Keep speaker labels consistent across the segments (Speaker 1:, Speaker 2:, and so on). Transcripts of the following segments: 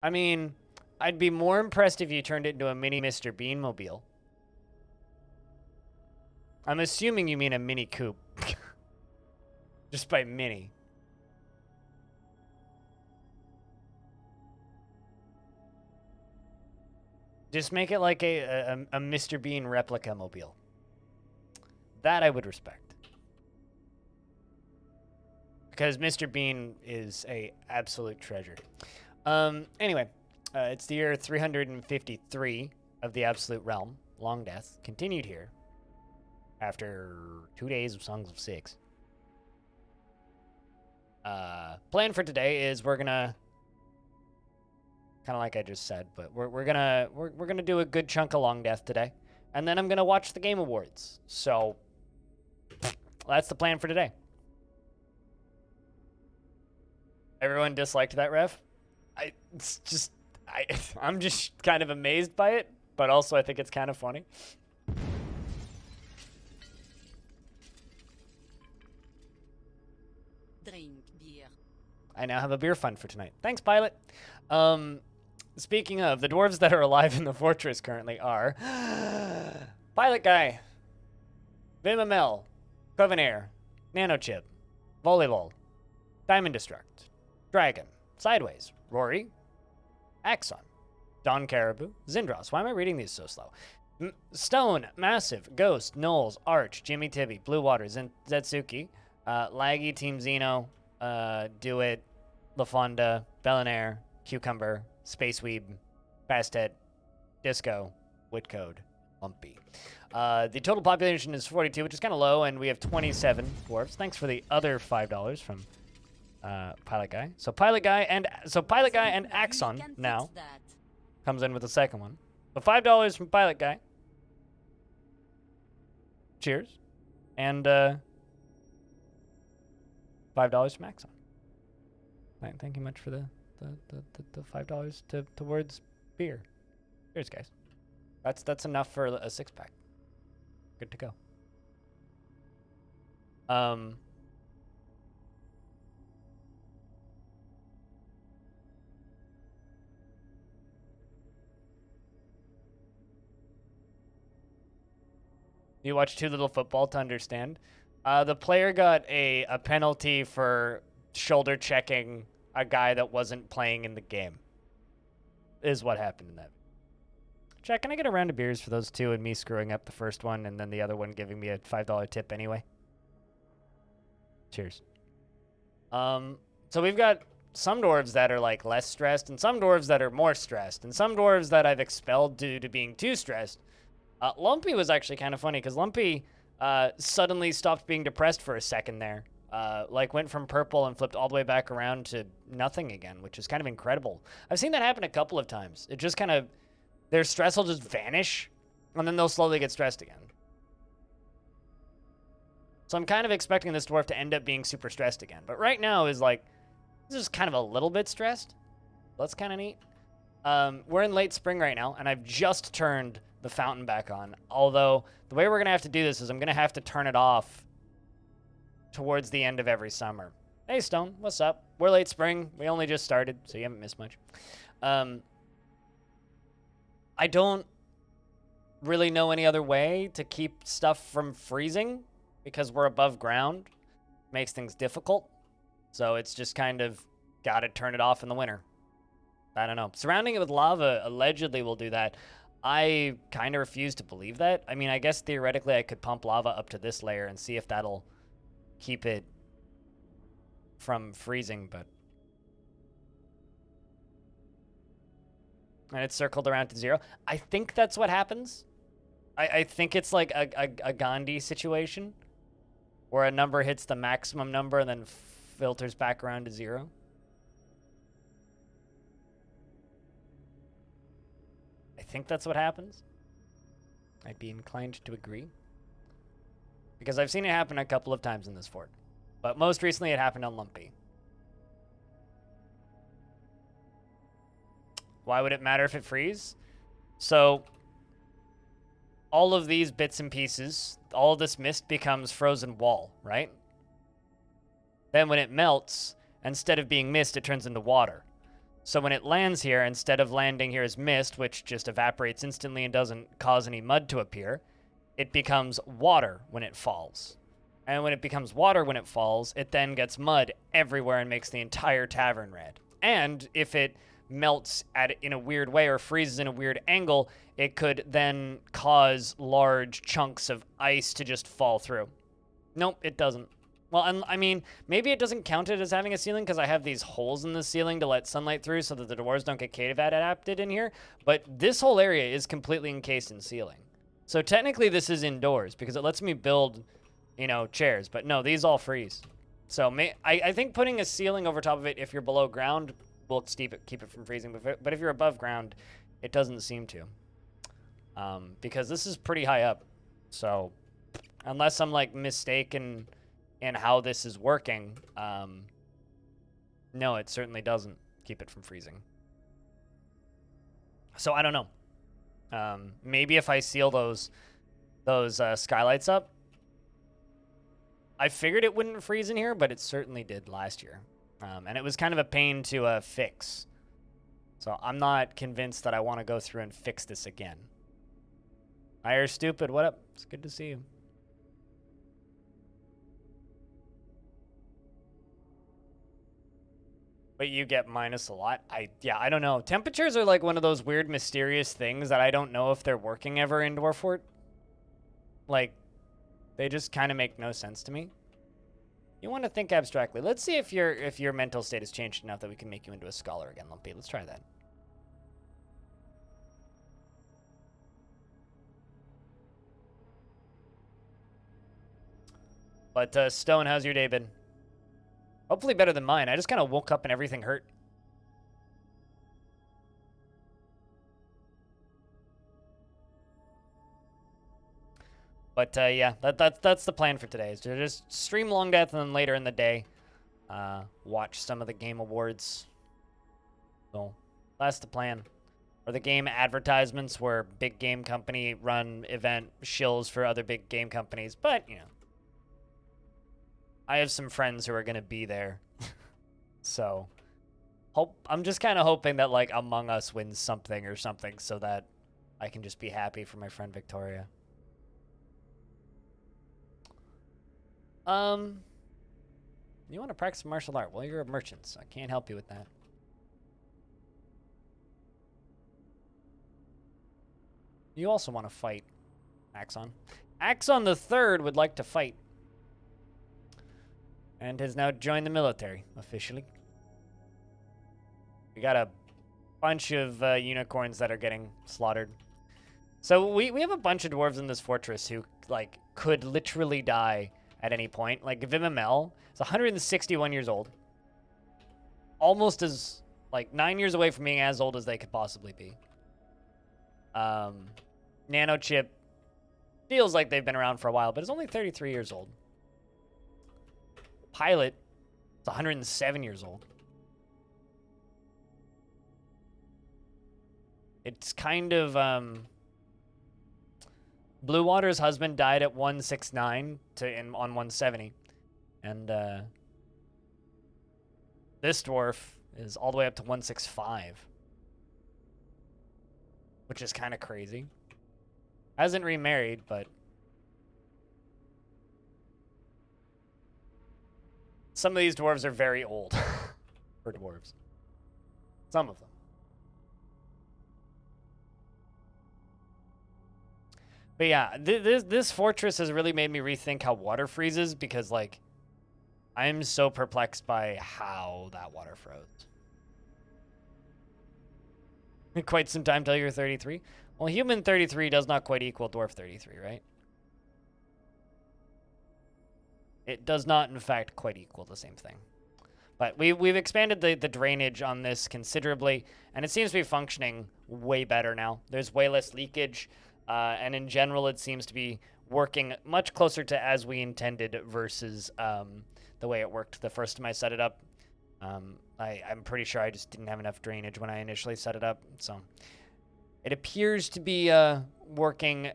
Speaker 1: I mean, I'd be more impressed if you turned it into a mini Mr. Bean mobile. I'm assuming you mean a mini coupe. Just by mini. Just make it like a Mr. Bean replica mobile. That I would respect. Because Mr. Bean is a absolute treasure. Anyway, it's the year 353 of the Absolute Realm. Longdeath continued here after 2 days of Songs of Six. Plan for today is we're gonna, kind of like I just said, but we're gonna do a good chunk of Longdeath today, and then I'm gonna watch the Game Awards. So that's the plan for today. Everyone disliked that ref. I'm just kind of amazed by it, but also I think it's kind of funny.
Speaker 2: Drink beer.
Speaker 1: I now have a beer fund for tonight. Thanks, Pilot. Speaking of, the dwarves that are alive in the fortress currently are Pilot Guy, Vimamel, Covenair, Nanochip, Volleyball, Diamond Destruct, Dragon, Sideways, Rory, Axon, Don Caribou, Zindros. Why am I reading these so slow? Stone, Massive, Ghost, Knowles, Arch, Jimmy Tibby, Blue Water, Zetsuki, Laggy, Team Xeno, Do It, LaFonda, Bellinair, Cucumber, Space Weeb, Bastet, Disco, Whitcode, Lumpy. The total population is 42, which is kind of low, and we have 27 dwarves. Thanks for the other $5 from Pilot Guy. So Pilot Guy and Axon now comes in with the second one. So $5 from Pilot Guy. Cheers. And $5 from Axon. Thank you much for the $5 towards beer. Cheers, guys. That's enough for a 6-pack. Good to go. You watch Too Little Football to understand. The player got a penalty for shoulder checking a guy that wasn't playing in the game. Is what happened in that. Jack, can I get a round of beers for those two and me screwing up the first one and then the other one giving me a $5 tip anyway? Cheers. So we've got some dwarves that are like less stressed and some dwarves that are more stressed and some dwarves that I've expelled due to being too stressed. Lumpy was actually kind of funny because Lumpy suddenly stopped being depressed for a second there. Like went from purple and flipped all the way back around to nothing again, which is kind of incredible. I've seen that happen a couple of times. It just kind of, their stress will just vanish and then they'll slowly get stressed again. So I'm kind of expecting this dwarf to end up being super stressed again. But right now is like, this is kind of a little bit stressed. That's kind of neat. We're in late spring right now and I've just turned the fountain back on. Although the way we're going to have to do this is I'm going to have to turn it off towards the end of every summer. Hey, Stone, what's up? We're late spring. We only just started, so you haven't missed much. I don't really know any other way to keep stuff from freezing because we're above ground. Makes things difficult. So it's just kind of got to turn it off in the winter. I don't know. Surrounding it with lava allegedly will do that. I kind of refuse to believe that. I mean, I guess theoretically I could pump lava up to this layer and see if that'll keep it from freezing, but... And it's circled around to 0. I think that's what happens. I think it's like a Gandhi situation where a number hits the maximum number and then filters back around to 0. I think that's what happens. I'd be inclined to agree. Because I've seen it happen a couple of times in this fort. But most recently it happened on Lumpy. Why would it matter if it freezes? So, all of these bits and pieces, all of this mist becomes frozen wall, right? Then when it melts, instead of being mist, it turns into water. So when it lands here, instead of landing here as mist, which just evaporates instantly and doesn't cause any mud to appear, it becomes water when it falls. And when it becomes water when it falls, it then gets mud everywhere and makes the entire tavern red. And if it melts in a weird way or freezes in a weird angle, it could then cause large chunks of ice to just fall through. Nope, it doesn't. Well, and I mean, maybe it doesn't count it as having a ceiling because I have these holes in the ceiling to let sunlight through so that the dwarves don't get cave adapted in here. But this whole area is completely encased in ceiling. So technically this is indoors because it lets me build, you know, chairs. But no, these all freeze. So I think putting a ceiling over top of it if you're below ground will keep it from freezing. But if you're above ground, it doesn't seem to. Because this is pretty high up. So unless I'm like mistaken in how this is working, no, it certainly doesn't keep it from freezing. So I don't know. Maybe if I seal those skylights up, I figured it wouldn't freeze in here, but it certainly did last year. And it was kind of a pain to fix. So I'm not convinced that I want to go through and fix this again. Ire Stupid, what up? It's good to see you. But you get minus a lot? Yeah, I don't know. Temperatures are like one of those weird, mysterious things that I don't know if they're working ever in Dwarf Fort. Like, they just kind of make no sense to me. You want to think abstractly. Let's see if your mental state has changed enough that we can make you into a scholar again, Lumpy. Let's try that. But, Stone, how's your day been? Hopefully better than mine. I just kind of woke up and everything hurt. But, yeah, that's the plan for today, is to just stream Longdeath and then later in the day, watch some of the game awards. So, that's the plan. Or the game advertisements where big game company run event shills for other big game companies. But, you know, I have some friends who are going to be there. So, I'm just kind of hoping that, like, Among Us wins something or something so that I can just be happy for my friend Victoria. You want to practice martial art? Well, you're a merchant, so I can't help you with that. You also want to fight, Axon. Axon the Third would like to fight. And has now joined the military, officially. We got a bunch of unicorns that are getting slaughtered. So we have a bunch of dwarves in this fortress who, like, could literally die at any point. Like, Vimamel is 161 years old. Almost as, like, 9 years away from being as old as they could possibly be. Nanochip feels like they've been around for a while, but is only 33 years old. Pilot is 107 years old. It's kind of, Blue Water's husband died at 169 on 170. And, this dwarf is all the way up to 165. Which is kind of crazy. Hasn't remarried, but some of these dwarves are very old for dwarves. Some of them. But yeah, this fortress has really made me rethink how water freezes because, like, I'm so perplexed by how that water froze. Quite some time till you're 33. Well, human 33 does not quite equal dwarf 33, right? It does not, in fact, quite equal the same thing. But we've expanded the drainage on this considerably, and it seems to be functioning way better now. There's way less leakage, and in general, it seems to be working much closer to as we intended versus the way it worked the first time I set it up. I'm pretty sure I just didn't have enough drainage when I initially set it up, so it appears to be working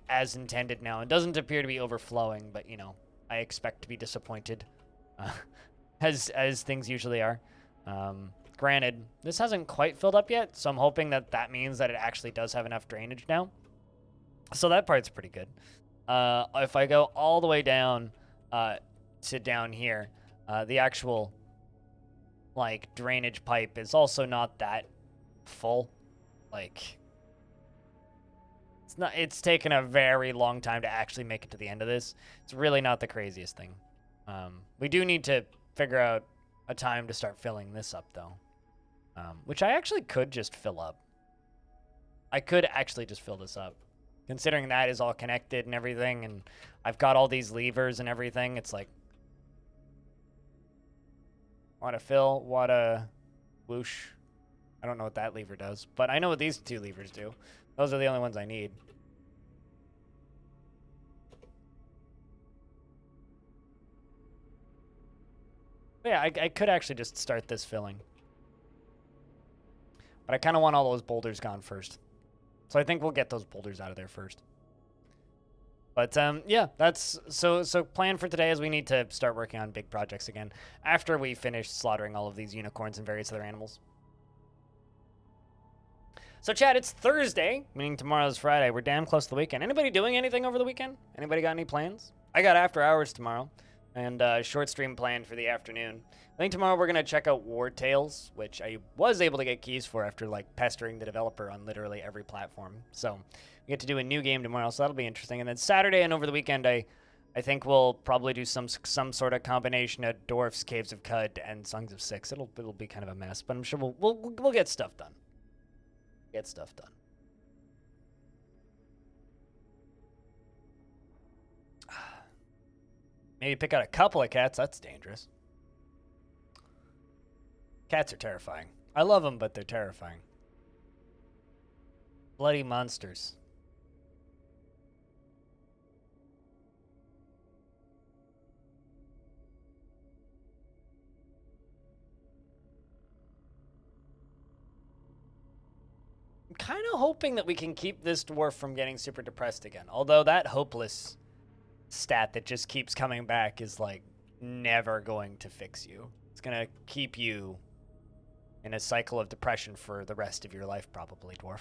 Speaker 1: as intended now. It doesn't appear to be overflowing, but, you know, I expect to be disappointed, as things usually are. Granted, this hasn't quite filled up yet, so I'm hoping that that means that it actually does have enough drainage now. So that part's pretty good. If I go all the way down to down here, the actual like drainage pipe is also not that full. Like, it's taken a very long time to actually make it to the end of this. It's really not the craziest thing. We do need to figure out a time to start filling this up, though. Which I actually could just fill up. I could actually just fill this up. Considering that is all connected and everything, and I've got all these levers and everything, it's like... What a fill, what a whoosh. I don't know what that lever does, but I know what these two levers do. Those are the only ones I need. But yeah, I could actually just start this filling. But I kind of want all those boulders gone first. So I think we'll get those boulders out of there first. But yeah, that's so plan for today is we need to start working on big projects again after we finish slaughtering all of these unicorns and various other animals. So chat, it's Thursday, meaning tomorrow's Friday. We're damn close to the weekend. Anybody doing anything over the weekend? Anybody got any plans? I got after hours tomorrow and a short stream planned for the afternoon. I think tomorrow we're going to check out War Tales, which I was able to get keys for after like pestering the developer on literally every platform. So we get to do a new game tomorrow, so that'll be interesting. And then Saturday and over the weekend, I think we'll probably do some sort of combination of Dwarfs, Caves of Cud, and Songs of Six. It'll be kind of a mess, but I'm sure we'll get stuff done. Get stuff done. Maybe pick out a couple of cats. That's dangerous. Cats are terrifying. I love them, but they're terrifying. Bloody monsters. I'm kind of hoping that we can keep this dwarf from getting super depressed again. Although that hopeless stat that just keeps coming back is like never going to fix you. It's going to keep you in a cycle of depression for the rest of your life, probably, dwarf.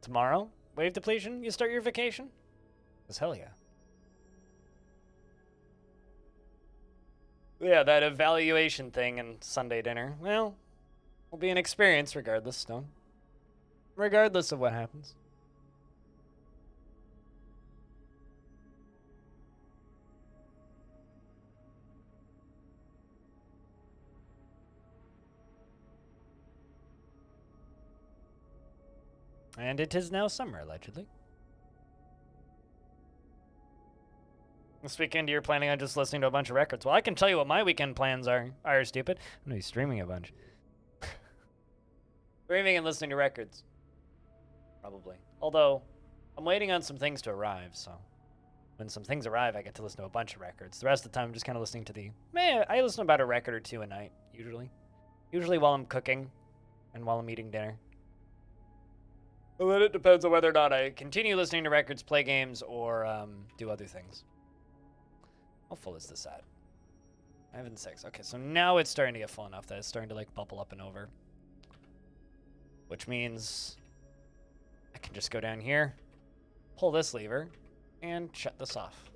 Speaker 1: Tomorrow, wave depletion, you start your vacation? Because hell yeah. Yeah, that evaluation thing and Sunday dinner. Well, will be an experience regardless, Stone. Regardless of what happens. And it is now summer, allegedly. This weekend, you're planning on just listening to a bunch of records. Well, I can tell you what my weekend plans are. Stupid. I'm going to be streaming a bunch. Streaming and listening to records. Probably. Although, I'm waiting on some things to arrive, so... When some things arrive, I get to listen to a bunch of records. The rest of the time, I'm just kind of listening to the... I listen to about a record or two a night, usually. Usually while I'm cooking and while I'm eating dinner. Well, then it depends on whether or not I continue listening to records, play games, or do other things. How full is this at? 5 and 6. Okay, so now it's starting to get full enough that it's starting to like bubble up and over. Which means I can just go down here, pull this lever, and shut this off.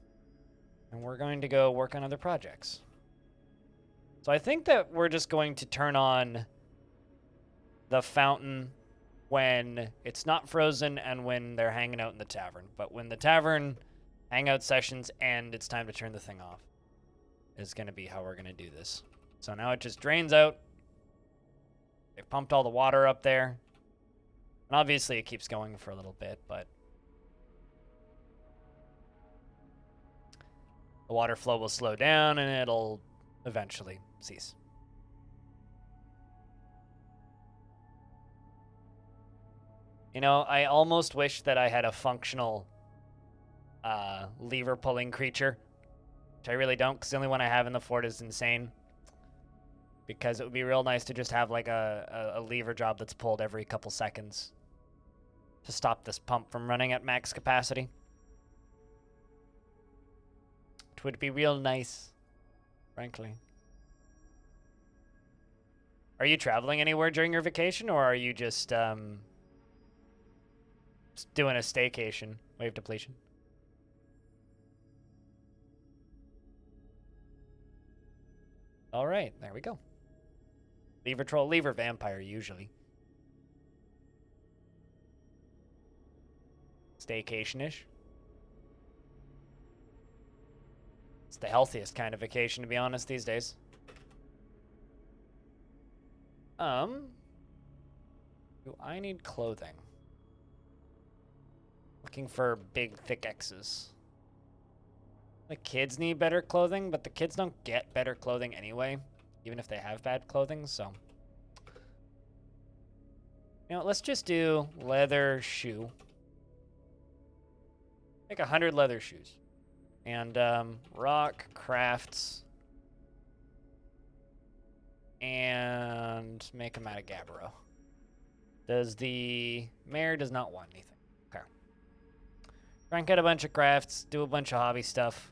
Speaker 1: And we're going to go work on other projects. So I think that we're just going to turn on the fountain when it's not frozen and when they're hanging out in the tavern. But when the tavern hangout sessions end, it's time to turn the thing off. Is going to be how we're going to do this. So now it just drains out. They've pumped all the water up there. And obviously it keeps going for a little bit, but the water flow will slow down and it'll eventually cease. You know, I almost wish that I had a functional lever pulling creature, which I really don't, because the only one I have in the fort is insane. Because it would be real nice to just have like a lever job that's pulled every couple seconds to stop this pump from running at max capacity. It would be real nice. frankly. Are you traveling anywhere during your vacation, or are you just doing a staycation? Wave depletion. All right, there we go. Lever troll, lever vampire, usually. Staycation-ish. It's the healthiest kind of vacation, to be honest, these days. Do I need clothing? Looking for big, thick X's. The kids need better clothing, but the kids don't get better clothing anyway, even if they have bad clothing, so. You know, let's just do leather shoe. Make 100 leather shoes. And, rock, crafts. And make them out of gabbro. Does the mayor does not want anything. Okay. Crank out a bunch of crafts, do a bunch of hobby stuff.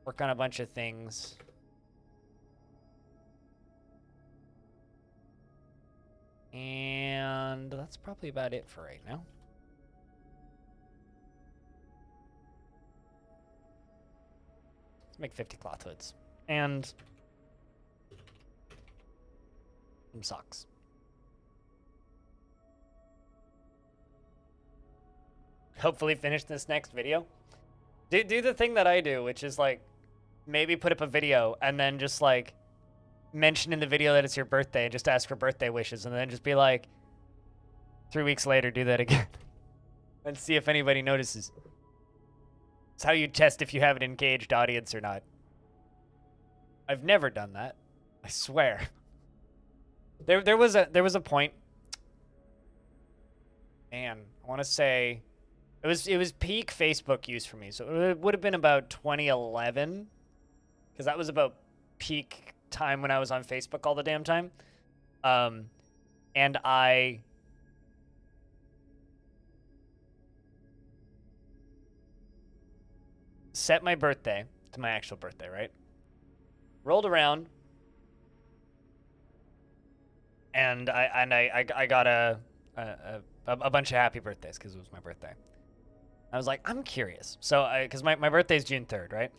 Speaker 1: Work on a bunch of things. And that's probably about it for right now. Let's make 50 cloth hoods. And some socks. Hopefully finish this next video. Do the thing that I do, which is like maybe put up a video and then just like mention in the video that it's your birthday and just ask for birthday wishes, and then just be like 3 weeks later do that again and see if anybody notices. It's how you test if you have an engaged audience or not. I've never done that, I swear. There was a point, man, I want to say it was peak Facebook use for me. So it would have been about 2011, because that was about peak time when I was on Facebook all the damn time. And I set my birthday to my actual birthday, right? Rolled around, and I got a bunch of happy birthdays because it was my birthday. I was like, I'm curious. So, because my birthday is June 3rd, right?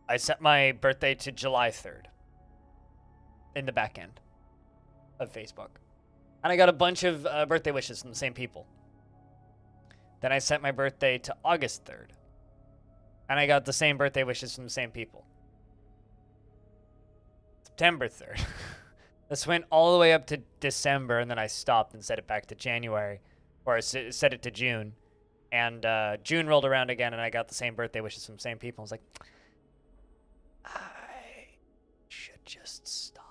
Speaker 1: I set my birthday to July 3rd in the back end of Facebook. And I got a bunch of birthday wishes from the same people. Then I set my birthday to August 3rd. And I got the same birthday wishes from the same people. September 3rd. This went all the way up to December, and then I stopped and set it back to January. Or I set it to June. And June rolled around again, and I got the same birthday wishes from the same people. I was like, I should just stop.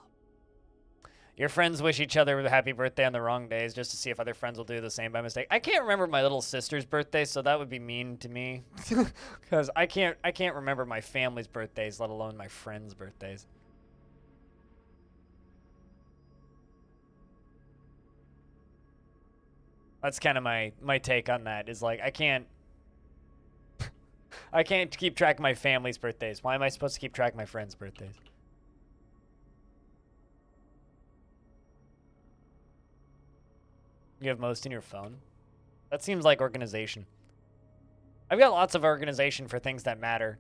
Speaker 1: Your friends wish each other a happy birthday on the wrong days just to see if other friends will do the same by mistake. I can't remember my little sister's birthday, so that would be mean to me. Because I can't remember my family's birthdays, let alone my friends' birthdays. That's kind of my take on that, is like, I can't keep track of my family's birthdays. Why am I supposed to keep track of my friends' birthdays? You have most in your phone? That seems like organization. I've got lots of organization for things that matter.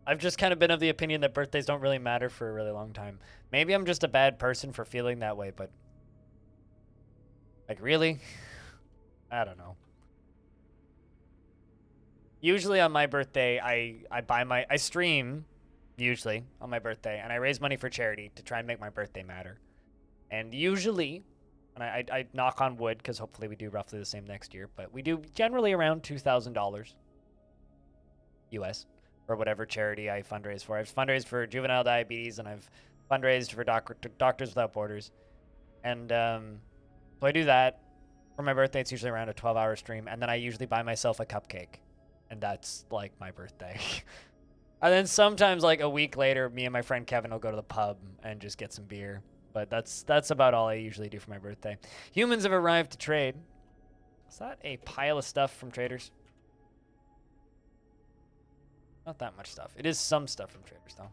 Speaker 1: I've just kind of been of the opinion that birthdays don't really matter for a really long time. Maybe I'm just a bad person for feeling that way, but like, really? I don't know. Usually on my birthday, I stream, usually, on my birthday, and I raise money for charity to try and make my birthday matter. And usually, and I knock on wood, because hopefully we do roughly the same next year, but we do generally around $2,000 US for whatever charity I fundraise for. I've fundraised for juvenile diabetes, and I've fundraised for Doctors Without Borders. And so I do that. For my birthday, it's usually around a 12-hour stream, and then I usually buy myself a cupcake. And that's, like, my birthday. And then sometimes, like, a week later, me and my friend Kevin will go to the pub and just get some beer. But that's about all I usually do for my birthday. Humans have arrived to trade. Is that a pile of stuff from traders? Not that much stuff. It is some stuff from traders, though. I'm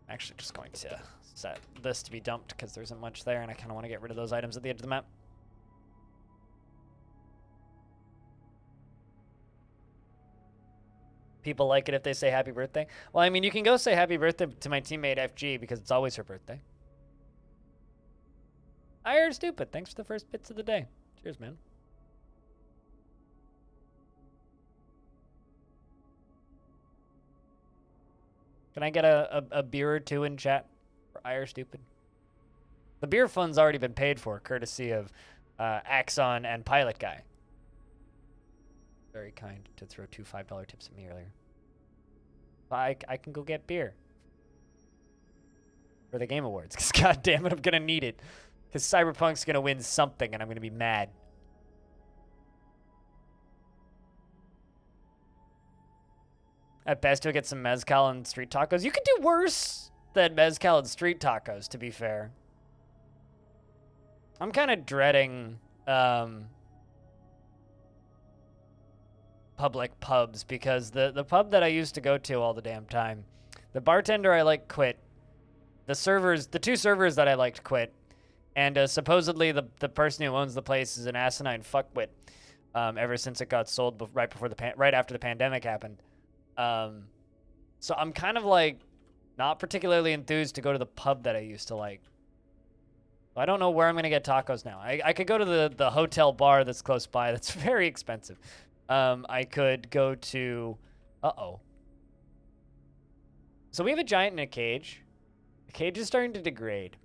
Speaker 1: actually just going to set this to be dumped because there isn't much there, and I kind of want to get rid of those items at the edge of the map. People like it if they say happy birthday. Well, I mean, you can go say happy birthday to my teammate FG because it's always her birthday. I heard stupid. Thanks for the first bits of the day. Cheers, man. Can I get a beer or two in chat for IR Stupid? The beer fund's already been paid for, courtesy of Axon and Pilot Guy. Very kind to throw two $5 tips at me earlier. I can go get beer. For the Game Awards, because god damn it, I'm going to need it. Because Cyberpunk's going to win something, and I'm going to be mad. At best, you'll get some mezcal and street tacos. You could do worse than mezcal and street tacos, to be fair. I'm kind of dreading public pubs because the pub that I used to go to all the damn time, the bartender I like quit. The two servers that I liked quit. And supposedly the person who owns the place is an asinine fuckwit ever since it got sold right after the pandemic happened. So I'm kind of like not particularly enthused to go to the pub that I used to like. I don't know where I'm going to get tacos now. I could go to the hotel bar that's close by. That's very expensive. I could go to... Uh-oh. So we have a giant in a cage. The cage is starting to degrade.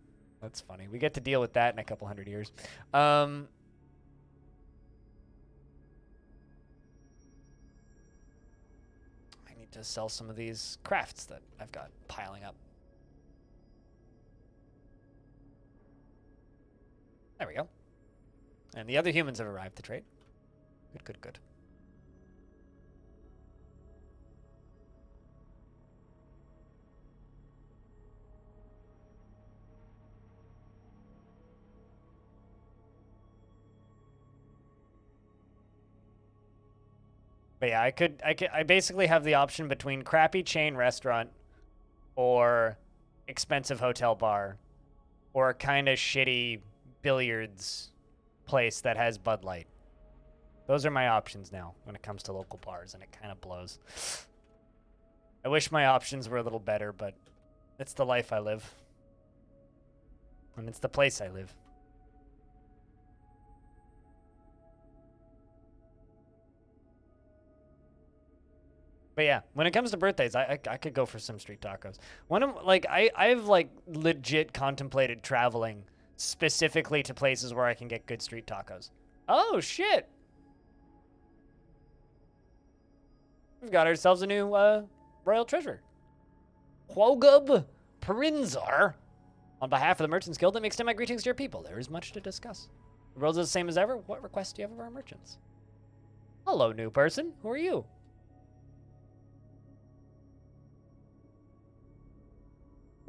Speaker 1: That's funny. We get to deal with that in a couple hundred years. I need to sell some of these crafts that I've got piling up. There we go. And the other humans have arrived to trade. Good, good, good. But yeah, I basically have the option between crappy chain restaurant or expensive hotel bar or kind of shitty billiards place that has Bud Light. Those are my options now when it comes to local bars, and it kind of blows. I wish my options were a little better, but it's the life I live. And it's the place I live. But yeah, when it comes to birthdays, I could go for some street tacos. I've like legit contemplated traveling specifically to places where I can get good street tacos. Oh shit! We've got ourselves a new royal treasure. Quogub Prinzar. On behalf of the Merchants Guild, let me extend my greetings to your people. There is much to discuss. The world is the same as ever. What requests do you have of our merchants? Hello, new person. Who are you?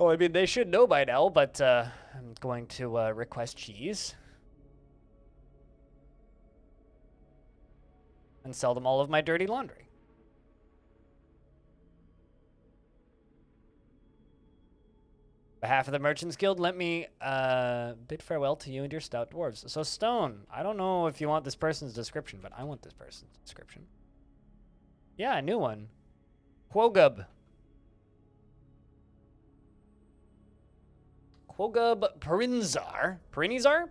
Speaker 1: Oh, I mean, they should know by now, but I'm going to request cheese. And sell them all of my dirty laundry. On behalf of the Merchants Guild, let me bid farewell to you and your stout dwarves. So, Stone, I don't know if you want this person's description, but I want this person's description. Yeah, a new one. Quogub. Quogub Perinizar. Perinizar?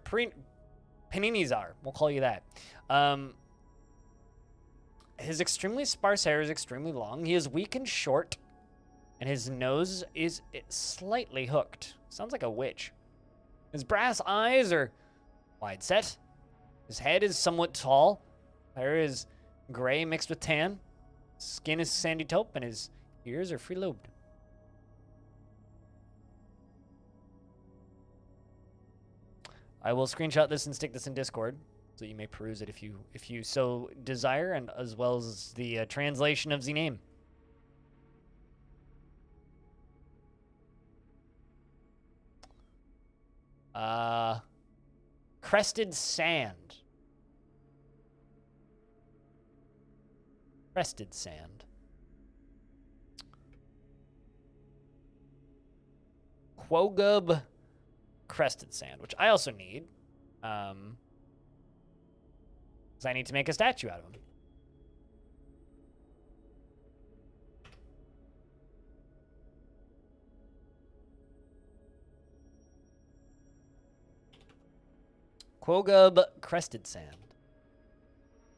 Speaker 1: Peninizar. We'll call you that. His extremely sparse hair is extremely long. He is weak and short. And his nose is slightly hooked. Sounds like a witch. His brass eyes are wide set. His head is somewhat tall. Hair is gray mixed with tan. Skin is sandy taupe, and his ears are free-lobed. I will screenshot this and stick this in Discord, so you may peruse it if you so desire, and as well as the translation of the name. Crested Sand. Crested Sand. Quogub Crested Sand, which I also need. Because I need to make a statue out of him. Quogub Crested Sand.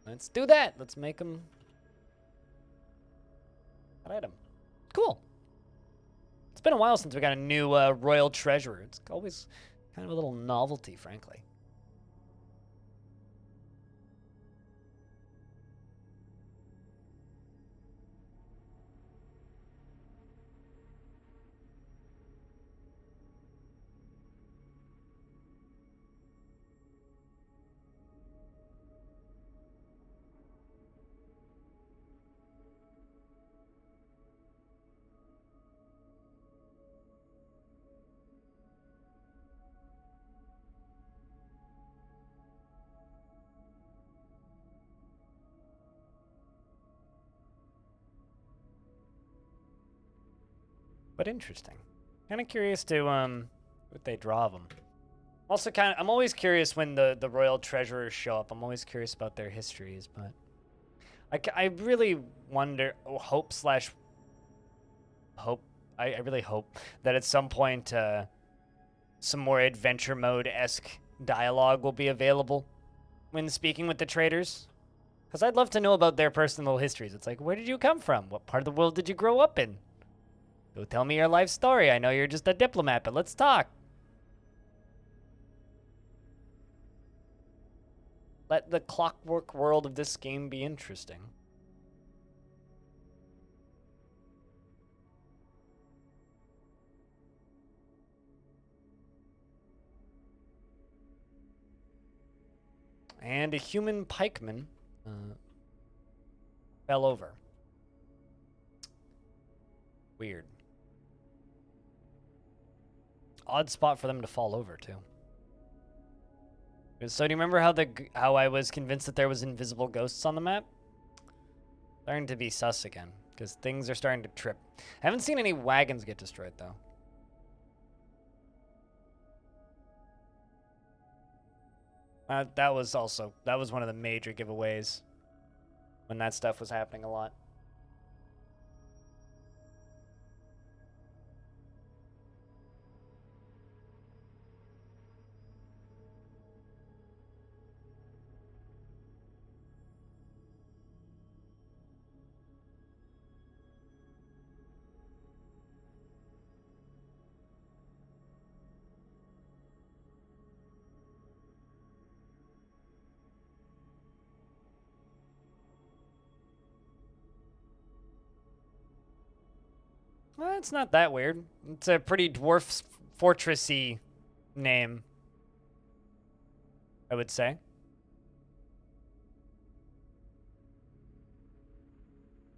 Speaker 1: Let's do that. Let's make him an item. Cool. It's been a while since we got a new royal treasurer. It's always kind of a little novelty, frankly. But interesting. Kind of curious to what they draw of them. Also, I'm always curious when the royal treasurers show up. I'm always curious about their histories, but I really wonder, I really hope that at some point some more adventure mode-esque dialogue will be available when speaking with the traders. Because I'd love to know about their personal histories. It's like, where did you come from? What part of the world did you grow up in? Go tell me your life story. I know you're just a diplomat, but let's talk. Let the clockwork world of this game be interesting. And a human pikeman fell over. Weird. Odd spot for them to fall over, too. So do you remember how I was convinced that there was invisible ghosts on the map? Starting to be sus again, because things are starting to trip. I haven't seen any wagons get destroyed, though. That was one of the major giveaways when that stuff was happening a lot. Well, it's not that weird. It's a pretty dwarf fortressy name, I would say.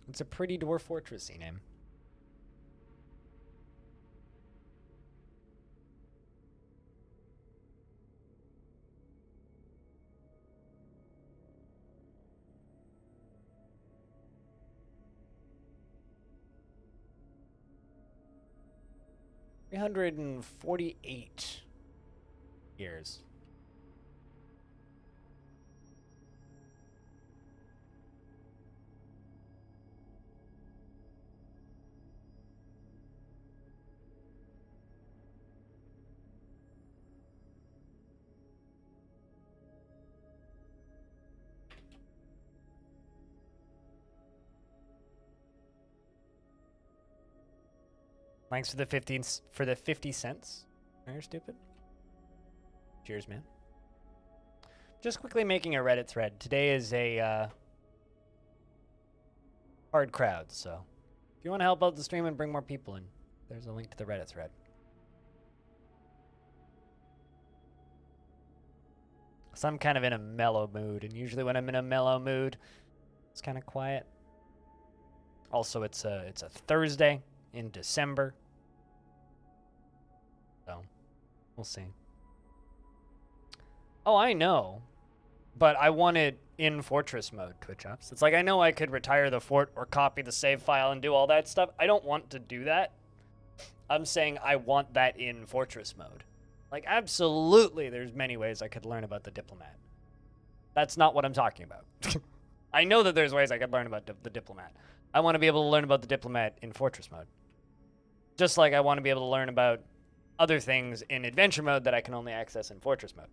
Speaker 1: It's a pretty dwarf fortressy name. $348 years. Thanks for the 50 cents. You're stupid. Cheers, man. Just quickly making a Reddit thread. Today is a hard crowd, so if you want to help out the stream and bring more people in, there's a link to the Reddit thread. So I'm kind of in a mellow mood, and usually when I'm in a mellow mood, it's kind of quiet. Also, it's a Thursday in December. So, we'll see. Oh, I know. But I want it in Fortress mode, Twitch Ups. It's like, I know I could retire the fort or copy the save file and do all that stuff. I don't want to do that. I'm saying I want that in Fortress mode. Like, absolutely, there's many ways I could learn about the Diplomat. That's not what I'm talking about. I know that there's ways I could learn about the Diplomat. I want to be able to learn about the Diplomat in Fortress mode. Just like I want to be able to learn about other things in Adventure mode that I can only access in Fortress mode.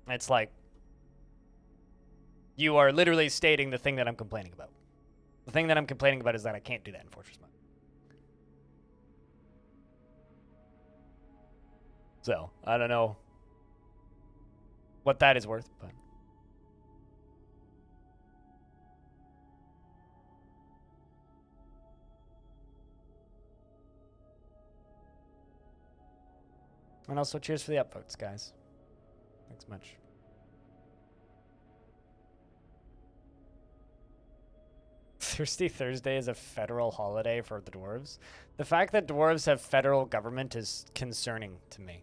Speaker 1: It's like, you are literally stating the thing that I'm complaining about. The thing that I'm complaining about is that I can't do that in Fortress mode. So, I don't know what that is worth, but... And also, cheers for the upvotes, guys. Thanks much. Thirsty Thursday is a federal holiday for the dwarves. The fact that dwarves have federal government is concerning to me.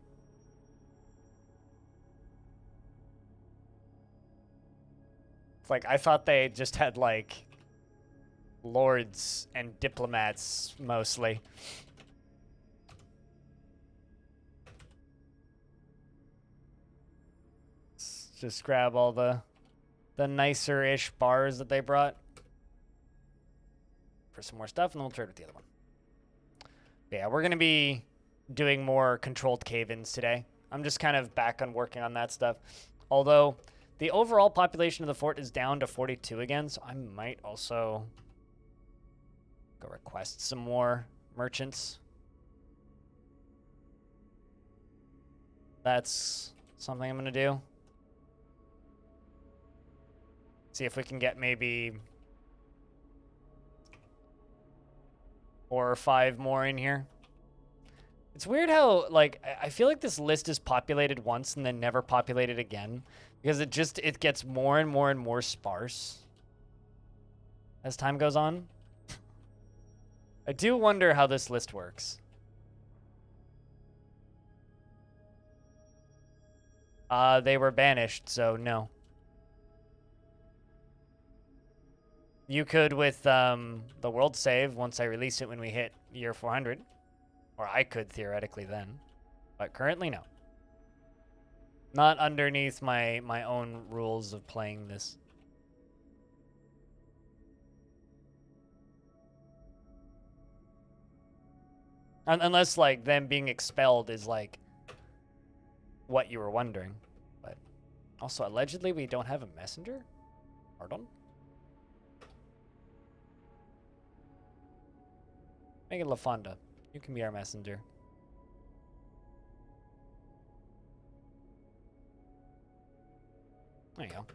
Speaker 1: It's like, I thought they just had, like, lords and diplomats, mostly. Let's just grab all the nicer-ish bars that they brought for some more stuff, and then we'll trade with the other one. But yeah, we're going to be doing more controlled cave-ins today. I'm just kind of back on working on that stuff. Although, the overall population of the fort is down to 42 again, so I might also go request some more merchants. That's something I'm going to do. See if we can get maybe 4 or 5 more in here. It's weird how, like, I feel like this list is populated once and then never populated again. Because it gets more and more and more sparse as time goes on. I do wonder how this list works. They were banished, so no. You could with the world save once I release it when we hit year 400. Or I could theoretically then. But currently, no. Not underneath my own rules of playing this. Unless, like, them being expelled is, like, what you were wondering. But also, allegedly, we don't have a messenger? Pardon? Make it LaFonda. You can be our messenger. There you go.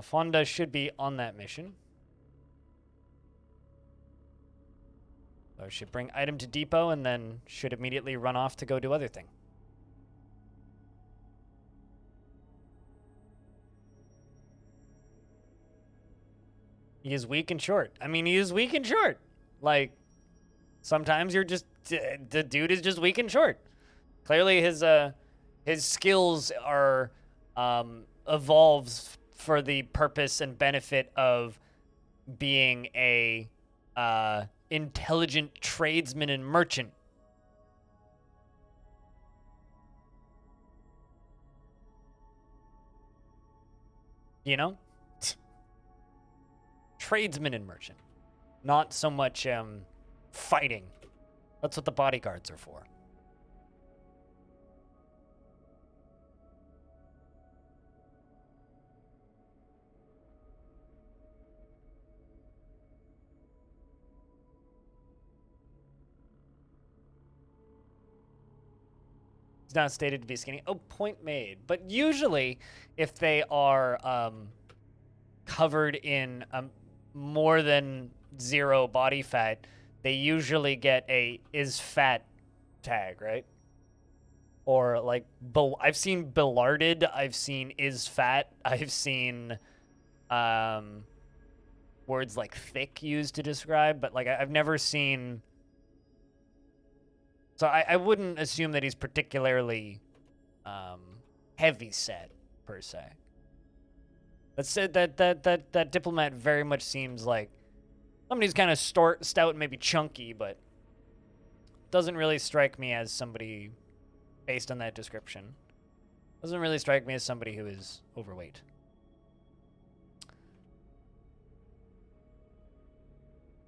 Speaker 1: LaFonda should be on that mission. So should bring item to depot and then should immediately run off to go do other thing. He is weak and short. I mean, he is weak and short. Like, sometimes you're just... the dude is just weak and short. Clearly his skills are... evolves for the purpose and benefit of being a intelligent tradesman and merchant. You know? Tradesman and merchant. Not so much fighting. That's what the bodyguards are for. It's not stated to be skinny. Oh, point made. But usually, if they are covered in more than 0 body fat, they usually get a is fat tag, right? Or like, I've seen belarded, I've seen is fat, I've seen words like thick used to describe, but like I've never seen... So I wouldn't assume that he's particularly heavy set per se. That said, that diplomat very much seems like Somebody who's kind of stout and maybe chunky, but doesn't really strike me as somebody, based on that description, doesn't really strike me as somebody who is overweight.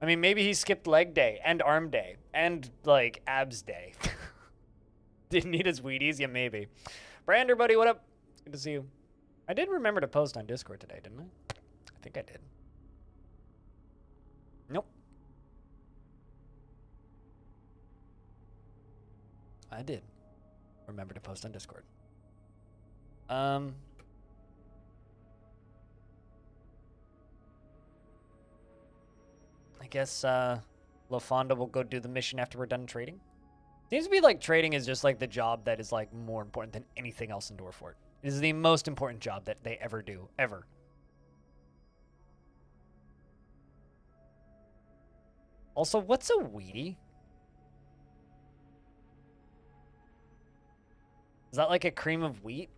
Speaker 1: I mean, maybe he skipped leg day and arm day and, like, abs day. Didn't eat his Wheaties? Yeah, maybe. Brander, buddy, what up? Good to see you. I did remember to post on Discord today, didn't I? I think I did. Nope. I did remember to post on Discord. I guess LaFonda will go do the mission after we're done trading. Seems to be like trading is just like the job that is like more important than anything else in Dwarfort. It is the most important job that they ever do, ever. Also, what's a Wheatie? Is that like a cream of wheat?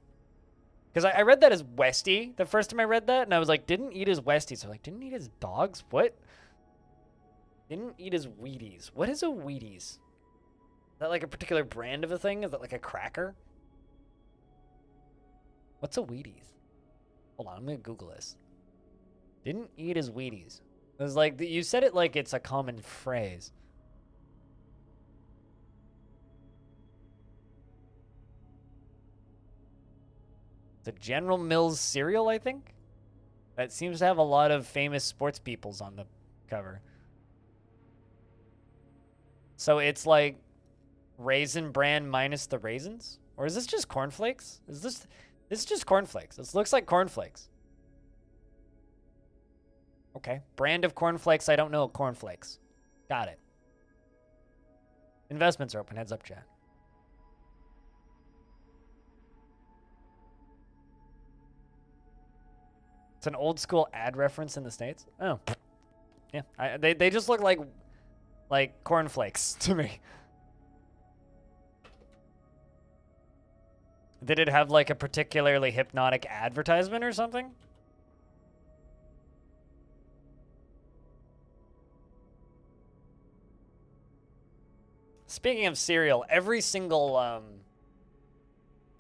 Speaker 1: Because I read that as Westie the first time I read that, and I was like, didn't eat his Westies. So I'm like, didn't eat his dogs? What? Didn't eat his Wheaties. What is a Wheaties? Is that like a particular brand of a thing? Is that like a cracker? What's a Wheaties? Hold on, I'm going to Google this. Didn't eat his Wheaties. It was like, you said it like it's a common phrase. It's a General Mills cereal, I think? That seems to have a lot of famous sports peoples on the cover. So it's like Raisin Bran minus the raisins? Or is this just cornflakes? This is just cornflakes. This looks like cornflakes. Okay. Brand of cornflakes, I don't know cornflakes. Got it. Investments are open. Heads up, chat. It's an old school ad reference in the States. Oh. Yeah. They just look like cornflakes to me. Did it have like a particularly hypnotic advertisement or something? Speaking of cereal, every single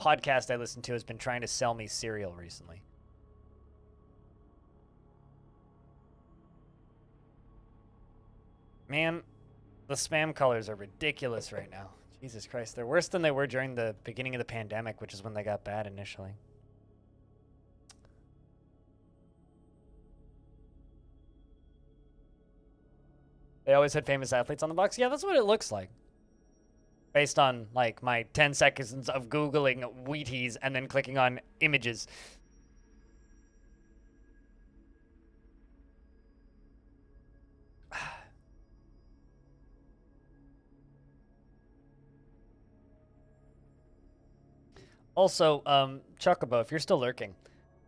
Speaker 1: podcast I listen to has been trying to sell me cereal recently. Man, the spam colors are ridiculous right now. Jesus Christ, they're worse than they were during the beginning of the pandemic, which is when they got bad initially. They always had famous athletes on the box. Yeah, that's what it looks like. Based on, like, my 10 seconds of Googling Wheaties and then clicking on images. Also, Chocobo, if you're still lurking,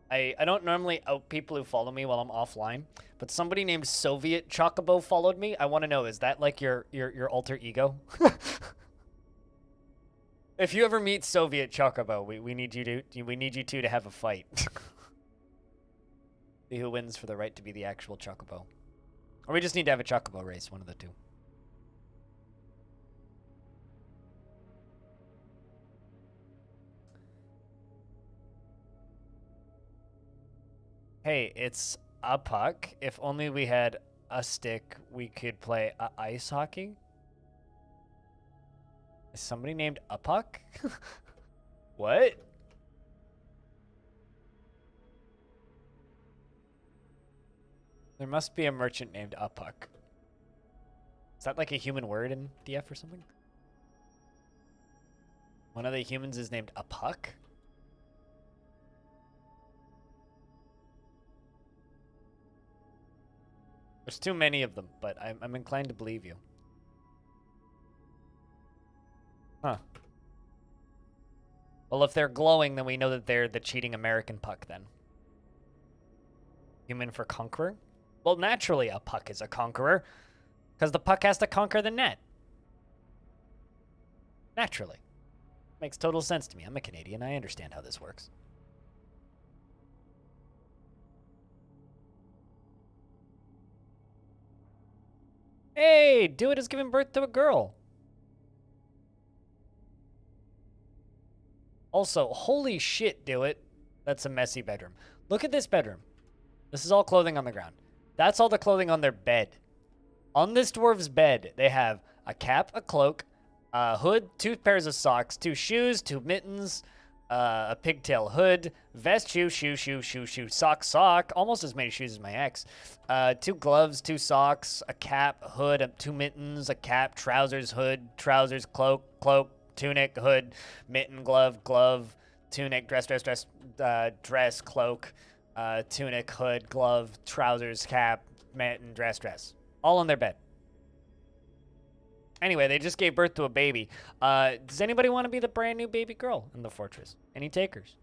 Speaker 1: I don't normally out people who follow me while I'm offline, but somebody named Soviet Chocobo followed me. I want to know, is that like your alter ego? If you ever meet Soviet Chocobo, we need you two to have a fight. See who wins for the right to be the actual Chocobo. Or we just need to have a Chocobo race, one of the two. Hey, it's a puck. If only we had a stick, we could play ice hockey. Is somebody named a puck? What? There must be a merchant named a puck. Is that like a human word in DF or something? One of the humans is named a puck? There's too many of them, but I'm inclined to believe you. Huh. Well, if they're glowing, then we know that they're the cheating American puck, then. Human for conqueror? Well, naturally a puck is a conqueror, because the puck has to conquer the net. Naturally. Makes total sense to me. I'm a Canadian. I understand how this works. Hey, Dewitt has given birth to a girl. Also, holy shit, Dewitt. That's a messy bedroom. Look at this bedroom. This is all clothing on the ground. That's all the clothing on their bed. On this dwarf's bed, they have a cap, a cloak, a hood, 2 pairs of socks, 2 shoes, 2 mittens, a pigtail hood, vest, shoe, sock, almost as many shoes as my ex, 2 gloves, 2 socks, a cap, a hood, 2 mittens, a cap, trousers, hood, trousers, cloak, tunic, hood, mitten, glove, tunic, dress, cloak, tunic, hood, glove, trousers, cap, mitten, dress. All on their bed. Anyway, they just gave birth to a baby. Does anybody want to be the brand new baby girl in the fortress? Any takers?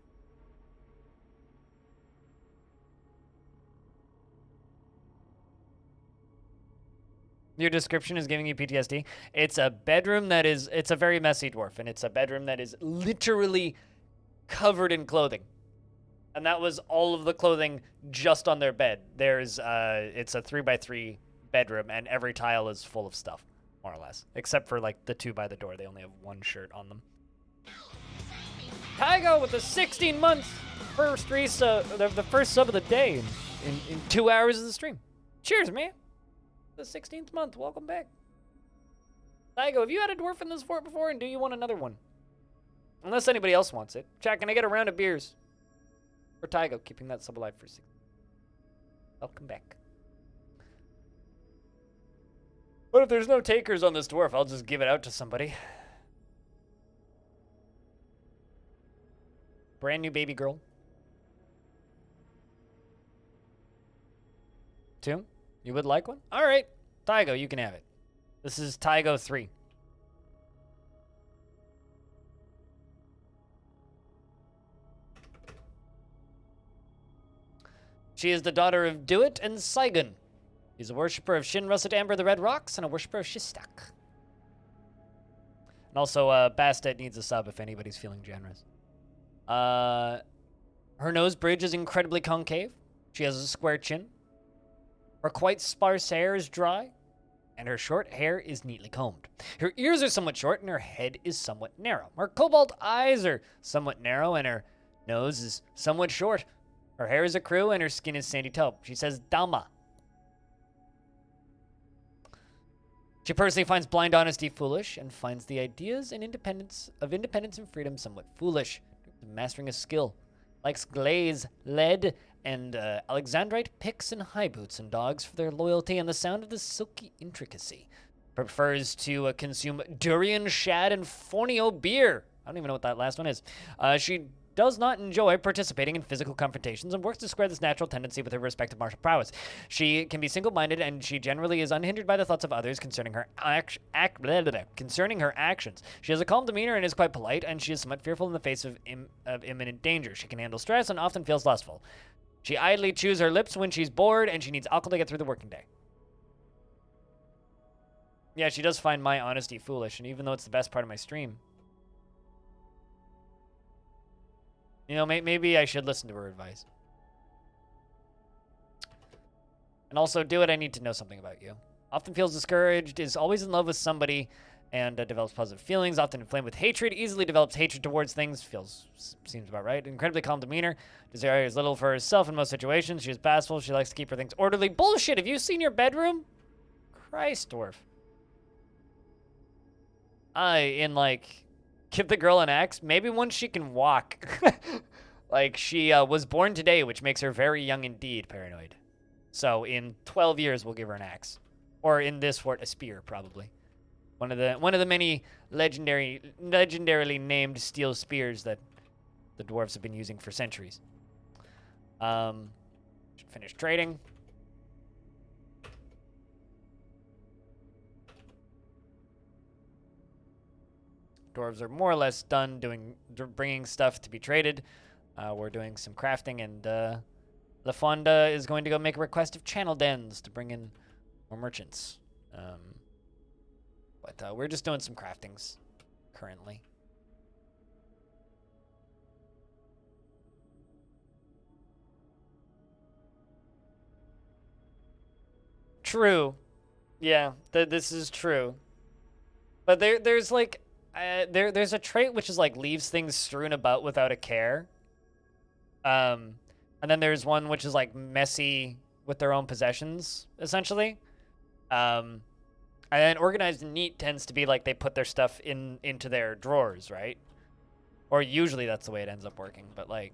Speaker 1: Your description is giving you PTSD. It's a bedroom that is, it's a very messy dwarf, and it's a bedroom that is literally covered in clothing. And that was all of the clothing just on their bed. There's, it's a 3x3 bedroom, and every tile is full of stuff, more or less. Except for, like, the 2 by the door. They only have 1 shirt on them. Tygo with the 16 months first the first sub of the day in 2 hours of the stream. Cheers, man. The 16th month. Welcome back. Tygo, have you had a dwarf in this fort before, and do you want another one? Unless anybody else wants it. Chat, can I get a round of beers? For Tygo, keeping that sub alive for 6. Welcome back. But if there's no takers on this dwarf, I'll just give it out to somebody. Brand new baby girl. 2? You would like one? All right. Tygo, you can have it. This is Tygo 3. She is the daughter of Dewitt and Saigon. He's a worshipper of Shin Russet Amber the Red Rocks and a worshipper of Shistak. And also, Bastet needs a sub if anybody's feeling generous. Her nose bridge is incredibly concave. She has a square chin. Her quite sparse hair is dry, and her short hair is neatly combed. Her ears are somewhat short, and her head is somewhat narrow. Her cobalt eyes are somewhat narrow, and her nose is somewhat short. Her hair is a crew, and her skin is sandy taupe. She says Dama. She personally finds blind honesty foolish, and finds the ideas and independence and freedom somewhat foolish. Mastering a skill. Likes glaze, lead, and Alexandrite picks and high boots and dogs for their loyalty and the sound of the silky intricacy. Prefers to consume durian, shad, and fornio beer. I don't even know what that last one is. She does not enjoy participating in physical confrontations and works to square this natural tendency with her respective martial prowess. She can be single-minded, and she generally is unhindered by the thoughts of others concerning her actions. She has a calm demeanor and is quite polite, and she is somewhat fearful in the face of imminent danger. She can handle stress and often feels lustful. She idly chews her lips when she's bored, and she needs alcohol to get through the working day. Yeah, she does find my honesty foolish, and even though it's the best part of my stream, you know, maybe I should listen to her advice. And also, do it. I need to know something about you. Often feels discouraged, is always in love with somebody, and develops positive feelings. Often inflamed with hatred, easily develops hatred towards things. Seems about right. Incredibly calm demeanor. Desires little for herself in most situations. She is bashful. She likes to keep her things orderly. Bullshit. Have you seen your bedroom? Christ, dwarf. Give the girl an axe. Maybe once she can walk. Like, she was born today, which makes her very young indeed, paranoid. So in 12 years, we'll give her an axe. Or in this fort, a spear, probably. One of the many legendarily named steel spears that the dwarves have been using for centuries. Should finish trading. Dwarves are more or less done bringing stuff to be traded. We're doing some crafting, and LaFonda is going to go make a request of channel dens to bring in more merchants. But we're just doing some craftings currently. True. Yeah, this is true. But there's like, there's a trait which is like leaves things strewn about without a care. Um, and then there's one which is like messy with their own possessions, essentially. Um, and then organized and neat tends to be like they put their stuff into their drawers, right? Or usually that's the way it ends up working. But like,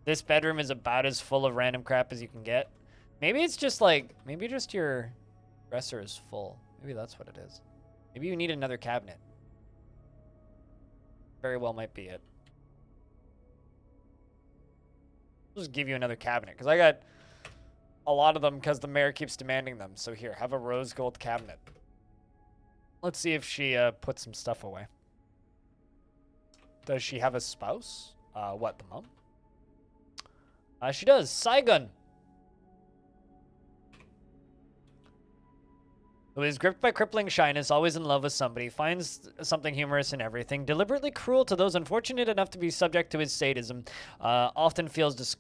Speaker 1: this bedroom is about as full of random crap as you can get. Maybe it's just like, maybe just your dresser is full. Maybe that's what it is. Maybe you need another cabinet. Very well might be it. I'll just give you another cabinet, because I got a lot of them because the mayor keeps demanding them. So here, have a rose gold cabinet. Let's see if she puts some stuff away. Does she have a spouse? What, the mom? She does. Saigon. Who is gripped by crippling shyness, always in love with somebody, finds something humorous in everything, deliberately cruel to those unfortunate enough to be subject to his sadism, often feels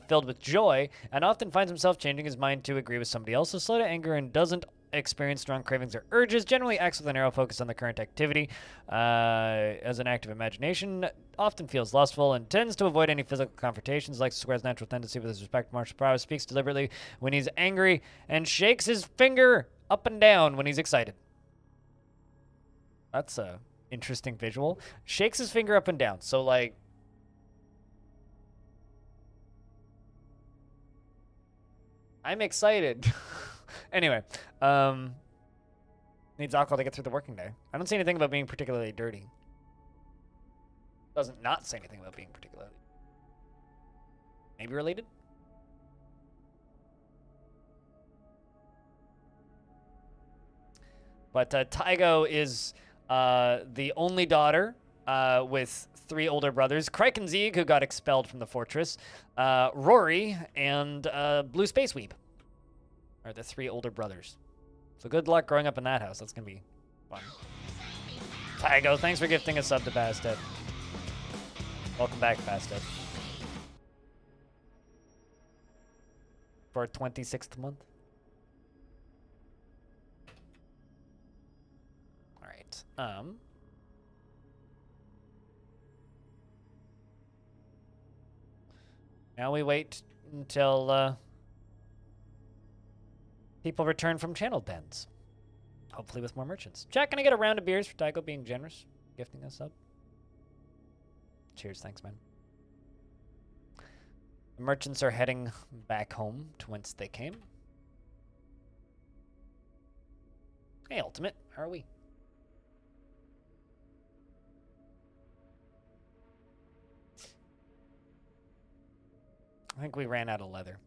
Speaker 1: filled with joy, and often finds himself changing his mind to agree with somebody else, so slow to anger and doesn't experience strong cravings or urges, generally acts with a narrow focus on the current activity, as an active imagination, often feels lustful, and tends to avoid any physical confrontations, likes to square his natural tendency with his respect for martial prowess, speaks deliberately when he's angry, and shakes his finger up and down when he's excited. That's a interesting visual. Shakes his finger up and down. So like, I'm excited. Anyway, needs alcohol to get through the working day. I don't see anything about being particularly dirty. Doesn't not say anything about being particularly. Maybe related? But Tygo is the only daughter with 3 older brothers. Krikenzieg, who got expelled from the fortress. Rory, and Blue Space Weeb are the 3 older brothers. So good luck growing up in that house. That's going to be fun. Tygo, thanks for gifting a sub to Bastet. Welcome back, Bastet. For our 26th month. Now we wait until people return from channel pens. Hopefully with more merchants. Jack, can I get a round of beers for Tycho being generous? Gifting us up. Cheers, thanks, man. The merchants are heading back home to whence they came. Hey, Ultimate, how are we? I think we ran out of leather.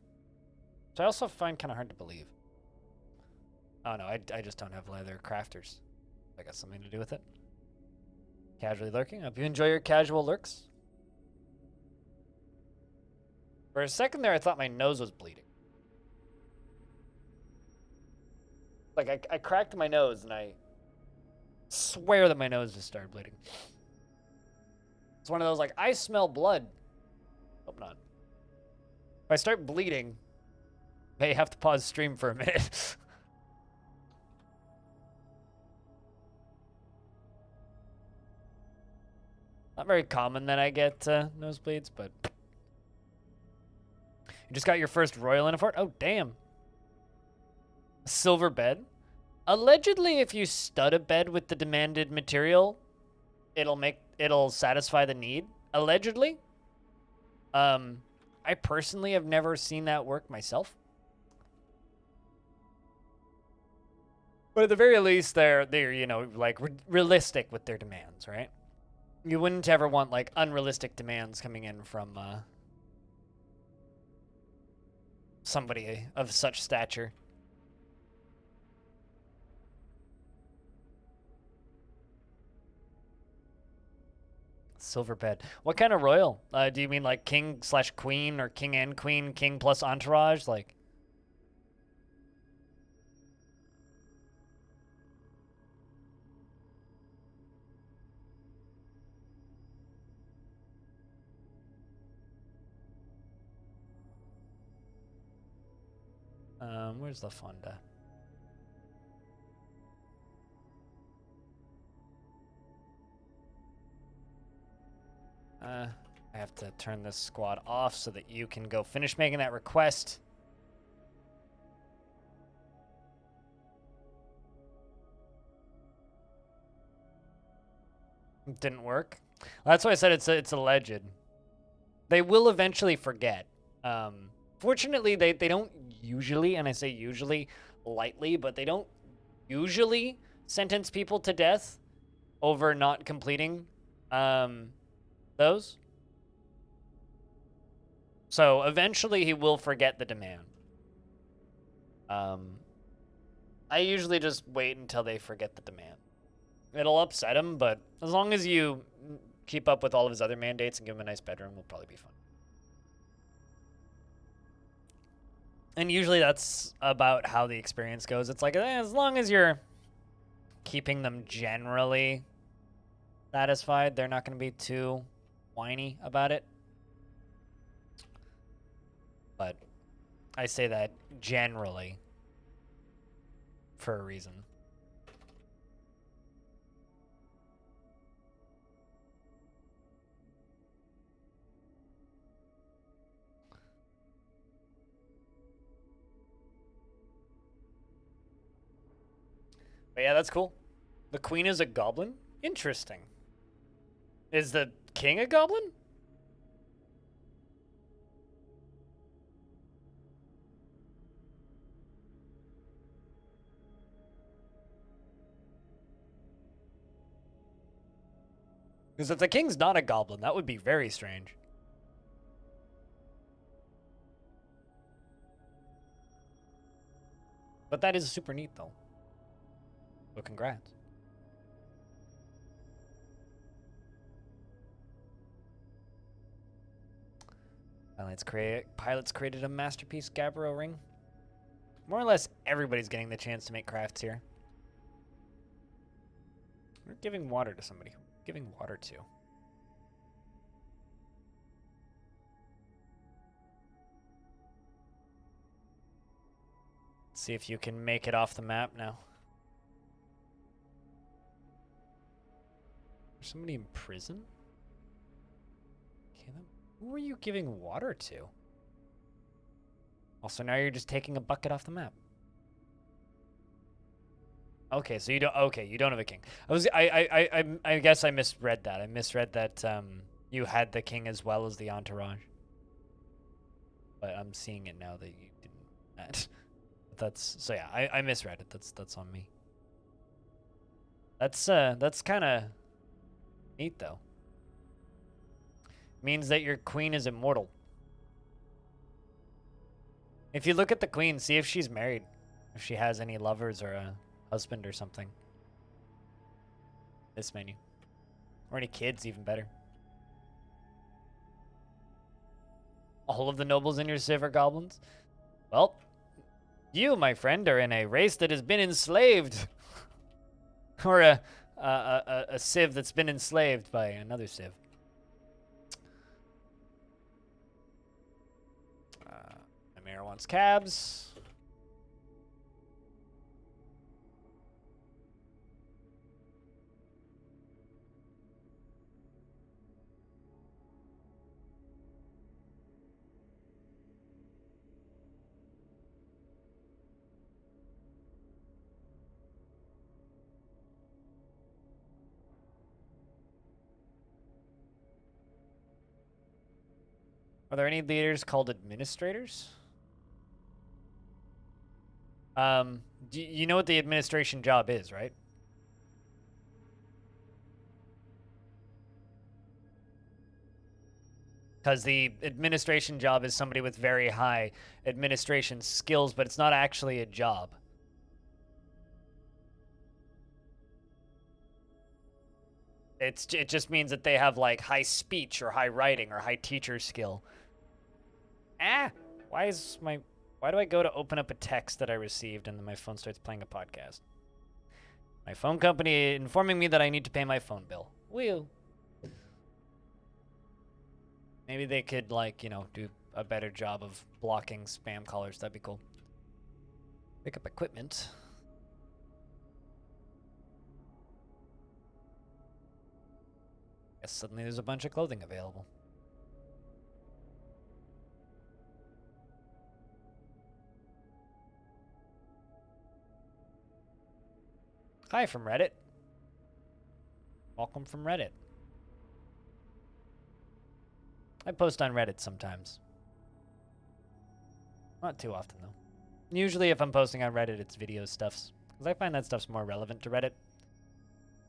Speaker 1: So I also find kind of hard to believe. Oh no, I just don't have leather crafters. I got something to do with it. Casually lurking. Hope you enjoy your casual lurks. For a second there, I thought my nose was bleeding. Like, I cracked my nose, and I swear that my nose just started bleeding. It's one of those, like, I smell blood. Hope not. If I start bleeding, may have to pause stream for a minute. Not very common that I get nosebleeds, but... You just got your first royal in a fort? Oh, damn. A silver bed? Allegedly, if you stud a bed with the demanded material, it'll satisfy the need. Allegedly. I personally have never seen that work myself. But at the very least, they're you know, like, realistic with their demands, right? You wouldn't ever want, like, unrealistic demands coming in from somebody of such stature. Silver bed. What kind of royal? Do you mean like king/queen or king and queen, king plus entourage? Like, where's the Fonda? I have to turn this squad off so that you can go finish making that request. It didn't work. Well, that's why I said it's alleged. They will eventually forget. Fortunately, they don't usually, and I say usually lightly, but they don't usually sentence people to death over not completing those. So eventually he will forget the demand. I usually just wait until they forget the demand. It'll upset him, but as long as you keep up with all of his other mandates and give him a nice bedroom, will probably be fun. And usually that's about how the experience goes. It's like, as long as you're keeping them generally satisfied, they're not going to be too whiny about it. But I say that generally for a reason. But yeah, that's cool. The queen is a goblin? Interesting. Is the king a goblin? Because if the king's not a goblin, that would be very strange. But that is super neat, though. So congrats. Pilots created a masterpiece Gabbro ring. More or less everybody's getting the chance to make crafts here. We're giving water to somebody. Giving water to. Let's see if you can make it off the map now. Is somebody in prison? Okay, who are you giving water to? Also, now you're just taking a bucket off the map. Okay, so you don't. Okay, you don't have a king. I guess I misread that. I misread that you had the king as well as the entourage. But I'm seeing it now that you didn't. That's so yeah. I misread it. That's on me. That's kind of neat though. Means that your queen is immortal. If you look at the queen, see if she's married, if she has any lovers or a husband or something. This menu. Or any kids, even better. All of the nobles in your civ are goblins? Well, you, my friend, are in a race that has been enslaved. Or a civ that's been enslaved by another civ. The mayor wants cabs. Are there any leaders called administrators? You know what the administration job is, right? Because the administration job is somebody with very high administration skills, but it's not actually a job. It just means that they have like high speech or high writing or high teacher skill. Why do I go to open up a text that I received and then my phone starts playing a podcast? My phone company informing me that I need to pay my phone bill. Woo. Maybe they could, like, you know, do a better job of blocking spam callers. That'd be cool. Pick up equipment. Guess suddenly there's a bunch of clothing available. Hi from Reddit. Welcome from Reddit. I post on Reddit sometimes. Not too often, though. Usually if I'm posting on Reddit, it's video stuffs, because I find that stuff's more relevant to Reddit.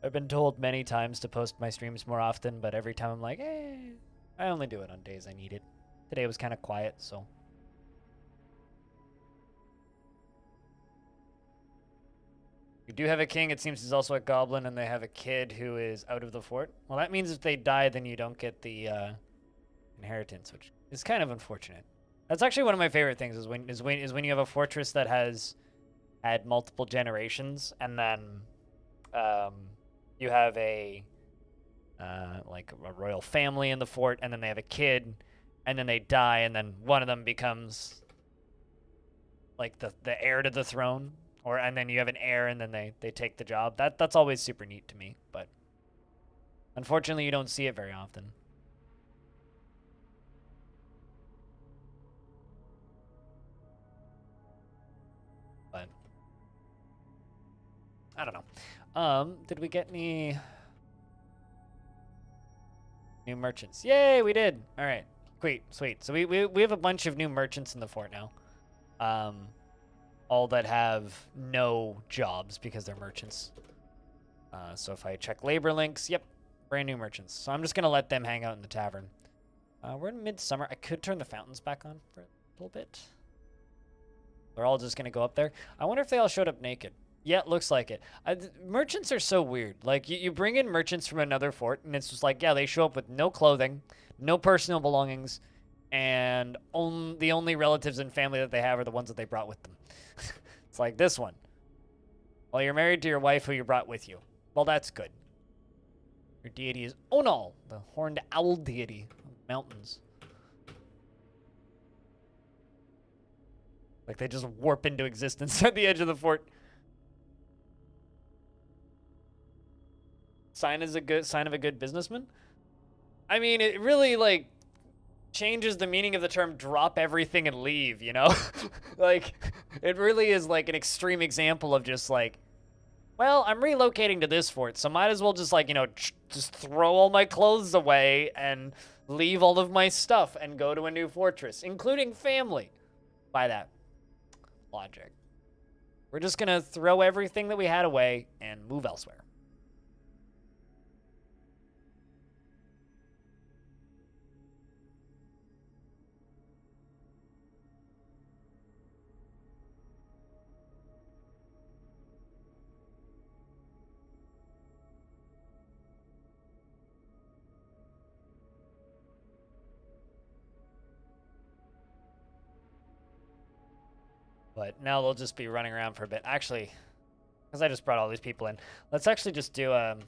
Speaker 1: I've been told many times to post my streams more often, but every time I'm like, I only do it on days I need it. Today was kind of quiet, so. You do have a king, it seems he's also a goblin, and they have a kid who is out of the fort. Well, that means if they die, then you don't get the inheritance, which is kind of unfortunate. That's actually one of my favorite things is when you have a fortress that has had multiple generations, and then you have a like a royal family in the fort, and then they have a kid, and then they die, and then one of them becomes like the heir to the throne, and then you have an heir, and then they take the job. That's always super neat to me, but unfortunately you don't see it very often. But I don't know. Did we get any new merchants? Yay, we did. All right, sweet. So we have a bunch of new merchants in the fort now. All that have no jobs because they're merchants. So if I check labor links, yep, brand new merchants. So I'm just gonna let them hang out in the tavern. We're in midsummer. I could turn the fountains back on for a little bit. They're all just gonna go up there. I wonder if they all showed up naked. Yeah, it looks like it. Merchants are so weird. Like, you bring in merchants from another fort, and it's just like, yeah, they show up with no clothing, no personal belongings, and the only relatives and family that they have are the ones that they brought with them. It's like this one. Well, you're married to your wife who you brought with you. Well, that's good. Your deity is Onal, the horned owl deity of the mountains. Like, they just warp into existence at the edge of the fort. Sign of a good businessman? I mean, it really, like, changes the meaning of the term drop everything and leave, you know? Like, it really is, like, an extreme example of just, like, well, I'm relocating to this fort, so might as well just, like, you know, just throw all my clothes away and leave all of my stuff and go to a new fortress, including family. By that logic. We're just gonna throw everything that we had away and move elsewhere. But now they'll just be running around for a bit. Actually, because I just brought all these people in, let's actually just do let's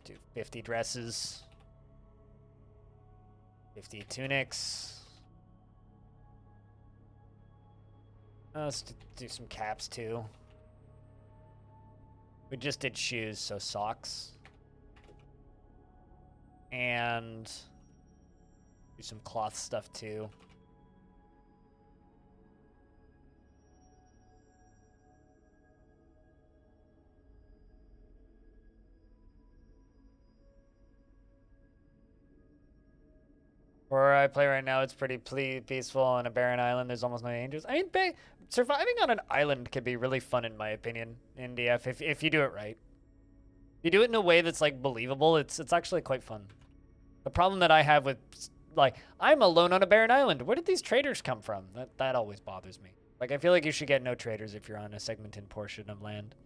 Speaker 1: do 50 dresses, 50 tunics. Let's do some caps too. We just did shoes, so socks. And do some cloth stuff too. Where I play right now, it's pretty peaceful on a barren island. There's almost no dangers. I mean, surviving on an island can be really fun, in my opinion, in DF, if you do it right. If you do it in a way that's, like, believable, it's actually quite fun. The problem that I have with, like, I'm alone on a barren island. Where did these traders come from? That always bothers me. Like, I feel like you should get no traders if you're on a segmented portion of land.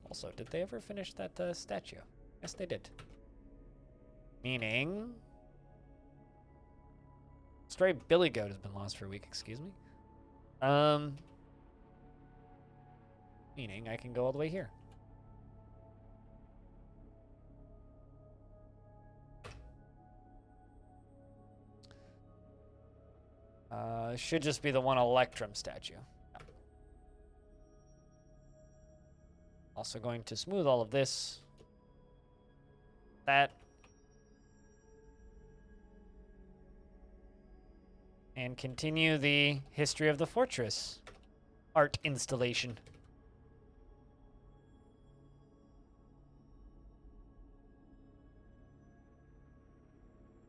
Speaker 1: Also, did they ever finish that statue? Yes, they did. Meaning, stray billy goat has been lost for a week, excuse me. Meaning I can go all the way here. Should just be the one Electrum statue. Also going to smooth all of this. That. And continue the history of the fortress art installation.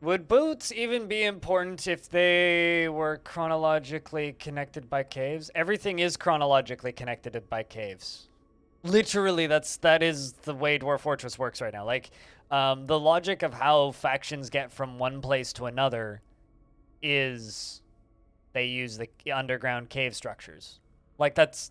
Speaker 1: Would boats even be important if they were chronologically connected by caves? Everything is chronologically connected by caves. Literally, that is the way Dwarf Fortress works right now. Like, the logic of how factions get from one place to another is they use the underground cave structures. Like, that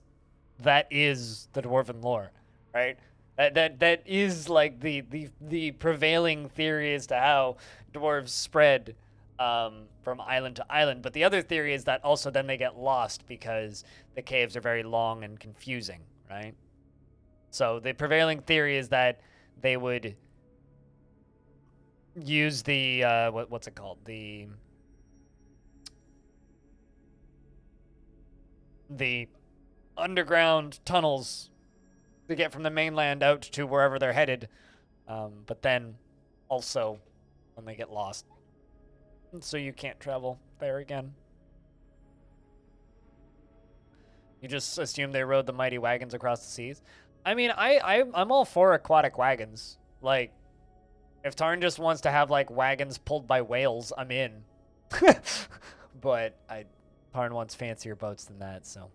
Speaker 1: is the Dwarven lore, right? That is like the prevailing theory as to how dwarves spread from island to island. But the other theory is that also then they get lost because the caves are very long and confusing, right? So the prevailing theory is that they would use the what's it called, the underground tunnels to get from the mainland out to wherever they're headed, but then also when they get lost, so you can't travel there again. You just assume they rode the mighty wagons across the seas. I mean, I'm all for aquatic wagons. Like, if Tarn just wants to have like wagons pulled by whales, I'm in. But Tarn wants fancier boats than that, so.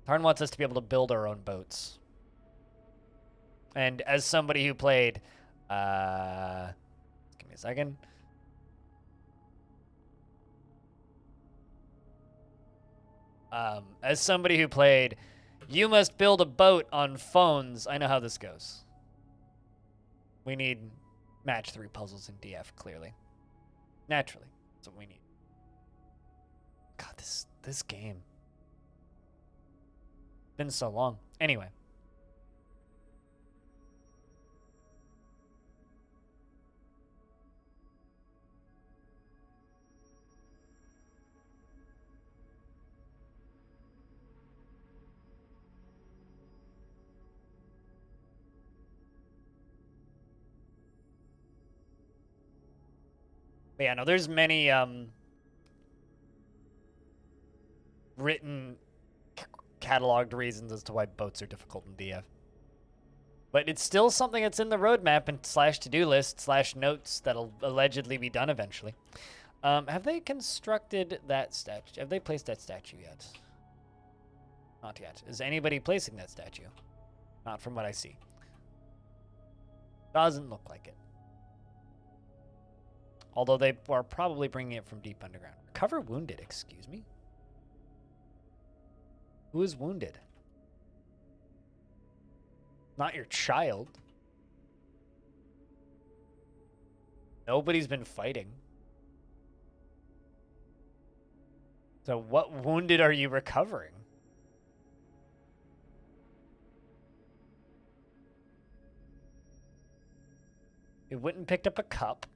Speaker 1: Tarn wants us to be able to build our own boats. And as somebody who played, give me a second. As somebody who played, you must build a boat on phones. I know how this goes. We need match 3 puzzles in DF, clearly. Naturally, that's what we need. God, this game. Been so long. Anyway. But yeah, no, there's many written cataloged reasons as to why boats are difficult in DF. But it's still something that's in the roadmap and / to-do list / notes that'll allegedly be done eventually. Have they constructed that statue? Have they placed that statue yet? Not yet. Is anybody placing that statue? Not from what I see. Doesn't look like it. Although they are probably bringing it from deep underground. Recover wounded, excuse me? Who is wounded? Not your child. Nobody's been fighting. So what wounded are you recovering? It went and picked up a cup.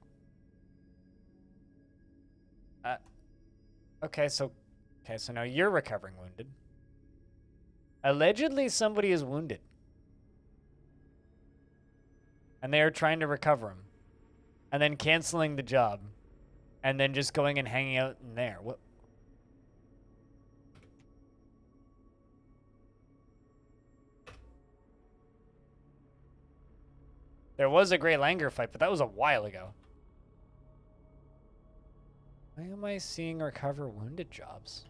Speaker 1: Okay, so now you're recovering wounded. Allegedly, somebody is wounded. And they are trying to recover him. And then canceling the job. And then just going and hanging out in there. What? There was a Grey Langer fight, but that was a while ago. Why am I seeing recover wounded jobs?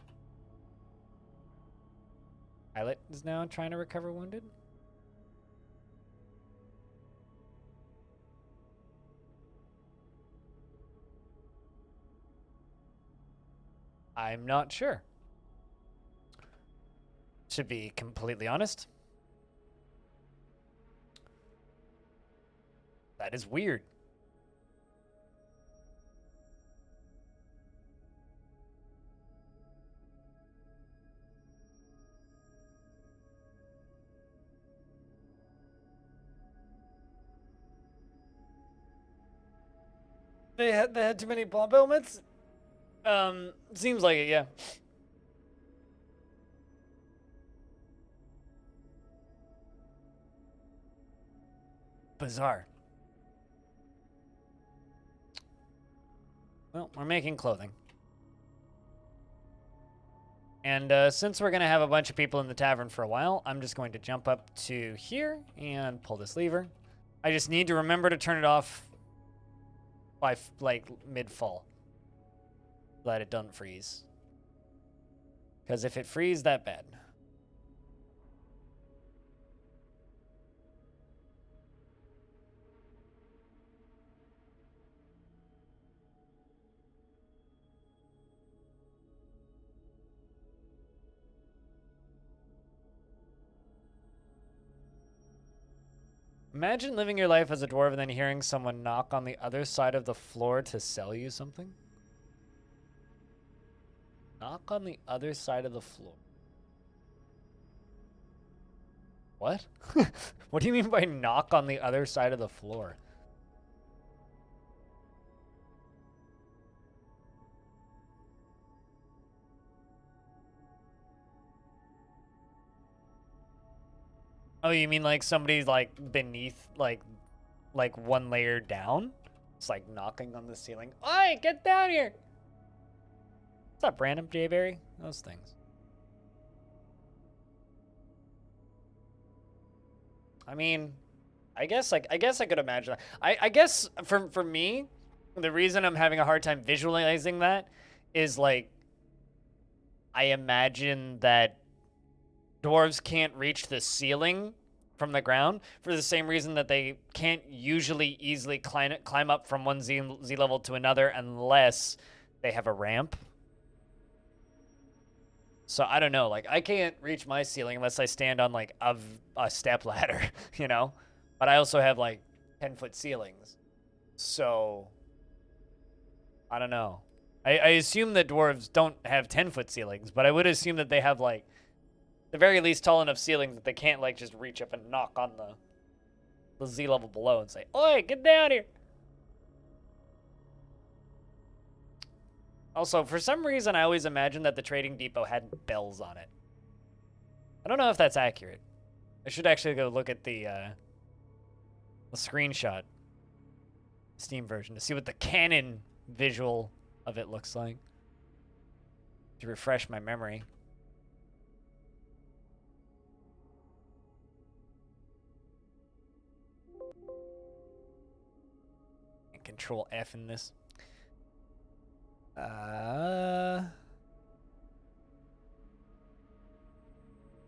Speaker 1: Pilot is now trying to recover wounded? I'm not sure. To be completely honest. That is weird. They had too many bomb elements? Seems like it, yeah. Bizarre. Well, we're making clothing. And since we're going to have a bunch of people in the tavern for a while, I'm just going to jump up to here and pull this lever. I just need to remember to turn it off by, like, mid-fall. So that it doesn't freeze. Because if it freezes that bad... Imagine living your life as a dwarf and then hearing someone knock on the other side of the floor to sell you something. Knock on the other side of the floor. What? What do you mean by knock on the other side of the floor? Oh, you mean like somebody's like beneath, like one layer down? It's like knocking on the ceiling. Oi, get down here! What's up, Brandon Jayberry? Those things. I mean, I guess I could imagine that. I guess for me, the reason I'm having a hard time visualizing that is like I imagine that dwarves can't reach the ceiling from the ground for the same reason that they can't usually easily climb up from one Z level to another unless they have a ramp. So I don't know, like I can't reach my ceiling unless I stand on like a step ladder, you know? But I also have like 10-foot ceilings. So I don't know. I assume that dwarves don't have 10-foot ceilings, but I would assume that they have like the very least tall enough ceilings that they can't like just reach up and knock on the Z level below and say, "Oi, get down here." Also, for some reason, I always imagined that the trading depot had bells on it. I don't know if that's accurate. I should actually go look at the screenshot, Steam version, to see what the canon visual of it looks like. To refresh my memory. And Control F in this.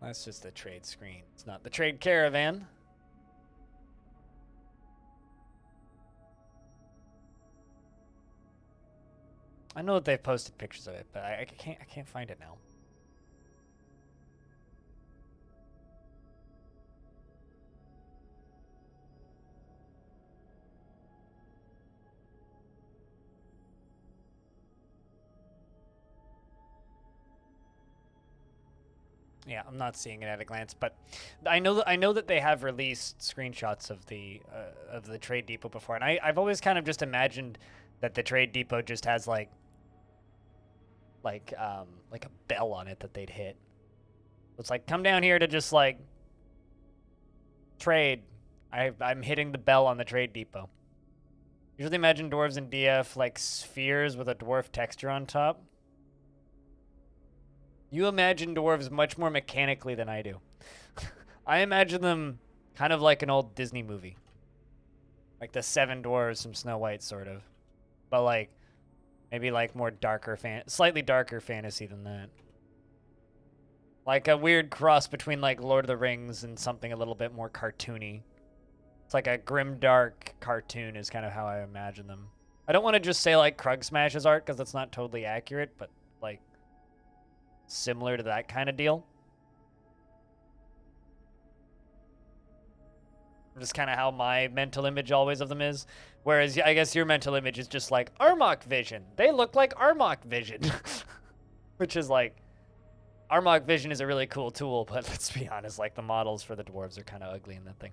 Speaker 1: That's just the trade screen. It's not the trade caravan. I know that they've posted pictures of it, but I can't find it now. Yeah, I'm not seeing it at a glance, but I know that they have released screenshots of the trade depot before, and I've always kind of just imagined that the trade depot just has like a bell on it that they'd hit. It's like, come down here to just like trade. I'm hitting the bell on the trade depot. Usually imagine dwarves in DF like spheres with a dwarf texture on top. You imagine dwarves much more mechanically than I do. I imagine them kind of like an old Disney movie. Like the Seven Dwarves from Snow White, sort of. But like, maybe like more darker, slightly darker fantasy than that. Like a weird cross between like Lord of the Rings and something a little bit more cartoony. It's like a grimdark cartoon is kind of how I imagine them. I don't want to just say like Krug Smash's art because that's not totally accurate, but like similar to that kind of deal. Just kind of how my mental image always of them is. Whereas I guess your mental image is just like Armok Vision. They look like Armok Vision. Which is like, Armok Vision is a really cool tool, but let's be honest, like the models for the dwarves are kind of ugly in that thing.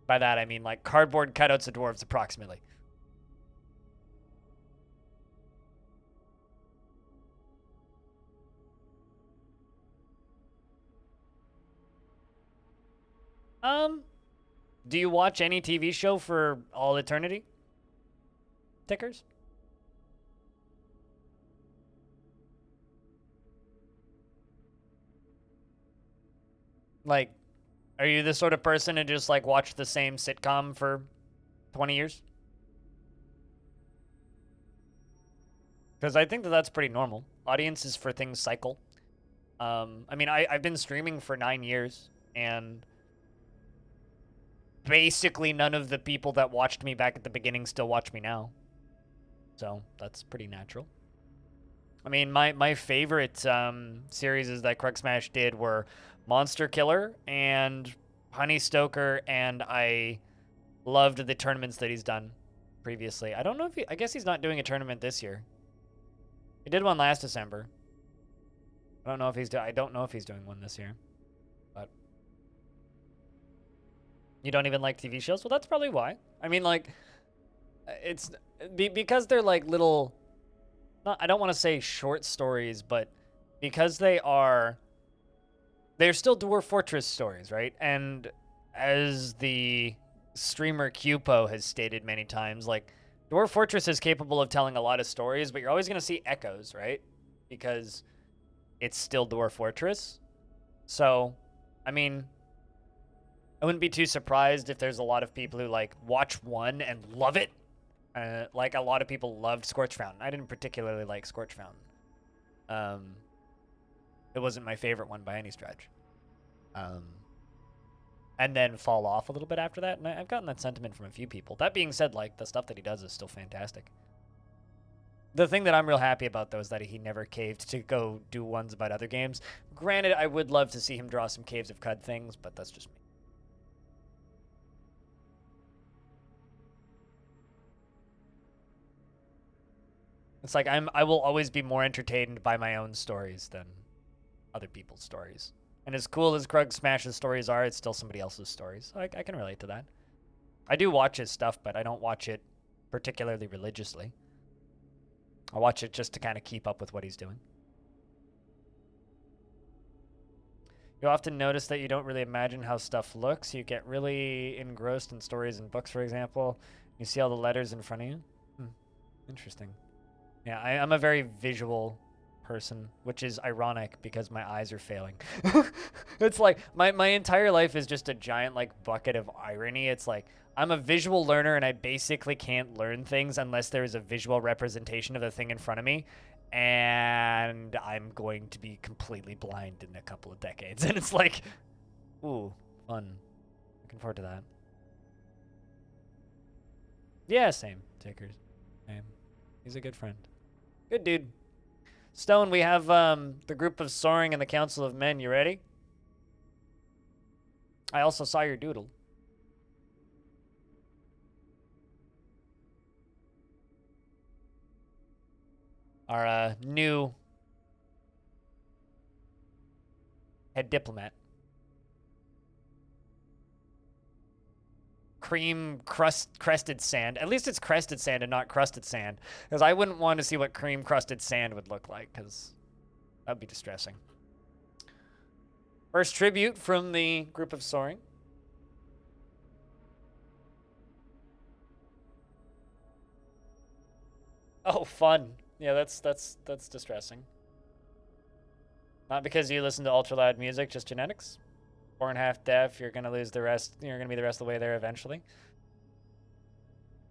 Speaker 1: By that I mean like cardboard cutouts of dwarves approximately. Do you watch any TV show for all eternity? Tickers? Like, are you the sort of person to just like watch the same sitcom for 20 years? Because I think that that's pretty normal. Audiences for things cycle. I mean, I've been streaming for 9 years, and basically none of the people that watched me back at the beginning still watch me now. So that's pretty natural. I mean, my favorite series that Krug Smash did were Monster Killer and Honey Stoker, and I loved the tournaments that he's done previously. I don't know if I guess he's not doing a tournament this year. He did one last December. I don't know if he's doing one this year. But you don't even like TV shows? Well, that's probably why. I mean, like, it's because they're like little. I don't want to say short stories, but because they're still Dwarf Fortress stories, right? And as the streamer Cupo has stated many times, like, Dwarf Fortress is capable of telling a lot of stories, but you're always going to see echoes, right? Because it's still Dwarf Fortress. So, I mean, I wouldn't be too surprised if there's a lot of people who, like, watch one and love it. Like, a lot of people loved Scorch Fountain. I didn't particularly like Scorch Fountain. It wasn't my favorite one by any stretch. And then fall off a little bit after that, and I've gotten that sentiment from a few people. That being said, like, the stuff that he does is still fantastic. The thing that I'm real happy about, though, is that he never caved to go do ones about other games. Granted, I would love to see him draw some Caves of Cud things, but that's just me. It's like I will always be more entertained by my own stories than other people's stories. And as cool as Krug Smash's stories are, it's still somebody else's stories. So I can relate to that. I do watch his stuff, but I don't watch it particularly religiously. I watch it just to kind of keep up with what he's doing. You often notice that you don't really imagine how stuff looks. You get really engrossed in stories and books, for example. You see all the letters in front of you. Interesting. Yeah, I'm a very visual person, which is ironic because my eyes are failing. It's like my entire life is just a giant like bucket of irony. It's like I'm a visual learner and I basically can't learn things unless there is a visual representation of the thing in front of me, and I'm going to be completely blind in a couple of decades. And it's like, ooh, fun. Looking forward to that. Yeah, same. Tickers. Same. He's a good friend. Good dude. Stone, we have the group of Soaring and the Council of Men. You ready? I also saw your doodle. Our new head diplomat. Cream crested sand. At least it's crested sand and not crusted sand, because I wouldn't want to see what cream crusted sand would look like, because that'd be distressing. First tribute from the group of Soaring. Oh, fun. Yeah, that's distressing. Not because you listen to ultra loud music, just genetics. Born half deaf, you're gonna lose the rest. You're gonna be the rest of the way there eventually.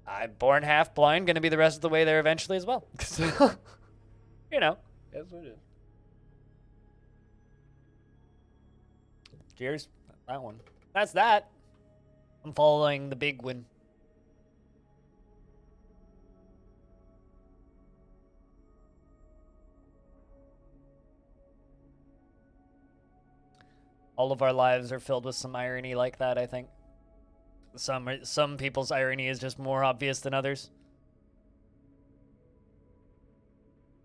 Speaker 1: I'm born half blind, gonna be the rest of the way there eventually as well. So, you know, that's what it is. Cheers. That one. That's that. I'm following the big one. All of our lives are filled with some irony like that, I think. Some people's irony is just more obvious than others.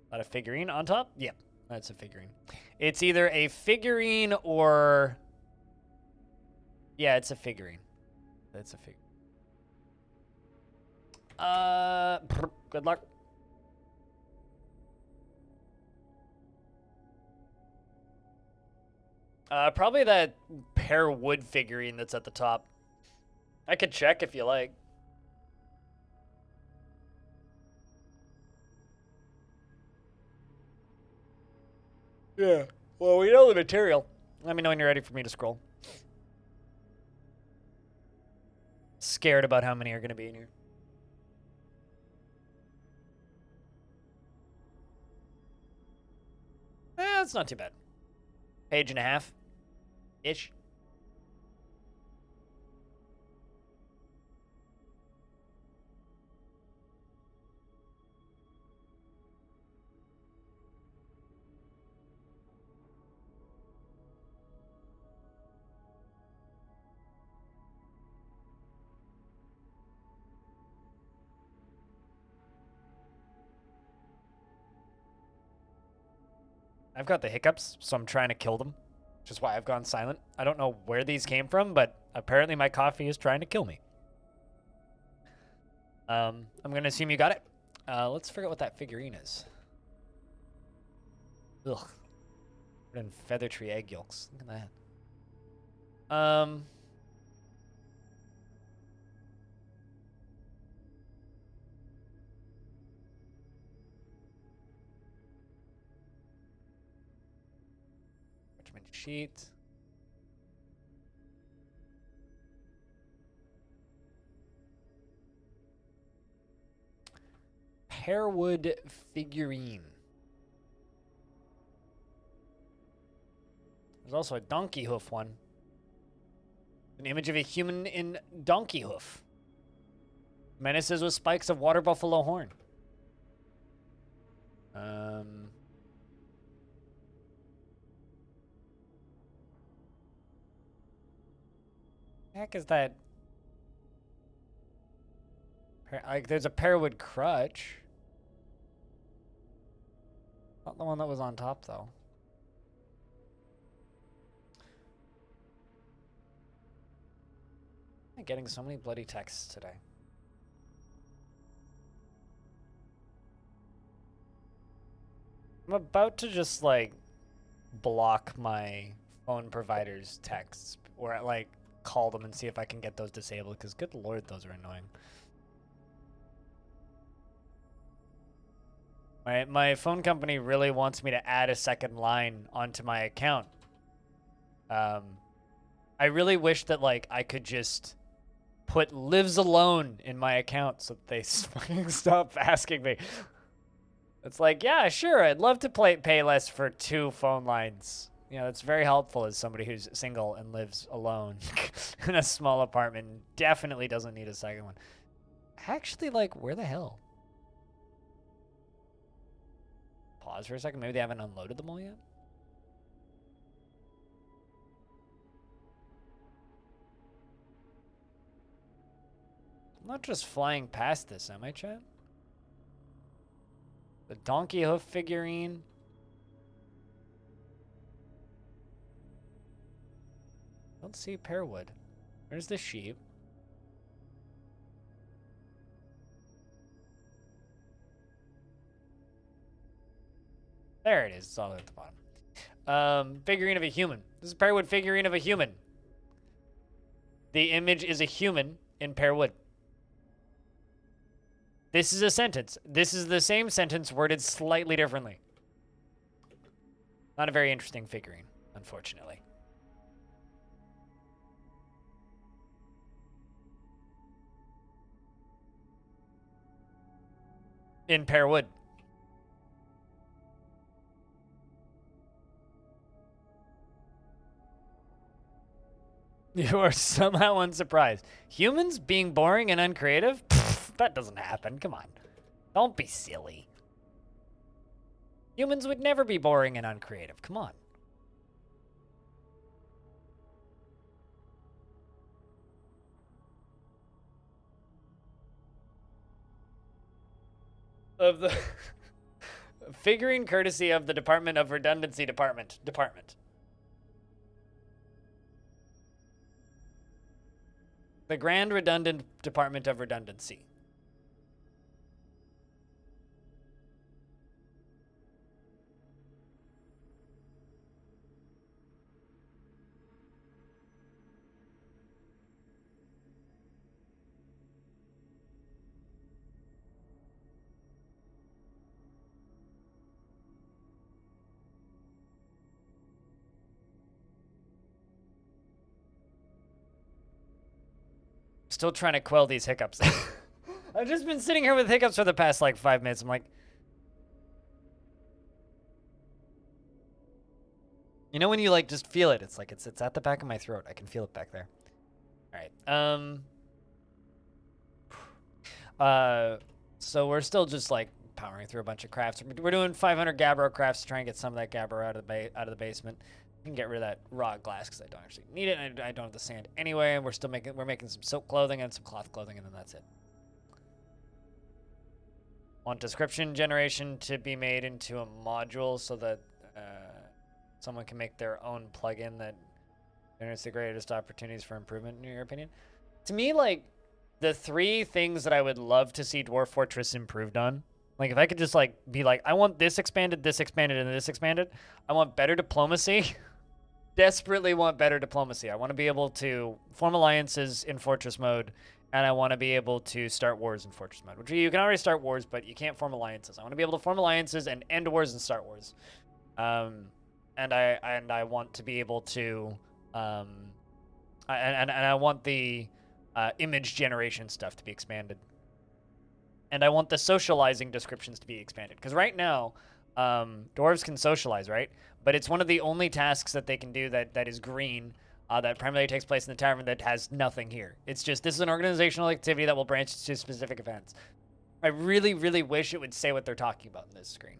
Speaker 1: That a figurine on top? Yep, that's a figurine. It's either a figurine or... Yeah, it's a figurine. That's a figurine. Good luck. Probably that pear wood figurine that's at the top. I could check if you like. Yeah. Well, we know the material. Let me know when you're ready for me to scroll. Scared about how many are going to be in here. It's not too bad. Page and a half. Ish. I've got the hiccups, so I'm trying to kill them, which is why I've gone silent. I don't know where these came from, but apparently my coffee is trying to kill me. I'm going to assume you got it. Let's figure out what that figurine is. Ugh. And feather tree egg yolks. Look at that. Parchment sheet. Pearwood figurine. There's also a donkey hoof one. An image of a human in donkey hoof. Menaces with spikes of water buffalo horn. Heck is that? Like, there's a Pearwood crutch. Not the one that was on top, though. I'm getting so many bloody texts today. I'm about to just, like, block my phone provider's texts. Or, like, call them and see if I can get those disabled, because good lord, those are annoying. My phone company really wants me to add a second line onto my account. I really wish that, like, I could just put lives alone in my account so that they stop asking me. It's like, yeah, sure, I'd love to pay less for 2 phone lines. You know, it's very helpful as somebody who's single and lives alone in a small apartment. Definitely doesn't need a second one. Actually, like, where the hell? Pause for a second. Maybe they haven't unloaded them all yet. I'm not just flying past this, am I, chat? The donkey hoof figurine. Don't see Pearwood. Where's the sheep? There it is. It's all at the bottom. Figurine of a human. This is a Pearwood figurine of a human. The image is a human in Pearwood. This is a sentence. This is the same sentence worded slightly differently. Not a very interesting figurine, unfortunately. In Pearwood. You are somehow unsurprised. Humans being boring and uncreative? Pfft, that doesn't happen. Come on. Don't be silly. Humans would never be boring and uncreative. Come on. Of the figurine courtesy of the Department of Redundancy Department. The Grand Redundant Department of Redundancy. Still trying to quell these hiccups. I've just been sitting here with hiccups for the past like 5 minutes. I'm like, you know when you like just feel it? It's like it's at the back of my throat. I can feel it back there. All right. So we're still just like powering through a bunch of crafts. We're doing 500 gabbro crafts to try and get some of that gabbro out of the basement. I can get rid of that raw glass because I don't actually need it, and I don't have the sand anyway. And we're making some silk clothing and some cloth clothing, and then that's it. Want description generation to be made into a module so that someone can make their own plugin that generates the greatest opportunities for improvement, in your opinion? To me, like, the 3 things that I would love to see Dwarf Fortress improved on, like, if I could just, like, be like, I want this expanded, and this expanded. I want better diplomacy. Desperately want better diplomacy. I want to be able to form alliances in Fortress mode, and I want to be able to start wars in Fortress mode. Which you can already start wars, but you can't form alliances. I want to be able to form alliances and end wars and start wars. And I want to be able to, and I want the image generation stuff to be expanded. And I want the socializing descriptions to be expanded. Because right now, dwarves can socialize, right? But it's one of the only tasks that they can do that is green, that primarily takes place in the tavern, that has nothing here. It's just, this is an organizational activity that will branch to specific events. I really, really wish it would say what they're talking about in this screen.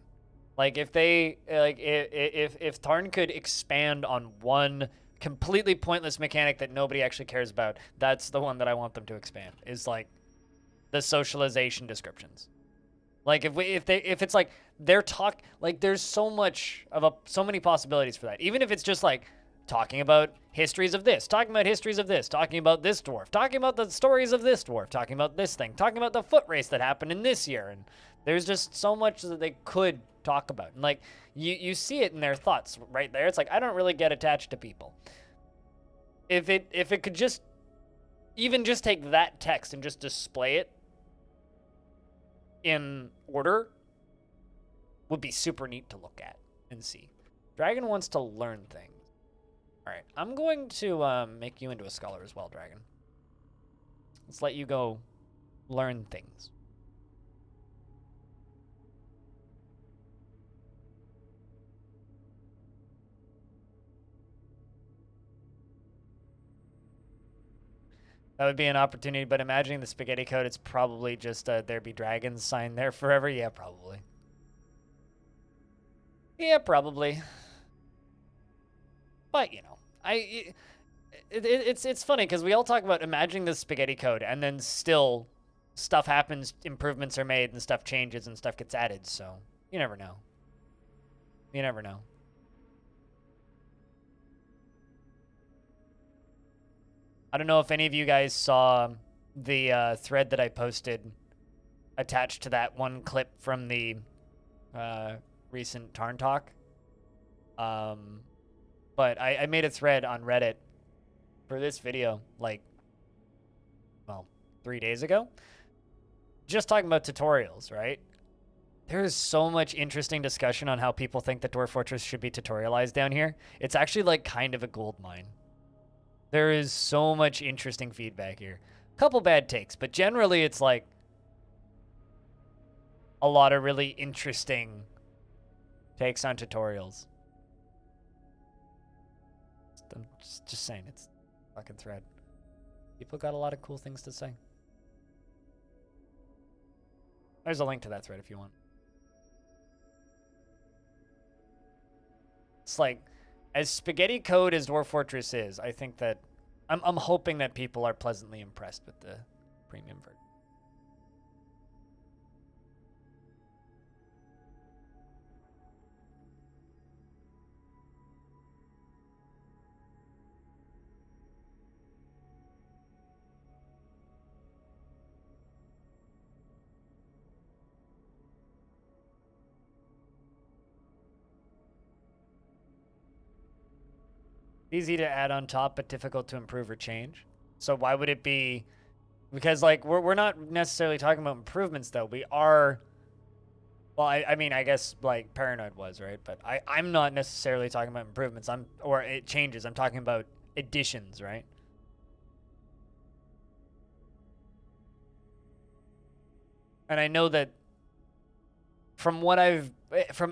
Speaker 1: Like, if they, like, if Tarn could expand on one completely pointless mechanic that nobody actually cares about, that's the one that I want them to expand, is, like, the socialization descriptions. Like, if it's like they're like, there's so many possibilities for that. Even if it's just like talking about histories of this, talking about histories of this, talking about this dwarf, talking about the stories of this dwarf, talking about this thing, talking about the foot race that happened in this year, and there's just so much that they could talk about. And like, you see it in their thoughts right there. It's like, I don't really get attached to people. If it could just even just take that text and just display it in order, would be super neat to look at and see. Dragon wants to learn things. All right, I'm going to make you into a scholar as well, Dragon. Let's let you go learn things. That would be an opportunity, but imagining the spaghetti code, it's probably just there be dragons sign there forever. Yeah, probably. Yeah, probably. But, you know, it's funny because we all talk about imagining the spaghetti code, and then still stuff happens, improvements are made, and stuff changes, and stuff gets added. So you never know. You never know. I don't know if any of you guys saw the thread that I posted attached to that one clip from the recent Tarn talk. But I made a thread on Reddit for this video, like, well, 3 days ago, just talking about tutorials, right? There is so much interesting discussion on how people think that Dwarf Fortress should be tutorialized down here. It's actually like kind of a gold mine. There is so much interesting feedback here. Couple bad takes, but generally it's like a lot of really interesting takes on tutorials. I'm just saying, it's a fucking thread. People got a lot of cool things to say. There's a link to that thread if you want. It's like, as spaghetti code as Dwarf Fortress is, I think that I'm hoping that people are pleasantly impressed with the premium version. Easy to add on top, but difficult to improve or change. So why would it be? Because like we're not necessarily talking about improvements though. We are. Well, I mean, I guess like Paranoid was, right? But I'm not necessarily talking about improvements. Or it changes. I'm talking about additions, right? And I know that from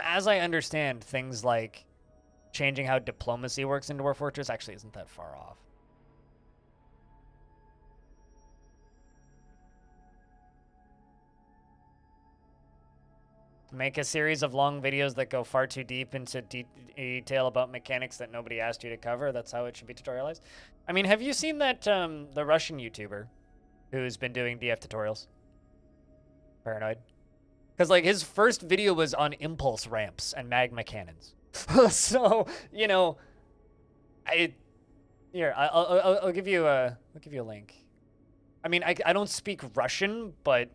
Speaker 1: as I understand, things like changing how diplomacy works in Dwarf Fortress actually isn't that far off. Make a series of long videos that go far too deep into detail about mechanics that nobody asked you to cover. That's how it should be tutorialized. I mean, have you seen that the Russian YouTuber who's been doing DF tutorials? Paranoid. Because, like, his first video was on impulse ramps and magma cannons. So, you know, I'll give you a link. I mean, I don't speak Russian, but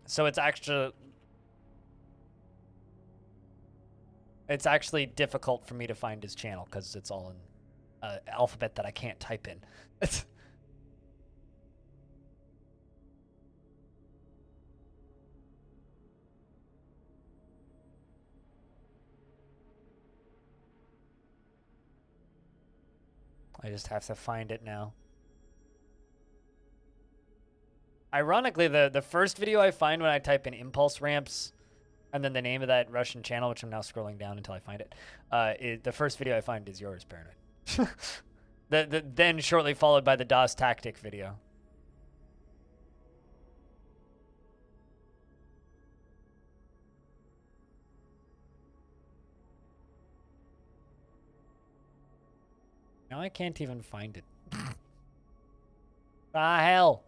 Speaker 1: so it's actually difficult for me to find his channel because it's all in alphabet that I can't type in. I just have to find it now. Ironically, the first video I find when I type in impulse ramps and then the name of that Russian channel, which I'm now scrolling down until I find it, the first video I find is yours, Paranoid. Then shortly followed by the DOS tactic video. Now I can't even find it. Ah, hell.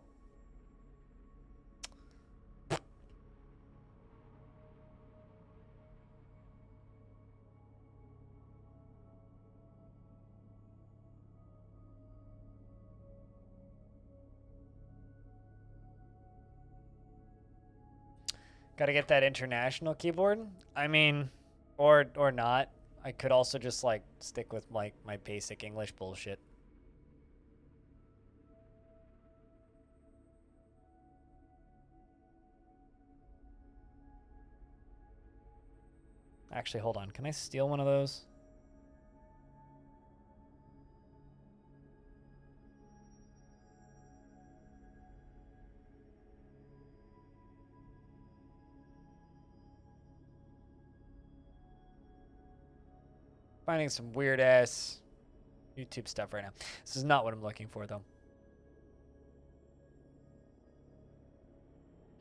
Speaker 1: Gotta get that international keyboard. I mean, or not. I could also just, like, stick with, like, my basic English bullshit. Actually, hold on. Can I steal one of those? Finding some weird ass YouTube stuff right now. This is not what I'm looking for, though.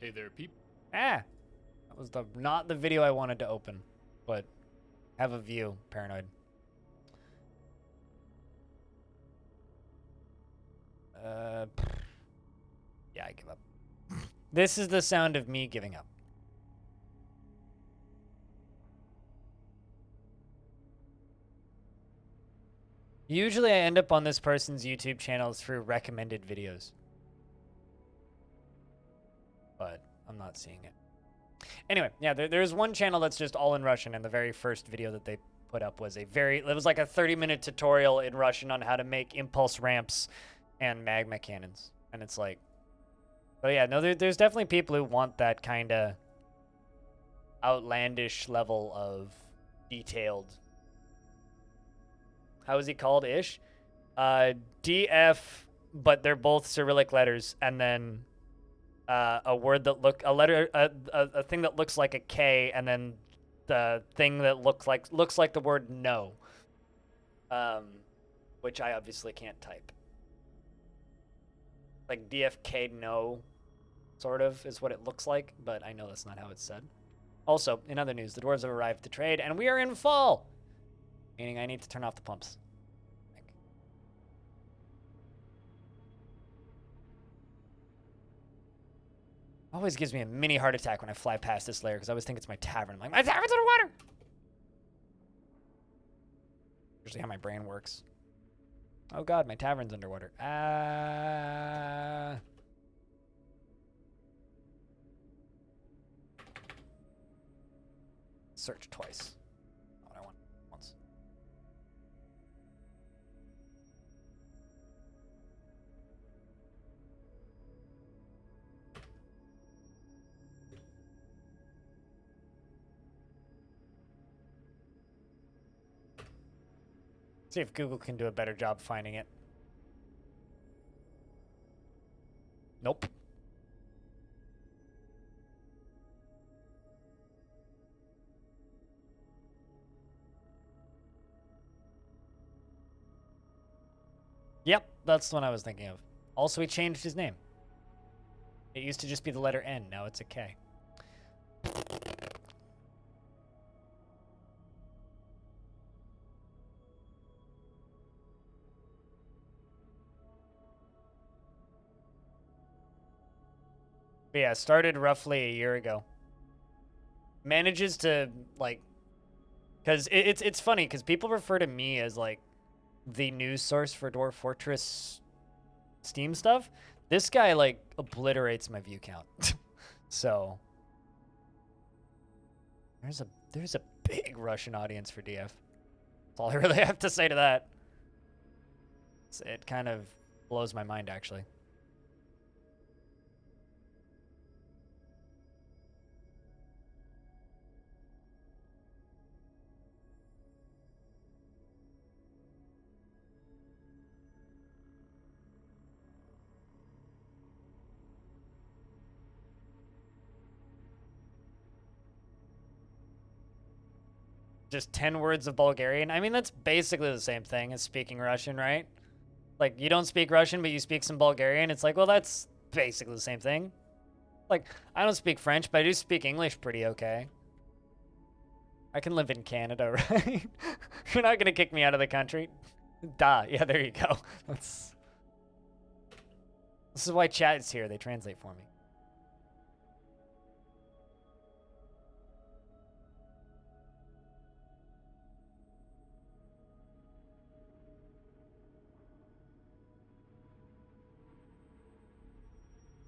Speaker 2: Hey there, peep.
Speaker 1: Ah, that was not the video I wanted to open, but have a view, Paranoid. Yeah, I give up. This is the sound of me giving up. Usually I end up on this person's YouTube channel through recommended videos. But I'm not seeing it. Anyway, yeah, there's one channel that's just all in Russian, and the very first video that they put up was it was like a 30-minute tutorial in Russian on how to make impulse ramps and magma cannons. And it's like, oh yeah, no, there's definitely people who want that kind of outlandish level of detailed. How is he called? Ish? DF, but they're both Cyrillic letters, and then a word that a thing that looks like a K, and then the thing that looks like the word no. Which I obviously can't type. Like DFK no, sort of, is what it looks like, but I know that's not how it's said. Also, in other news, the dwarves have arrived to trade, and we are in fall! Meaning I need to turn off the pumps. Always gives me a mini heart attack when I fly past this layer, because I always think it's my tavern. I'm like, my tavern's underwater! Usually how my brain works. Oh god, my tavern's underwater. Search twice. Not what I want once. See if Google can do a better job finding it. Yep, that's the one I was thinking of. Also, he changed his name. It used to just be the letter N. Now it's a K. But yeah, started roughly a year ago. Manages to, like, because it's funny because people refer to me as like the news source for Dwarf Fortress Steam stuff. This guy like obliterates my view count. So there's a big Russian audience for DF. That's all I really have to say to that. It kind of blows my mind, actually. Just 10 words of Bulgarian. I mean, that's basically the same thing as speaking Russian, right? Like, you don't speak Russian, but you speak some Bulgarian. It's like, well, that's basically the same thing. Like, I don't speak French, but I do speak English pretty okay. I can live in Canada, right? You're not going to kick me out of the country. Duh. Yeah, there you go. This is why chat is here. They translate for me.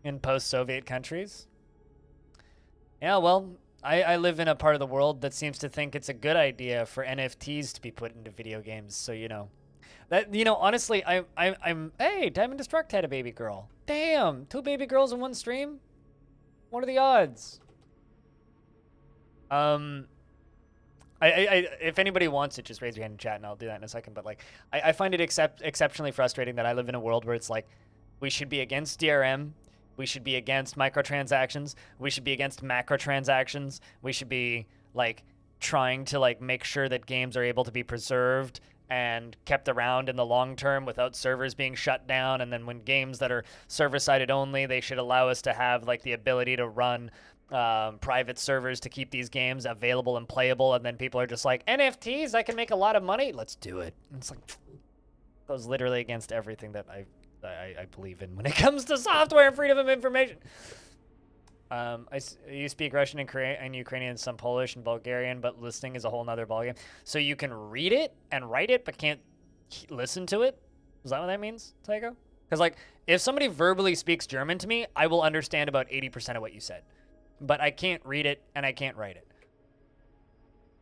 Speaker 1: In post-Soviet countries? Yeah, well, I live in a part of the world that seems to think it's a good idea for NFTs to be put into video games, so you know. That, you know, honestly, I'm hey, Diamond Destruct had a baby girl. Damn, 2 baby girls in one stream? What are the odds? If anybody wants it, just raise your hand in chat and I'll do that in a second. But like, I find it exceptionally frustrating that I live in a world where it's like, we should be against DRM, we should be against microtransactions, we should be against macrotransactions, we should be like trying to like make sure that games are able to be preserved and kept around in the long term without servers being shut down. And then when games that are server-sided only, they should allow us to have like the ability to run private servers to keep these games available and playable. And then people are just like, NFTs, I can make a lot of money. Let's do it. And it's like, goes literally against everything that I believe in when it comes to software and freedom of information. You speak Russian and Ukrainian, some Polish and Bulgarian, but listening is a whole nother ballgame. So you can read it and write it, but can't listen to it? Is that what that means, Tycho? Because, like, if somebody verbally speaks German to me, I will understand about 80% of what you said. But I can't read it and I can't write it.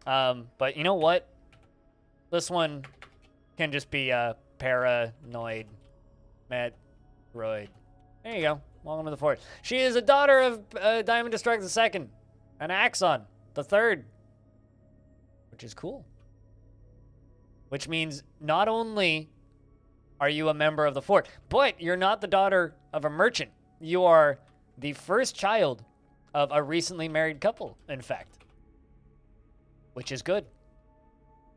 Speaker 1: But you know what? This one can just be paranoid. Metroid. There you go. Welcome to the fort. She is a daughter of Diamond Destruct II and Axon III, which is cool. Which means not only are you a member of the fort, but you're not the daughter of a merchant. You are the first child of a recently married couple, in fact, which is good.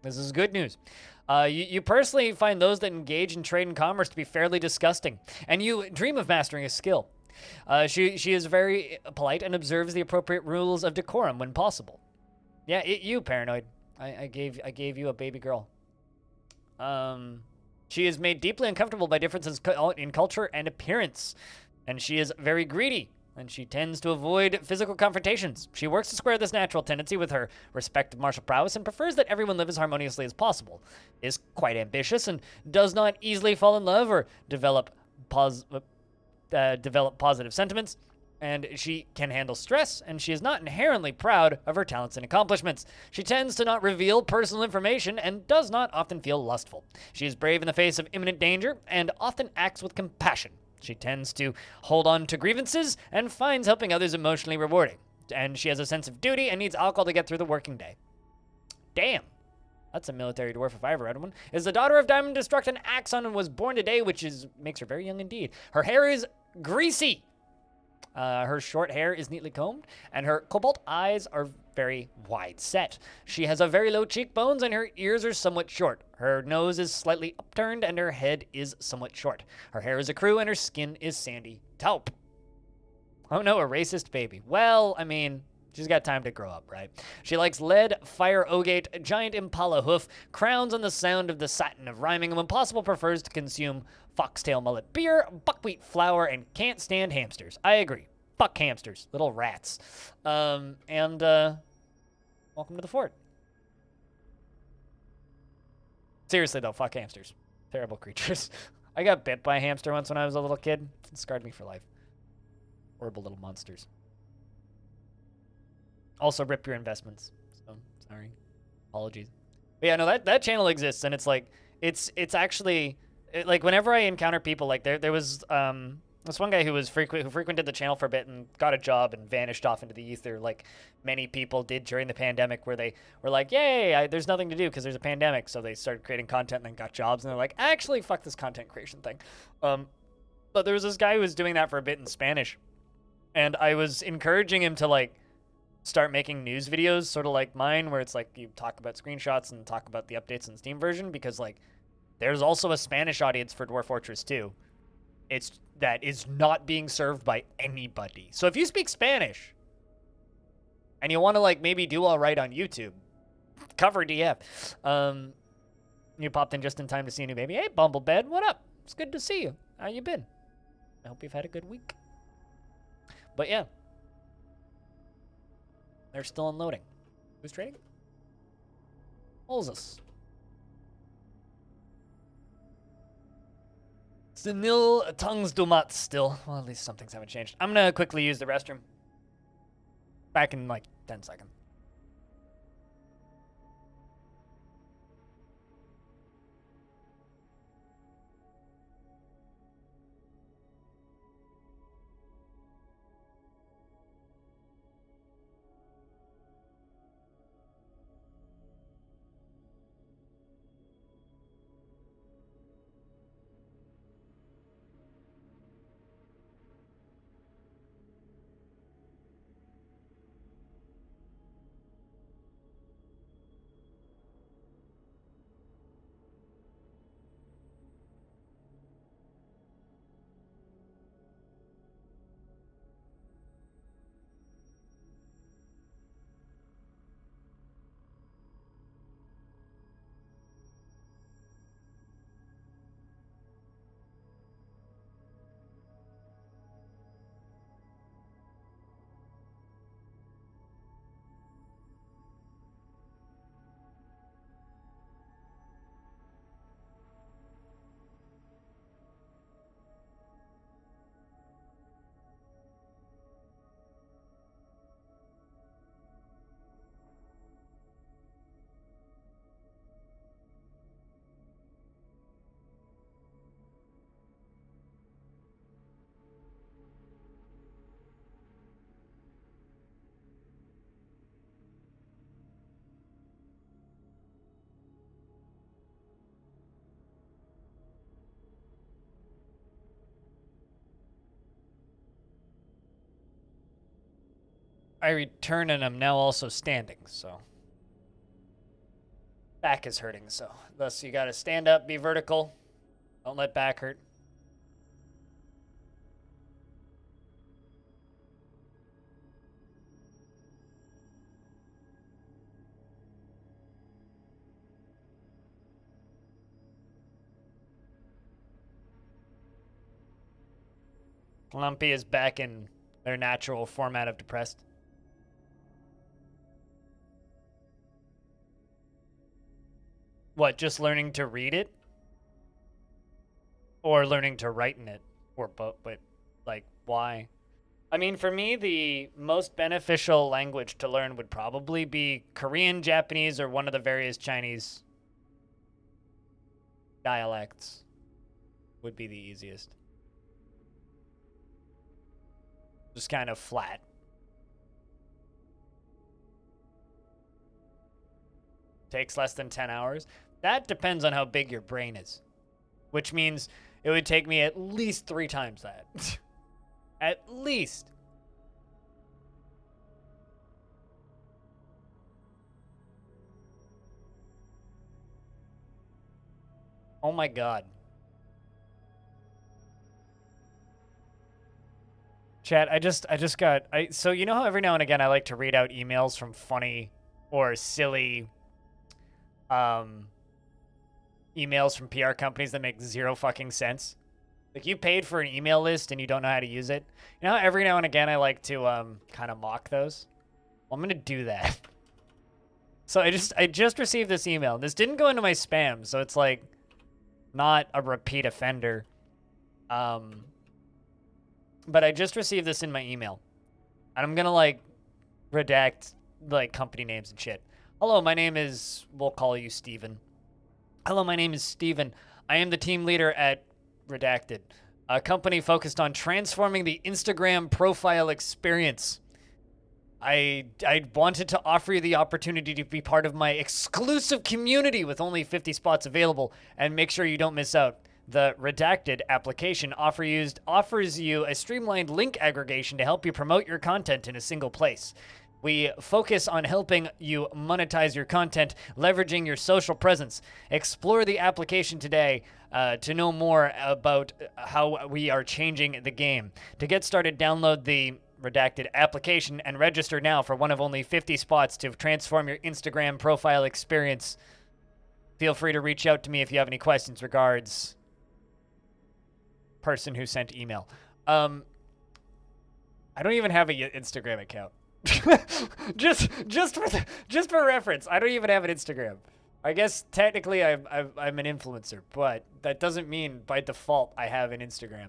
Speaker 1: This is good news. You personally find those that engage in trade and commerce to be fairly disgusting, and you dream of mastering a skill. She is very polite and observes the appropriate rules of decorum when possible. Yeah, you paranoid. I gave you a baby girl. She is made deeply uncomfortable by differences in culture and appearance, and she is very greedy. And she tends to avoid physical confrontations. She works to square this natural tendency with her respect of martial prowess and prefers that everyone live as harmoniously as possible. Is quite ambitious and does not easily fall in love or develop positive sentiments. And she can handle stress, and she is not inherently proud of her talents and accomplishments. She tends to not reveal personal information and does not often feel lustful. She is brave in the face of imminent danger and often acts with compassion. She tends to hold on to grievances and finds helping others emotionally rewarding. And she has a sense of duty and needs alcohol to get through the working day. Damn. That's a military dwarf if I ever read one. Is the daughter of Diamond Destruct and Axon and was born today, which makes her very young indeed. Her hair is greasy. Her short hair is neatly combed, and her cobalt eyes are very wide set. She has a very low cheekbones, and her ears are somewhat short. Her nose is slightly upturned, and her head is somewhat short. Her hair is ecru, and her skin is sandy taupe. Oh no, a racist baby. Well, I mean, she's got time to grow up, right? She likes lead, fire ogate, giant impala hoof, crowns on the sound of the satin of rhyming, and when possible prefers to consume foxtail mullet beer, buckwheat flour, and can't stand hamsters. I agree. Fuck hamsters. Little rats. Welcome to the fort. Seriously, though, fuck hamsters. Terrible creatures. I got bit by a hamster once when I was a little kid. It scarred me for life. Horrible little monsters. Also, rip your investments. So, sorry. Apologies. But yeah, no, that channel exists, and it's like, it's actually, like, whenever I encounter people, like, there was, this one guy who frequented the channel for a bit and got a job and vanished off into the ether, like many people did during the pandemic, where they were like, yay, there's nothing to do because there's a pandemic, so they started creating content and then got jobs, and they're like, actually, fuck this content creation thing. But there was this guy who was doing that for a bit in Spanish, and I was encouraging him to, like, start making news videos, sort of like mine, where it's like you talk about screenshots and talk about the updates in the Steam version, because, like, there's also a Spanish audience for Dwarf Fortress 2. That is not being served by anybody. So if you speak Spanish and you want to, like, maybe do all right on YouTube, cover DF. You popped in just in time to see a new baby. Hey, Bumblebed, what up? It's good to see you. How you been? I hope you've had a good week. But yeah. They're still unloading. Who's trading? Moses. It's the nil tongues do mat still. Well, at least some things haven't changed. I'm gonna quickly use the restroom. Back in like 10 seconds. I return and I'm now also standing, so. Back is hurting, so. Thus, you gotta stand up, be vertical. Don't let back hurt. Lumpy is back in their natural format of depressed. What, just learning to read it? Or learning to write in it? Or both, but, like, why? I mean, for me, the most beneficial language to learn would probably be Korean, Japanese, or one of the various Chinese dialects would be the easiest. Just kind of flat. Takes less than 10 hours. That depends on how big your brain is, which means it would take me at least 3 times that. At least. Oh my god. Chat, so you know how every now and again I like to read out emails from funny or silly um emails from PR companies that make zero fucking sense? Like, you paid for an email list and you don't know how to use it. You know how every now and again I like to kind of mock those? Well, I'm gonna do that. So I just received this email. This didn't go into my spam, so it's like not a repeat offender. But I just received this in my email. And I'm gonna like redact like company names and shit. Hello, my name is, we'll call you Steven. Hello, my name is Steven. I am the team leader at Redacted, a company focused on transforming the Instagram profile experience. I wanted to offer you the opportunity to be part of my exclusive community with only 50 spots available, and make sure you don't miss out. The Redacted application offers you a streamlined link aggregation to help you promote your content in a single place. We focus on helping you monetize your content, leveraging your social presence. Explore the application today to know more about how we are changing the game. To get started, download the Redacted application and register now for one of only 50 spots to transform your Instagram profile experience. Feel free to reach out to me if you have any questions. Regards, person who sent email. I don't even have an Instagram account. just for reference, I don't even have an Instagram. I guess technically I'm an influencer, but that doesn't mean by default I have an Instagram.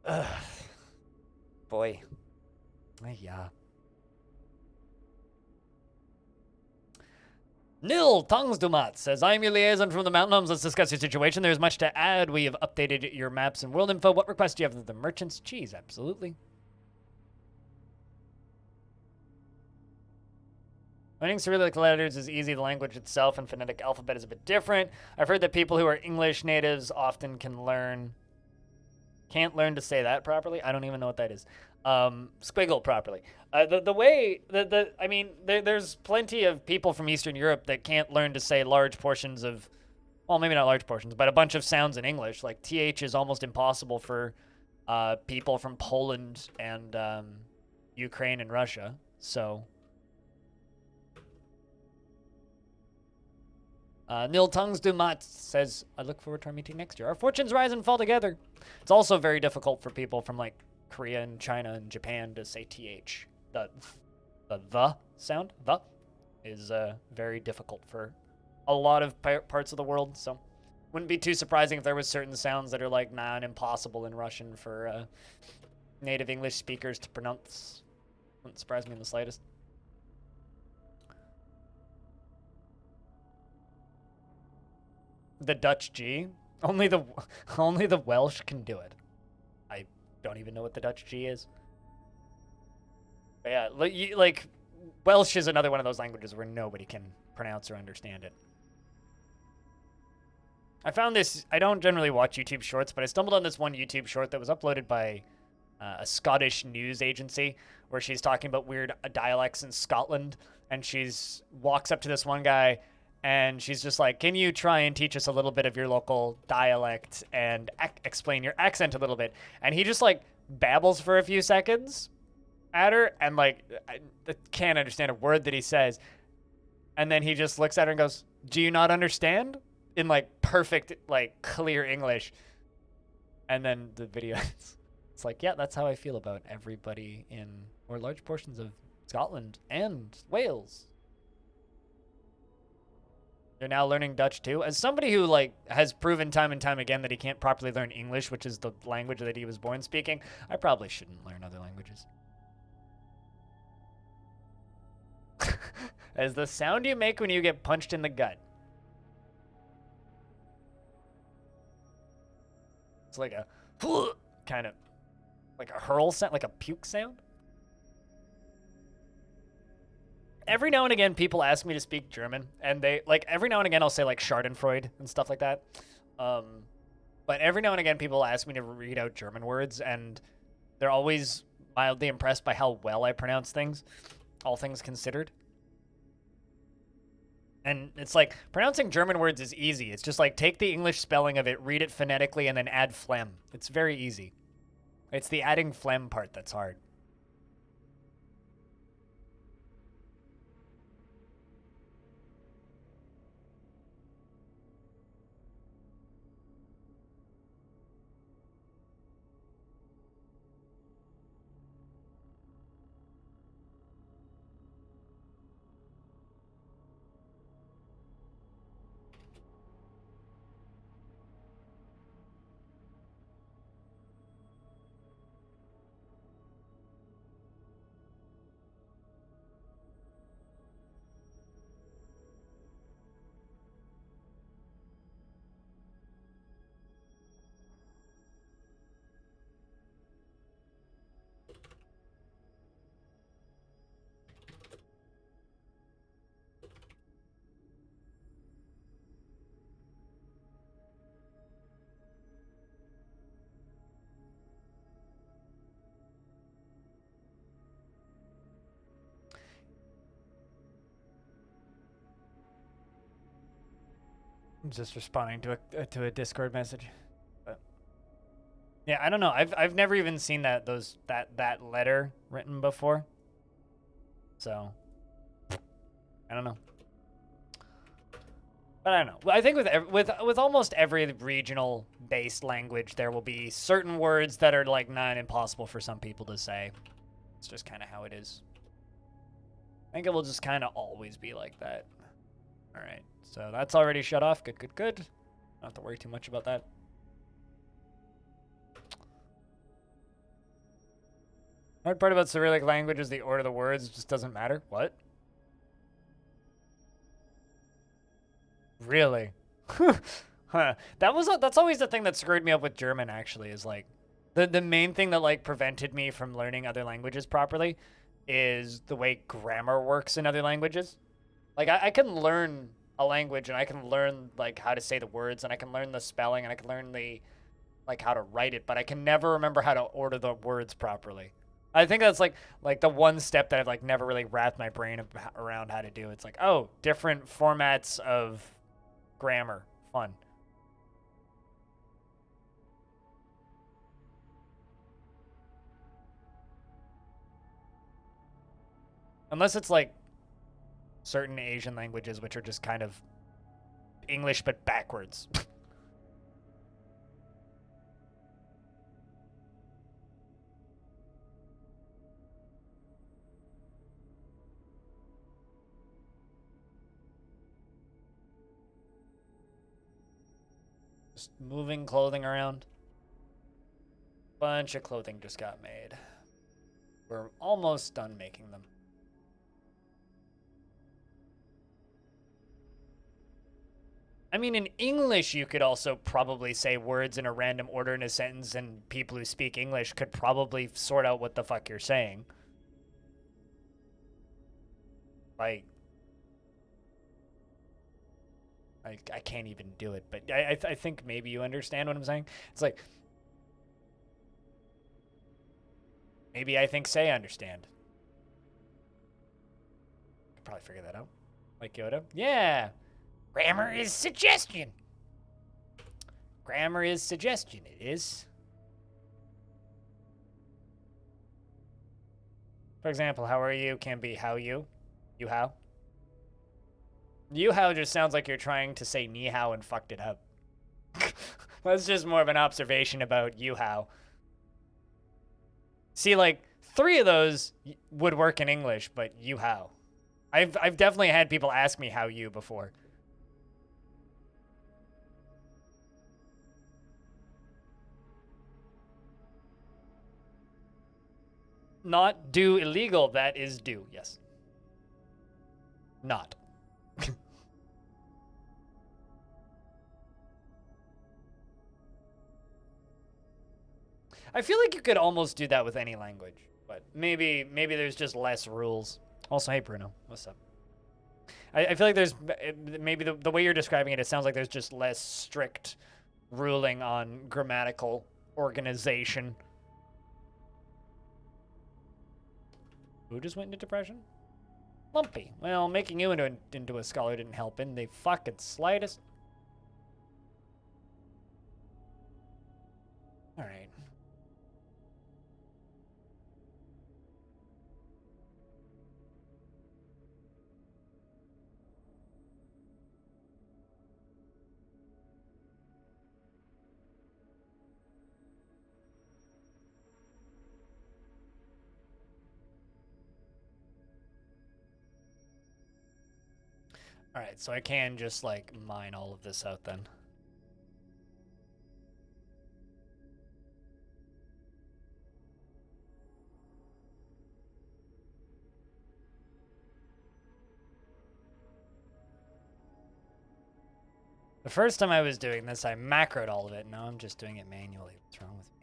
Speaker 1: Ugh. Boy. Yeah. Nil Tongsdumat says, I'm your liaison from the Mountain Homes. Let's discuss your situation. There's much to add. We have updated your maps and world info. What requests do you have of the merchants? Geez, absolutely. Learning Cyrillic letters is easy. The language itself and phonetic alphabet is a bit different. I've heard that people who are English natives often can't learn to say that properly. I don't even know what that is. Squiggle properly. There's plenty of people from Eastern Europe that can't learn to say large portions of, well, maybe not large portions, but a bunch of sounds in English. Like TH is almost impossible for people from Poland and Ukraine and Russia. So Nil Tongues du Mat says, I look forward to our meeting next year. Our fortunes rise and fall together. It's also very difficult for people from like Korea and China and Japan to say TH. The sound, the, is very difficult for a lot of parts of the world. So wouldn't be too surprising if there was certain sounds that are like and impossible in Russian for native English speakers to pronounce. Wouldn't surprise me in the slightest. The Dutch G? Only the Welsh can do it. I don't even know what the Dutch G is. But yeah, like Welsh is another one of those languages where nobody can pronounce or understand it. I found this, I don't generally watch YouTube shorts, but I stumbled on this one YouTube short that was uploaded by a Scottish news agency where she's talking about weird dialects in Scotland, and she's walks up to this one guy and she's just like, can you try and teach us a little bit of your local dialect and explain your accent a little bit? And he just like babbles for a few seconds at her, and like I can't understand a word that he says. And then he just looks at her and goes, do you not understand? In like perfect, like clear English. And then the video, it's like, yeah, that's how I feel about everybody in, or large portions of Scotland and Wales. You're now learning Dutch too? As somebody who like has proven time and time again that he can't properly learn English, which is the language that he was born speaking, I probably shouldn't learn other languages. As the sound you make when you get punched in the gut. It's like a kind of like a hurl sound, like a puke sound. Every now and again, people ask me to speak German, and they like every now and again I'll say like Schadenfreude and stuff like that. But every now and again, people ask me to read out German words, and they're always mildly impressed by how well I pronounce things, all things considered. And it's like, pronouncing German words is easy. It's just like, take the English spelling of it, read it phonetically, and then add phlegm. It's very easy. It's the adding phlegm part that's hard. I'm just responding to a Discord message. But yeah, I don't know. I've never even seen that letter written before. So I don't know. But I don't know. I think with almost every regional based language, there will be certain words that are like not impossible for some people to say. It's just kind of how it is. I think it will just kind of always be like that. All right. So that's already shut off. Good, good, good. Don't have to worry too much about that. Hard part about Cyrillic language is the order of the words just doesn't matter. What? Really? Huh. That's always the thing that screwed me up with German, actually, is like the main thing that like prevented me from learning other languages properly is the way grammar works in other languages. Like I can learn a language and I can learn like how to say the words and I can learn the spelling and I can learn the like how to write it, but I can never remember how to order the words properly. I think that's like the one step that I've like never really wrapped my brain around how to do. It's like, oh, different formats of grammar. Fun. Unless it's like certain Asian languages which are just kind of English but backwards. Just moving clothing around. Bunch of clothing just got made. We're almost done making them. I mean, in English, you could also probably say words in a random order in a sentence, and people who speak English could probably sort out what the fuck you're saying. Like, I can't even do it, but I think maybe you understand what I'm saying. It's like, maybe I think say understand. Could probably figure that out. Like Yoda. Yeah. Grammar is suggestion. Grammar is suggestion. It is. For example, how are you can be how you. You how. You how just sounds like you're trying to say ni hao and fucked it up. That's just more of an observation about you how. See, like, 3 of those would work in English, but you how. I've definitely had people ask me how you before. Not do illegal, that is do, yes. Not. I feel like you could almost do that with any language, but maybe there's just less rules. Also, hey Bruno, what's up? I feel like there's maybe the way you're describing it, it sounds like there's just less strict ruling on grammatical organization. Who just went into depression? Lumpy. Well, making you into a scholar didn't help in the fucking slightest. Alright. Alright, so I can just, like, mine all of this out then. The first time I was doing this, I macroed all of it. Now I'm just doing it manually. What's wrong with me?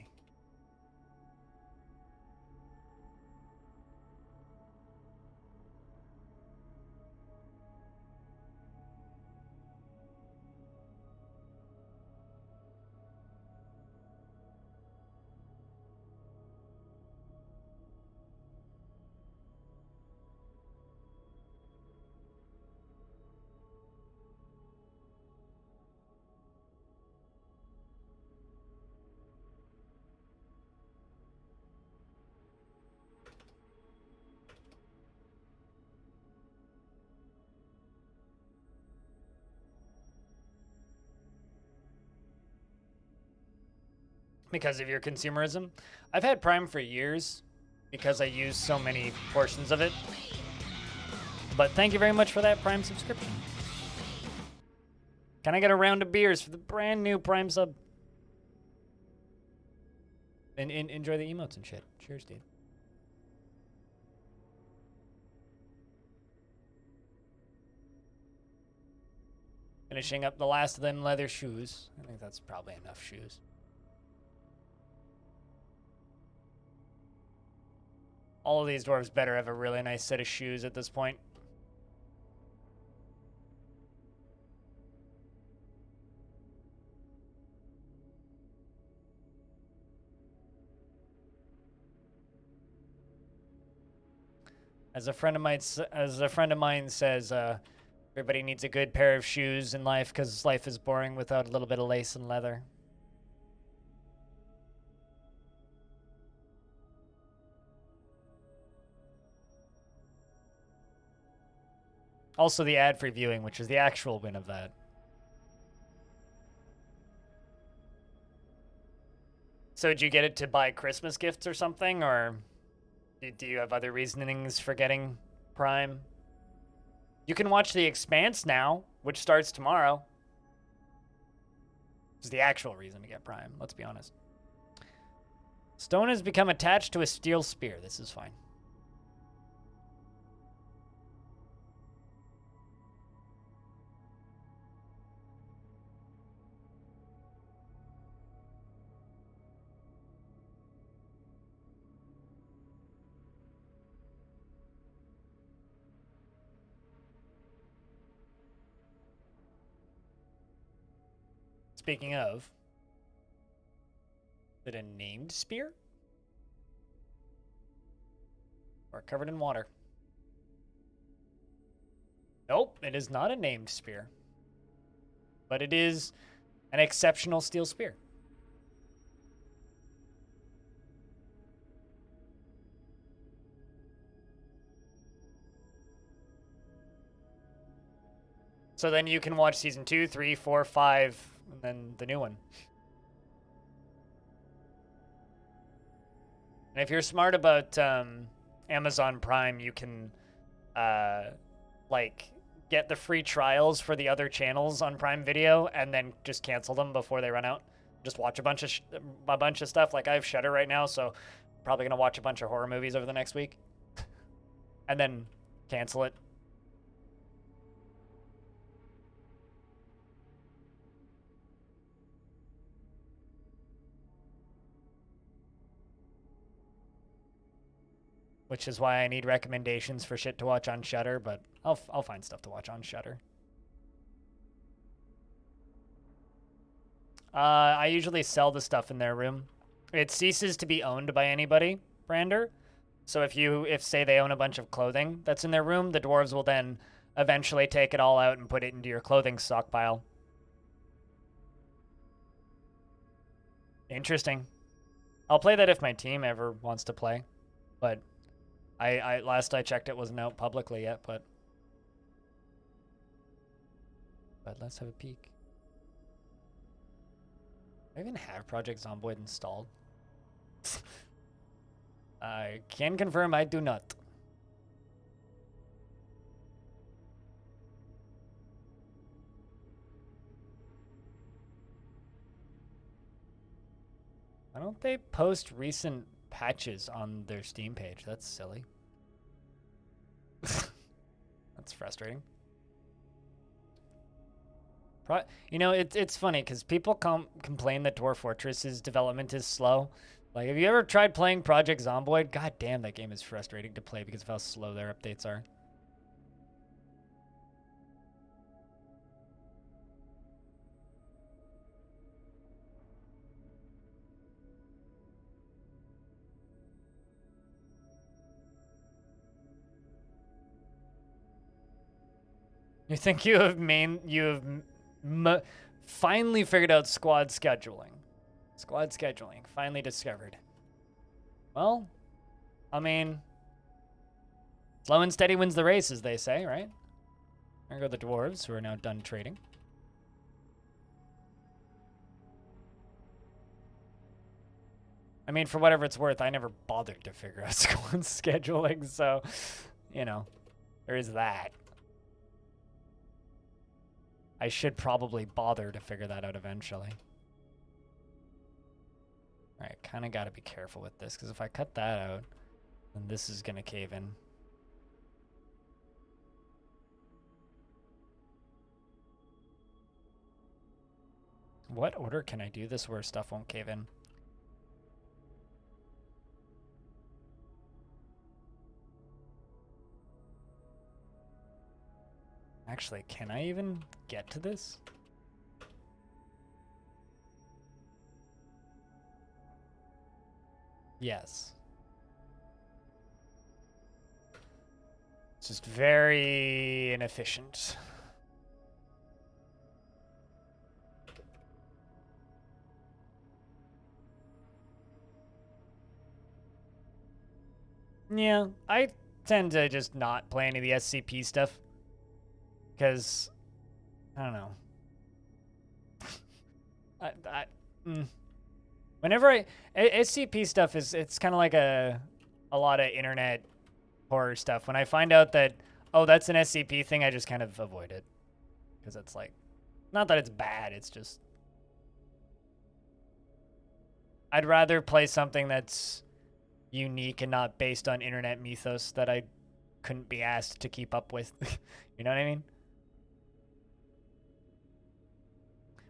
Speaker 1: Because of your consumerism. I've had Prime for years because I use so many portions of it. But thank you very much for that Prime subscription. Can I get a round of beers for the brand new Prime sub? And enjoy the emotes and shit. Cheers, dude. Finishing up the last of them leather shoes. I think that's probably enough shoes. All of these dwarves better have a really nice set of shoes at this point. As a friend of mine says, everybody needs a good pair of shoes in life because life is boring without a little bit of lace and leather. Also the ad-free viewing, which is the actual win of that. So did you get it to buy Christmas gifts or something, or do you have other reasonings for getting Prime? You can watch The Expanse now, which starts tomorrow. Which is the actual reason to get Prime, let's be honest. Stone has become attached to a steel spear. This is fine. Speaking of, is it a named spear? Or covered in water? Nope, it is not a named spear. But it is an exceptional steel spear. So then you can watch season 2, 3, 4, 5, and then the new one. And if you're smart about Amazon Prime, you can like get the free trials for the other channels on Prime Video and then just cancel them before they run out. Just watch a bunch of stuff. Like I have Shudder right now, so probably gonna watch a bunch of horror movies over the next week, and then cancel it. Which is why I need recommendations for shit to watch on Shudder, but I'll find stuff to watch on Shudder. I usually sell the stuff in their room. It ceases to be owned by anybody, Brander, So if say they own a bunch of clothing that's in their room, the dwarves will then eventually take it all out and put it into your clothing stockpile. Interesting. I'll play that if my team ever wants to play, but I last I checked it wasn't out publicly yet, but let's have a peek. Do I even have Project Zomboid installed? I can confirm I do not. Why don't they post recent patches on their Steam page? That's silly. That's frustrating. You know, it's funny because people complain that Dwarf Fortress's development is slow. Like, have you ever tried playing Project Zomboid? God damn, that game is frustrating to play because of how slow their updates are. You think you have finally figured out squad scheduling. Squad scheduling, finally discovered. Well, I mean, slow and steady wins the race, as they say, right? There go the dwarves, who are now done trading. I mean, for whatever it's worth, I never bothered to figure out squad scheduling, so, you know, there is that. I should probably bother to figure that out eventually. Alright, kind of got to be careful with this, because if I cut that out, then this is going to cave in. What order can I do this where stuff won't cave in? Actually, can I even get to this? Yes. It's just very inefficient. Yeah, I tend to just not play any of the SCP stuff. Because, I don't know. Whenever SCP stuff it's kind of like a lot of internet horror stuff. When I find out that, oh, that's an SCP thing, I just kind of avoid it. Because it's like, not that it's bad, it's just, I'd rather play something that's unique and not based on internet mythos that I couldn't be asked to keep up with. You know what I mean?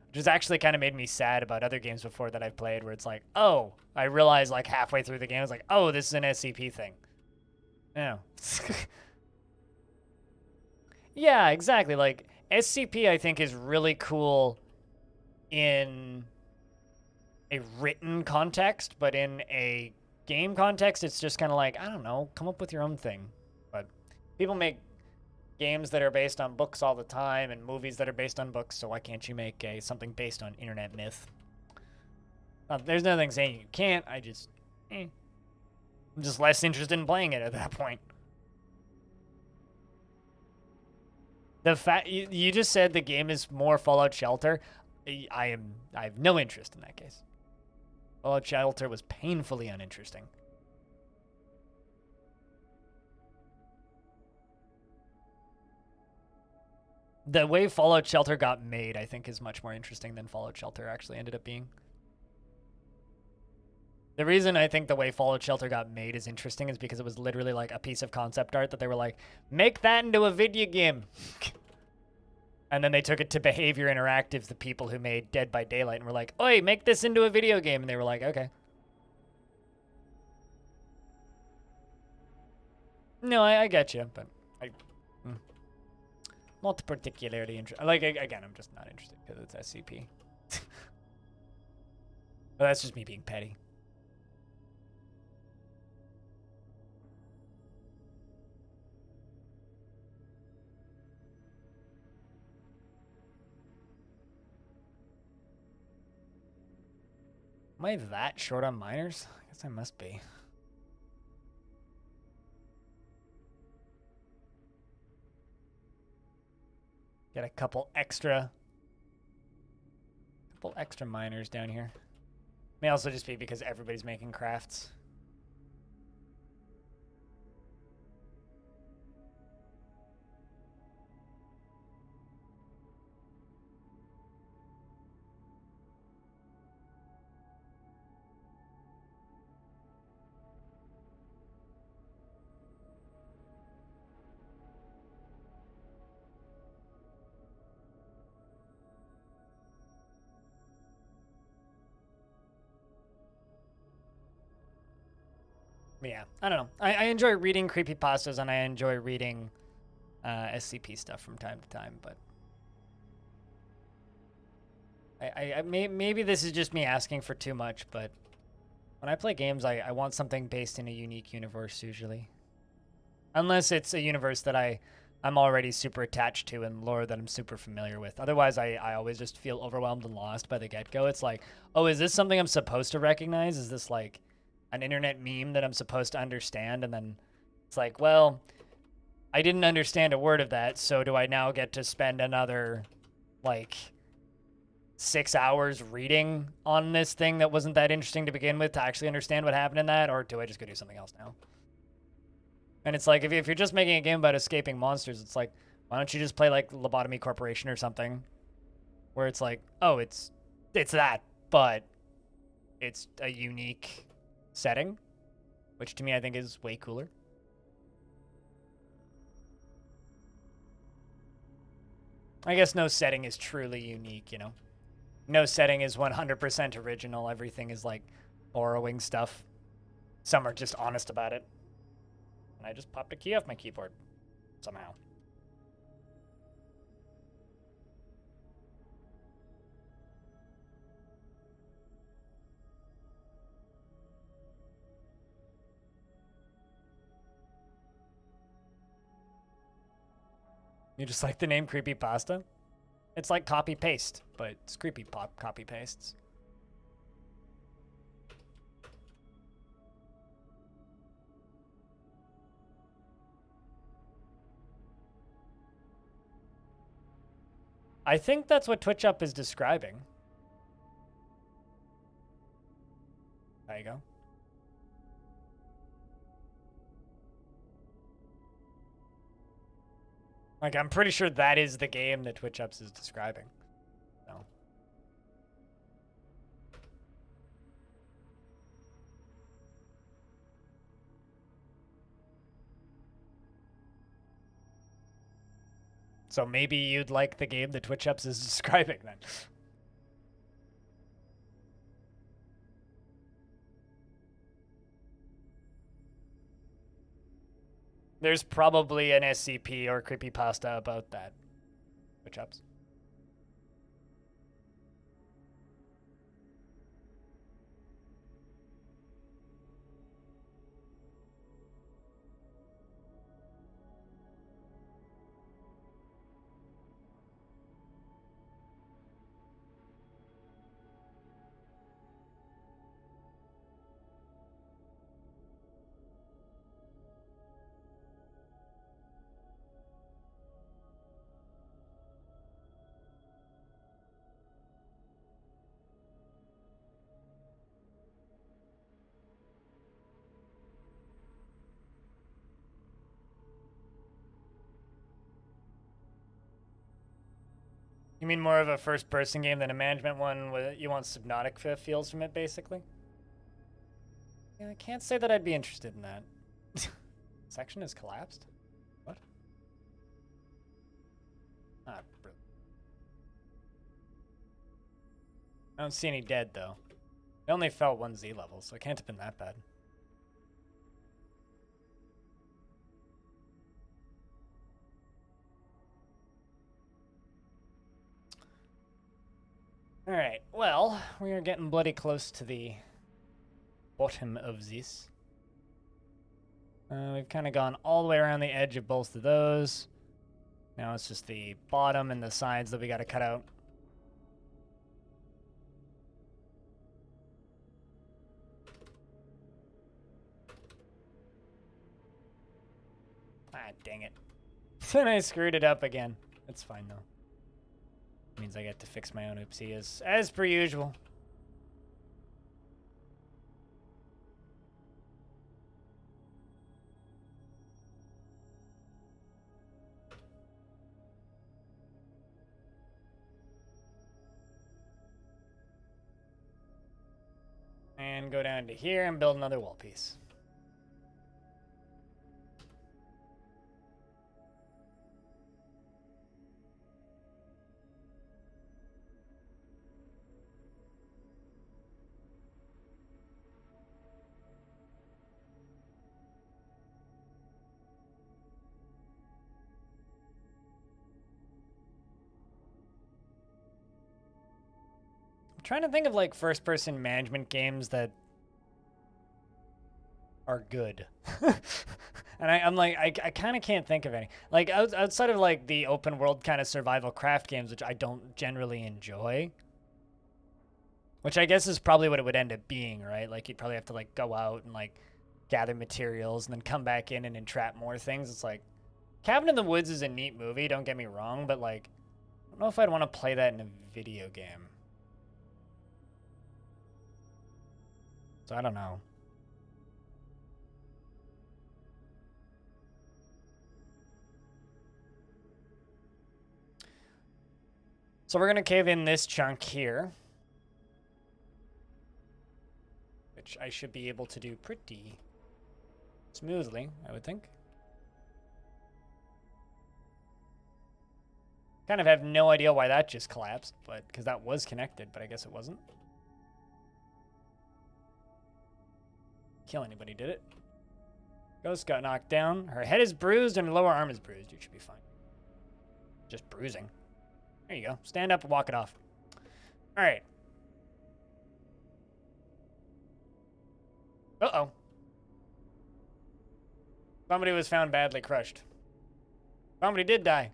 Speaker 1: Which has actually kind of made me sad about other games before that I've played where it's like, oh, I realized like halfway through the game, I was like, oh, this is an SCP thing. Yeah. Yeah, exactly. Like, SCP, I think, is really cool in a written context, but in a game context, it's just kind of like, I don't know, come up with your own thing. But people make games that are based on books all the time and movies that are based on books, so why can't you make something based on internet myth? There's nothing saying you can't, I'm just less interested in playing it at that point. The fact you just said the game is more Fallout Shelter, I have no interest in that case. Fallout Shelter was painfully uninteresting. The way Fallout Shelter got made, I think, is much more interesting than Fallout Shelter actually ended up being. The reason I think the way Fallout Shelter got made is interesting is because it was literally like a piece of concept art that they were like, make that into a video game. And then they took it to Behavior Interactive, the people who made Dead by Daylight, and were like, oi, make this into a video game. And they were like, okay. No, I get you, but not particularly interested. Like, again, I'm just not interested because it's SCP. But that's just me being petty. Am I that short on miners? I guess I must be. Get a couple extra miners down here. May also just be because everybody's making crafts. Yeah, I don't know. I enjoy reading creepypastas and I enjoy reading SCP stuff from time to time, but maybe this is just me asking for too much, but when I play games, I want something based in a unique universe usually. Unless it's a universe that I'm already super attached to and lore that I'm super familiar with. Otherwise, I always just feel overwhelmed and lost by the get-go. It's like, oh, is this something I'm supposed to recognize? Is this like an internet meme that I'm supposed to understand? And then it's like, well, I didn't understand a word of that, so do I now get to spend another, like, 6 hours reading on this thing that wasn't that interesting to begin with to actually understand what happened in that, or do I just go do something else now? And it's like, if you're just making a game about escaping monsters, it's like, why don't you just play, like, Lobotomy Corporation or something, where it's like, oh, it's that, but it's a unique setting, which to me I think is way cooler. I guess no setting is truly unique, you know? No setting is 100% original. Everything is like borrowing stuff. Some are just honest about it. And I just popped a key off my keyboard somehow. You just like the name Creepypasta? It's like copy-paste, but it's creepy-pop copy-pastes. I think that's what TwitchUp is describing. There you go. Like, I'm pretty sure that is the game that TwitchUps is describing. No. So maybe you'd like the game that TwitchUps is describing then. There's probably an SCP or creepypasta about that. TwitchUps. You mean more of a first-person game than a management one? With you want Subnautic feels from it, basically? Yeah, I can't say that I'd be interested in that. Section has collapsed? What? Ah, brilliant. I don't see any dead, though. It only fell 1 Z level, so it can't have been that bad. Alright, well, we are getting bloody close to the bottom of this. We've kind of gone all the way around the edge of both of those. Now it's just the bottom and the sides that we got to cut out. Ah, dang it. Then I screwed it up again. That's fine, though. Means I get to fix my own oopsie as per usual. And go down to here and build another wall piece. I'm trying to think of like first-person management games that are good. And I'm like, I kind of can't think of any. Like, outside of, like, the open world kind of survival craft games, which I don't generally enjoy. Which I guess is probably what it would end up being, right? Like, you'd probably have to, like, go out and, like, gather materials and then come back in and entrap more things. It's like, Cabin in the Woods is a neat movie, don't get me wrong, but, like, I don't know if I'd want to play that in a video game. So I don't know. So we're going to cave in this chunk here, which I should be able to do pretty smoothly, I would think. Kind of have no idea why that just collapsed, but because that was connected, but I guess it wasn't. Kill anybody, did it? Ghost got knocked down. Her head is bruised and her lower arm is bruised. You should be fine. Just bruising. There you go. Stand up and walk it off. All right. Uh-oh. Somebody was found badly crushed. Somebody did die.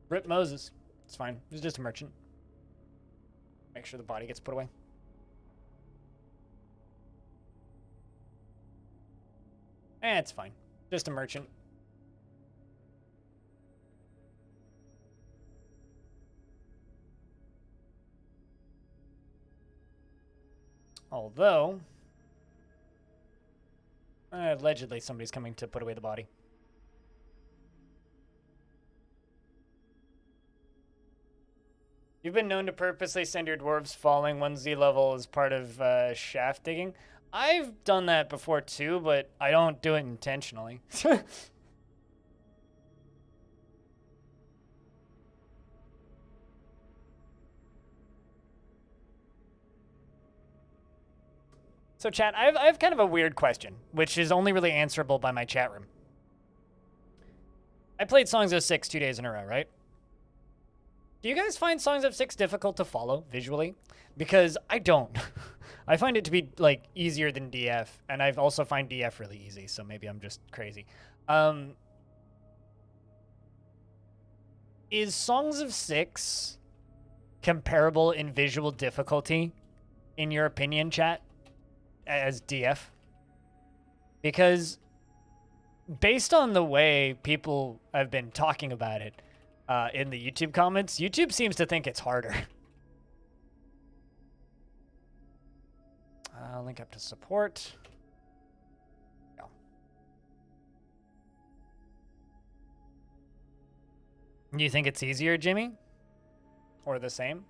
Speaker 1: Rip Moses. It's fine. It was just a merchant. Make sure the body gets put away. It's fine. Just a merchant. Although, allegedly somebody's coming to put away the body. You've been known to purposely send your dwarves falling 1Z level as part of shaft digging. I've done that before too, but I don't do it intentionally. So chat, I have kind of a weird question, which is only really answerable by my chat room. I played Songs of Six 2 days in a row, right? Do you guys find Songs of Six difficult to follow visually? Because I don't. I find it to be like easier than DF, and I also find DF really easy, so maybe I'm just crazy. Is Songs of Six comparable in visual difficulty, in your opinion, chat, as DF? Because based on the way people have been talking about it in the YouTube comments, YouTube seems to think it's harder. Link up to support. Go. Do you think it's easier, Jimmy? Or the same?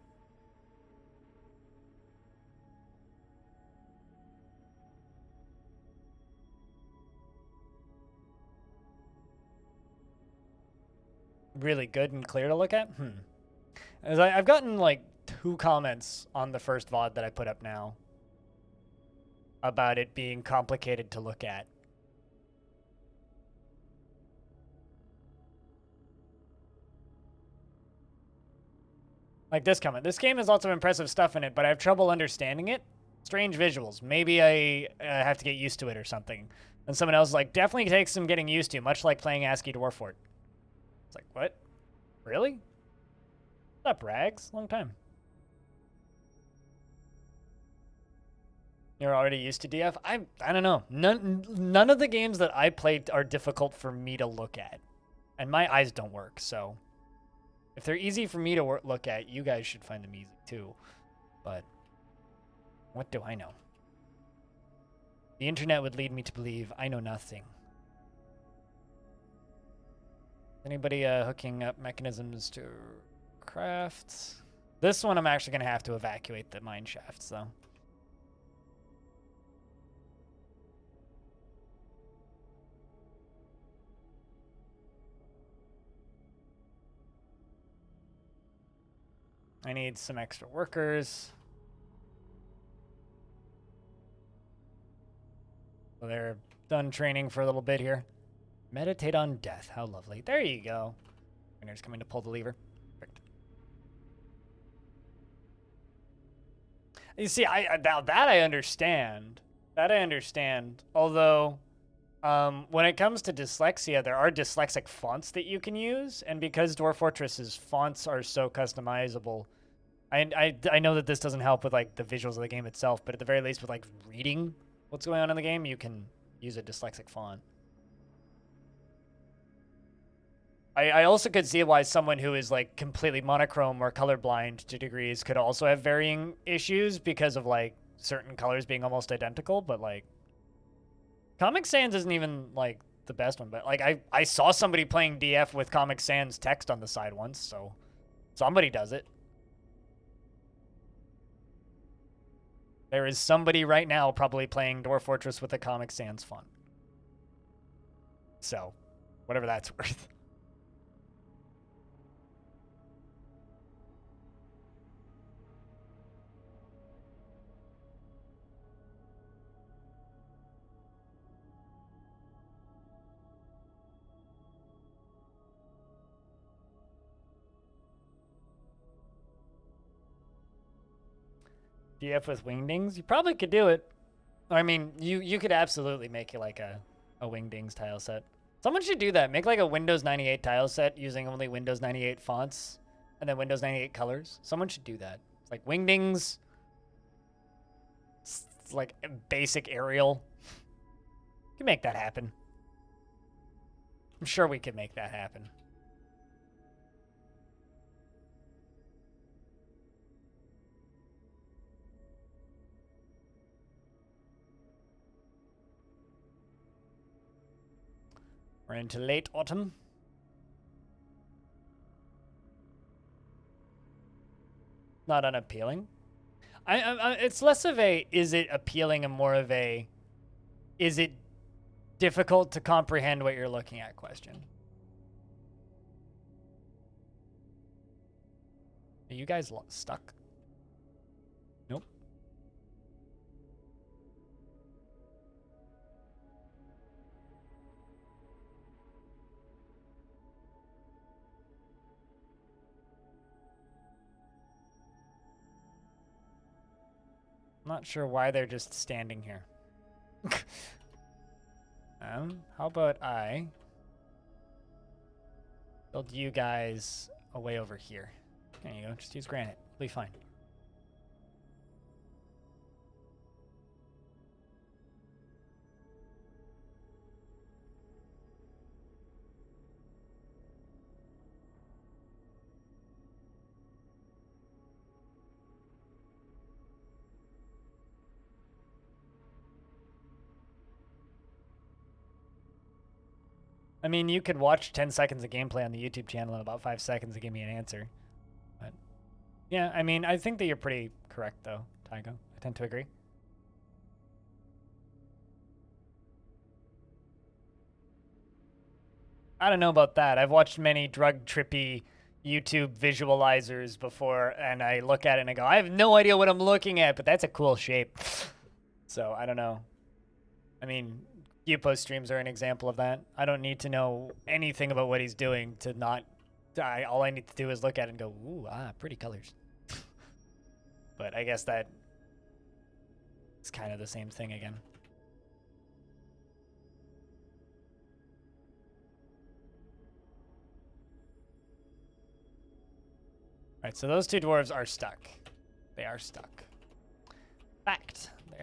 Speaker 1: Really good and clear to look at? As I've gotten like 2 comments on the first VOD that I put up now about it being complicated to look at. Like this comment. This game has lots of impressive stuff in it, but I have trouble understanding it. Strange visuals. Maybe I have to get used to it or something. And someone else is like, definitely takes some getting used to, much like playing ASCII Dwarf Fort. It's like, what? Really? What's up, Rags? Long time. You're already used to DF? I don't know. None of the games that I played are difficult for me to look at. And my eyes don't work, so... If they're easy for me to look at, you guys should find them easy too. But... what do I know? The internet would lead me to believe I know nothing. Anybody hooking up mechanisms to craft? This one I'm actually going to have to evacuate the mine shafts, though. I need some extra workers. So they're done training for a little bit here. Meditate on death. How lovely. There you go. Trainer's coming to pull the lever. Perfect. You see, that I understand. That I understand. Although, when it comes to dyslexia, there are dyslexic fonts that you can use, and because Dwarf Fortress's fonts are so customizable, I know that this doesn't help with like the visuals of the game itself, but at the very least with like reading what's going on in the game, you can use a dyslexic font. I also could see why someone who is like completely monochrome or colorblind to degrees could also have varying issues because of like certain colors being almost identical, but like Comic Sans isn't even like the best one, but like I saw somebody playing DF with Comic Sans text on the side once, so somebody does it. There is somebody right now probably playing Dwarf Fortress with a Comic Sans font. So, whatever that's worth. DF with wingdings? You probably could do it. I mean, you could absolutely make it like a wingdings tile set. Someone should do that. Make like a Windows 98 tile set using only Windows 98 fonts and then Windows 98 colors. Someone should do that. It's like wingdings. It's like a basic aerial. You can make that happen. I'm sure we could make that happen. We're into late autumn. Not unappealing. It's less of a is it appealing and more of a is it difficult to comprehend what you're looking at question. Are you guys stuck? Nope. I'm not sure why they're just standing here. How about I build you guys away over here? There you go. Just use granite. It'll be fine. I mean, you could watch 10 seconds of gameplay on the YouTube channel in about 5 seconds to give me an answer. But yeah, I mean, I think that you're pretty correct, though, Tygo. I tend to agree. I don't know about that. I've watched many drug trippy YouTube visualizers before, and I look at it and I go, I have no idea what I'm looking at, but that's a cool shape. So, I don't know. I mean, Yupo streams are an example of that. I don't need to know anything about what he's doing to not... all I need to do is look at it and go, ooh, pretty colors. But I guess that is kind of the same thing again. All right, so those two dwarves are stuck. They are stuck. Fact. They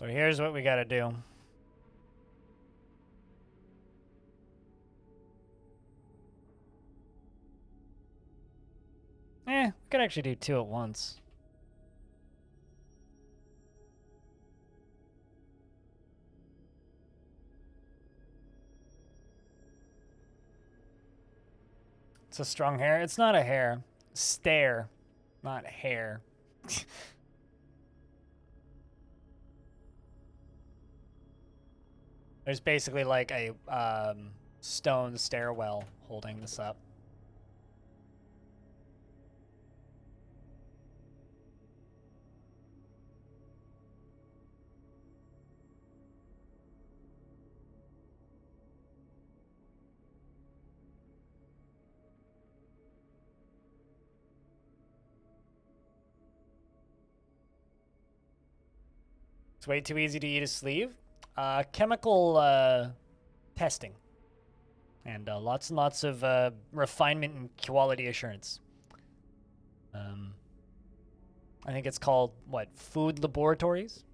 Speaker 1: So here's what we gotta do. We could actually do 2 at once. It's a strong hair. It's not a hair. Stare, not hair. There's basically like a stone stairwell holding this up. It's way too easy to eat a sleeve. Chemical testing. And lots and lots of refinement and quality assurance. I think it's called, what, food laboratories?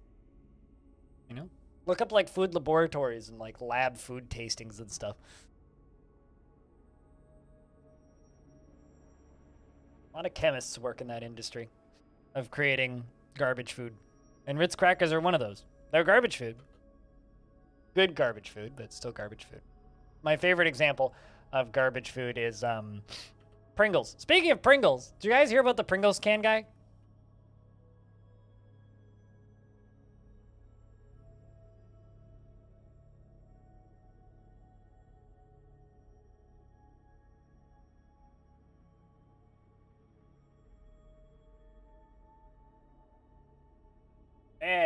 Speaker 1: You know? Look up, like, food laboratories and, like, lab food tastings and stuff. A lot of chemists work in that industry of creating garbage food. And Ritz crackers are one of those. They're garbage food. Good garbage food, but still garbage food. My favorite example of garbage food is Pringles. Speaking of Pringles, did you guys hear about the Pringles can guy?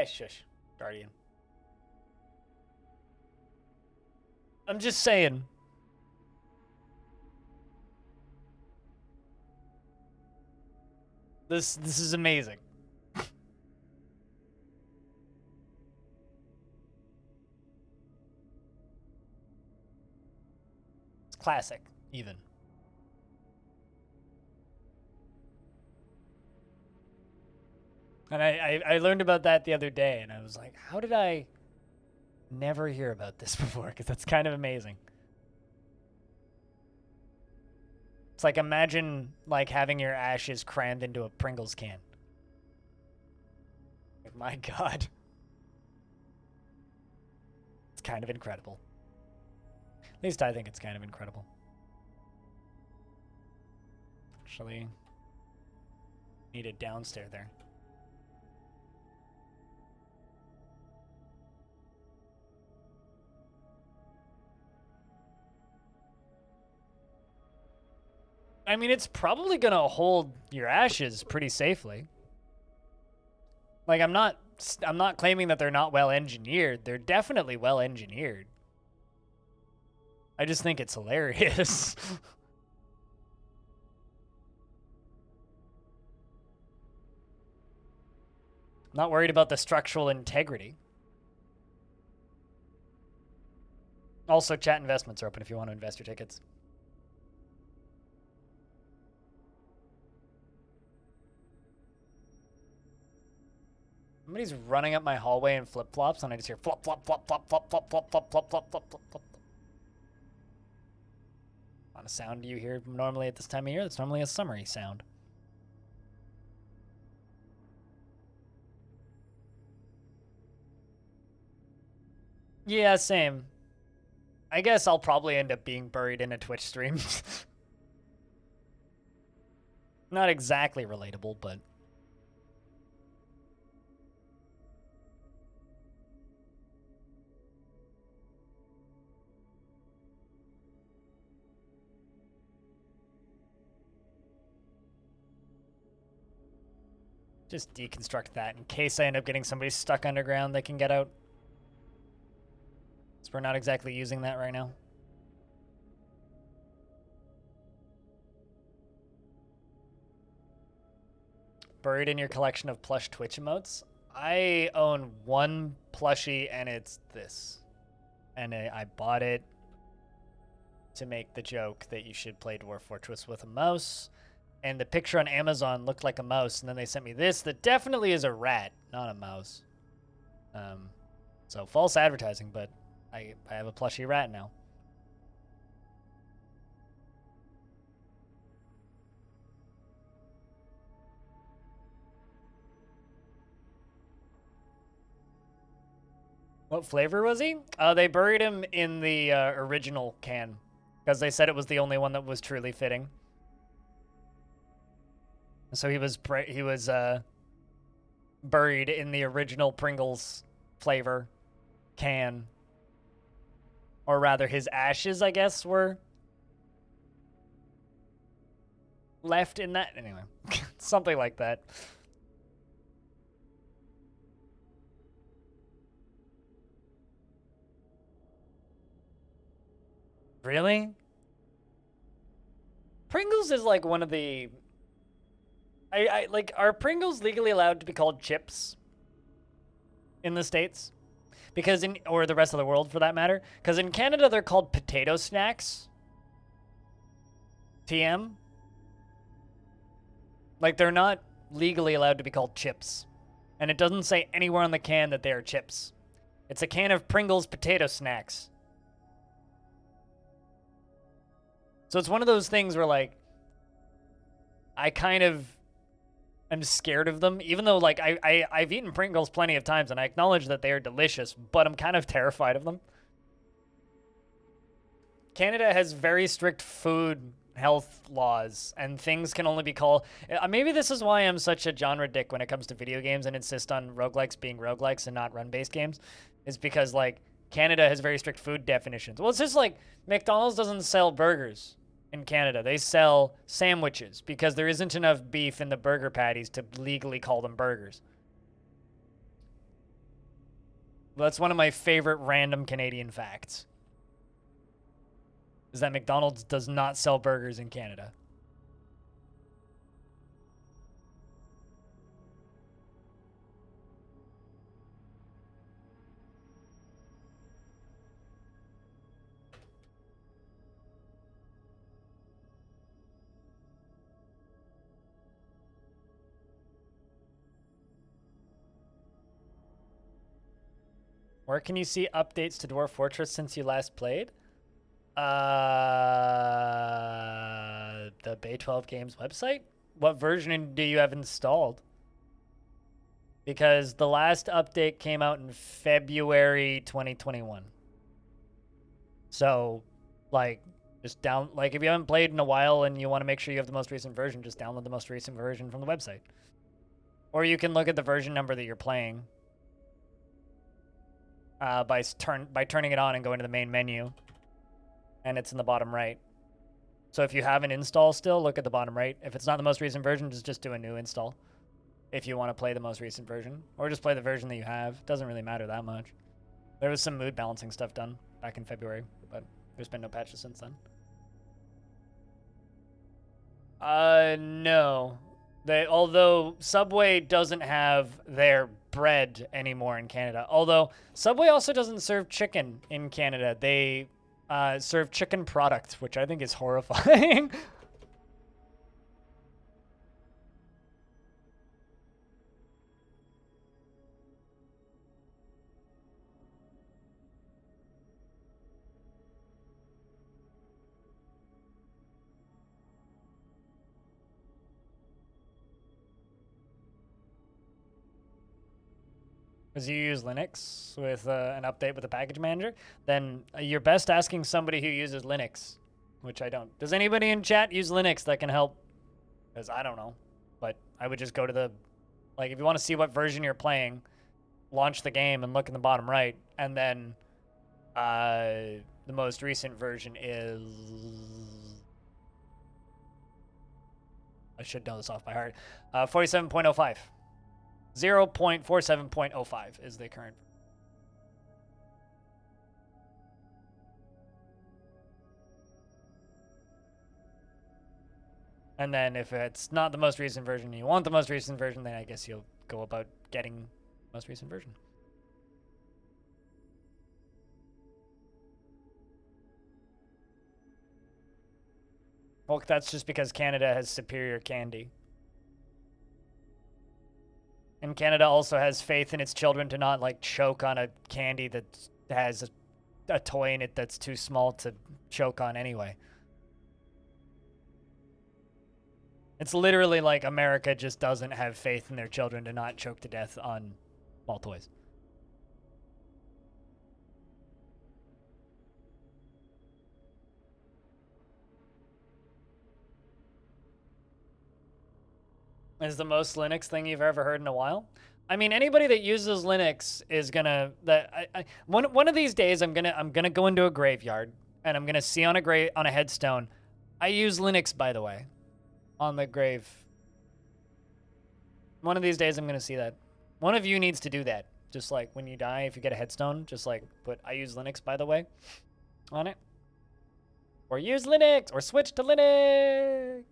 Speaker 1: Shush, Guardian. I'm just saying. This is amazing. It's classic, even. And I learned about that the other day, and I was like, how did I never hear about this before? Because that's kind of amazing. It's like, imagine like having your ashes crammed into a Pringles can. My God. It's kind of incredible. At least I think it's kind of incredible. Actually, need a downstairs there. I mean, it's probably gonna hold your ashes pretty safely. Like, I'm not claiming that they're not well engineered. They're definitely well engineered. I just think it's hilarious. Not worried about the structural integrity. Also, chat investments are open if you want to invest your tickets. Somebody's running up my hallway in flip-flops, and I just hear flop, flop, flop, flop, flop, flop, flop, flop, flop, flop, flop, flop, flop. Not a sound you hear normally at this time of year. That's normally a summery sound. Yeah, same. I guess I'll probably end up being buried in a Twitch stream. Not exactly relatable, but... just deconstruct that in case I end up getting somebody stuck underground they can get out. So we're not exactly using that right now. Buried in your collection of plush Twitch emotes? I own one plushie and it's this. And I bought it to make the joke that you should play Dwarf Fortress with a mouse. And the picture on Amazon looked like a mouse, and then they sent me this that definitely is a rat, not a mouse. So false advertising, but I have a plushy rat now. What flavor was he? They buried him in the original can because they said it was the only one that was truly fitting. So he was buried in the original Pringles flavor can, or rather, his ashes, I guess, were left in that. Anyway, something like that. Really? Pringles is like one of the. I like. Are Pringles legally allowed to be called chips in the States? Because or the rest of the world for that matter? Because in Canada they're called potato snacks. TM. Like they're not legally allowed to be called chips. And it doesn't say anywhere on the can that they are chips. It's a can of Pringles potato snacks. So it's one of those things where, like, I kind of am scared of them, even though, like, I've eaten Pringles plenty of times, and I acknowledge that they are delicious, but I'm kind of terrified of them. Canada has very strict food health laws, and things can only be called... maybe this is why I'm such a genre dick when it comes to video games and insist on roguelikes being roguelikes and not run-based games, is because, like, Canada has very strict food definitions. Well, it's just like McDonald's doesn't sell burgers in Canada. They sell sandwiches because there isn't enough beef in the burger patties to legally call them burgers. That's one of my favorite random Canadian facts. Is that McDonald's does not sell burgers in Canada. Where can you see updates to Dwarf Fortress since you last played? The Bay 12 Games website? What version do you have installed? Because the last update came out in February 2021. So, like, just if you haven't played in a while and you want to make sure you have the most recent version, just download the most recent version from the website. Or you can look at the version number that you're playing by turning it on and going to the main menu. And it's in the bottom right. So if you have an install still, look at the bottom right. If it's not the most recent version, just do a new install. If you want to play the most recent version. Or just play the version that you have. Doesn't really matter that much. There was some mood balancing stuff done back in February, but there's been no patches since then. No. Although Subway doesn't have their bread anymore in Canada. Although Subway also doesn't serve chicken in Canada. They serve chicken product, which I think is horrifying. Because you use Linux with an update with the package manager, then you're best asking somebody who uses Linux, which I don't. Does anybody in chat use Linux that can help? Because I don't know. But I would just go to the, like, if you want to see what version you're playing, launch the game and look in the bottom right, and then the most recent version is... I should know this off by heart. 47.05. 0.47.05 is the current. And then if it's not the most recent version and you want the most recent version, then I guess you'll go about getting the most recent version. Well, that's just because Canada has superior candy. And Canada also has faith in its children to not like choke on a candy that has a toy in it that's too small to choke on anyway. It's literally like America just doesn't have faith in their children to not choke to death on small toys. Is the most Linux thing you've ever heard in a while? I mean, anybody that uses Linux is gonna one of these days I'm gonna go into a graveyard and I'm gonna see on a headstone, I use Linux, by the way, on the grave. One of these days I'm gonna see that. One of you needs to do that. Just like when you die, if you get a headstone, just like put I use Linux, by the way, on it. Or use Linux, or switch to Linux.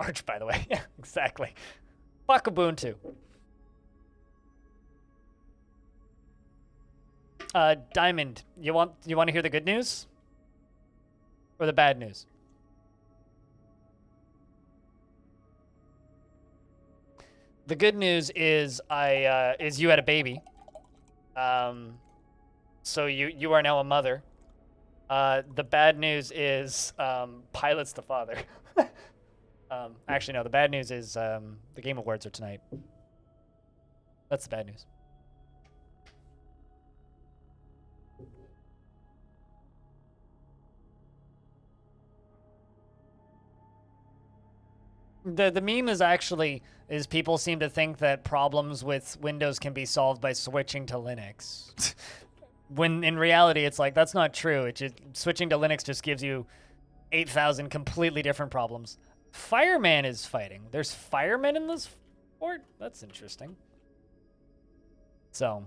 Speaker 1: Arch, by the way. Yeah, exactly. Fuck Ubuntu. Diamond, you want to hear the good news? Or the bad news? The good news is you had a baby. So you are now a mother. The bad news is Pilot's the father. Actually, no. The bad news is the Game Awards are tonight. That's the bad news. The meme is people seem to think that problems with Windows can be solved by switching to Linux. When in reality, it's like, that's not true. Switching to Linux just gives you 8,000 completely different problems. Fireman is fighting. There's firemen in this fort? That's interesting. So,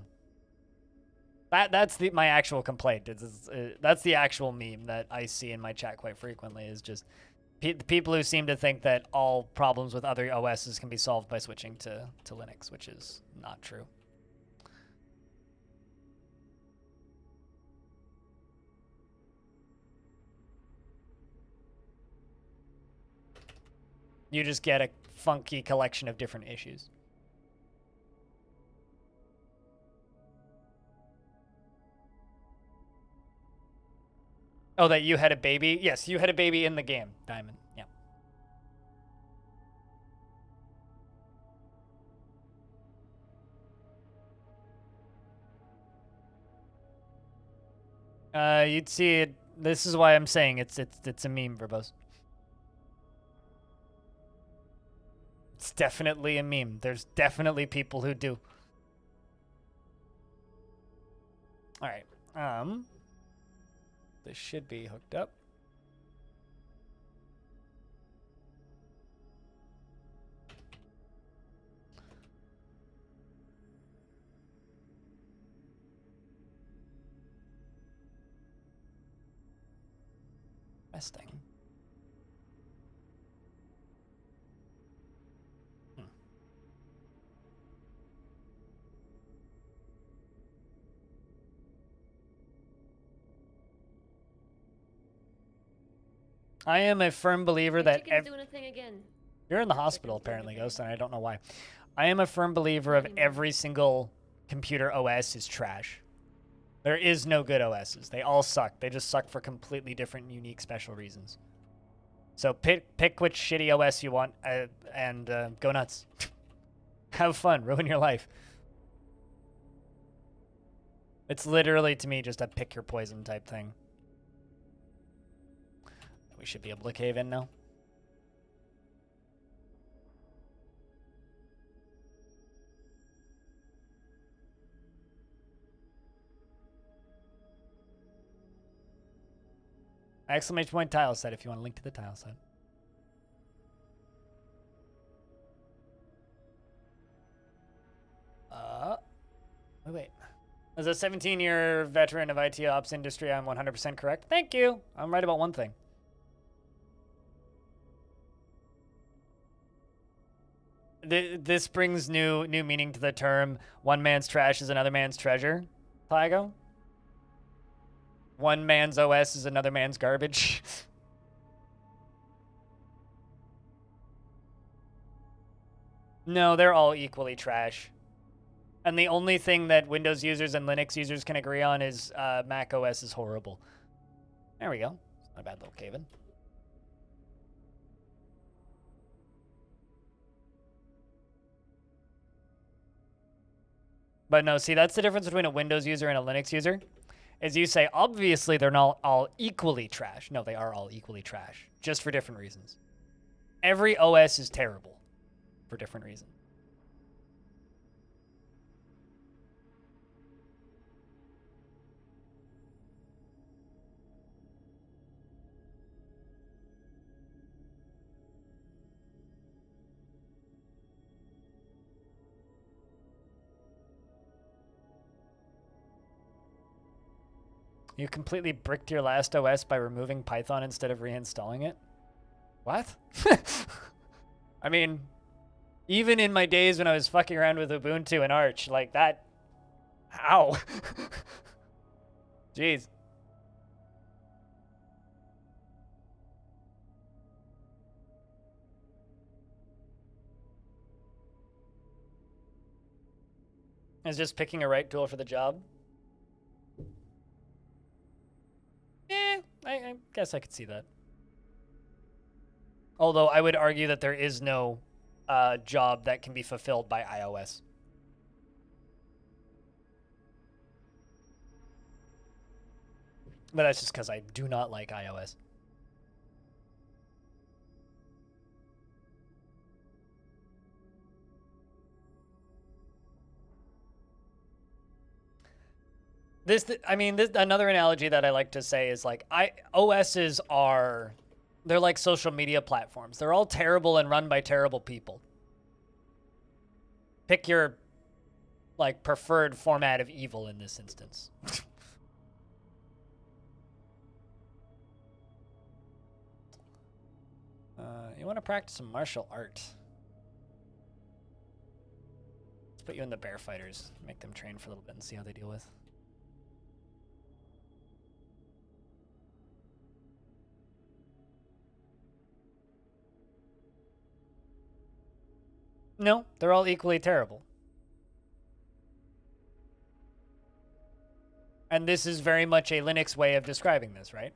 Speaker 1: that's my actual complaint. That's the actual meme that I see in my chat quite frequently, is just people who seem to think that all problems with other OSs can be solved by switching to Linux, which is not true. You just get a funky collection of different issues. Oh, that you had a baby? Yes, you had a baby in the game, Diamond. Yeah. You'd see it. This is why I'm saying it's a meme, Verbose. It's definitely a meme. There's definitely people who do. All right. This should be hooked up. Testing. I am a firm believer that you're in the hospital apparently, Ghost, and I don't know why. I am a firm believer of every single computer OS is trash. There is no good OSs. They all suck. They just suck for completely different, unique, special reasons. So pick which shitty OS you want and go nuts. Have fun. Ruin your life. It's literally, to me, just a pick your poison type thing. We should be able to cave in now. Exclamation point tile set if you want to link to the tile set. Wait. As a 17-year veteran of IT ops industry, I'm 100% correct. Thank you. I'm right about one thing. This brings new meaning to the term, one man's trash is another man's treasure, Tygo. One man's OS is another man's garbage. No, they're all equally trash. And the only thing that Windows users and Linux users can agree on is Mac OS is horrible. There we go. It's not a bad little cave-in. But no, see, that's the difference between a Windows user and a Linux user. Is you say, obviously, they're not all equally trash. No, they are all equally trash, just for different reasons. Every OS is terrible for different reasons. You completely bricked your last OS by removing Python instead of reinstalling it? What? I mean, even in my days when I was fucking around with Ubuntu and Arch, like that... How? Jeez. Is just picking a right tool for the job? I guess I could see that. Although I would argue that there is no job that can be fulfilled by iOS. But that's just because I do not like iOS. Another analogy that I like to say is like OSs are, they're like social media platforms. They're all terrible and run by terrible people. Pick your like preferred format of evil in this instance. You want to practice some martial art? Let's put you in the bear fighters. Make them train for a little bit and see how they deal with. No, they're all equally terrible. And this is very much a Linux way of describing this, right?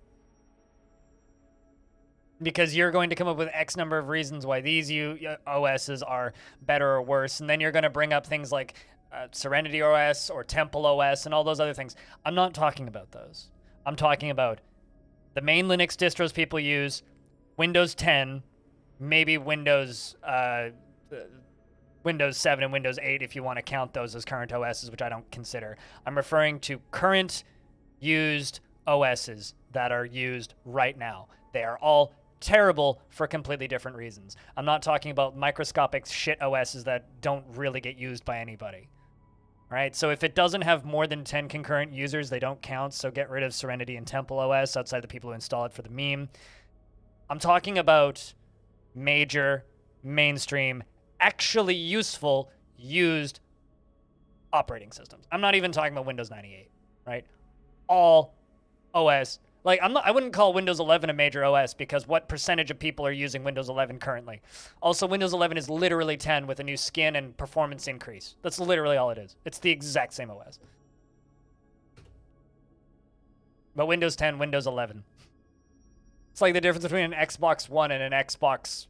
Speaker 1: Because you're going to come up with X number of reasons why these OSs are better or worse, and then you're going to bring up things like Serenity OS or Temple OS and all those other things. I'm not talking about those. I'm talking about the main Linux distros people use, Windows 10, maybe Windows 7 and Windows 8 if you want to count those as current OSs, which I don't consider. I'm referring to current used OSs that are used right now. They are all terrible for completely different reasons. I'm not talking about microscopic shit OSs that don't really get used by anybody. All right, so if it doesn't have more than 10 concurrent users, they don't count, so get rid of Serenity and Temple OS outside the people who install it for the meme. I'm talking about major, mainstream, actually useful, used operating systems. I'm not even talking about Windows 98, right? All OS. Like, I wouldn't call Windows 11 a major OS because what percentage of people are using Windows 11 currently? Also, Windows 11 is literally 10 with a new skin and performance increase. That's literally all it is. It's the exact same OS. But Windows 10, Windows 11. It's like the difference between an Xbox One and an Xbox...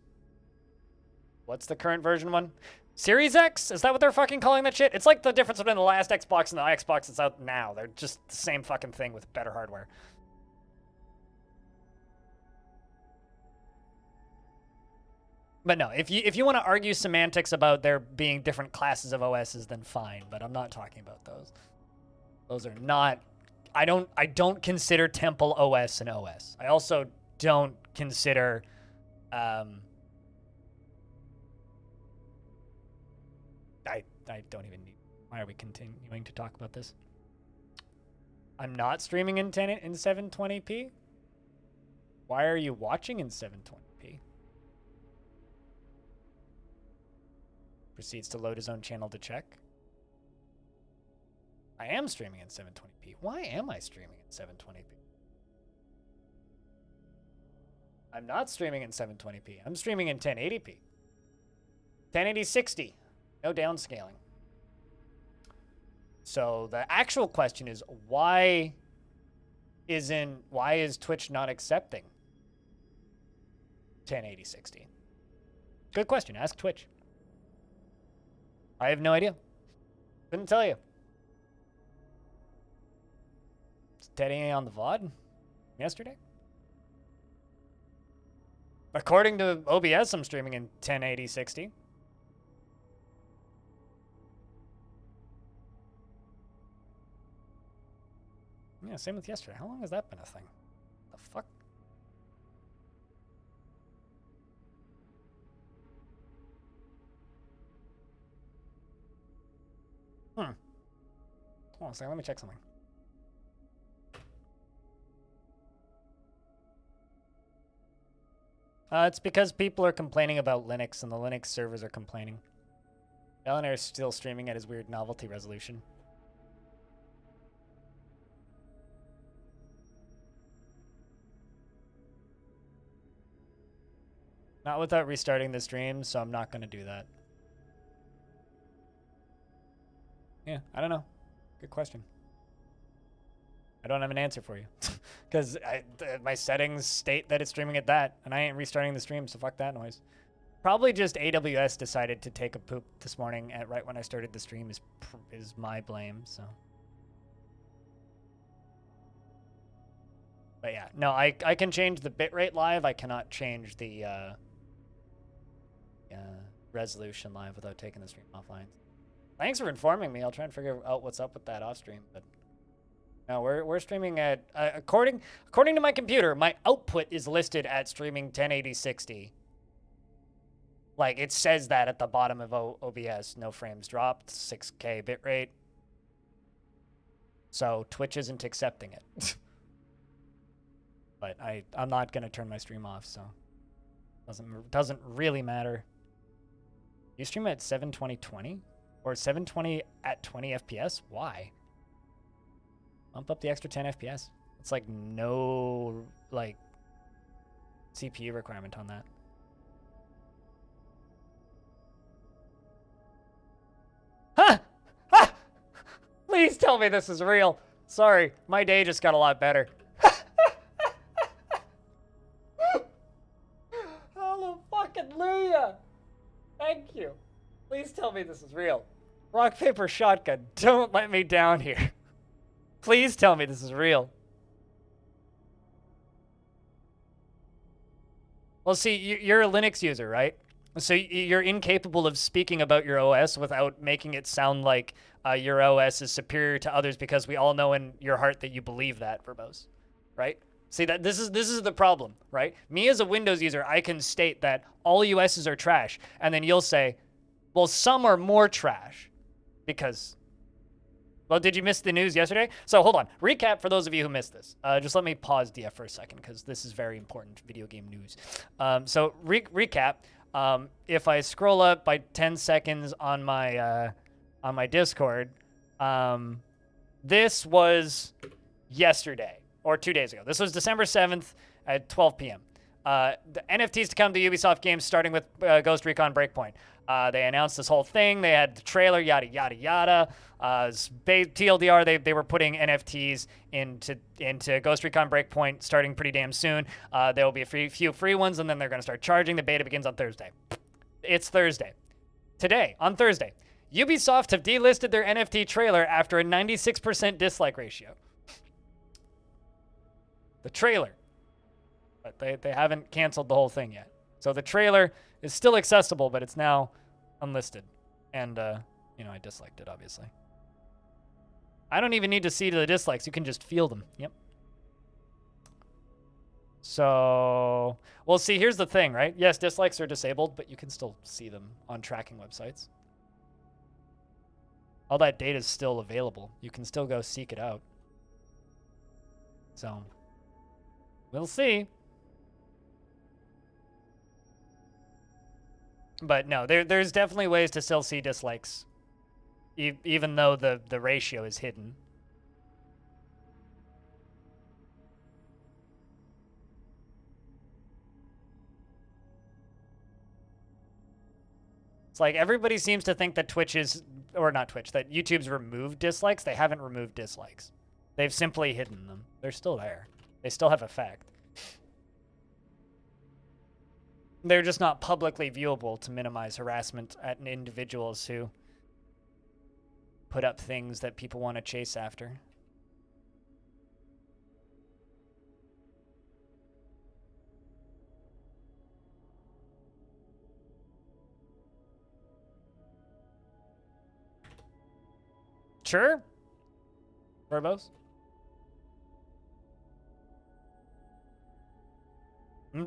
Speaker 1: What's the current version one? Series X? Is that what they're fucking calling that shit? It's like the difference between the last Xbox and the Xbox that's out now. They're just the same fucking thing with better hardware. But no, if you want to argue semantics about there being different classes of OSs, then fine. But I'm not talking about those. Those are not... I don't consider Temple OS an OS. I also don't consider... I don't even need... Why are we continuing to talk about this? I'm not streaming in 720p? Why are you watching in 720p? Proceeds to load his own channel to check. I am streaming in 720p. Why am I streaming in 720p? I'm not streaming in 720p. I'm streaming in 1080p. 1080 60. No downscaling. So the actual question is why is Twitch not accepting 1080 60? Good question. Ask Twitch. I have no idea. Couldn't tell you. Is Teddy on the VOD yesterday? According to OBS, I'm streaming in 1080 60. Yeah, same with yesterday. How long has that been a thing? The fuck? Hold on a second, let me check something. It's because people are complaining about Linux, and the Linux servers are complaining. Eleanor is still streaming at his weird novelty resolution. Not without restarting the stream, so I'm not going to do that. Yeah, I don't know. Good question. I don't have an answer for you. Because my settings state that it's streaming at that, and I ain't restarting the stream, so fuck that noise. Probably just AWS decided to take a poop this morning at right when I started the stream is my blame, so. But yeah, no, I can change the bitrate live. I cannot change the resolution live without taking the stream offline. Thanks for informing me. I'll try and figure out what's up with that off stream, but no, we're streaming at according to my computer, my output is listed at streaming 1080 60. Like it says that at the bottom of OBS, no frames dropped, 6K bitrate. So Twitch isn't accepting it. But I'm not gonna turn my stream off, so doesn't really matter. You stream at 720/20 or 720 at 20 FPS? Why? Bump up the extra 10 FPS. It's like no like CPU requirement on that. Huh! Ah! Please tell me this is real. Sorry, my day just got a lot better. Hallelujah! Thank you. Please tell me this is real. Rock, paper, shotgun. Don't let me down here. Please tell me this is real. Well, see, you're a Linux user, right? So you're incapable of speaking about your OS without making it sound like your OS is superior to others because we all know in your heart that you believe that, verbose, right? See, that this is the problem, right? Me as a Windows user, I can state that all USs are trash, and then you'll say, well, some are more trash because... Well, did you miss the news yesterday? So hold on. Recap for those of you who missed this. Just let me pause DF for a second because this is very important video game news. So recap. If I scroll up by 10 seconds on my Discord, this was yesterday or 2 days ago. This was December 7th at 12 p.m. The NFTs to come to Ubisoft games, starting with Ghost Recon Breakpoint. They announced this whole thing. They had the trailer, yada, yada, yada. TLDR, they were putting NFTs into Ghost Recon Breakpoint starting pretty damn soon. There will be a few free ones, and then they're going to start charging. The beta begins on Thursday. It's Thursday. Today, on Thursday, Ubisoft have delisted their NFT trailer after a 96% dislike ratio. The trailer. But they haven't canceled the whole thing yet. So the trailer is still accessible, but it's now unlisted. And, I disliked it, obviously. I don't even need to see the dislikes. You can just feel them. Yep. So, well, see, here's the thing, right? Yes, dislikes are disabled, but you can still see them on tracking websites. All that data is still available. You can still go seek it out. So, we'll see. But no, there's definitely ways to still see dislikes, even though the ratio is hidden. It's like everybody seems to think that Twitch is, or not Twitch, that YouTube's removed dislikes. They haven't removed dislikes. They've simply hidden them. They're still there. They still have effect. They're just not publicly viewable to minimize harassment at individuals who put up things that people want to chase after. Sure. Verbose.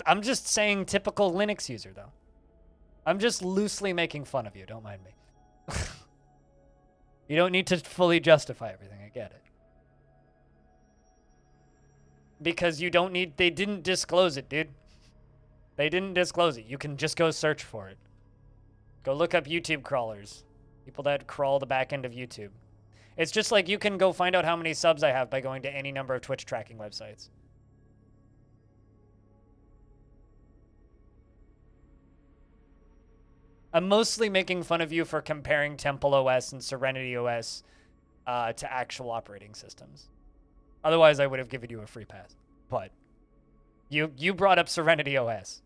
Speaker 1: I'm just saying typical Linux user, though. I'm just loosely making fun of you. Don't mind me. You don't need to fully justify everything. I get it. Because you don't need... They didn't disclose it, dude. They didn't disclose it. You can just go search for it. Go look up YouTube crawlers. People that crawl the back end of YouTube. It's just like you can go find out how many subs I have by going to any number of Twitch tracking websites. I'm mostly making fun of you for comparing Temple OS and Serenity OS to actual operating systems. Otherwise, I would have given you a free pass. But you brought up Serenity OS,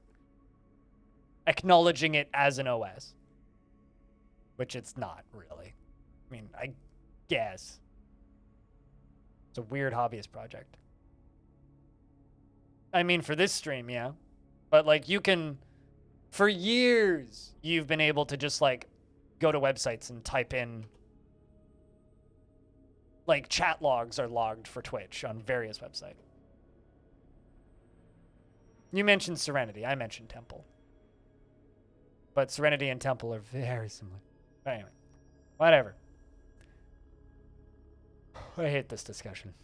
Speaker 1: acknowledging it as an OS, which it's not really. I mean, I guess. It's a weird hobbyist project. I mean, for this stream, yeah. But, like, you can... For years, you've been able to just, like, go to websites and type in... Like, chat logs are logged for Twitch on various websites. You mentioned Serenity. I mentioned Temple. But Serenity and Temple are very similar. But anyway. Whatever. I hate this discussion.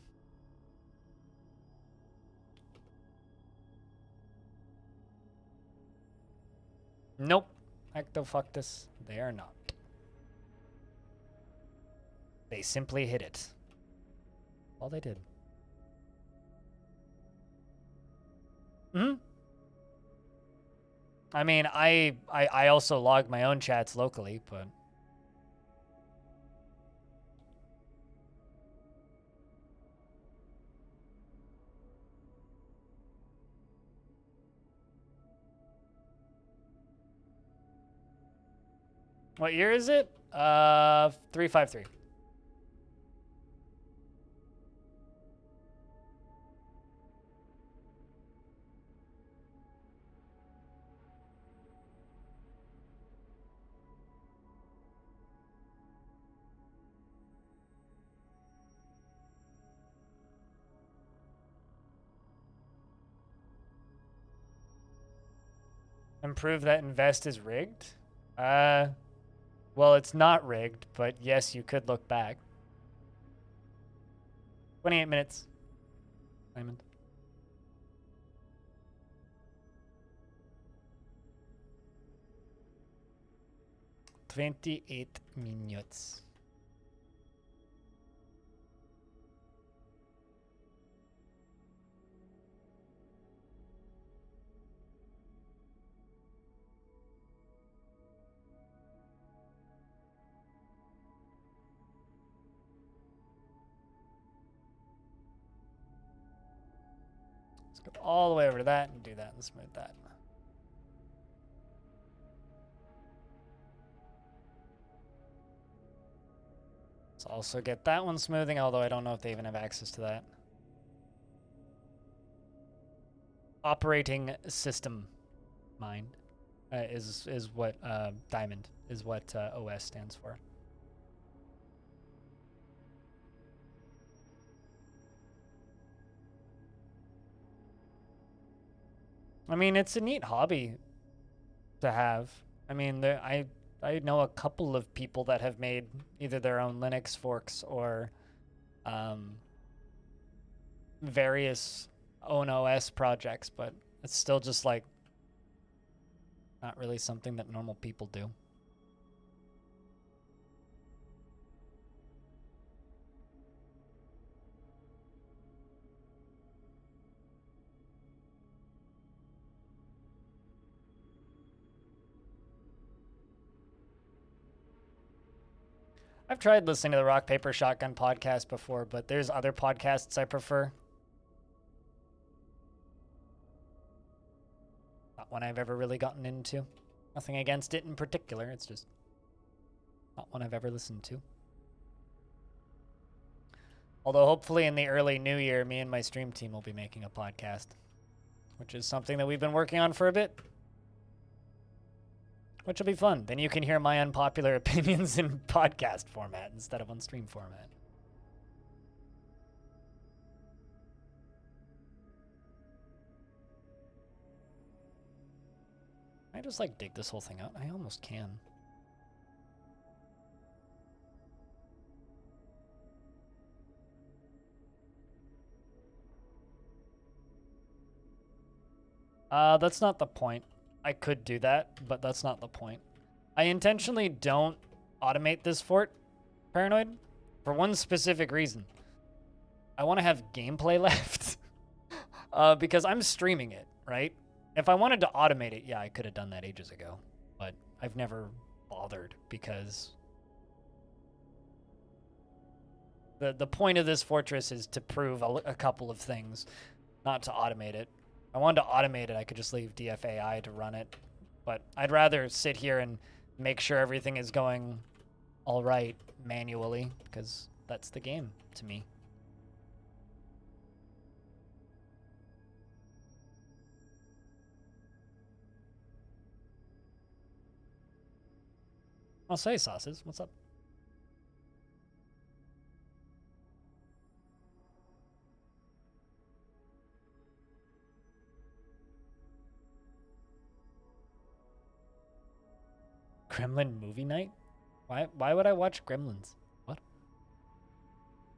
Speaker 1: Nope. Ectofoctus, they are not. They simply hit it. All they did. Hmm? I mean, I also log my own chats locally, but... What year is it? 353. Improve that invest is rigged? Well, it's not rigged, but yes, you could look back. 28 minutes. Diamond. $28 minutes. Go all the way over to that and do that and smooth that. Let's also get that one smoothing, although I don't know if they even have access to that. Operating system mind is what Diamond is what OS stands for. I mean, it's a neat hobby to have. I mean, I know a couple of people that have made either their own Linux forks or various own OS projects, but it's still just like not really something that normal people do. I've tried listening to the Rock Paper Shotgun podcast before, but there's other podcasts I prefer. Not one I've ever really gotten into. Nothing against it in particular, it's just not one I've ever listened to. Although hopefully in the early new year, me and my stream team will be making a podcast, which is something that we've been working on for a bit. Which will be fun. Then you can hear my unpopular opinions in podcast format instead of on stream format. I just like dig this whole thing out. I almost can. That's not the point. I could do that, but that's not the point. I intentionally don't automate this fort, Paranoid, for one specific reason. I want to have gameplay left. Because I'm streaming it, right? If I wanted to automate it, yeah, I could have done that ages ago. But I've never bothered because the point of this fortress is to prove a couple of things, not to automate it. If I wanted to automate it, I could just leave DFAI to run it. But I'd rather sit here and make sure everything is going all right manually, because that's the game to me. I'll say, Sauces, what's up? Gremlin movie night? Why would I watch Gremlins? What?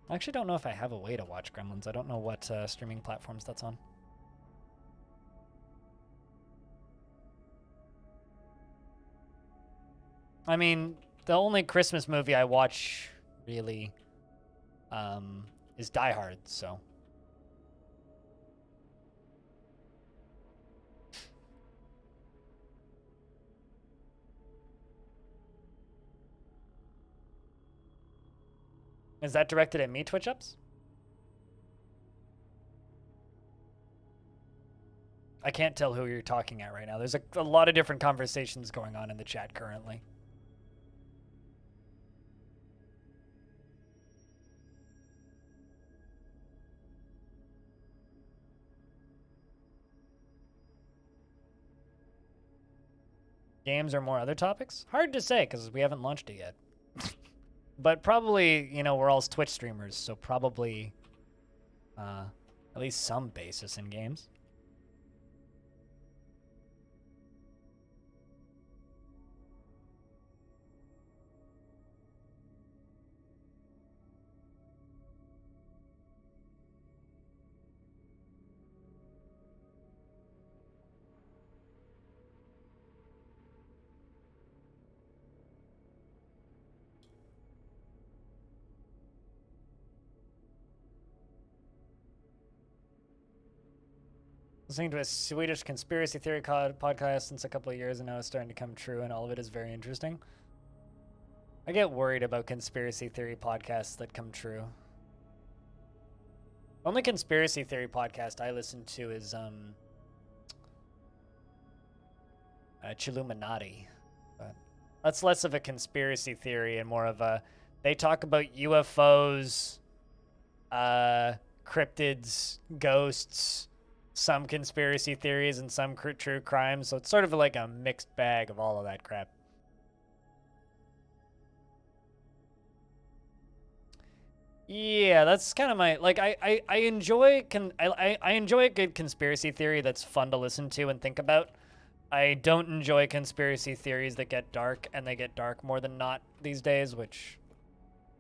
Speaker 1: I actually don't know if I have a way to watch Gremlins. I don't know what streaming platforms that's on. I mean, the only Christmas movie I watch, really, is Die Hard, so... Is that directed at me, Twitch Ups? I can't tell who you're talking at right now. There's a lot of different conversations going on in the chat currently. Games or more other topics? Hard to say, because we haven't launched it yet. But probably, you know, we're all Twitch streamers, so probably at least some basis in games. Listening to a Swedish conspiracy theory podcast since a couple of years, and now it's starting to come true, and all of it is very interesting. I get worried about conspiracy theory podcasts that come true. Only conspiracy theory podcast I listen to is Chilluminati. But that's less of a conspiracy theory and more of a, they talk about UFOs, cryptids, ghosts, some conspiracy theories, and some true crimes. So it's sort of like a mixed bag of all of that crap. Yeah, that's kind of my, like, I enjoy I enjoy a good conspiracy theory that's fun to listen to and think about. I don't enjoy conspiracy theories that get dark, and they get dark more than not these days, which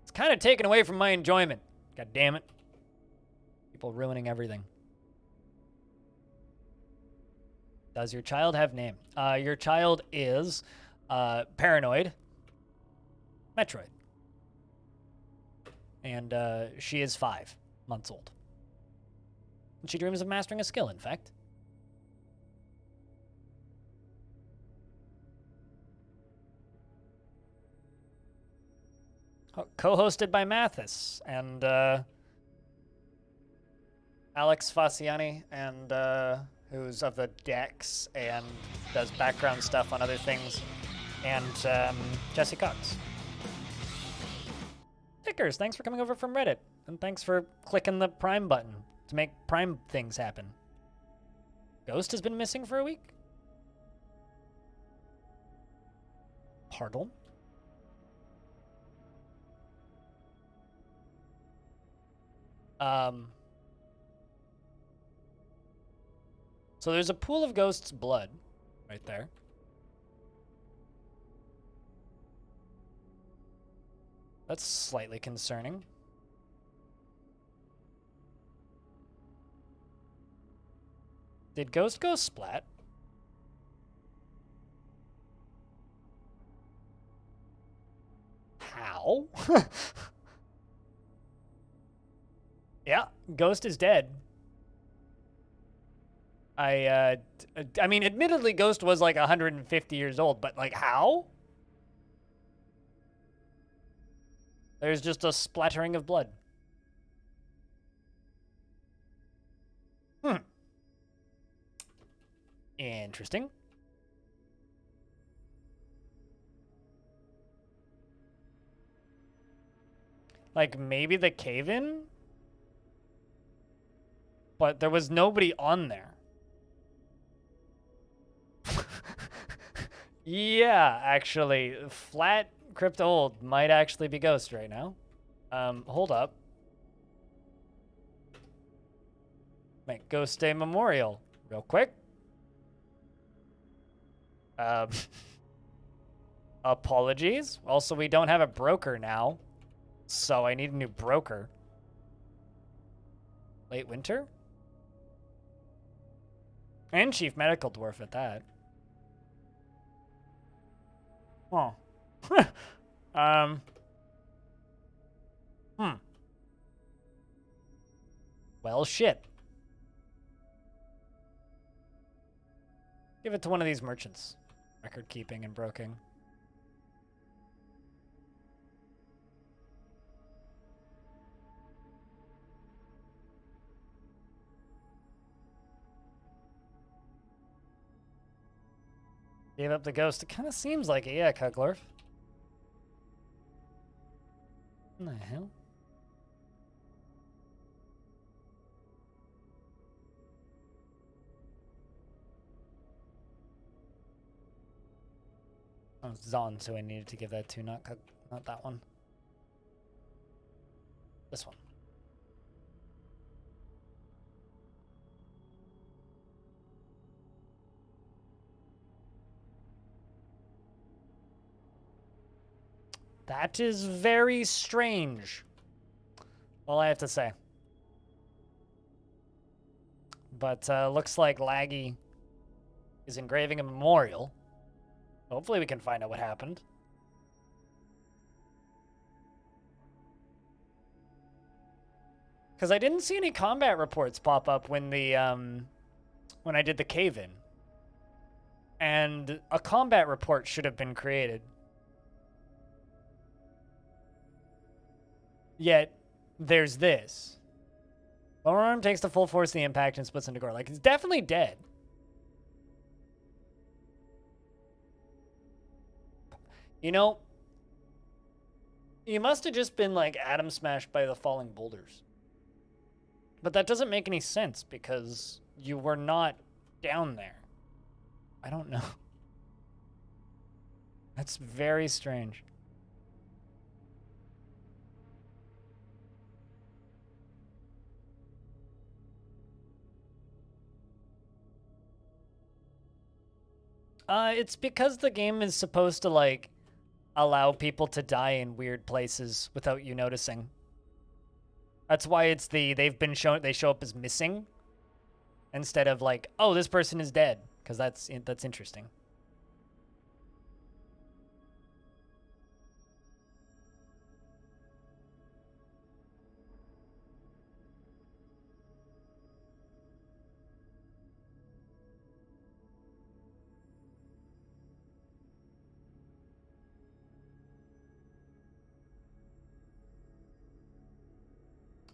Speaker 1: it's kind of taken away from my enjoyment. God damn it. People ruining everything. Does your child have name? Your child is Paranoid, Metroid. And she is 5 months old. And she dreams of mastering a skill, in fact. co-hosted by Mathis and Alex Fasciani, and who's of the Dex and does background stuff on other things, and Jesse Cox. Stickers, thanks for coming over from Reddit, and thanks for clicking the Prime button to make Prime things happen. Ghost has been missing for a week? Pardon? So there's a pool of Ghost's blood right there. That's slightly concerning. Did Ghost go splat? How? Yeah, Ghost is dead. I mean, admittedly, Ghost was like 150 years old, but like, how? There's just a splattering of blood. Interesting. Like, maybe the cave-in? But there was nobody on there. Yeah, actually. Flat Crypt Old might actually be Ghost right now. Hold up. Make Ghost Day Memorial real quick. Apologies. Also, we don't have a broker now, so I need a new broker. Late winter? And Chief Medical Dwarf at that. Huh. Well, shit. Give it to one of these merchants. Record keeping and broking. Gave up the ghost. It kind of seems like it. Yeah, Cuglorf. What the hell? Oh, Zon, so I needed to give that to, not that one. This one. That is very strange. All I have to say. But looks like Laggy is engraving a memorial. Hopefully we can find out what happened. Because I didn't see any combat reports pop up when the when I did the cave-in. And a combat report should have been created. Yet, there's this. Lower arm takes the full force of the impact and splits into gore. Like, it's definitely dead. You know, you must have just been, like, atom smashed by the falling boulders. But that doesn't make any sense because you were not down there. I don't know. That's very strange. It's because the game is supposed to, like, allow people to die in weird places without you noticing. That's why it's they show up as missing instead of like, oh, this person is dead, because that's interesting.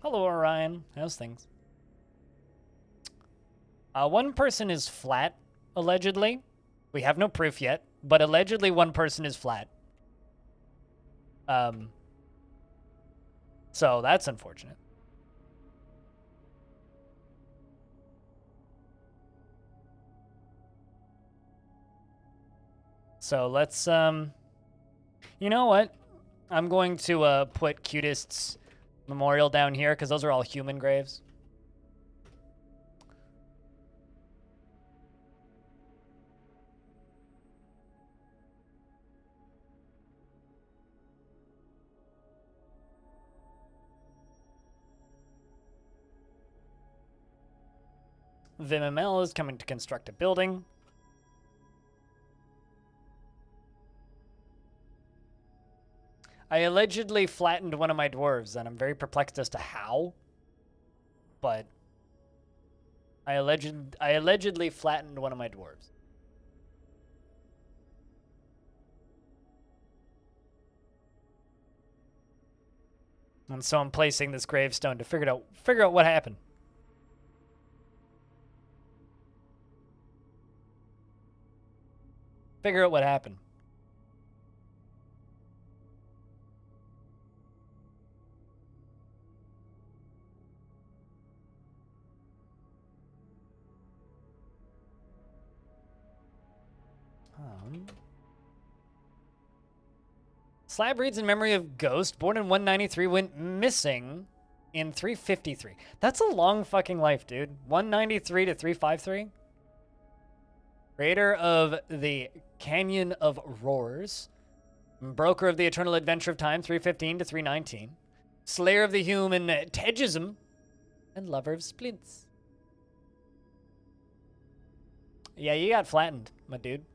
Speaker 1: Hello, Orion. How's things? One person is flat, allegedly. We have no proof yet, but allegedly one person is flat. So that's unfortunate. So let's, you know what? I'm going to put Cutest's memorial down here because those are all human graves. VimML is coming to construct a building. I allegedly flattened one of my dwarves, and I'm very perplexed as to how. But I allegedly flattened one of my dwarves. And so I'm placing this gravestone to figure out what happened. Figure out what happened. Slab reads in memory of Ghost, born in 193, went missing in 353. That's a long fucking life, dude. 193 to 353. Creator of the Canyon of Roars. Broker of the Eternal Adventure of Time, 315 to 319. Slayer of the Human Tejism. And Lover of Splints. Yeah, you got flattened, my dude.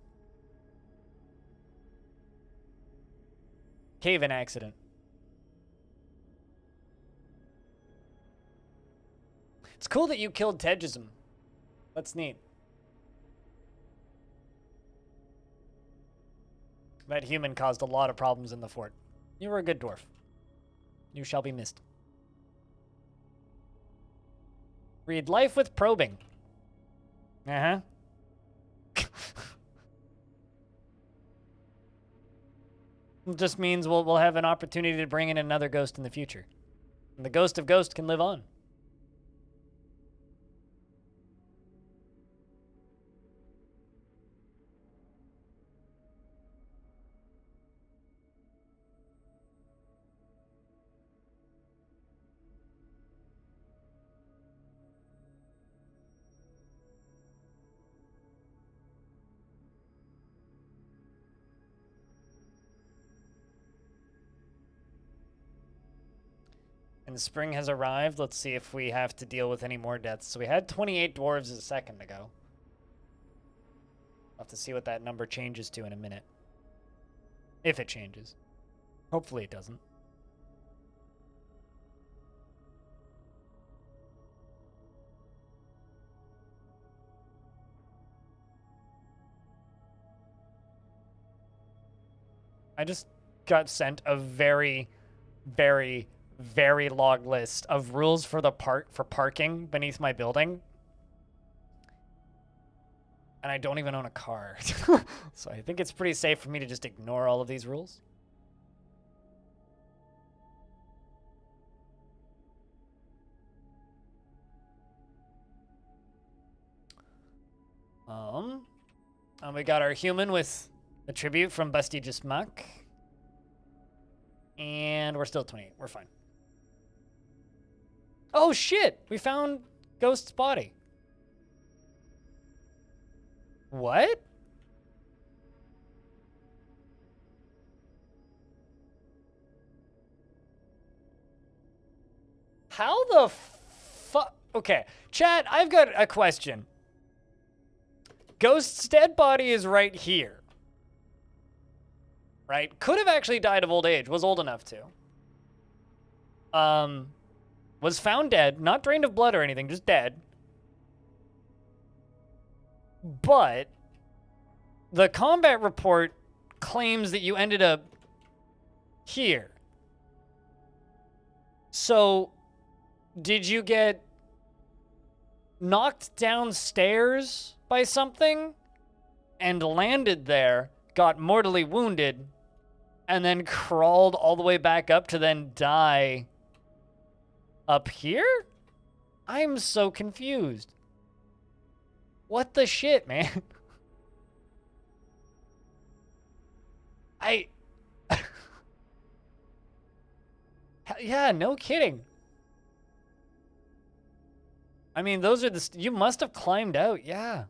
Speaker 1: Cave-in accident. It's cool that you killed Tejism. That's neat. That human caused a lot of problems in the fort. You were a good dwarf. You shall be missed. Read Life with Probing. Uh-huh. It just means we'll have an opportunity to bring in another ghost in the future. And the ghost of Ghost can live on. And spring has arrived. Let's see if we have to deal with any more deaths. So we had 28 dwarves a second ago. I'll have to see what that number changes to in a minute. If it changes. Hopefully it doesn't. I just got sent a very, very, very long list of rules for the parking beneath my building. And I don't even own a car. So I think it's pretty safe for me to just ignore all of these rules. And we got our human with a tribute from Busty Jismak. And we're still 28. We're fine. Oh, shit! We found Ghost's body. What? How the fuck? Okay, chat, I've got a question. Ghost's dead body is right here. Right? Could have actually died of old age. Was old enough to. Was found dead. Not drained of blood or anything. Just dead. But the combat report claims that you ended up here. So Did you get knocked downstairs by something and landed there, got mortally wounded, and then crawled all the way back up to then die up here? I'm so confused. What the shit, man? Yeah, no kidding. I mean, those are the... You must have climbed out, yeah.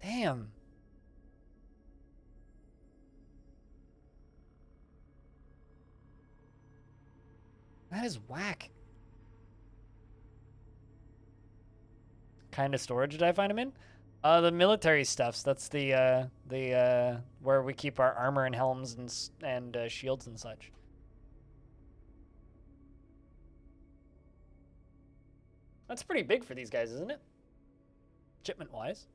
Speaker 1: Damn. That is whack. Kind of storage did I find him in? The military stuffs. That's the where we keep our armor and helms and shields and such. That's pretty big for these guys, isn't it? Shipment-wise.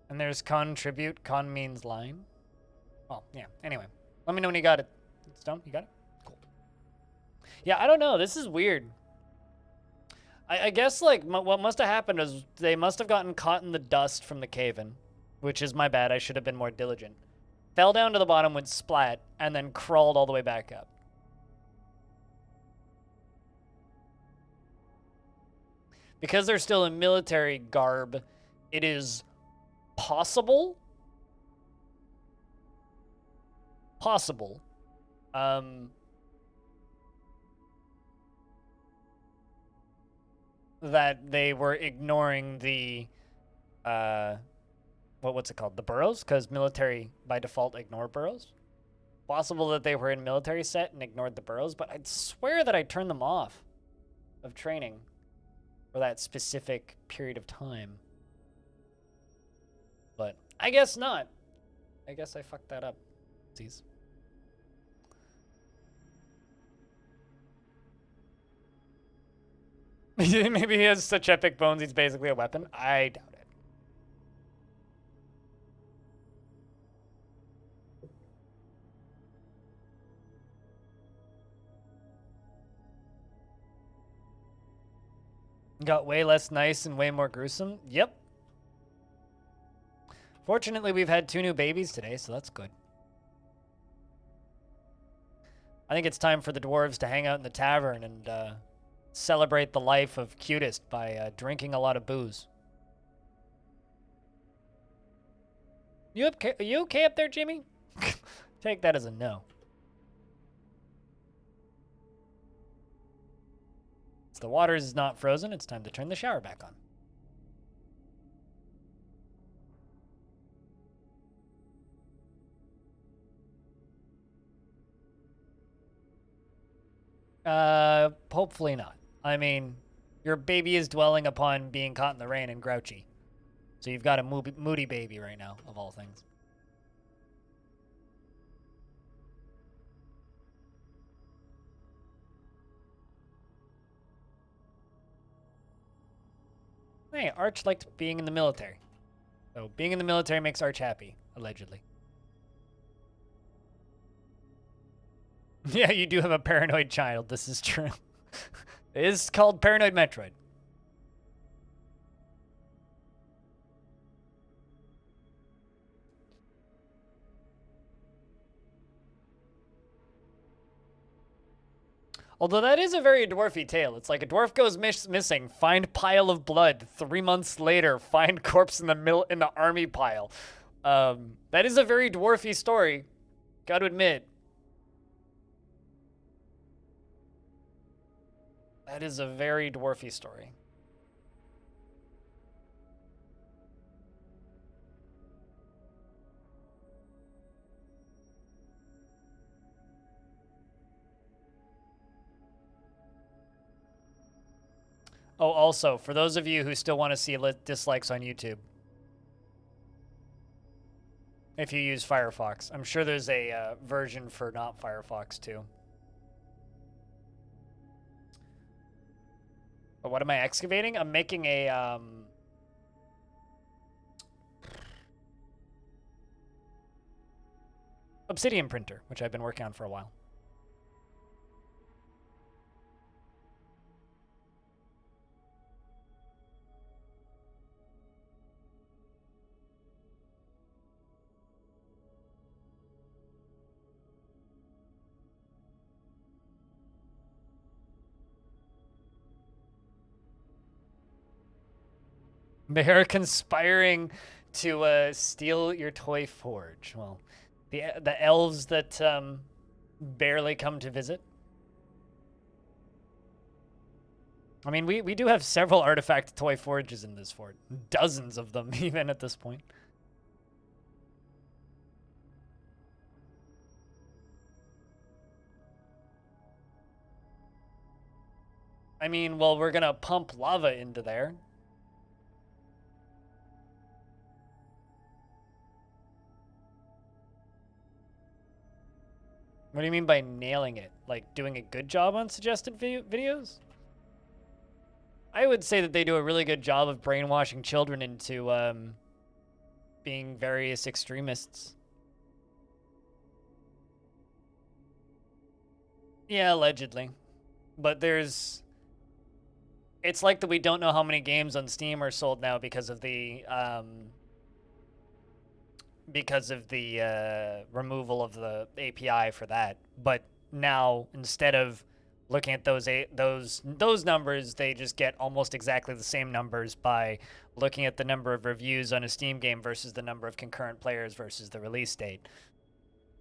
Speaker 1: And there's contribute. Con means line. Well, yeah. Anyway, let me know when you got it. Stone, you got it? Cool. Yeah, I don't know. This is weird. I guess, like, what must have happened is they must have gotten caught in the dust from the cave-in, which is my bad. I should have been more diligent. Fell down to the bottom, went splat, and then crawled all the way back up. Because they're still in military garb, it is possible. That they were ignoring the, what's it called? The burrows? Because military, by default, ignore burrows. Possible that they were in military set and ignored the burrows, but I'd swear that I turned them off of training for that specific period of time. But I guess not. I guess I fucked that up. Jeez. Maybe he has such epic bones he's basically a weapon. I doubt it. Got way less nice and way more gruesome. Yep. Fortunately, we've had 2 new babies today, so that's good. I think it's time for the dwarves to hang out in the tavern and celebrate the life of Cutest by drinking a lot of booze. You okay up there, Jimmy? Take that as a no. If the water is not frozen, it's time to turn the shower back on. Hopefully not. I mean, your baby is dwelling upon being caught in the rain and grouchy. So you've got a moody baby right now, of all things. Hey, Arch liked being in the military. So being in the military makes Arch happy, allegedly. Yeah, you do have a paranoid child. This is true. It is called Paranoid Metroid. Although that is a very dwarfy tale. It's like a dwarf goes missing, find pile of blood. 3 months later, find corpse in the army pile. That is a very dwarfy story. Got to admit. That is a very dwarfy story. Oh, also, for those of you who still want to see dislikes on YouTube, if you use Firefox, I'm sure there's a version for not Firefox too. But what am I excavating? I'm making a obsidian printer, which I've been working on for a while. They're conspiring to steal your toy forge. Well, the elves that barely come to visit. I mean, we do have several artifact toy forges in this fort. Dozens of them, even at this point. I mean, well, we're gonna pump lava into there. What do you mean by nailing it? Like doing a good job on suggested videos? I would say that they do a really good job of brainwashing children into being various extremists. Yeah, allegedly. But it's like that we don't know how many games on Steam are sold now because of the removal of the API for that. But now, instead of looking at those numbers, they just get almost exactly the same numbers by looking at the number of reviews on a Steam game versus the number of concurrent players versus the release date.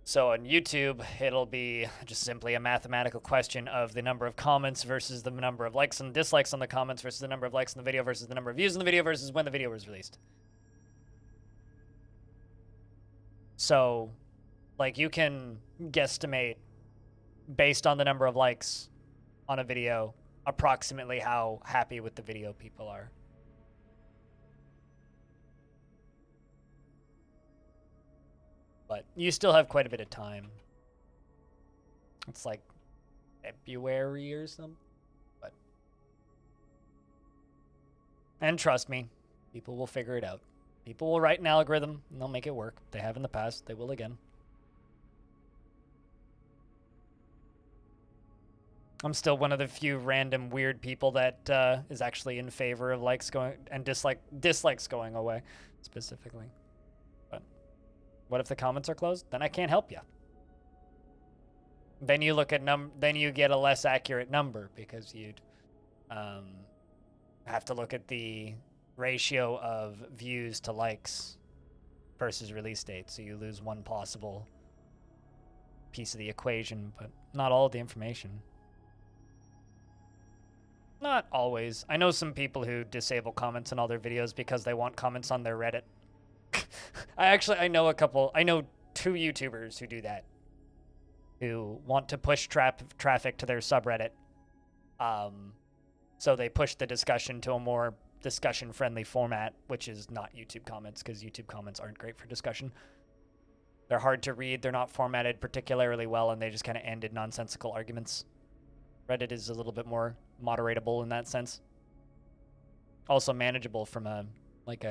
Speaker 1: So on YouTube, it'll be just simply a mathematical question of the number of comments versus the number of likes and dislikes on the comments versus the number of likes on the video versus the number of views on the video versus when the video was released. So, like, you can guesstimate based on the number of likes on a video approximately how happy with the video people are. But you still have quite a bit of time. It's like February or something. But and trust me, people will figure it out. People will write an algorithm and they'll make it work. They have in the past. They will again. I'm still one of the few random weird people that is actually in favor of likes going and dislikes going away, specifically. But what if the comments are closed? Then I can't help you. Then you look at then you get a less accurate number because you'd have to look at the ratio of views to likes versus release date. So you lose one possible piece of the equation, but not all of the information. Not always. I know some people who disable comments in all their videos because they want comments on their Reddit. I know two YouTubers who do that, who want to push traffic to their subreddit. So they push the discussion to a more discussion-friendly format, which is not YouTube comments, because YouTube comments aren't great for discussion. They're hard to read, they're not formatted particularly well, and they just kind of end in nonsensical arguments. Reddit is a little bit more moderatable in that sense. Also manageable from a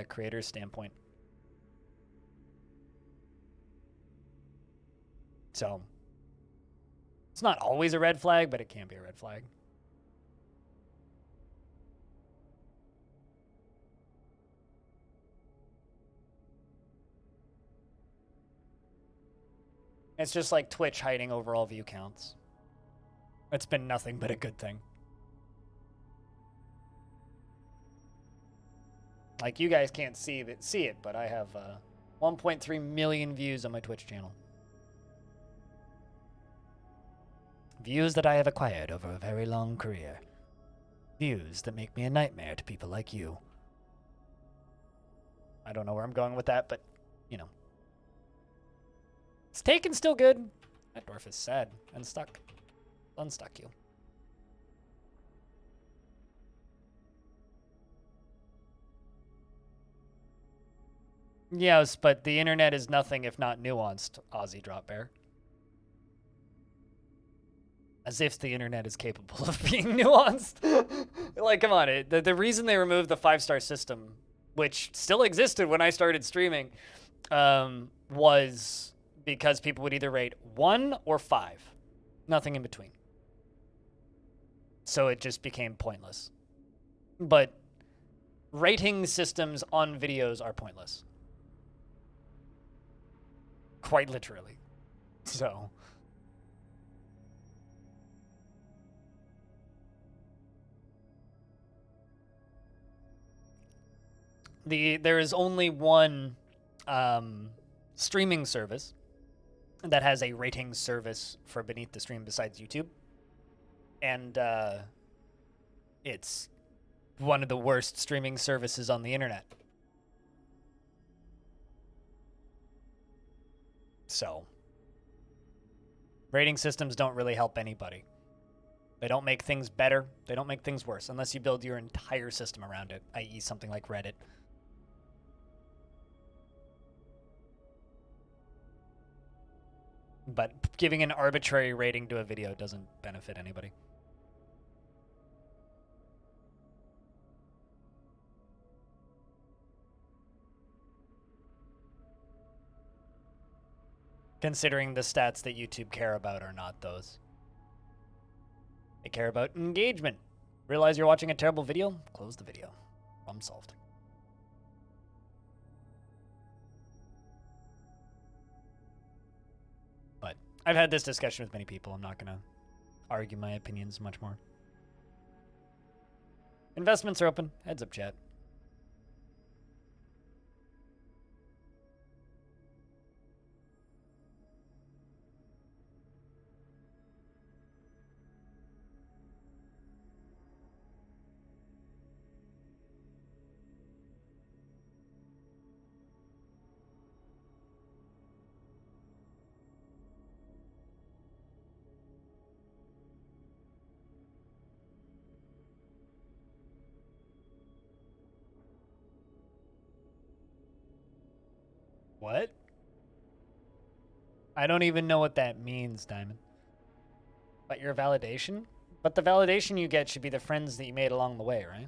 Speaker 1: creator's standpoint. So it's not always a red flag, but it can be a red flag. It's just like Twitch hiding overall view counts. It's been nothing but a good thing. Like, you guys can't see it, but I have 1.3 million views on my Twitch channel. Views that I have acquired over a very long career. Views that make me a nightmare to people like you. I don't know where I'm going with that, but, you know. It's taken still good. That dwarf is sad and stuck. Unstuck you. Yes, but the internet is nothing if not nuanced, Aussie Drop Bear. As if the internet is capable of being nuanced. Like, come on. The reason they removed the 5-star system, which still existed when I started streaming, was because people would either rate 1 or 5. Nothing in between. So it just became pointless. But rating systems on videos are pointless. Quite literally. So... there is only one streaming service that has a rating service for beneath the stream besides YouTube. And it's one of the worst streaming services on the internet. So, rating systems don't really help anybody. They don't make things better. They don't make things worse unless you build your entire system around it, i.e. something like Reddit. But giving an arbitrary rating to a video doesn't benefit anybody. Considering the stats that YouTube care about are not those. They care about engagement. Realize you're watching a terrible video? Close the video. Problem solved. But I've had this discussion with many people. I'm not going to argue my opinions much more. Investments are open. Heads up, chat. What? I don't even know what that means, Diamond. But your validation? But the validation you get should be the friends that you made along the way, right?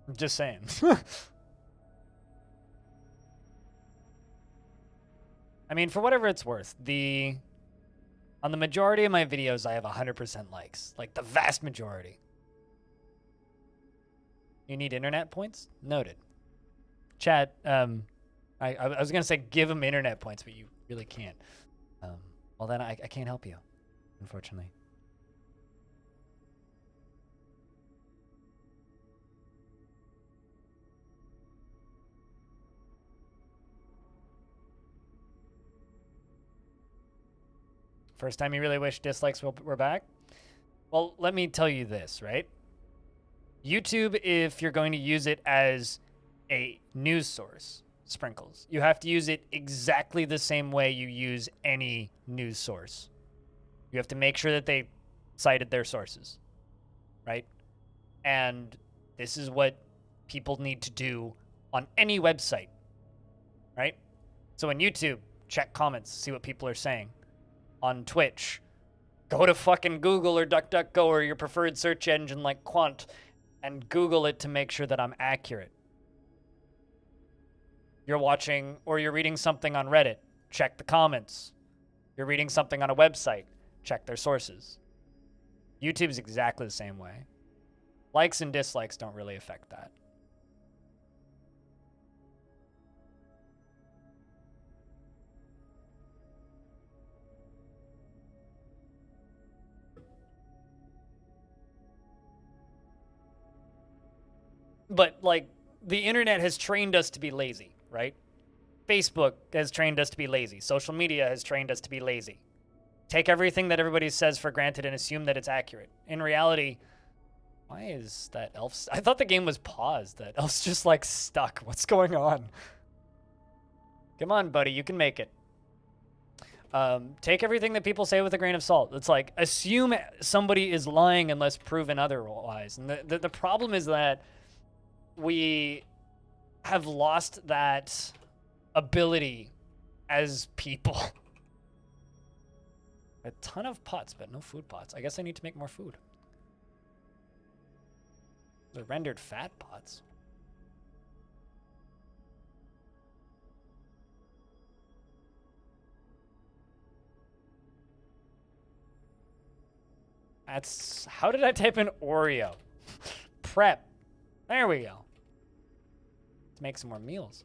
Speaker 1: I'm just saying. I mean, for whatever it's worth, on the majority of my videos, I have 100% likes. Like, the vast majority. You need internet points? Noted. Chat, I was going to say give them internet points, but you really can't. Well, then I can't help you, unfortunately. First time you really wish dislikes were back? Well, let me tell you this, right? YouTube, if you're going to use it as a news source, sprinkles. You have to use it exactly the same way you use any news source. You have to make sure that they cited their sources, right? And this is what people need to do on any website, right? So on YouTube, check comments, see what people are saying. On Twitch, go to fucking Google or DuckDuckGo or your preferred search engine like Quant and Google it to make sure that I'm accurate. You're watching or you're reading something on Reddit, check the comments. You're reading something on a website, check their sources. YouTube's exactly the same way. Likes and dislikes don't really affect that. But, like, the internet has trained us to be lazy, right? Facebook has trained us to be lazy. Social media has trained us to be lazy. Take everything that everybody says for granted and assume that it's accurate. In reality, why is that elf... I thought the game was paused. That elf's just, like, stuck. What's going on? Come on, buddy. You can make it. Take everything that people say with a grain of salt. It's like, assume somebody is lying unless proven otherwise. And the problem is that we have lost that ability as people. A ton of pots, but no food pots. I guess I need to make more food. The rendered fat pots. That's... How did I type in Oreo? Prep. There we go. Let's make some more meals.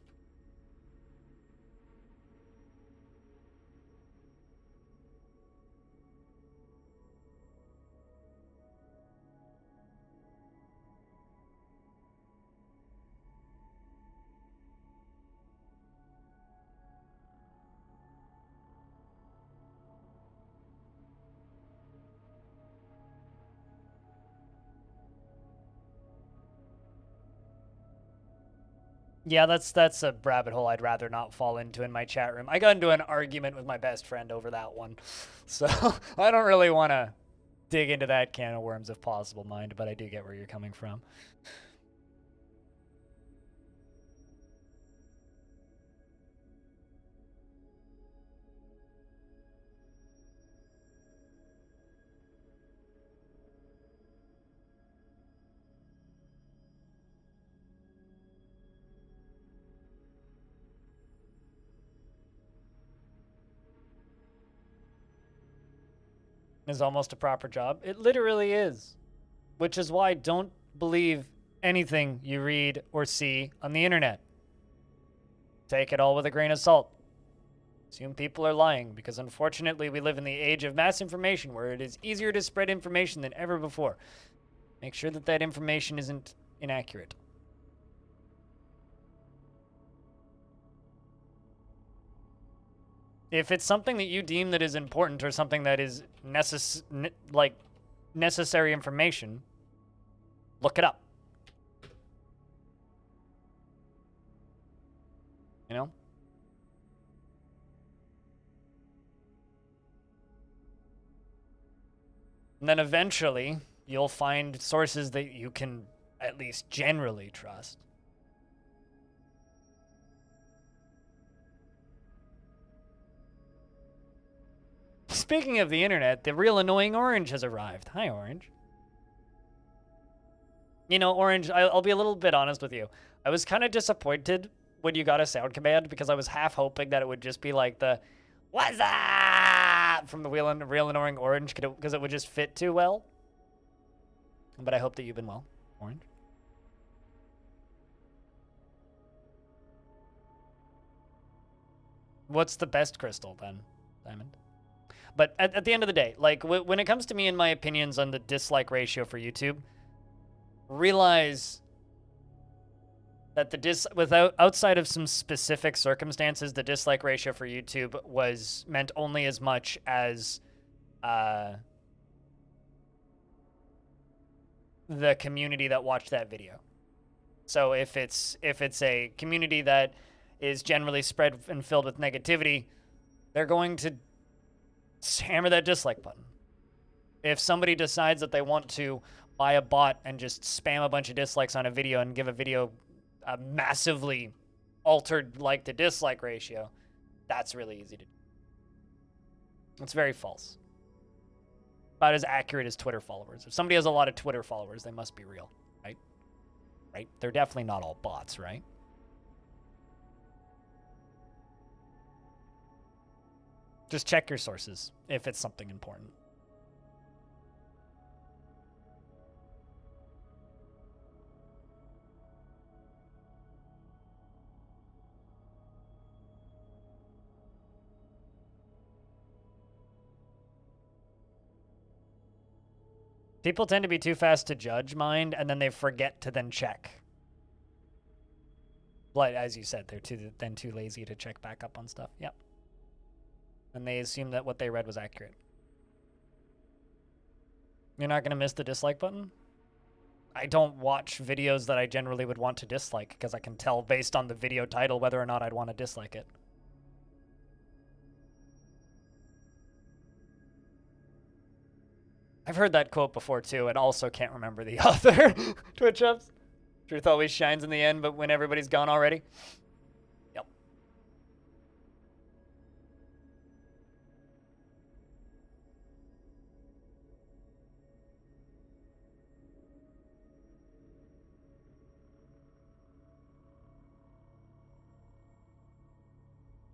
Speaker 1: Yeah, that's a rabbit hole I'd rather not fall into in my chat room. I got into an argument with my best friend over that one. So I don't really want to dig into that can of worms if possible, mind, but I do get where you're coming from. Is almost a proper job. It literally is. Which is why don't believe anything you read or see on the internet. Take it all with a grain of salt. Assume people are lying, because unfortunately we live in the age of mass information where it is easier to spread information than ever before. Make sure that that information isn't inaccurate. If it's something that you deem that is important or something that is necessary information, look it up. You know? And then eventually, you'll find sources that you can at least generally trust. Speaking of the internet, the real annoying Orange has arrived. Hi, Orange. You know, Orange, I'll be a little bit honest with you. I was kind of disappointed when you got a sound command because I was half hoping that it would just be like the "What's up?" from the real annoying Orange because it would just fit too well. But I hope that you've been well, Orange. What's the best crystal then, Diamond? But at the end of the day, like when it comes to me and my opinions on the dislike ratio for YouTube, realize that outside of some specific circumstances, the dislike ratio for YouTube was meant only as much as the community that watched that video. So if it's a community that is generally spread and filled with negativity, they're going to hammer that dislike button. If somebody decides that they want to buy a bot and just spam a bunch of dislikes on a video and give a video a massively altered like to dislike ratio, that's really easy to do. It's very false. About as accurate as Twitter followers. If somebody has a lot of Twitter followers, they must be real, right? Right? They're definitely not all bots, right? Just check your sources if it's something important. People tend to be too fast to judge, mind, and then they forget to then check. Like, as you said, they're too lazy to check back up on stuff. Yep. And they assume that what they read was accurate. You're not going to miss the dislike button? I don't watch videos that I generally would want to dislike because I can tell based on the video title whether or not I'd want to dislike it. I've heard that quote before too, and also can't remember the author. Twitch ups. Truth always shines in the end, but when everybody's gone already. Yep.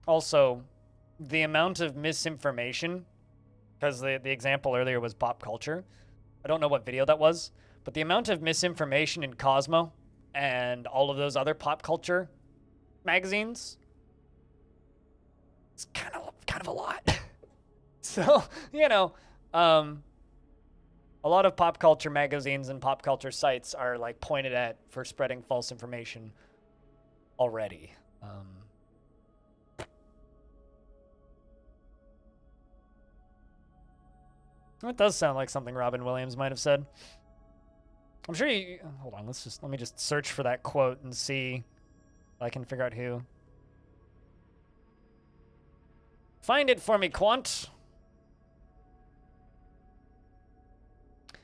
Speaker 1: Also, the amount of misinformation, because the example earlier was pop culture. I don't know what video that was, but the amount of misinformation in Cosmo and all of those other pop culture magazines, it's kind of a lot. So, you know, a lot of pop culture magazines and pop culture sites are like pointed at for spreading false information already. It does sound like something Robin Williams might have said. I'm sure you... Hold on, let me just search for that quote and see if I can figure out who. Find it for me, Quant.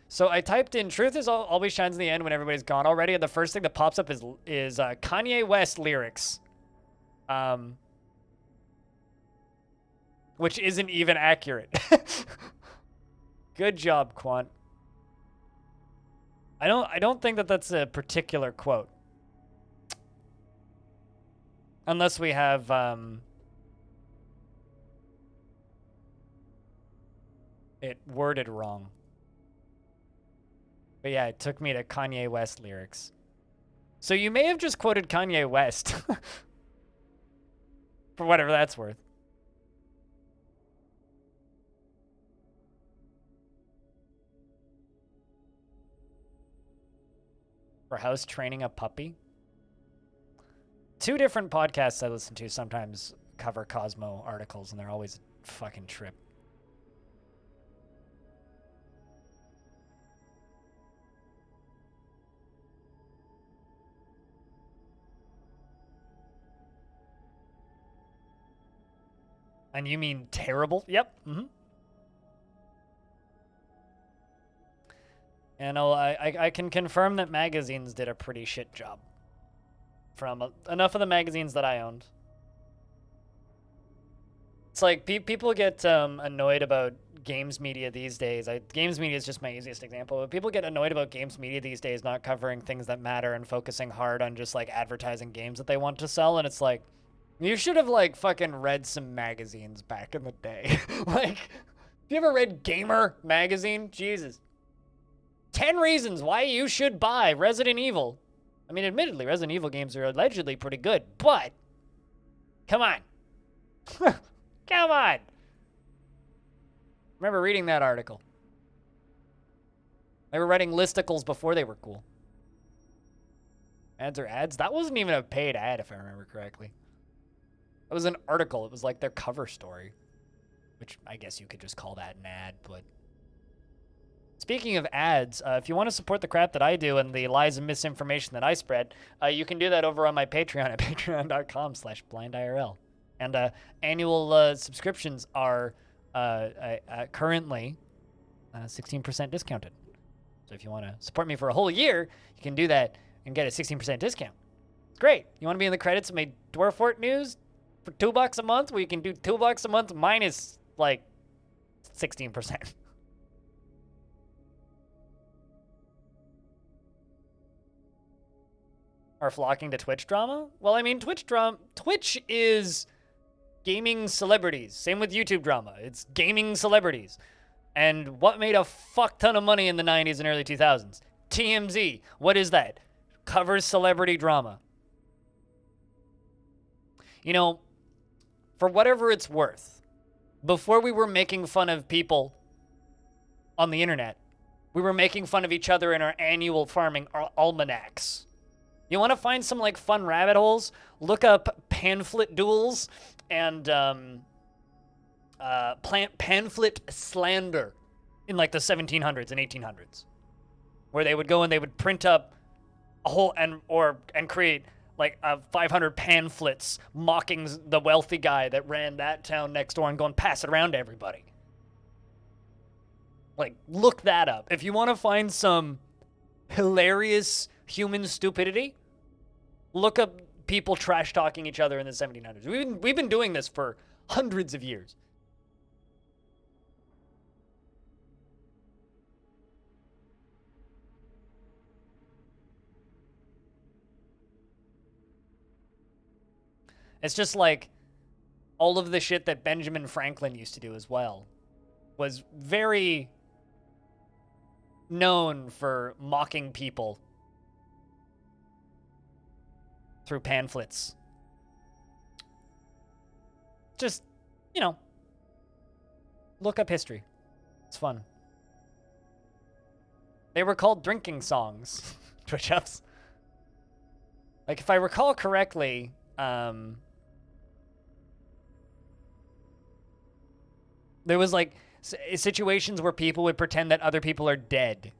Speaker 1: So I typed in "truth is always shines in the end when everybody's gone already," and the first thing that pops up is Kanye West lyrics. Which isn't even accurate. Good job, Quant. I don't think that that's a particular quote. Unless we have it worded wrong. But yeah, it took me to Kanye West lyrics. So you may have just quoted Kanye West. For whatever that's worth. For house training a puppy? Two different podcasts I listen to sometimes cover Cosmo articles, and they're always a fucking trip. And you mean terrible? Yep. Mm-hmm. And I can confirm that magazines did a pretty shit job. From enough of the magazines that I owned. It's like people get annoyed about games media these days. Games media is just my easiest example. But people get annoyed about games media these days not covering things that matter and focusing hard on just like advertising games that they want to sell. And it's like, you should have like fucking read some magazines back in the day. Like, have you ever read Gamer magazine? Jesus. 10 reasons why you should buy Resident Evil. I mean, admittedly, Resident Evil games are allegedly pretty good, but come on. Come on. Remember reading that article. They were writing listicles before they were cool. Ads are ads? That wasn't even a paid ad, if I remember correctly. It was an article. It was like their cover story, which I guess you could just call that an ad, but... Speaking of ads, if you want to support the crap that I do and the lies and misinformation that I spread, you can do that over on my Patreon at patreon.com/blindIRL. And annual subscriptions are currently 16% discounted. So if you want to support me for a whole year, you can do that and get a 16% discount. It's great. You want to be in the credits of my Dwarf Fort news for $2 a month, where you can do $2 a month minus like 16%. Are flocking to Twitch drama? Well, I mean, Twitch is gaming celebrities. Same with YouTube drama. It's gaming celebrities. And what made a fuck ton of money in the 90s and early 2000s? TMZ. What is that? Covers celebrity drama. You know, for whatever it's worth, before we were making fun of people on the internet, we were making fun of each other in our annual farming almanacs. You want to find some like fun rabbit holes? Look up pamphlet duels and pamphlet slander in like the 1700s and 1800s, where they would go and they would print up a whole and create like 500 pamphlets mocking the wealthy guy that ran that town next door and go and pass it around to everybody. Like, look that up. If you want to find some hilarious human stupidity, look up people trash talking each other in the 1700s. We've been doing this for hundreds of years. It's just like all of the shit that Benjamin Franklin used to do as well was very known for mocking people through pamphlets. Just, you know, look up history. It's fun. They were called drinking songs. Twitch ups. Like, if I recall correctly, there was like situations where people would pretend that other people are dead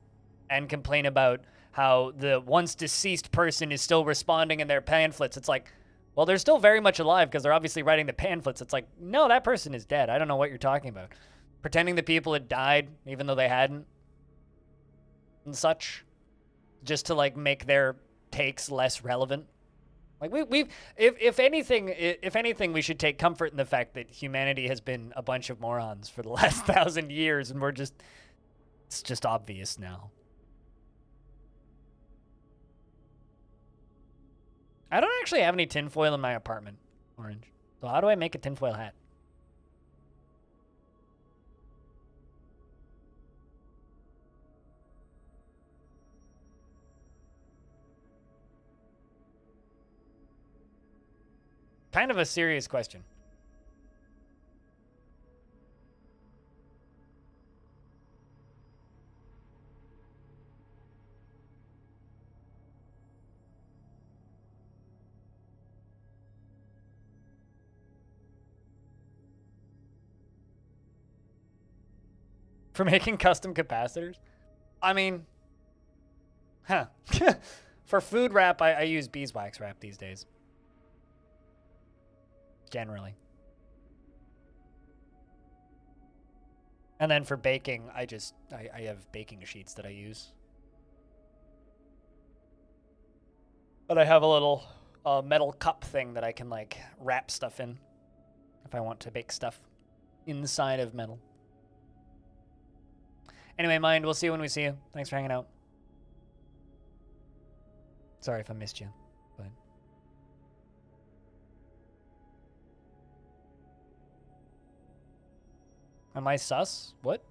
Speaker 1: and complain about how the once deceased person is still responding in their pamphlets. It's like, well, they're still very much alive because they're obviously writing the pamphlets. It's like, no, that person is dead. I don't know what you're talking about. Pretending that people had died even though they hadn't and such, just to like make their takes less relevant. Like if anything, we should take comfort in the fact that humanity has been a bunch of morons for the last 1,000 years, and it's just obvious now. I don't actually have any tinfoil in my apartment, Orange. So how do I make a tinfoil hat? Kind of a serious question. For making custom capacitors? I mean, huh. For food wrap, I use beeswax wrap these days. Generally. And then for baking, I have baking sheets that I use. But I have a little metal cup thing that I can like wrap stuff in if I want to bake stuff inside of metal. Anyway, Mind, we'll see you when we see you. Thanks for hanging out. Sorry if I missed you, but... Am I sus? What?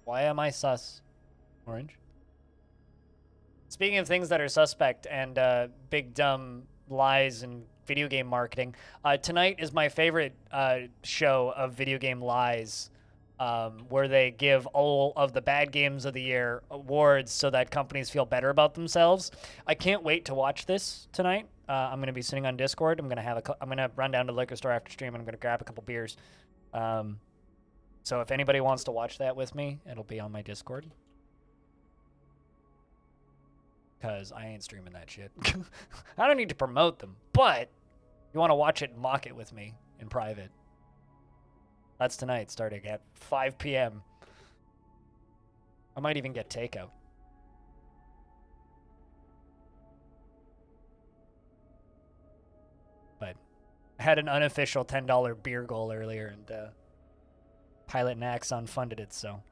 Speaker 1: Why am I sus? Orange? Speaking of things that are suspect and big dumb lies and video game marketing, tonight is my favorite show of video game lies, where they give all of the bad games of the year awards so that companies feel better about themselves. I can't wait to watch this tonight. I'm going to be sitting on Discord. I'm going to run down to the liquor store after stream, and I'm going to grab a couple beers. So if anybody wants to watch that with me, it'll be on my Discord. Because I ain't streaming that shit. I don't need to promote them, but you want to watch it and mock it with me in private. That's tonight, starting at 5 p.m. I might even get takeout. But I had an unofficial $10 beer goal earlier, and Pilot and Axon funded it, so...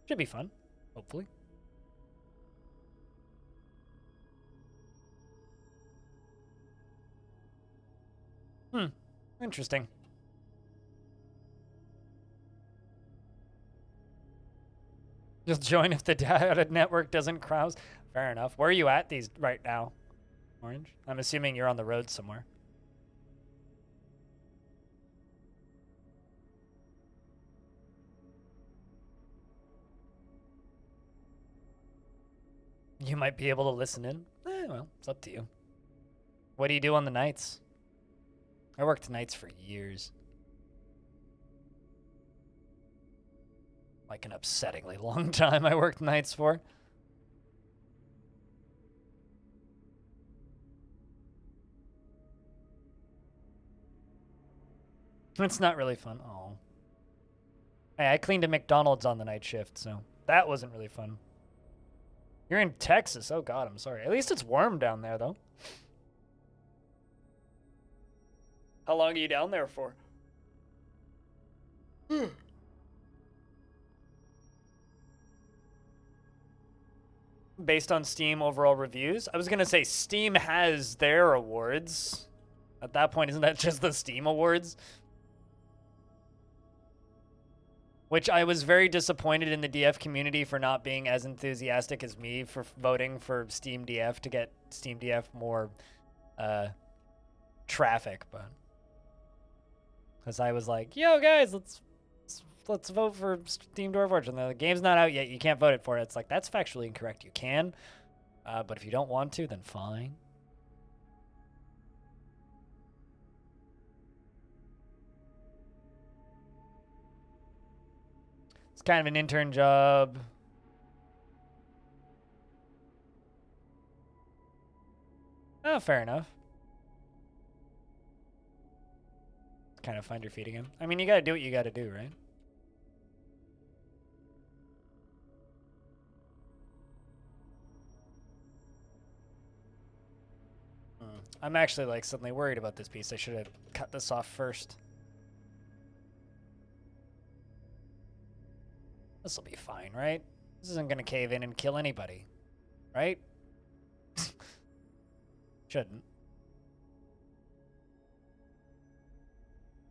Speaker 1: Should be fun, hopefully. Interesting. You'll join if the data network doesn't crowd. Fair enough. Where are you at these right now, Orange? I'm assuming you're on the road somewhere. You might be able to listen in. Well, it's up to you. What do you do on the nights? I worked nights for years. Like an upsettingly long time I worked nights for. It's not really fun. Oh. Hey, I cleaned a McDonald's on the night shift, so that wasn't really fun. You're in Texas. Oh, God, I'm sorry. At least it's warm down there, though. How long are you down there for? Based on Steam overall reviews? I was going to say Steam has their awards. At that point, isn't that just the Steam awards? Which I was very disappointed in the DF community for not being as enthusiastic as me for voting for Steam DF to get Steam DF more traffic, but because I was like, yo guys, let's vote for Steam Dwarf Forge, and the game's not out yet, you can't vote it for it. It's like, that's factually incorrect. You can, but if you don't want to, then fine. It's kind of an intern job. Oh, fair enough. Kind of find your feet again. I mean, you gotta do what you gotta do, right? I'm actually like suddenly worried about this piece. I should have cut this off first. This will be fine, right? This isn't gonna cave in and kill anybody, right? Shouldn't.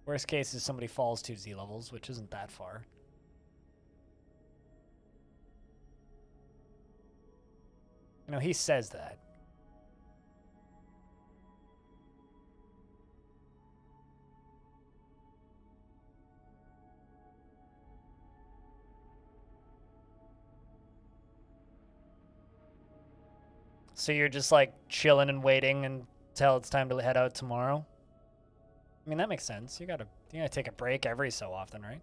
Speaker 1: Worst case is somebody falls 2 Z levels, which isn't that far. You know, he says that. So you're just like chilling and waiting until it's time to head out tomorrow? I mean, that makes sense. You gotta take a break every so often, right?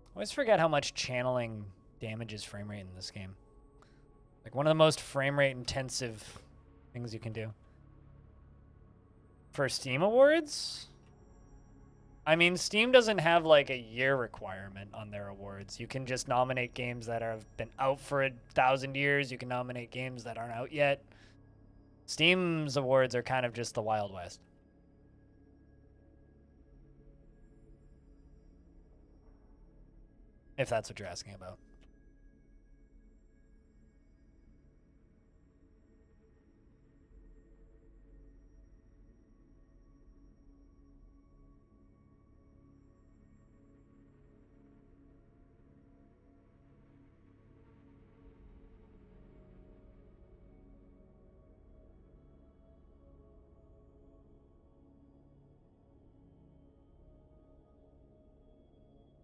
Speaker 1: I always forget how much channeling damages frame rate in this game. Like one of the most frame rate intensive things you can do. For Steam awards? I mean, Steam doesn't have like a year requirement on their awards. You can just nominate games that have been out for 1,000 years. You can nominate games that aren't out yet. Steam's awards are kind of just the Wild West. If that's what you're asking about.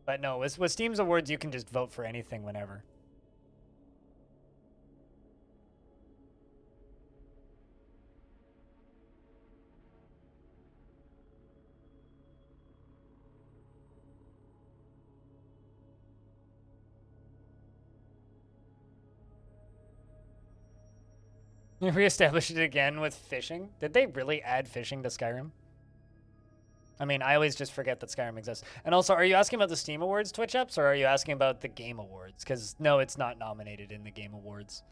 Speaker 1: But no, with Steam's awards, you can just vote for anything whenever. You reestablished it again with fishing? Did they really add fishing to Skyrim? I mean, I always just forget that Skyrim exists. And also, are you asking about the Steam Awards Twitch ups, or are you asking about the Game Awards? Because, no, it's not nominated in the Game Awards.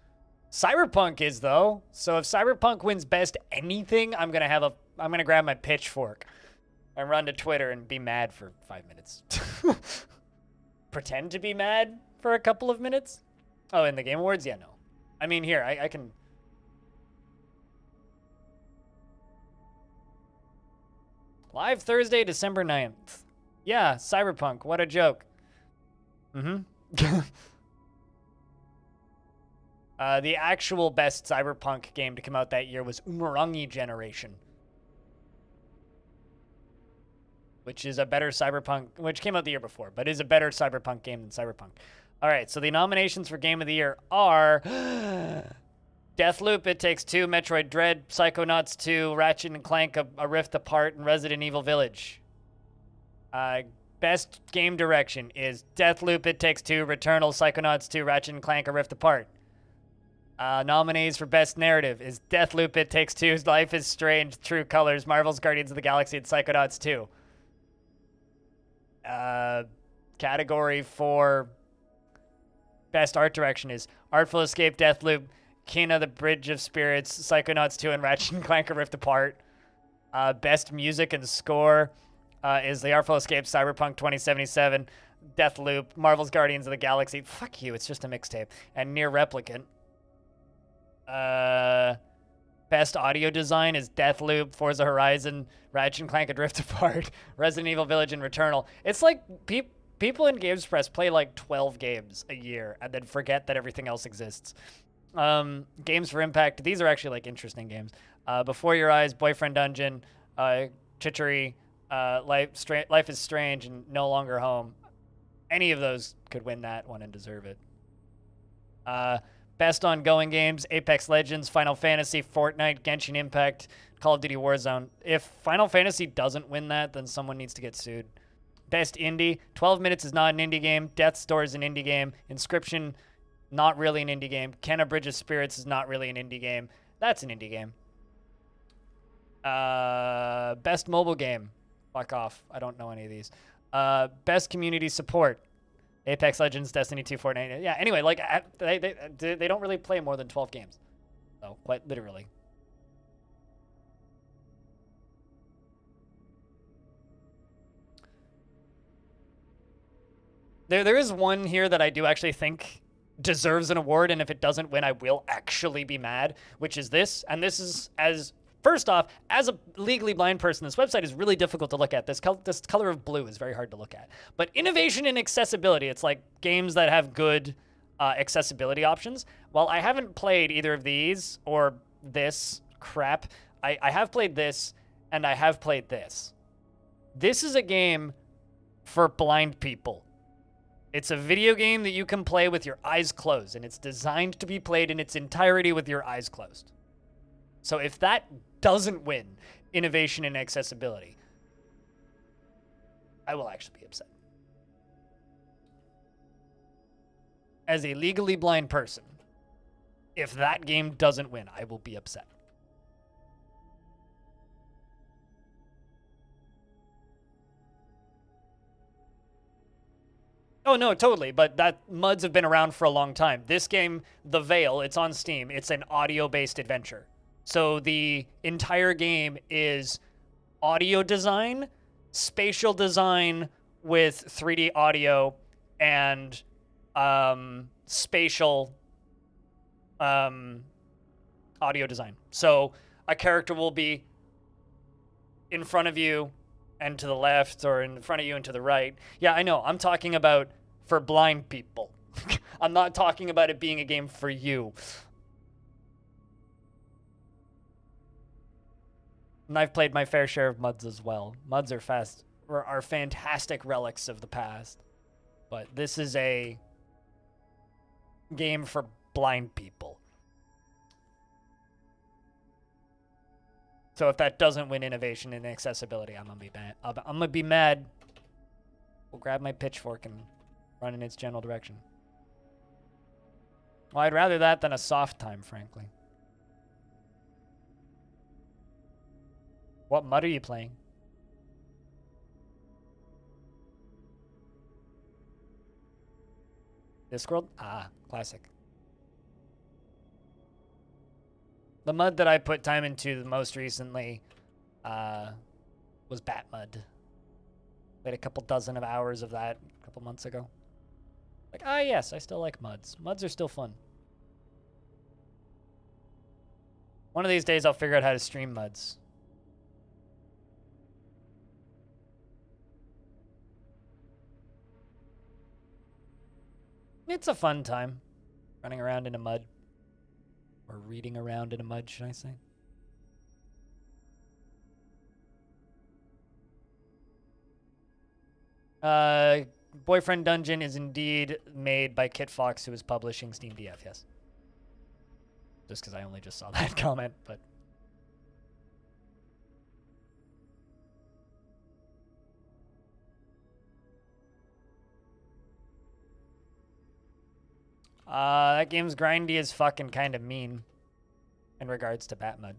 Speaker 1: Cyberpunk is, though. So if Cyberpunk wins Best Anything, I'm gonna grab my pitchfork and run to Twitter and be mad for 5 minutes. Pretend to be mad for a couple of minutes? Oh, in the Game Awards? Yeah, no. I mean, here, I can... Live Thursday, December 9th. Yeah, Cyberpunk. What a joke. The actual best Cyberpunk game to come out that year was Umurangi Generation, which is a better Cyberpunk, which came out the year before, but is a better Cyberpunk game than Cyberpunk. All right, so the nominations for Game of the Year are Deathloop, It Takes Two, Metroid Dread, Psychonauts 2, Ratchet & Clank, A Rift Apart, and Resident Evil Village. Best game direction is Deathloop, It Takes Two, Returnal, Psychonauts 2, Ratchet & Clank, A Rift Apart. Nominees for Best Narrative is Deathloop, It Takes Two, Life is Strange, True Colors, Marvel's Guardians of the Galaxy, and Psychonauts 2. Category for Best Art Direction is Artful Escape, Deathloop, Kena, The Bridge of Spirits, Psychonauts 2, and Ratchet and Clank: A Rift Apart. Best Music and Score is The Artful Escape, Cyberpunk 2077, Deathloop, Marvel's Guardians of the Galaxy. Fuck you, it's just a mixtape. And Near Replicant. Best Audio Design is Deathloop, Forza Horizon, Ratchet and Clank: A Rift Apart, Resident Evil Village, and Returnal. It's like people in Games Press play like 12 games a year and then forget that everything else exists. Games for Impact. These are actually like interesting games. Before Your Eyes, Boyfriend Dungeon, Chichery, Life is Strange, and No Longer Home. Any of those could win that one and deserve it. Best ongoing games, Apex Legends, Final Fantasy, Fortnite, Genshin Impact, Call of Duty Warzone. If Final Fantasy doesn't win that, then someone needs to get sued. Best indie, 12 Minutes is not an indie game. Death's Door is an indie game. Inscription, not really an indie game. Kena Bridge of Spirits is not really an indie game. That's an indie game. Best mobile game. Fuck off. I don't know any of these. Best community support. Apex Legends, Destiny 2, Fortnite. Yeah, anyway, like, they don't really play more than 12 games. So, quite literally. There is one here that I do actually think deserves an award, and if it doesn't win, I will actually be mad, which is this. And this is, first off, as a legally blind person, this website is really difficult to look at. This color of blue is very hard to look at. But innovation and accessibility, it's like games that have good accessibility options. While I haven't played either of these or this crap, I have played this, and I have played this. This is a game for blind people. It's a video game that you can play with your eyes closed, and it's designed to be played in its entirety with your eyes closed. So if that doesn't win innovation and accessibility, I will actually be upset. As a legally blind person, if that game doesn't win, I will be upset. Oh, no, totally. But MUDs have been around for a long time. This game, The Veil, it's on Steam. It's an audio-based adventure. So the entire game is audio design, spatial design with 3D audio, and spatial audio design. So a character will be in front of you and to the left, or in front of you and to the right. Yeah, I know. I'm talking about for blind people. I'm not talking about it being a game for you. And I've played my fair share of MUDs as well. MUDs are fantastic relics of the past. But this is a game for blind people. So if that doesn't win innovation and accessibility, I'm gonna be mad. I'm gonna be mad. We'll grab my pitchfork and run in its general direction. Well, I'd rather that than a soft time, frankly. What MUD are you playing? Discworld? Ah, classic. The MUD that I put time into the most recently was Bat MUD. Played a couple dozen of hours of that a couple months ago. Like, yes, I still like MUDs. MUDs are still fun. One of these days I'll figure out how to stream MUDs. It's a fun time. Running around in a MUD. Or reading around in a MUD, should I say? Boyfriend Dungeon is indeed made by Kit Fox, who is publishing Steam DF, yes. Just because I only just saw that comment, but... That game's grindy as fucking kind of mean in regards to bat mud.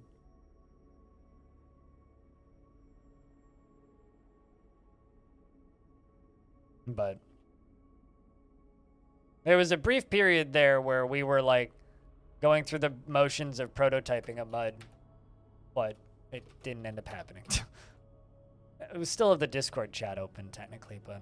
Speaker 1: But there was a brief period there where we were like going through the motions of prototyping a mud, but it didn't end up happening. It was still have the Discord chat open technically, but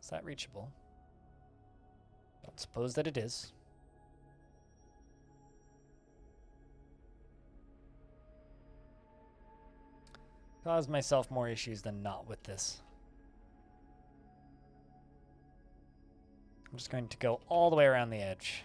Speaker 1: is that reachable? Don't suppose that it is. Caused myself more issues than not with this. I'm just going to go all the way around the edge.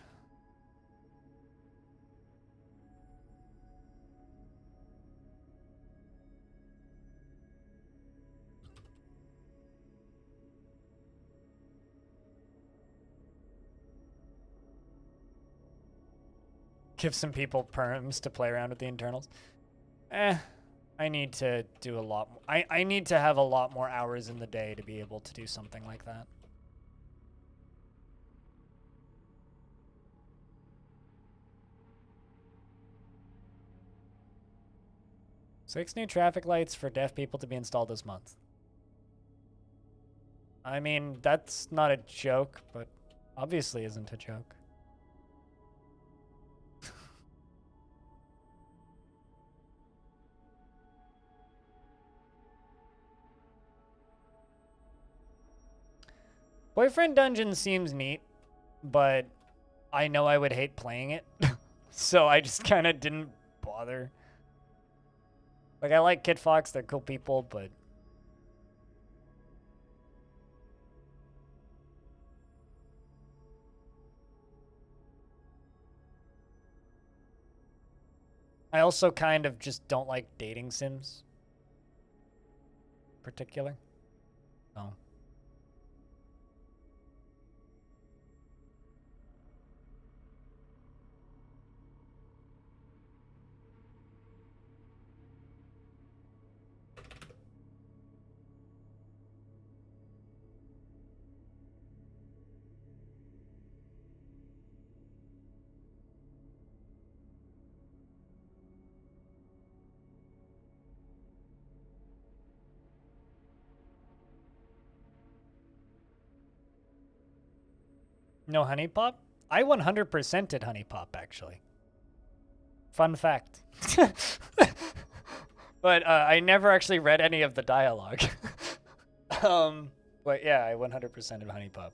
Speaker 1: Give some people perms to play around with the internals. I need to do a lot more. I need to have a lot more hours in the day to be able to do something like that. 6 new traffic lights for deaf people to be installed this month. I mean, that's not a joke, but obviously isn't a joke. Boyfriend Dungeon seems neat, but I know I would hate playing it, so I just kind of didn't bother. Like, I like Kid Fox, they're cool people, but I also kind of just don't like dating sims. Particular. Oh. No Honey Pop? I 100%ed Honey Pop, actually. Fun fact. But I never actually read any of the dialogue. But yeah, I 100%ed Honey Pop.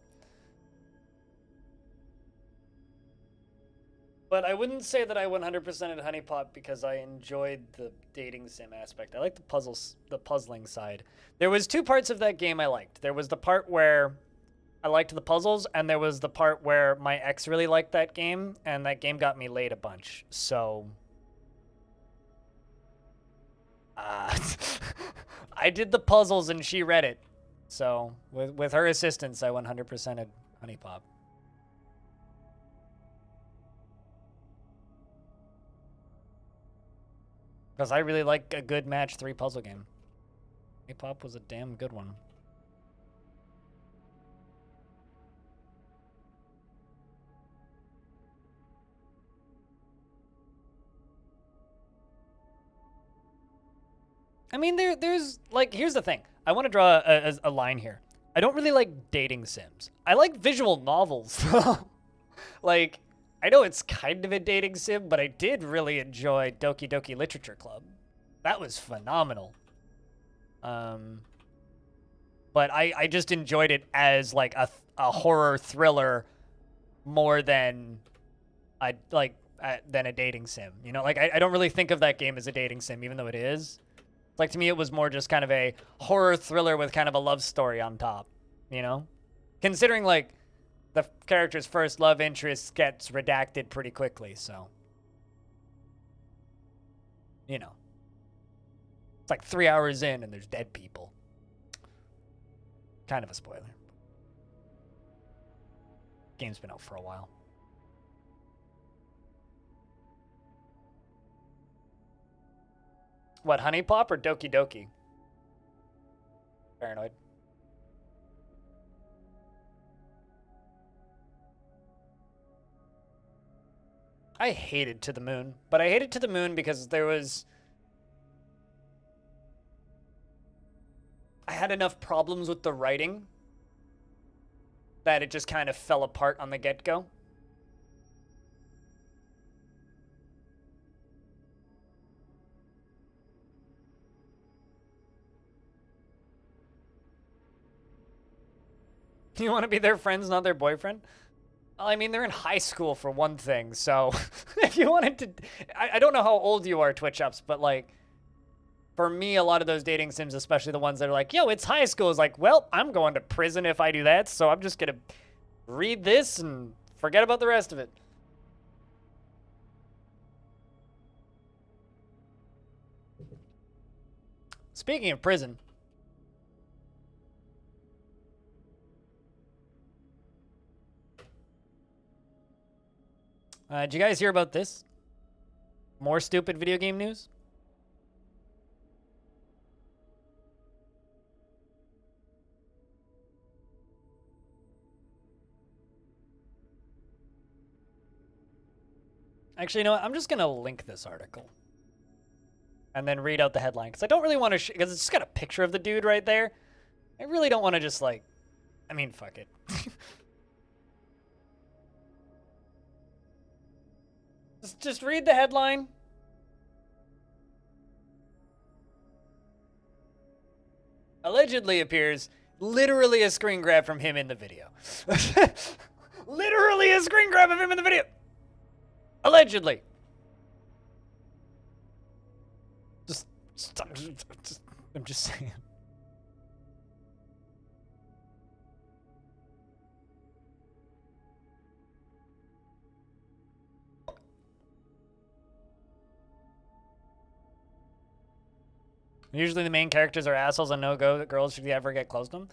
Speaker 1: But I wouldn't say that I 100%ed Honey Pop because I enjoyed the dating sim aspect. I like the puzzling side. There was 2 parts of that game I liked. There was the part where I liked the puzzles, and there was the part where my ex really liked that game, and that game got me laid a bunch. So, I did the puzzles, and she read it. So, with her assistance, I 100%ed Honey Pop. Because I really like a good match 3 puzzle game. Honey Pop was a damn good one. I mean, there's, like, here's the thing. I want to draw a line here. I don't really like dating sims. I like visual novels. Like, I know it's kind of a dating sim, but I did really enjoy Doki Doki Literature Club. That was phenomenal. But I just enjoyed it as, like, a horror thriller more than than a dating sim. You know, like, I don't really think of that game as a dating sim, even though it is. Like, to me, it was more just kind of a horror thriller with kind of a love story on top, you know? Considering, like, the character's first love interest gets redacted pretty quickly, so. You know. It's like 3 hours in and there's dead people. Kind of a spoiler. Game's been out for a while. What, Honey Pop or Doki Doki? Paranoid. I hated To the Moon, but I hated To the Moon because I had enough problems with the writing that it just kind of fell apart on the get-go. You want to be their friends, not their boyfriend? Well, I mean, they're in high school for one thing, so if you wanted to... I don't know how old you are, Twitch Ups, but like, for me, a lot of those dating sims, especially the ones that are like, yo, it's high school, is like, well, I'm going to prison if I do that, so I'm just going to read this and forget about the rest of it. Speaking of prison... did you guys hear about this? More stupid video game news? Actually, you know what? I'm just going to link this article. And then read out the headline. Because I don't really want to... Because it's just got a picture of the dude right there. I really don't want to just, like... I mean, fuck it. Just read the headline. Allegedly appears literally a screen grab from him in the video. Literally a screen grab of him in the video. Allegedly. I'm just saying. Usually the main characters are assholes and no-go that girls should ever get close to them.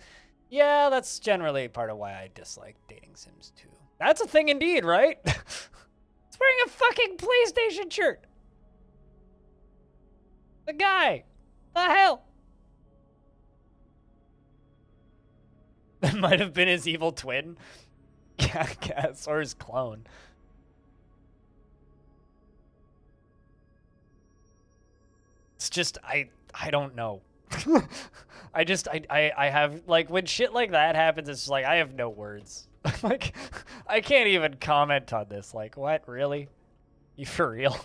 Speaker 1: Yeah, that's generally part of why I dislike dating sims too. That's a thing indeed, right? It's wearing a fucking PlayStation shirt. The guy. The hell? That might have been his evil twin. Yeah, I guess. Or his clone. It's just, I don't know. I have, like, when shit like that happens, it's just like, I have no words. Like, I can't even comment on this. Like, what? Really? You for real?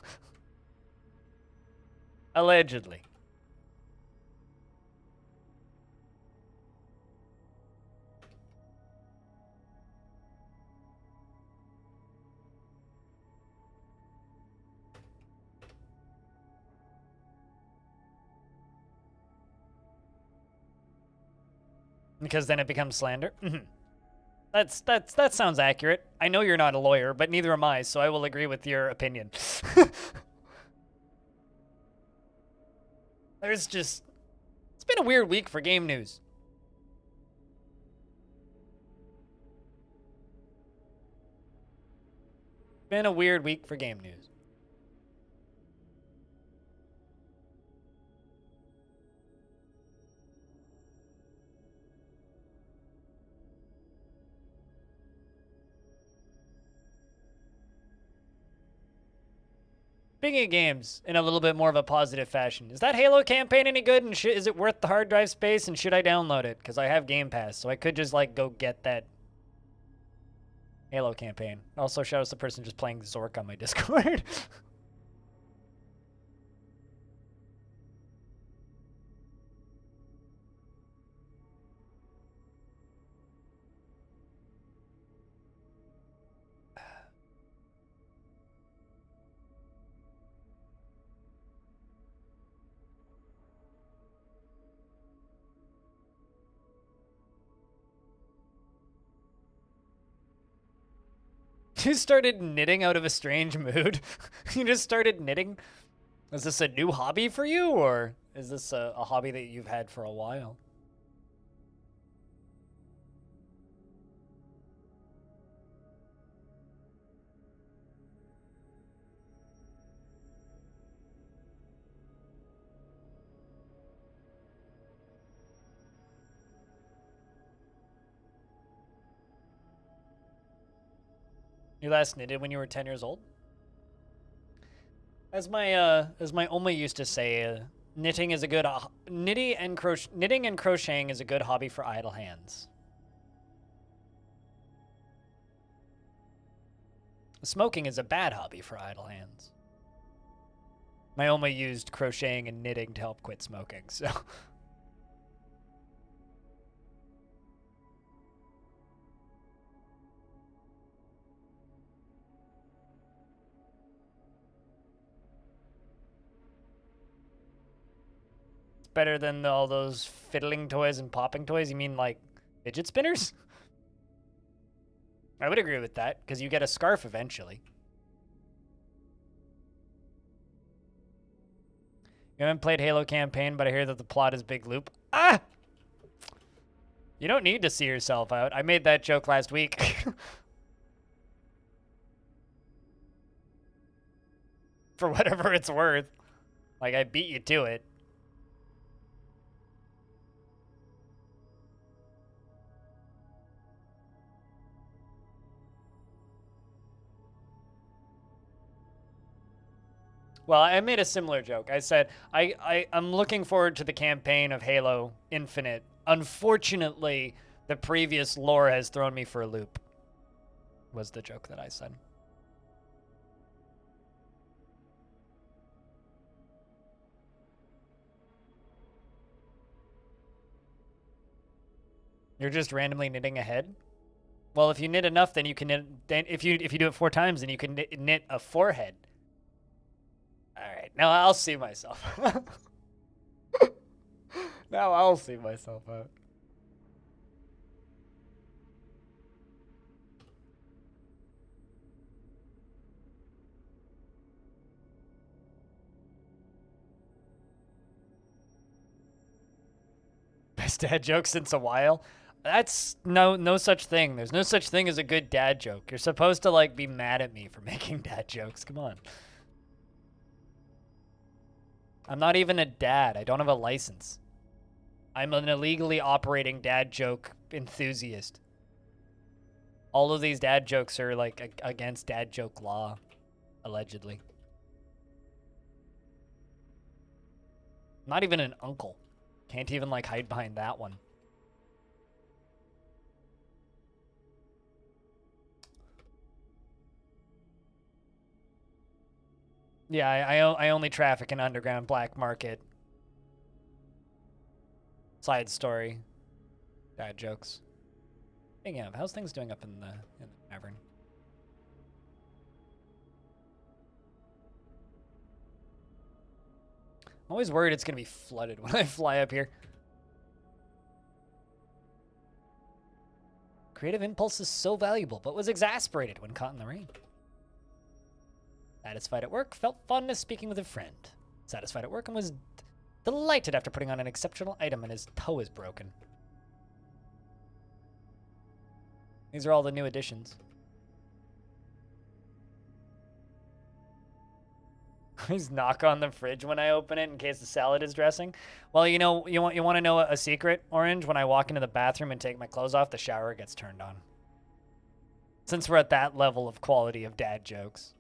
Speaker 1: Allegedly. Because then it becomes slander? Mm-hmm. That sounds accurate. I know you're not a lawyer, but neither am I, so I will agree with your opinion. There's just... It's been a weird week for game news. Been a weird week for game news. Speaking of games, in a little bit more of a positive fashion, is that Halo campaign any good? And is it worth the hard drive space? And should I download it? Because I have Game Pass, so I could just like go get that Halo campaign. Also, shout out to the person just playing Zork on my Discord. You started knitting out of a strange mood? You just started knitting? Is this a new hobby for you, or is this a hobby that you've had for a while? You last knitted when you were 10 years old? As my Oma used to say, knitting and crocheting is a good hobby for idle hands. Smoking is a bad hobby for idle hands. My Oma used crocheting and knitting to help quit smoking, so. It's better than all those fiddling toys and popping toys. You mean like fidget spinners? I would agree with that, because you get a scarf eventually. You haven't played Halo campaign, but I hear that the plot is big loop. Ah! You don't need to see yourself out. I made that joke last week. For whatever it's worth. Like, I beat you to it. Well, I made a similar joke. I said, I'm looking forward to the campaign of Halo Infinite. Unfortunately, the previous lore has thrown me for a loop, was the joke that I said. You're just randomly knitting a head? Well, if you knit enough, then you can knit. Then if you do it 4 times, then you can knit a forehead. All right, now I'll see myself. Now I'll see myself out. Best dad joke since a while. That's no such thing. There's no such thing as a good dad joke. You're supposed to like be mad at me for making dad jokes. Come on. I'm not even a dad. I don't have a license. I'm an illegally operating dad joke enthusiast. All of these dad jokes are like against dad joke law, allegedly. Not even an uncle. Can't even like hide behind that one. Yeah, I only traffic in underground black market. Side story. Dad jokes. Speaking of, how's things doing up in the tavern? I'm always worried it's gonna be flooded when I fly up here. Creative impulse is so valuable, but was exasperated when caught in the rain. Satisfied at work, felt fondness speaking with a friend. Satisfied at work and was delighted after putting on an exceptional item and his toe is broken. These are all the new additions. Always knock on the fridge when I open it in case the salad is dressing. Well, you know, you want to know a secret, Orange? When I walk into the bathroom and take my clothes off, the shower gets turned on. Since we're at that level of quality of dad jokes.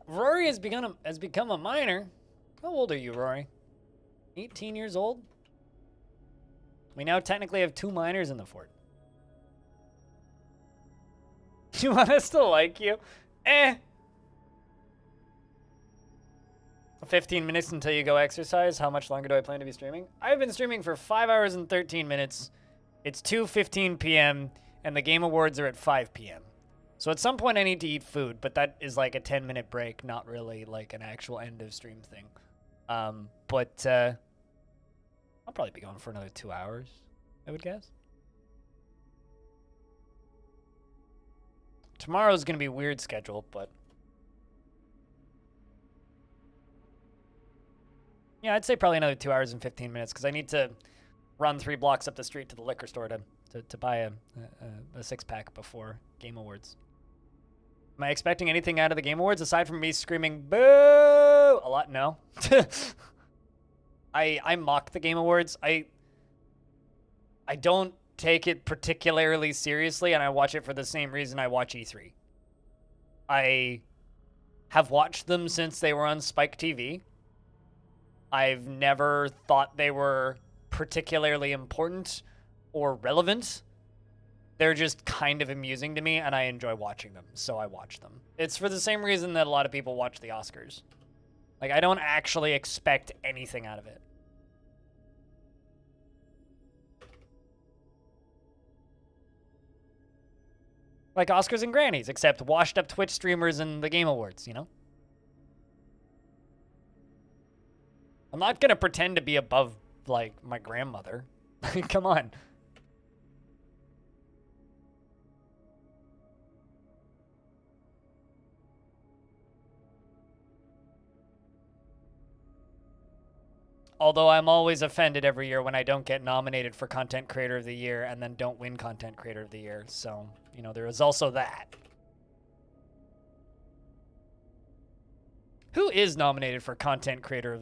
Speaker 1: Rory has become a minor. How old are you, Rory? 18 years old? We now technically have 2 minors in the fort. Do you want us to like you? 15 minutes until you go exercise. How much longer do I plan to be streaming? I've been streaming for 5 hours and 13 minutes. It's 2:15 p.m. and the Game Awards are at 5 p.m. So at some point I need to eat food, but that is like a 10-minute break, not really like an actual end of stream thing. But I'll probably be going for another 2 hours, I would guess. Tomorrow's going to be a weird schedule, but Yeah, I'd say probably another 2 hours and 15 minutes because I need to run 3 blocks up the street to the liquor store to buy a 6-pack before Game Awards. Am I expecting anything out of the Game Awards aside from me screaming boo a lot? No. I mock the Game Awards. I don't take it particularly seriously, and I watch it for the same reason I watch E3. I have watched them since they were on Spike TV. I've never thought they were particularly important or relevant. They're just kind of amusing to me, and I enjoy watching them, so I watch them. It's for the same reason that a lot of people watch the Oscars. Like, I don't actually expect anything out of it. Like Oscars and Grannies, except washed up Twitch streamers and the Game Awards, you know? I'm not gonna pretend to be above, like, my grandmother. Come on. Although I'm always offended every year when I don't get nominated for Content Creator of the Year and then don't win Content Creator of the Year. So, you know, there is also that. Who is nominated for Content Creator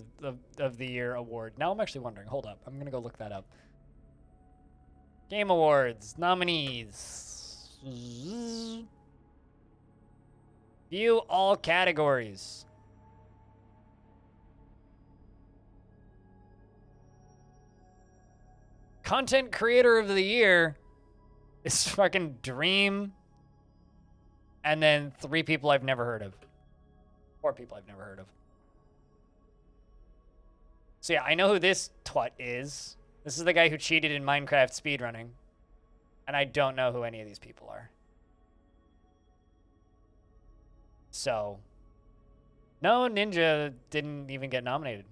Speaker 1: of the Year award? Now I'm actually wondering. Hold up. I'm going to go look that up. Game Awards. Nominees. View all categories. Content Creator of the Year is fucking Dream. And then 3 people I've never heard of. 4 people I've never heard of. So yeah, I know who this twat is. This is the guy who cheated in Minecraft speedrunning. And I don't know who any of these people are. So, no, Ninja didn't even get nominated.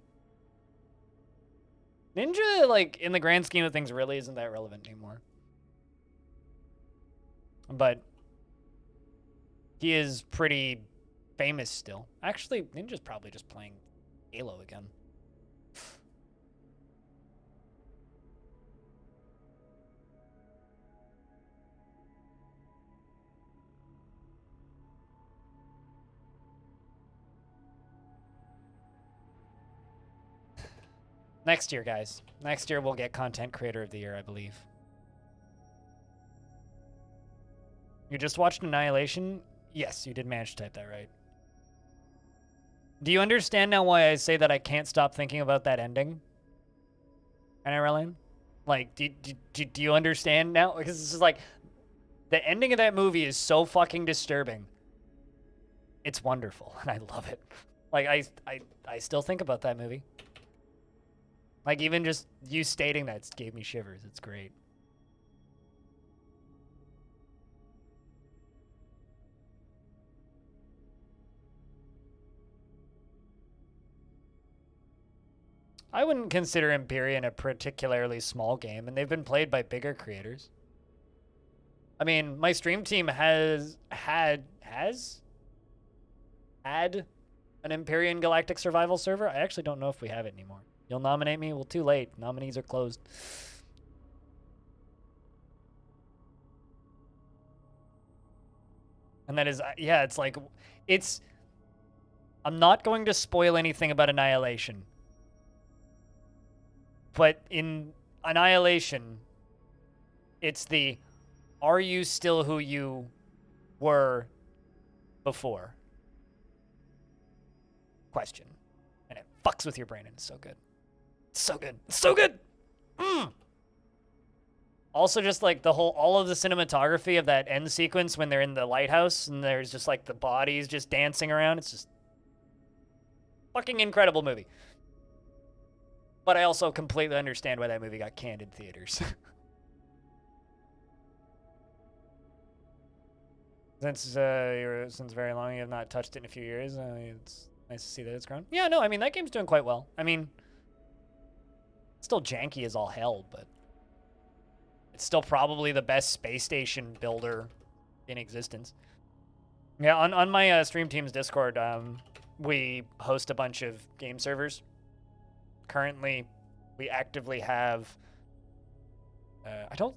Speaker 1: Ninja, like, in the grand scheme of things, really isn't that relevant anymore. But he is pretty famous still. Actually, Ninja's probably just playing Halo again. Next year, guys. Next year, we'll get Content Creator of the Year, I believe. You just watched Annihilation? Yes, you did manage to type that right. Do you understand now why I say that I can't stop thinking about that ending? NRLN? Like, do you understand now? Because this is like, the ending of that movie is so fucking disturbing. It's wonderful, and I love it. Like, I still think about that movie. Like, even just you stating that gave me shivers. It's great. I wouldn't consider Empyrean a particularly small game, and they've been played by bigger creators. I mean, my stream team has had an Empyrean Galactic Survival server. I actually don't know if we have it anymore. You'll nominate me? Well, too late. Nominees are closed. And that is, yeah, it's like, I'm not going to spoil anything about Annihilation. But in Annihilation, it's the, are you still who you were before? Question. And it fucks with your brain, and it's so good. It's so good. It's so good! Also, just like all of the cinematography of that end sequence when they're in the lighthouse and there's just like the bodies just dancing around. It's just fucking incredible movie. But I also completely understand why that movie got canned in theaters. Since very long, you have not touched it in a few years. It's nice to see that it's grown. Yeah, no, I mean, that game's doing quite well. I mean, it's still janky as all hell, but it's still probably the best space station builder in existence. Yeah, on my stream team's Discord, we host a bunch of game servers. currently we actively have. I don't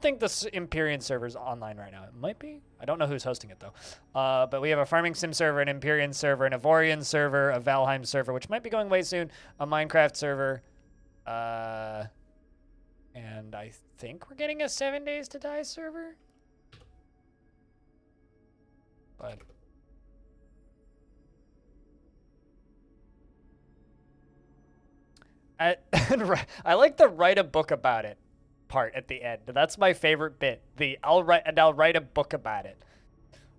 Speaker 1: think the Empyrean server's online right now. It might be. I don't know who's hosting it though. But we have a farming sim server, an Empyrean server, an Avorian server, a Valheim server, which might be going away soon, a Minecraft server, and I think we're getting a 7 Days to Die server. But I like the write a book about it part at the end. That's my favorite bit. I'll write a book about it.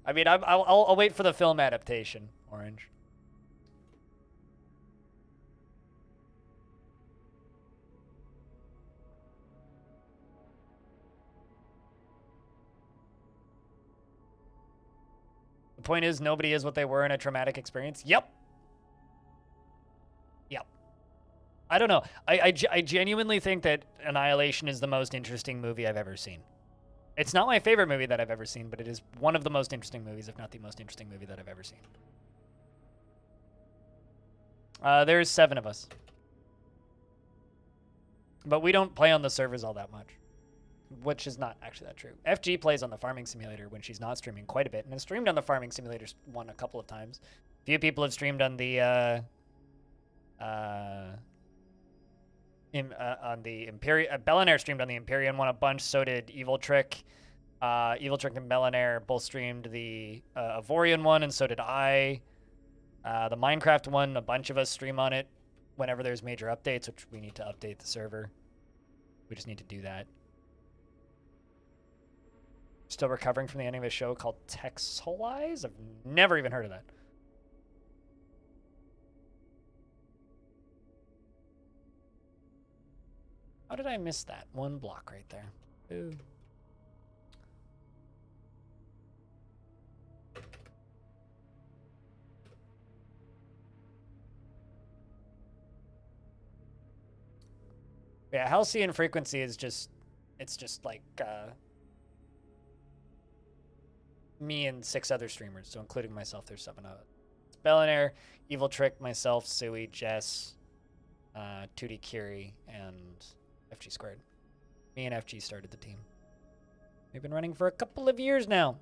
Speaker 1: I mean, I'll wait for the film adaptation. Orange. The point is, nobody is what they were in a traumatic experience. Yep. Yep. I don't know. I genuinely think that Annihilation is the most interesting movie I've ever seen. It's not my favorite movie that I've ever seen, but it is one of the most interesting movies, if not the most interesting movie that I've ever seen. There's 7 of us. But we don't play on the servers all that much. Which is not actually that true. FG plays on the Farming Simulator when she's not streaming quite a bit, and has streamed on the Farming Simulator one a couple of times. A few people have streamed on the Imperial. Bellinair streamed on the Empyrean one a bunch. So did Evil Trick. Evil Trick and Bellinair both streamed the Avorian one, and so did I. The Minecraft one, a bunch of us stream on it whenever there's major updates, which we need to update the server. We just need to do that. Still recovering from the ending of a show called Texholize? I've never even heard of that. How did I miss that? One block right there. Ooh. Yeah, Halcyon Frequency is just, it's just like, me and 6 other streamers, so including myself, there's 7 of us. It's Bellinair, Evil Trick, myself, Sui, Jess, 2D Curie, and FG Squared. Me and FG started the team. We've been running for a couple of years now.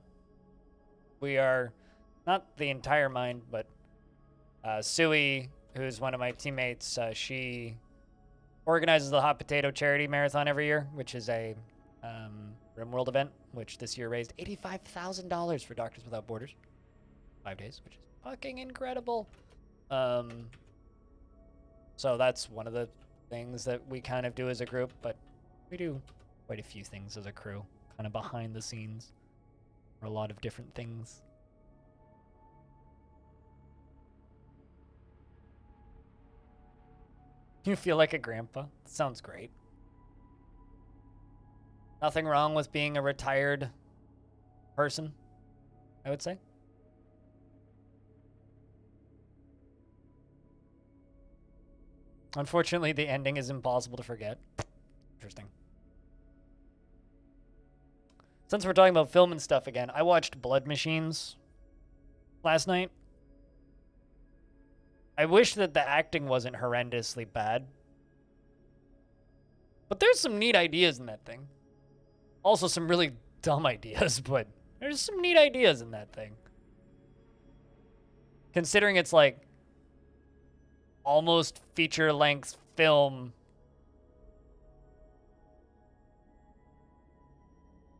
Speaker 1: We are not the entire mind, but Sui, who's one of my teammates, she organizes the Hot Potato Charity Marathon every year, which is a RimWorld event, which this year raised $85,000 for Doctors Without Borders. 5 days, which is fucking incredible. So that's one of the things that we kind of do as a group, but we do quite a few things as a crew, kind of behind the scenes for a lot of different things. You feel like a grandpa? Sounds great. Nothing wrong with being a retired person, I would say. Unfortunately, the ending is impossible to forget. Interesting. Since we're talking about film and stuff again, I watched Blood Machines last night. I wish that the acting wasn't horrendously bad. But there's some neat ideas in that thing. Also some really dumb ideas, but there's some neat ideas in that thing. Considering it's like almost feature-length film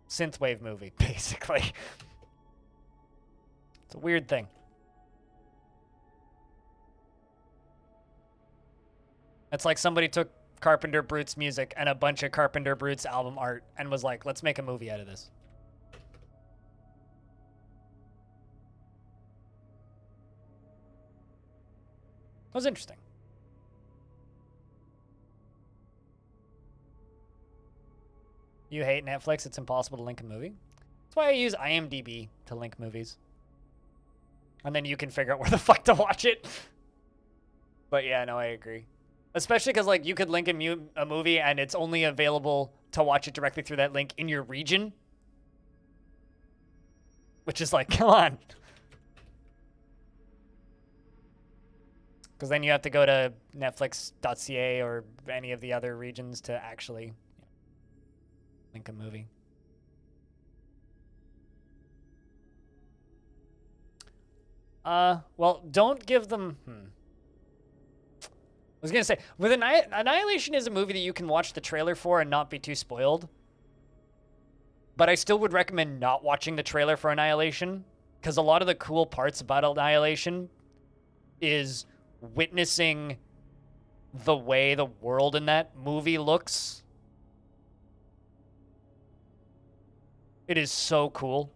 Speaker 1: synthwave movie, basically. It's a weird thing. It's like somebody took Carpenter Brute's music and a bunch of Carpenter Brute's album art and was like, let's make a movie out of this. It was interesting. You hate Netflix, it's impossible to link a movie. That's why I use IMDb to link movies. And then you can figure out where the fuck to watch it. But yeah, no, I agree. Especially because, like, you could link a movie and it's only available to watch it directly through that link in your region. Which is like, come on. Because then you have to go to Netflix.ca or any of the other regions to actually link a movie. Well, don't give them... I was going to say, with Annihilation is a movie that you can watch the trailer for and not be too spoiled. But I still would recommend not watching the trailer for Annihilation, because a lot of the cool parts about Annihilation is witnessing the way the world in that movie looks. It is so cool.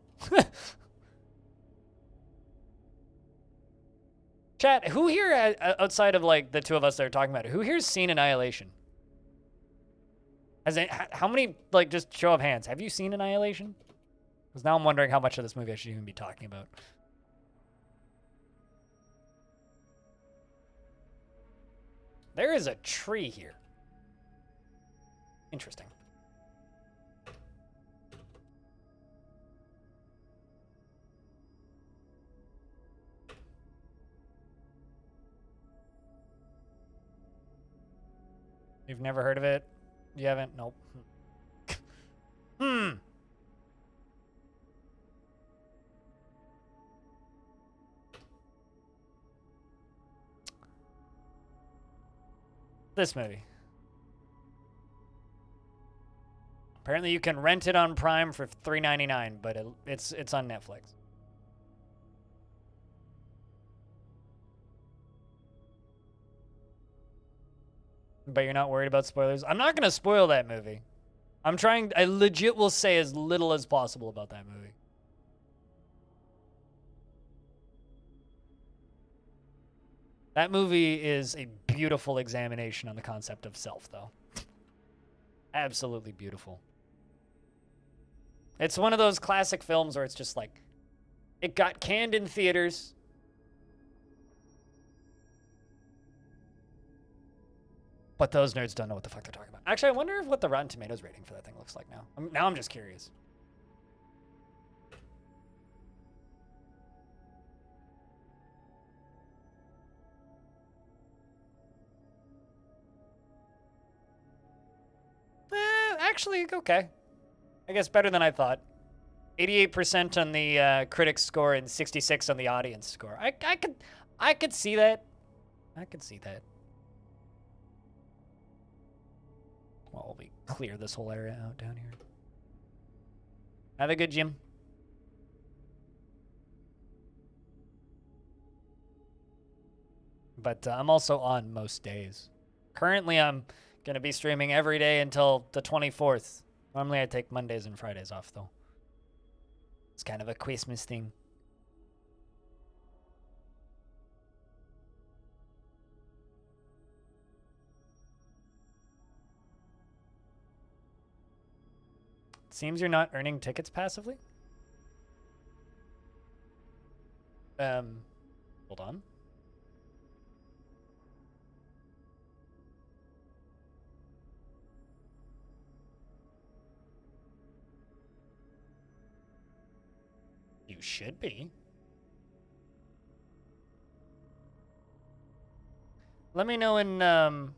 Speaker 1: Chat, who here, outside of like the two of us that are talking about it, who here's seen Annihilation? How many, like, just show of hands, have you seen Annihilation? Because now I'm wondering how much of this movie I should even be talking about. There is a tree here. Interesting. You've never heard of it? You haven't? Nope. This movie. Apparently you can rent it on Prime for $3.99, but it's on Netflix. But you're not worried about spoilers? I'm not going to spoil that movie. I legit will say as little as possible about that movie. That movie is a beautiful examination on the concept of self, though. Absolutely beautiful. It's one of those classic films where it's just like, it got canned in theaters. But those nerds don't know what the fuck they're talking about. Actually, I wonder what the Rotten Tomatoes rating for that thing looks like now. Now I'm just curious. Actually, okay. I guess better than I thought. 88% on the critics score and 66 on the audience score. I could see that. I could see that. Well, we clear this whole area out down here. Have a good gym. But I'm also on most days. Currently, I'm going to be streaming every day until the 24th. Normally, I take Mondays and Fridays off, though. It's kind of a Christmas thing. Seems you're not earning tickets passively. Hold on. You should be. Let me know in,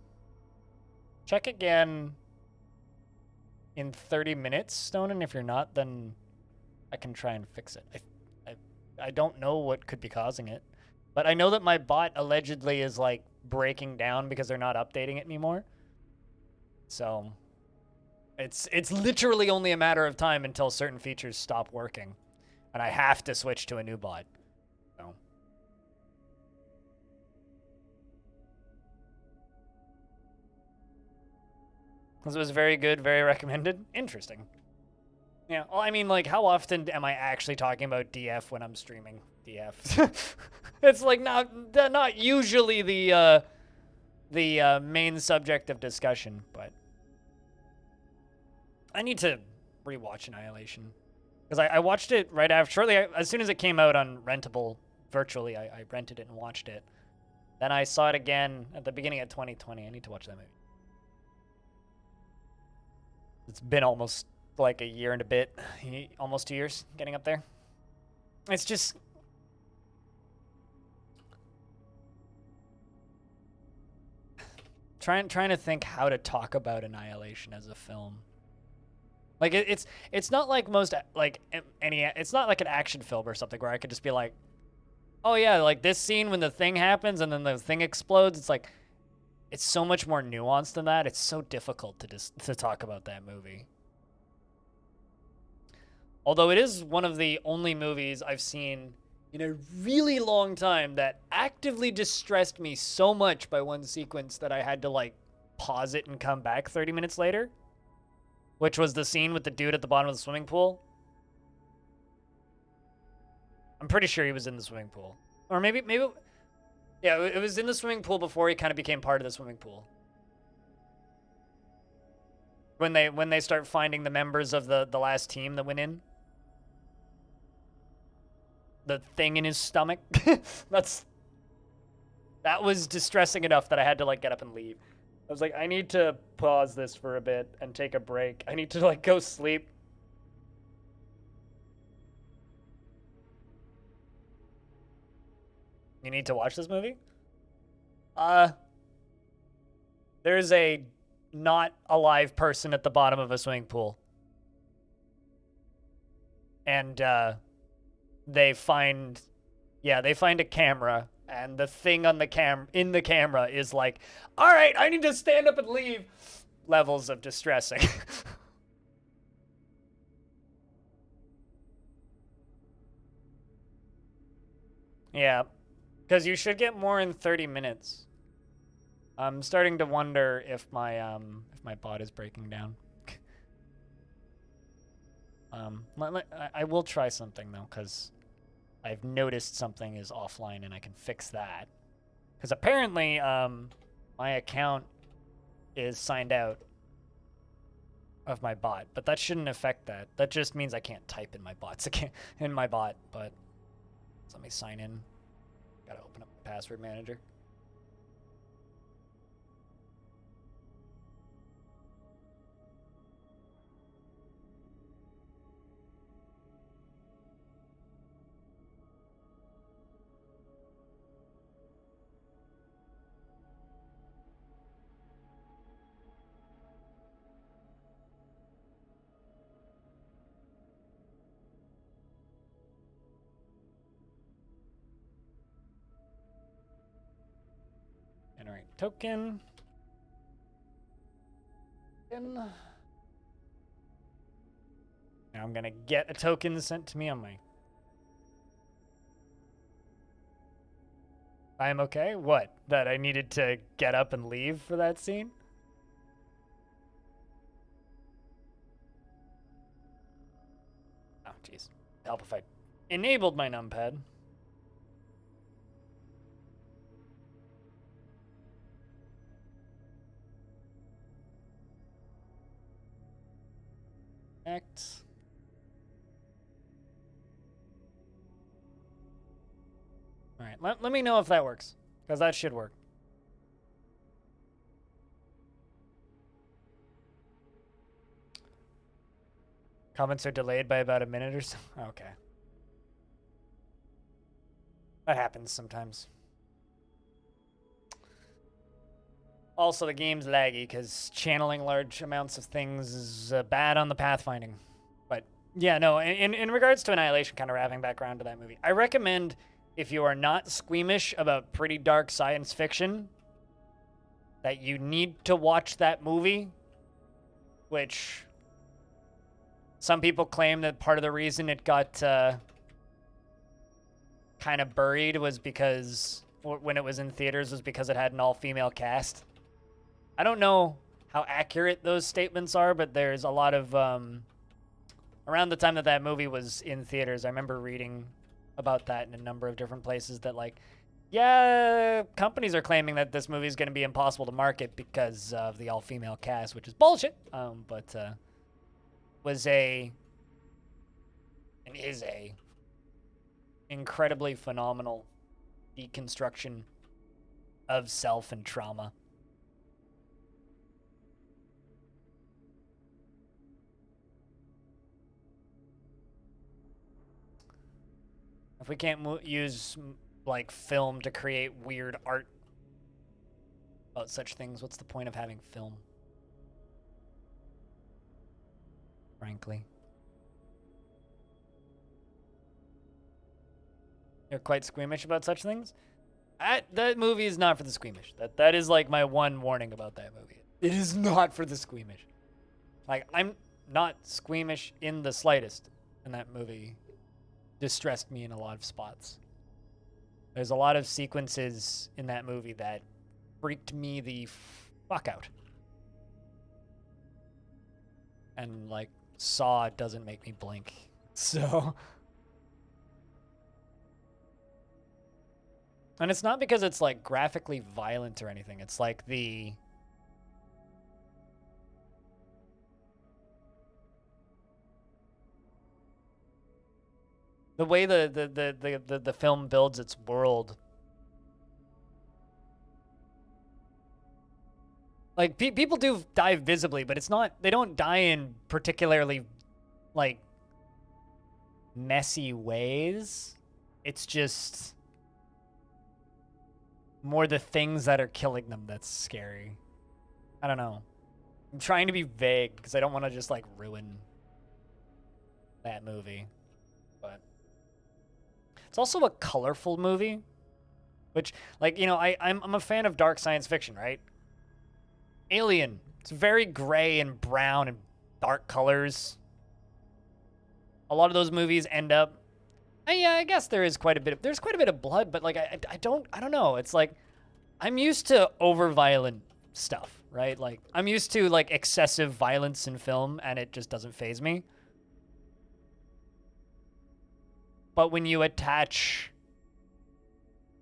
Speaker 1: check again in 30 minutes, Stone, and if you're not, then I can try and fix it. I don't know what could be causing it, but I know that my bot allegedly is, like, breaking down because they're not updating it anymore. So, it's literally only a matter of time until certain features stop working, and I have to switch to a new bot. So. This was very good, very recommended. Interesting. Yeah, well, I mean, like, how often am I actually talking about DF when I'm streaming DF? It's like not usually the main subject of discussion, but I need to rewatch Annihilation because I watched it right after, shortly as soon as it came out on Rentable virtually. I rented it and watched it. Then I saw it again at the beginning of 2020. I need to watch that movie. It's been almost like a year and a bit, almost 2 years, getting up there. It's just... trying to think how to talk about Annihilation as a film. Like it's not like most like any it's not like an action film or something where I could just be like, oh yeah, like this scene when the thing happens and then the thing explodes. It's like it's so much more nuanced than that. It's so difficult to talk about that movie. Although it is one of the only movies I've seen in a really long time that actively distressed me so much by one sequence that I had to like pause it and come back 30 minutes later, which was the scene with the dude at the bottom of the swimming pool. I'm pretty sure he was in the swimming pool. Or maybe yeah, it was in the swimming pool before he kind of became part of the swimming pool. When they start finding the members of the last team that went in. The thing in his stomach. That was distressing enough that I had to like get up and leave. I was like, I need to pause this for a bit and take a break. I need to like go sleep. You need to watch this movie? There's a not alive person at the bottom of a swimming pool. And they find a camera, and the thing on the in the camera is like, all right, I need to stand up and leave. Levels of distressing. Yeah, because you should get more in 30 minutes. I'm starting to wonder if my bot is breaking down. I will try something though, because I've noticed something is offline and I can fix that. Because apparently, my account is signed out of my bot, but that shouldn't affect that. That just means I can't type in my bots in my bot. But let me sign in. Gotta open up the password manager. Generate token. Now I'm gonna get a token sent to me on my... I am okay? What? That I needed to get up and leave for that scene? Oh, jeez. Help if I enabled my numpad. X. All right, let me know if that works, because that should work. Comments are delayed by about a minute or so. Okay. That happens sometimes. Also, the game's laggy because channeling large amounts of things is bad on the pathfinding. But yeah, no, in regards to Annihilation, kind of wrapping back around to that movie, I recommend, if you are not squeamish about pretty dark science fiction, that you need to watch that movie, which some people claim that part of the reason it got kind of buried was because, when it was in theaters, was because it had an all-female cast. I don't know how accurate those statements are, but there's a lot of, around the time that that movie was in theaters, I remember reading about that in a number of different places that, like, yeah, companies are claiming that this movie is going to be impossible to market because of the all-female cast, which is bullshit, but was and is a incredibly phenomenal deconstruction of self and trauma. If we can't use like film to create weird art about such things. What's the point of having film? Frankly. You're quite squeamish about such things? That movie is not for the squeamish. That is like my one warning about that movie. It is not for the squeamish. Like, I'm not squeamish in the slightest, and that movie distressed me in a lot of spots. There's a lot of sequences in that movie that freaked me the fuck out. And, like, Saw doesn't make me blink. So... And it's not because it's, like, graphically violent or anything. It's like the way the film builds its world. Like, people do die visibly, but it's not... They don't die in particularly, like, messy ways. It's just... more the things that are killing them that's scary. I don't know. I'm trying to be vague because I don't want to just, like, ruin that movie. But it's also a colorful movie, which, like, you know, I'm a fan of dark science fiction, right? Alien. It's very gray and brown and dark colors. A lot of those movies end up... Yeah, I guess there's quite a bit of blood, but, like, I don't know. It's like, I'm used to over-violent stuff, right? Like, I'm used to, like, excessive violence in film, and it just doesn't faze me. But when you attach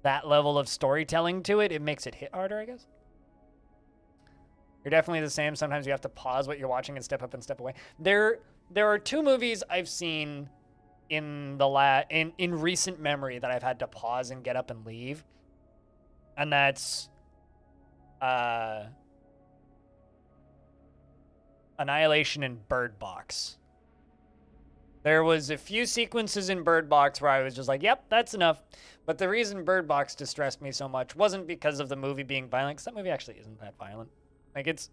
Speaker 1: that level of storytelling to it, it makes it hit harder, I guess. You're definitely the same. Sometimes you have to pause what you're watching and step up and step away. There are two movies I've seen in recent memory that I've had to pause and get up and leave. And that's Annihilation and Bird Box. There was a few sequences in Bird Box where I was just like, yep, that's enough. But the reason Bird Box distressed me so much wasn't because of the movie being violent, because that movie actually isn't that violent. Like, it's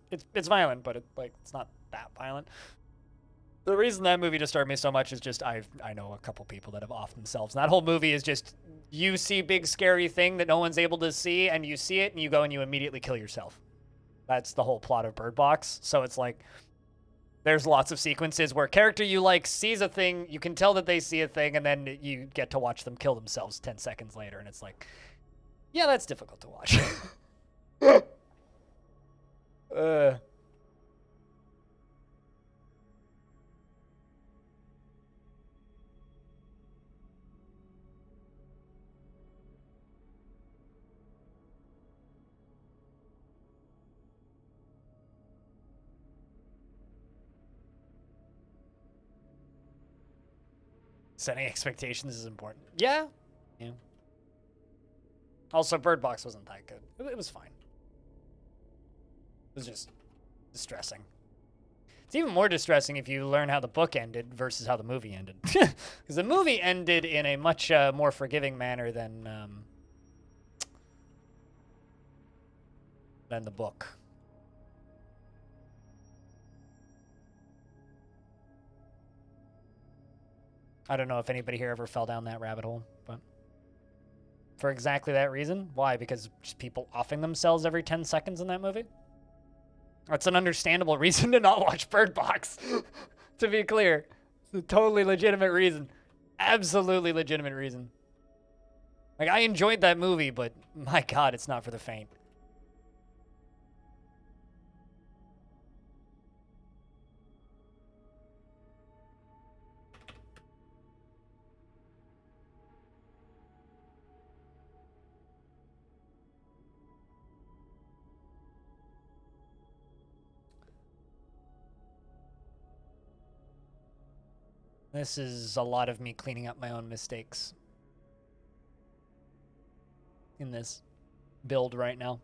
Speaker 1: violent, but it's not that violent. The reason that movie disturbed me so much is just I know a couple people that have offed themselves. And that whole movie is just, you see big scary thing that no one's able to see, and you see it, and you go and you immediately kill yourself. That's the whole plot of Bird Box. So it's like, there's lots of sequences where a character you like sees a thing, you can tell that they see a thing, and then you get to watch them kill themselves 10 seconds later, and it's like, yeah, that's difficult to watch. Setting expectations is important. Yeah. Also, Bird Box wasn't that good. It was fine. It was just distressing. It's even more distressing if you learn how the book ended versus how the movie ended. Because the movie ended in a much more forgiving manner than the book. I don't know if anybody here ever fell down that rabbit hole, but for exactly that reason. Why? Because just people offing themselves every 10 seconds in that movie? That's an understandable reason to not watch Bird Box, to be clear. It's a totally legitimate reason. Absolutely legitimate reason. Like, I enjoyed that movie, but my God, it's not for the faint. This is a lot of me cleaning up my own mistakes in this build right now.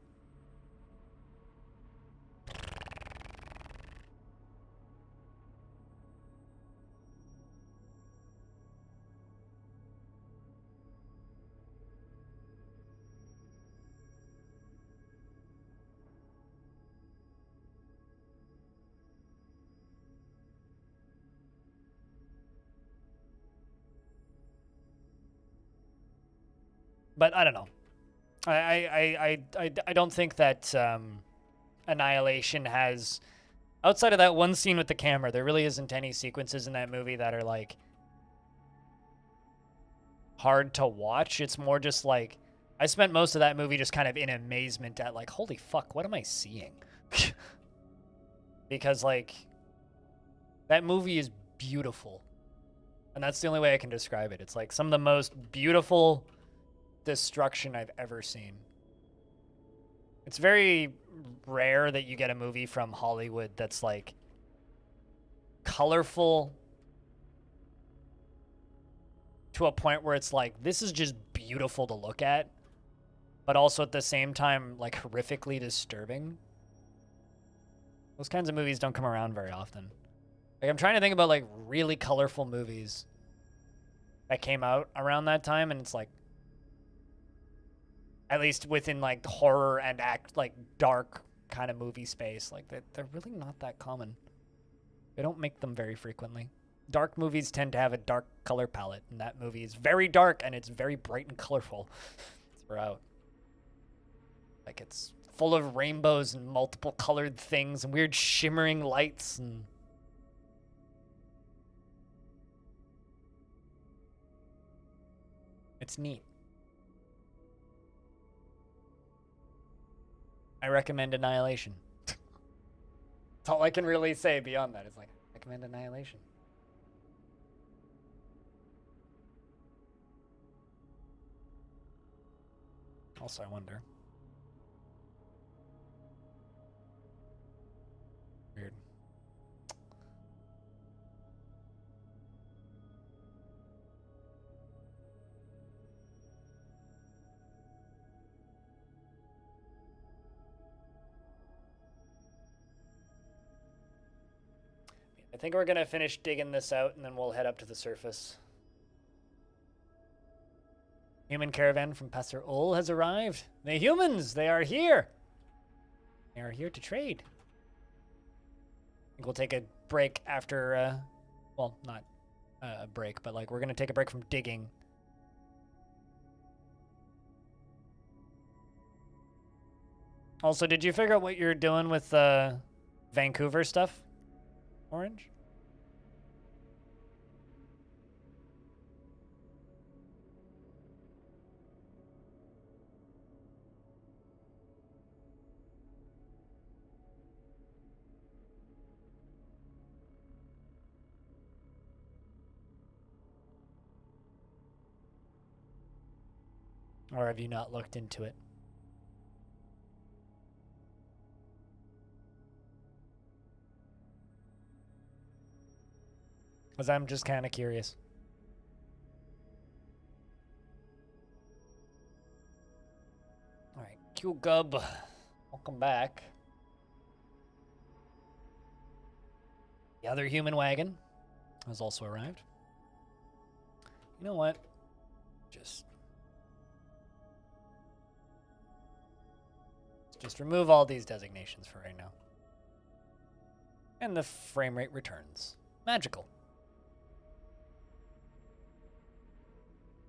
Speaker 1: But I don't know. I don't think that Annihilation has, outside of that one scene with the camera, there really isn't any sequences in that movie that are like hard to watch. It's more just like I spent most of that movie just kind of in amazement at like, holy fuck, what am I seeing? Because like that movie is beautiful. And that's the only way I can describe it. It's like some of the most beautiful destruction I've ever seen. It's very rare that you get a movie from Hollywood that's like colorful to a point where it's like, this is just beautiful to look at, but also at the same time, like horrifically disturbing. Those kinds of movies don't come around very often. Like, I'm trying to think about like really colorful movies that came out around that time, and it's like, at least within like horror and like dark kind of movie space, like they're really not that common. They don't make them very frequently. Dark movies tend to have a dark color palette, and that movie is very dark and it's very bright and colorful throughout. Like, it's full of rainbows and multiple colored things and weird shimmering lights, and it's neat. I recommend Annihilation. That's all I can really say beyond that. It's like, I recommend Annihilation. Also, I wonder. Weird. I think we're gonna finish digging this out and then we'll head up to the surface. Human caravan from Pastor Ol has arrived. The humans, they are here. They are here to trade. I think we'll take a break after, well, not a break, but like we're gonna take a break from digging. Also, did you figure out what you're doing with Vancouver stuff, Orange? Or have you not looked into it? Because I'm just kind of curious. Alright, Q-Gub, welcome back. The other human wagon has also arrived. You know what? Just remove all these designations for right now. And the frame rate returns. Magical.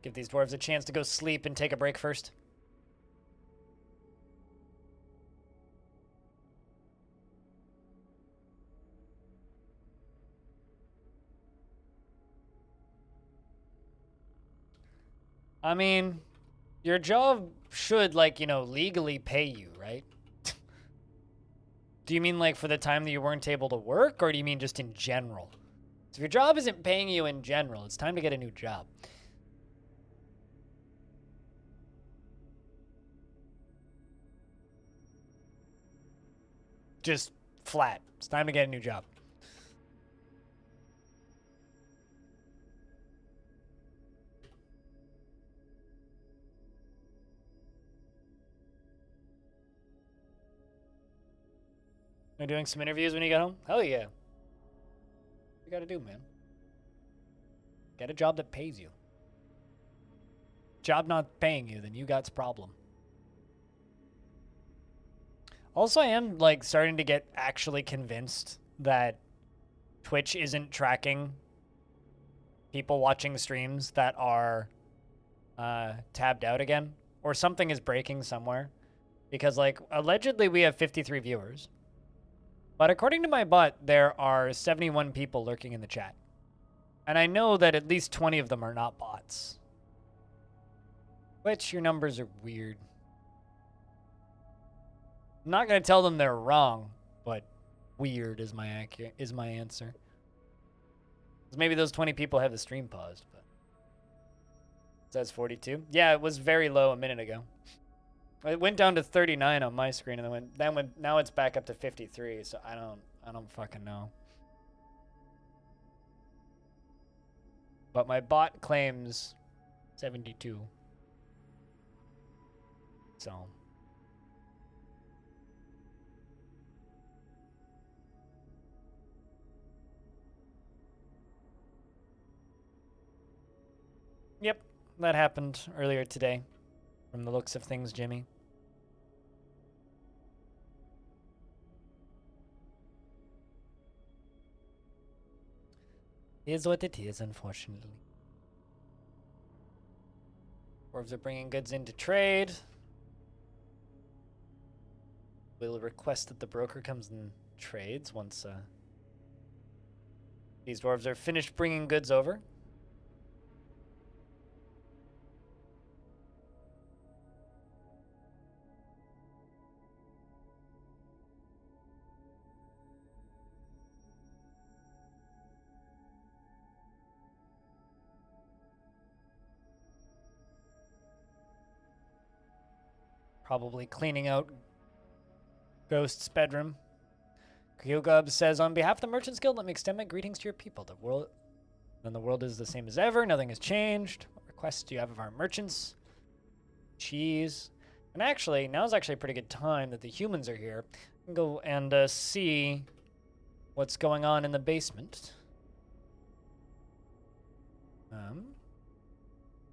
Speaker 1: Give these dwarves a chance to go sleep and take a break first. I mean, your job should, like, you know, legally pay you, right? Do you mean, like, for the time that you weren't able to work, or do you mean just in general? So if your job isn't paying you in general, it's time to get a new job. Just flat. It's time to get a new job. You're doing some interviews when you get home? Hell yeah. What you gotta do, man? Get a job that pays you. Job not paying you, then you got's problem. Also, I am, like, starting to get actually convinced that Twitch isn't tracking people watching streams that are tabbed out again, or something is breaking somewhere, because like allegedly we have 53 viewers, but according to my bot, there are 71 people lurking in the chat, and I know that at least 20 of them are not bots. Which your numbers are weird. I'm not gonna tell them they're wrong, but weird is my answer. Maybe those 20 people have the stream paused, but it says 42. Yeah, it was very low a minute ago. It went down to 39 on my screen, and then now it's back up to 53. So I don't fucking know. But my bot claims 72. So. Yep, that happened earlier today, from the looks of things, Jimmy. It is what it is, unfortunately. Dwarves are bringing goods into trade. We'll request that the broker comes and trades once these dwarves are finished bringing goods over. Probably cleaning out Ghost's bedroom. Kyogub says, on behalf of the Merchants Guild, let me extend my greetings to your people. The world is the same as ever. Nothing has changed. What requests do you have of our merchants? Cheese. And actually, now's actually a pretty good time that the humans are here. We can go and see what's going on in the basement.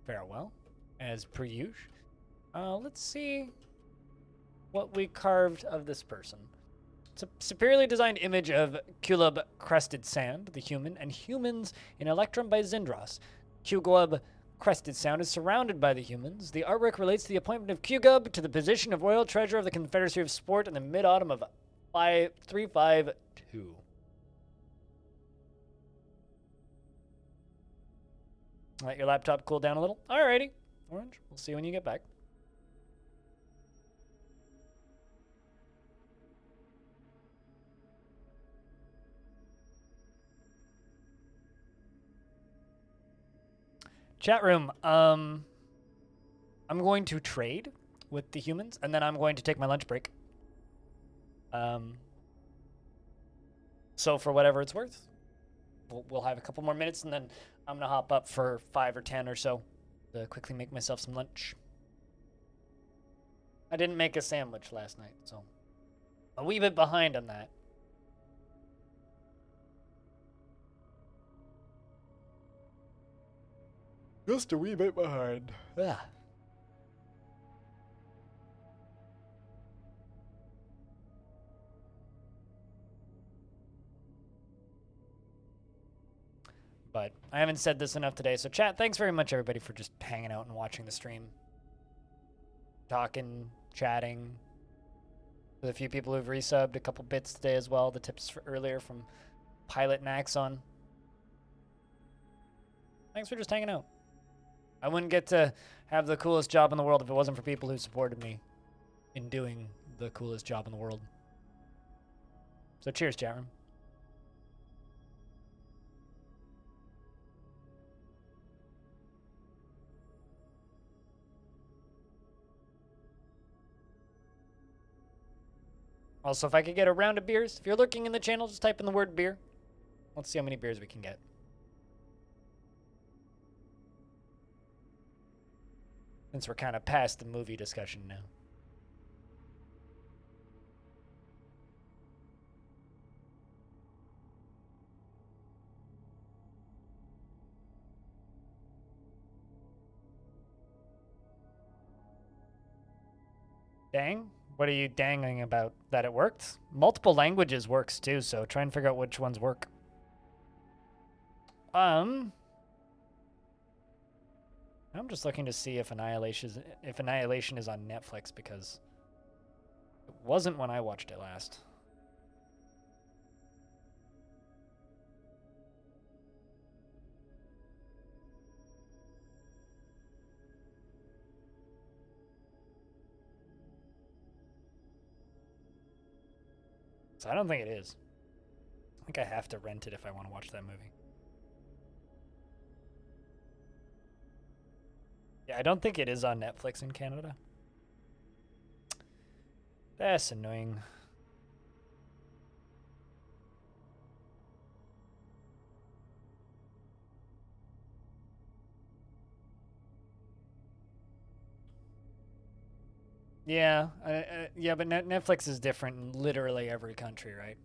Speaker 1: Farewell, as per usual. Let's see what we carved of this person. It's a superiorly designed image of Kulub Crested Sand, the human, and humans in Electrum by Zindros. Kulub Crested Sand is surrounded by the humans. The artwork relates to the appointment of Kulub to the position of Royal Treasurer of the Confederacy of Sport in the mid-autumn of 352. Let your laptop cool down a little. Alrighty, Orange. We'll see you when you get back. Chat room, I'm going to trade with the humans, and then I'm going to take my lunch break. So for whatever it's worth, we'll have a couple more minutes, and then I'm gonna hop up for 5 or 10 or so to quickly make myself some lunch. I didn't make a sandwich last night, so a wee bit behind on that. Just a wee bit behind. Yeah. But I haven't said this enough today, so chat, thanks very much everybody for just hanging out and watching the stream. Talking, chatting. With a few people who've resubbed, a couple bits today as well. The tips for earlier from Pilot and Axon. Thanks for just hanging out. I wouldn't get to have the coolest job in the world if it wasn't for people who supported me in doing the coolest job in the world. So cheers, chat room. Also, if I could get a round of beers, if you're lurking in the channel, just type in the word beer. Let's see how many beers we can get. Since we're kind of past the movie discussion now. Dang? What are you dangling about? That it worked? Multiple languages works too, so try and figure out which ones work. I'm just looking to see if Annihilation is on Netflix, because it wasn't when I watched it last. So I don't think it is. I think I have to rent it if I want to watch that movie. Yeah, I don't think it is on Netflix in Canada. That's annoying. Yeah, yeah, but Netflix is different in literally every country, right?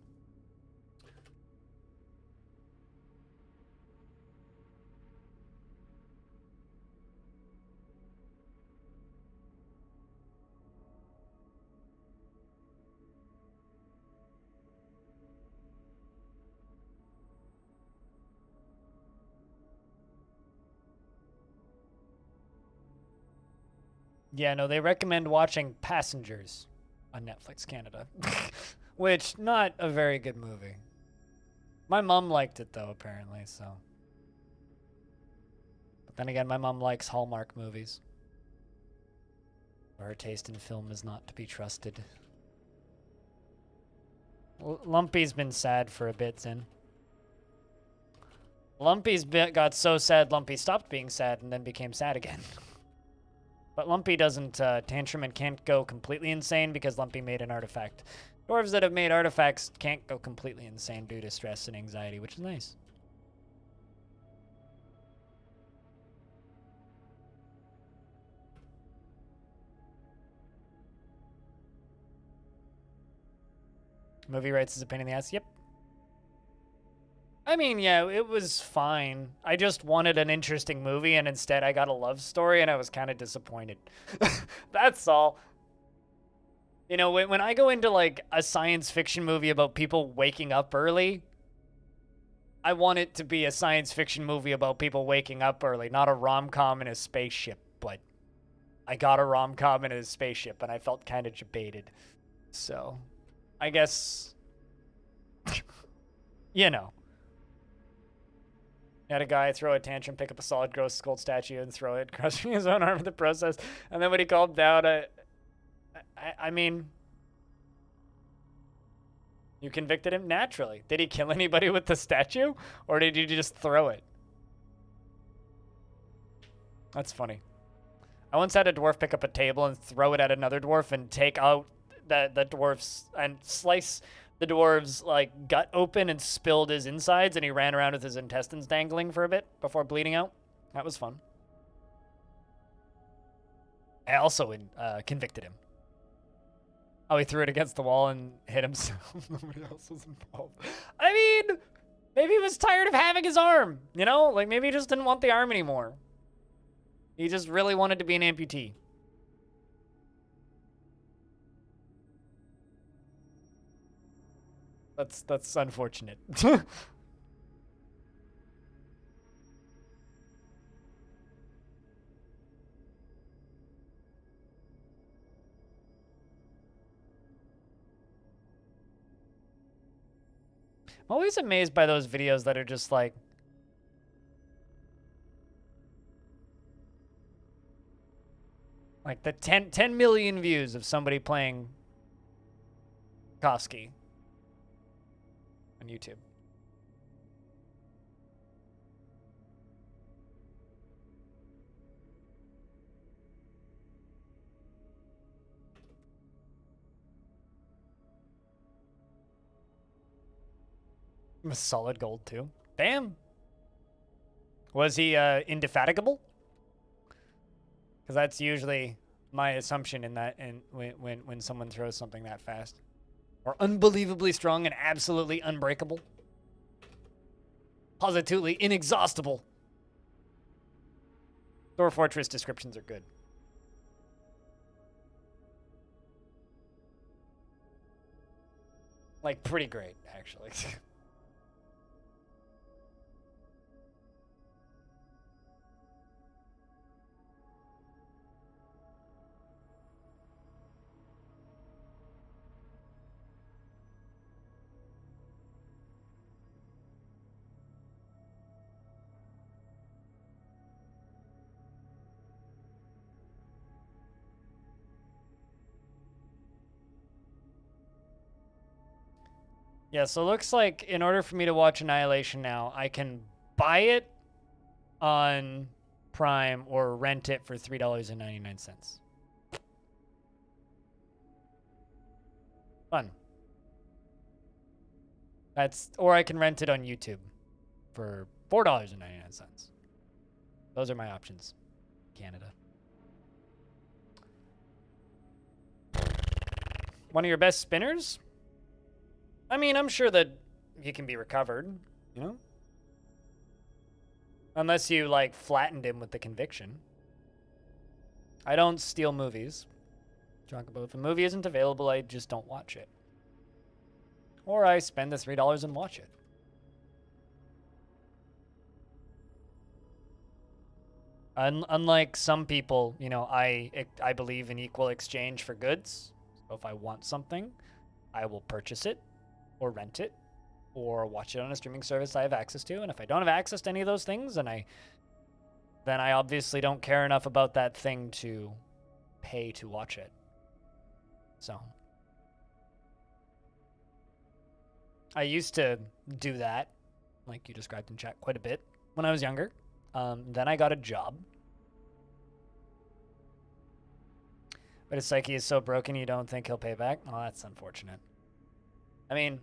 Speaker 1: Yeah, no, they recommend watching Passengers on Netflix Canada, which not a very good movie. My mom liked it though, apparently, so. But then again, my mom likes Hallmark movies. Her taste in film is not to be trusted. Lumpy's been sad for a bit, Zin. Lumpy's got so sad, Lumpy stopped being sad and then became sad again. But Lumpy doesn't tantrum and can't go completely insane because Lumpy made an artifact. Dwarves that have made artifacts can't go completely insane due to stress and anxiety, which is nice. Movie rights is a pain in the ass. Yep. I mean, yeah, it was fine. I just wanted an interesting movie, and instead I got a love story, and I was kind of disappointed. That's all. You know, when I go into, like, a science fiction movie about people waking up early, I want it to be a science fiction movie about people waking up early, not a rom-com in a spaceship. But I got a rom-com in a spaceship, and I felt kind of jebaited. So, I guess, you know. Had a guy throw a tantrum, pick up a solid gross gold statue, and throw it, crushing his own arm in the process. And then when he calmed down, I mean, you convicted him naturally. Did he kill anybody with the statue, or did you just throw it? That's funny. I once had a dwarf pick up a table and throw it at another dwarf and take out the dwarf's and slice the dwarf's like gut open and spilled his insides, and he ran around with his intestines dangling for a bit before bleeding out. That was fun. I also convicted him. Oh, he threw it against the wall and hit himself. Nobody else was involved. I mean, maybe he was tired of having his arm, you know? Like, maybe he just didn't want the arm anymore. He just really wanted to be an amputee. That's unfortunate. I'm always amazed by those videos that are just like the 10 million views of somebody playing Kofsky on YouTube. Solid gold too. Damn. Was he indefatigable? Because that's usually my assumption in that, and when someone throws something that fast, or unbelievably strong and absolutely unbreakable, positively inexhaustible. Dwarf Fortress descriptions are good. Like, pretty great, actually. Yeah, so it looks like in order for me to watch Annihilation now, I can buy it on Prime or rent it for $3.99. Fun. Or I can rent it on YouTube for $4.99. Those are my options. Canada. One of your best spinners? I mean, I'm sure that he can be recovered, you know? Unless you, like, flattened him with the conviction. I don't steal movies. Talk about if a movie isn't available, I just don't watch it. Or I spend the $3 and watch it. Unlike some people, you know, I believe in equal exchange for goods. So if I want something, I will purchase it or rent it or watch it on a streaming service I have access to. And if I don't have access to any of those things, then I obviously don't care enough about that thing to pay to watch it. So I used to do that, like you described in chat, quite a bit when I was younger. Then I got a job. But his psyche is so broken you don't think he'll pay back? Well, that's unfortunate. I mean,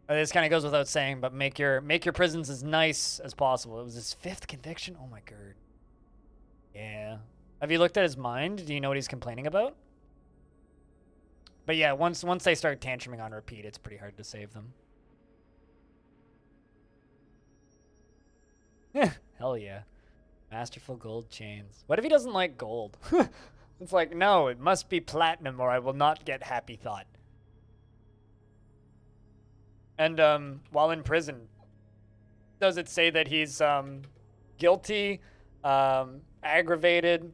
Speaker 1: this kind of goes without saying, but make your prisons as nice as possible. It was his 5th conviction? Oh my god. Yeah. Have you looked at his mind? Do you know what he's complaining about? But yeah, once they start tantruming on repeat, it's pretty hard to save them. Hell yeah. Masterful gold chains. What if he doesn't like gold? It's like, no, it must be platinum or I will not get happy thought. And while in prison, does it say that he's guilty, aggravated,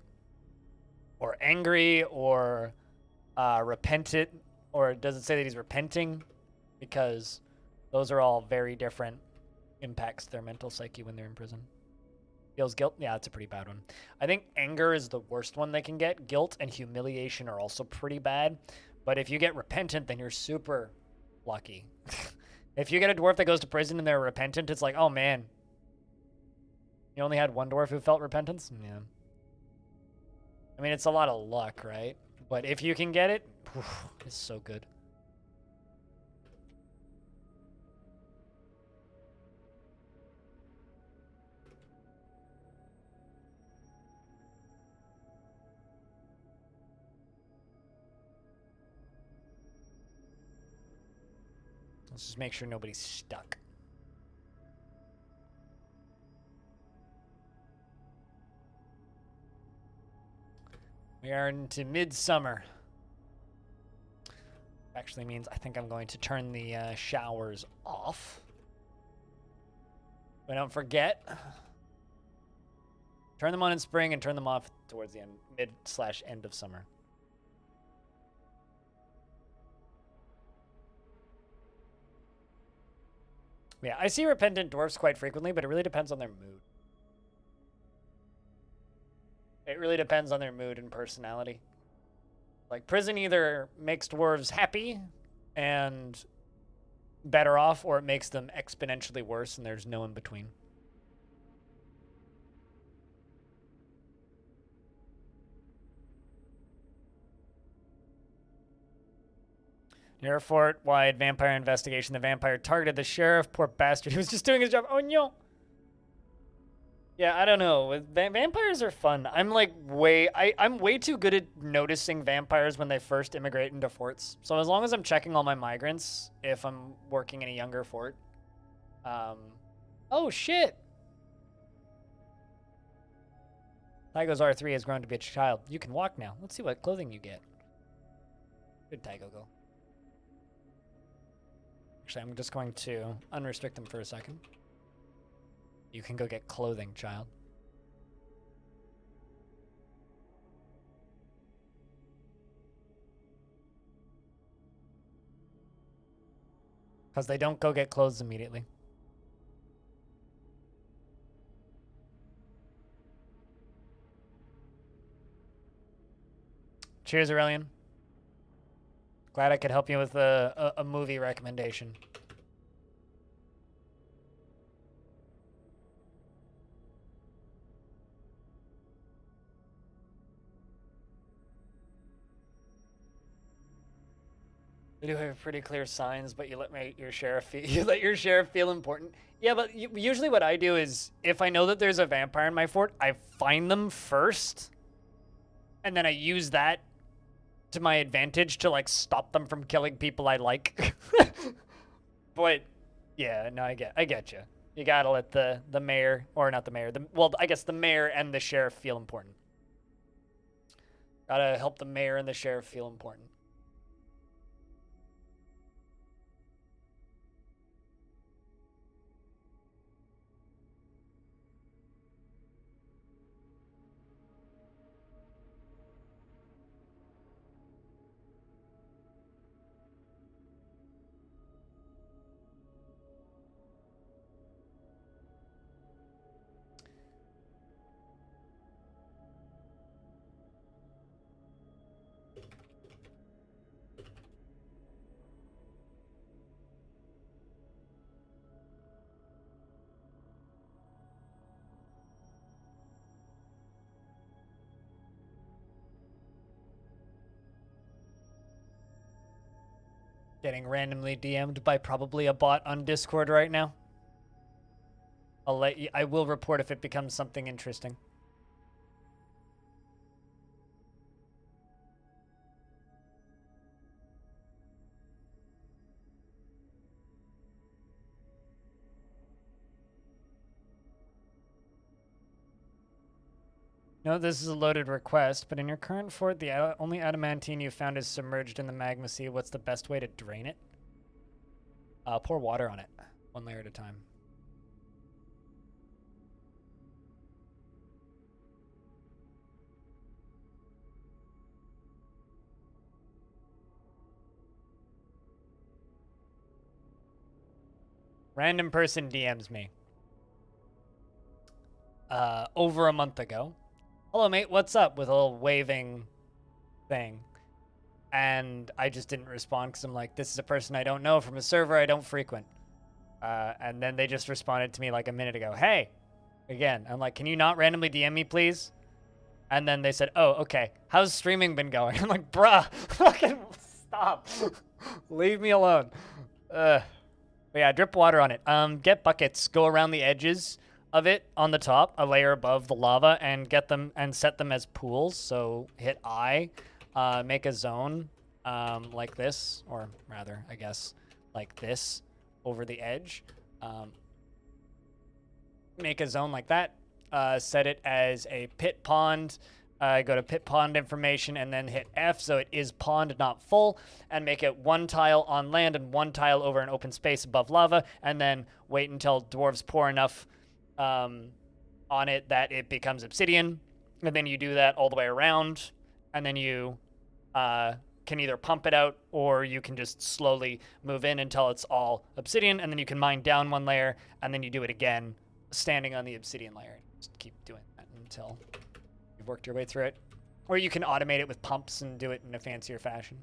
Speaker 1: or angry, or repentant? Or does it say that he's repenting? Because those are all very different impacts to their mental psyche when they're in prison. Feels guilt? Yeah, that's a pretty bad one. I think anger is the worst one they can get. Guilt and humiliation are also pretty bad. But if you get repentant, then you're super lucky. If you get a dwarf that goes to prison and they're repentant, it's like, oh man. You only had one dwarf who felt repentance? Yeah. I mean, it's a lot of luck, right? But if you can get it, it's so good. Let's just make sure nobody's stuck. We are into midsummer. Actually means I think I'm going to turn the showers off. But don't forget, turn them on in spring and turn them off towards the end, mid/end of summer. Yeah, I see repentant dwarfs quite frequently, but it really depends on their mood. It really depends on their mood and personality. Like, prison either makes dwarves happy and better off, or it makes them exponentially worse, and there's no in between. Near a fort-wide vampire investigation, the vampire targeted the sheriff. Poor bastard. He was just doing his job. Oh, no. Yeah, I don't know. Vampires are fun. I'm like I'm way too good at noticing vampires when they first immigrate into forts. So as long as I'm checking all my migrants, if I'm working in a younger fort. Oh, shit. Tygo's R3 has grown to be a child. You can walk now. Let's see what clothing you get. Good Tygo go. Actually, I'm just going to unrestrict them for a second. You can go get clothing, child. Because they don't go get clothes immediately. Cheers, Aurelian. Glad I could help you with a movie recommendation. You do have pretty clear signs, but you let your sheriff feel, you let your sheriff feel important. Yeah, but usually what I do is if I know that there's a vampire in my fort, I find them first, and then I use that to my advantage to like stop them from killing people I like. But yeah, no, I get you. You gotta let the mayor, or not the mayor, well, I guess the mayor and the sheriff feel important. Gotta help the mayor and the sheriff feel important. Getting randomly DM'd by probably a bot on Discord right now. I will report if it becomes something interesting. No, this is a loaded request, but in your current fort, the only adamantine you found is submerged in the magma sea. What's the best way to drain it? Pour water on it, one layer at a time. Random person DMs me. Over a month ago. Hello, mate, what's up? With a little waving thing. And I just didn't respond because I'm like, this is a person I don't know from a server I don't frequent. And then they just responded to me like a minute ago. Hey, again, I'm like, can you not randomly DM me, please? And then they said, oh, okay. How's streaming been going? I'm like, bruh, fucking stop. Leave me alone. But yeah, drip water on it. Get buckets, go around the edges of it on the top, a layer above the lava, and get them and set them as pools. So hit I, make a zone like this, or rather, I guess, like this over the edge. Make a zone like that. Set it as a pit pond. Go to pit pond information and then hit F so it is pond, not full, and make it one tile on land and one tile over an open space above lava, and then wait until dwarves pour enough on it that it becomes obsidian, and then you do that all the way around, and then you can either pump it out or you can just slowly move in until it's all obsidian, and then you can mine down one layer, and then you do it again standing on the obsidian layer. Just keep doing that until you've worked your way through it. Or you can automate it with pumps and do it in a fancier fashion.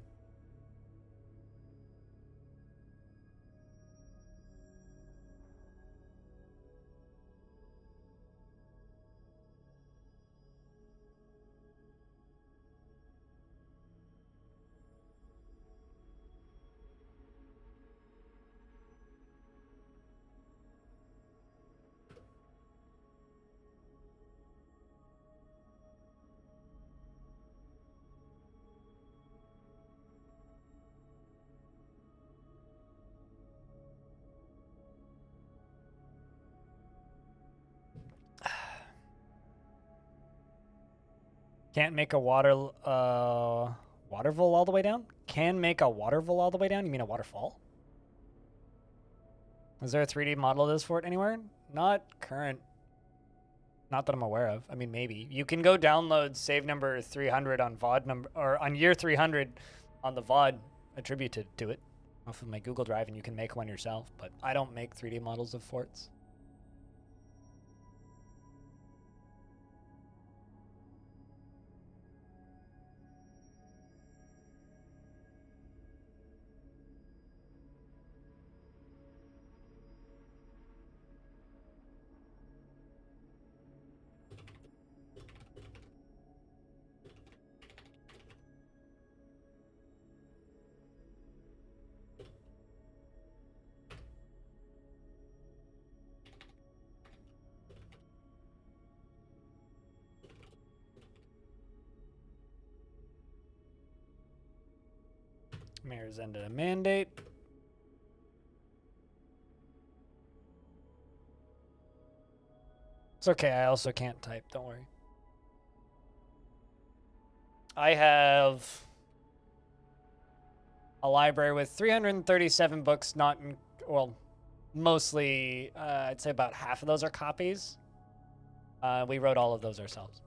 Speaker 1: Can't make a waterfall all the way down? Can make a waterfall all the way down? You mean a waterfall? Is there a 3D model of this fort anywhere? Not current. Not that I'm aware of. I mean, maybe. You can go download save number 300 on VOD number, or on year 300 on the VOD attributed to it off of my Google Drive, and you can make one yourself, but I don't make 3D models of forts. Mayor's ended a mandate. It's okay, I also can't type, don't worry. I have a library with 337 books, not in, well, mostly, I'd say about half of those are copies. We wrote all of those ourselves.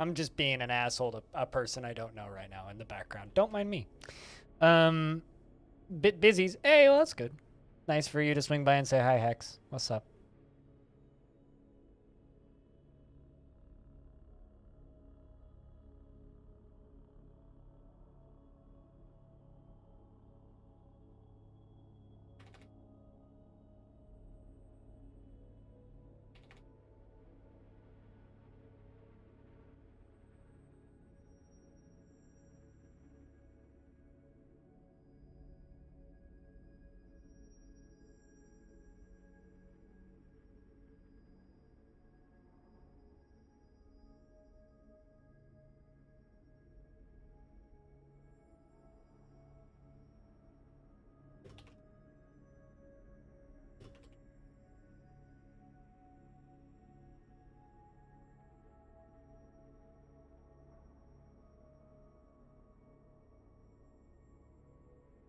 Speaker 1: I'm just being an asshole to a person I don't know right now in the background. Don't mind me. Bit busies. Hey, well, that's good. Nice for you to swing by and say hi, Hex. What's up?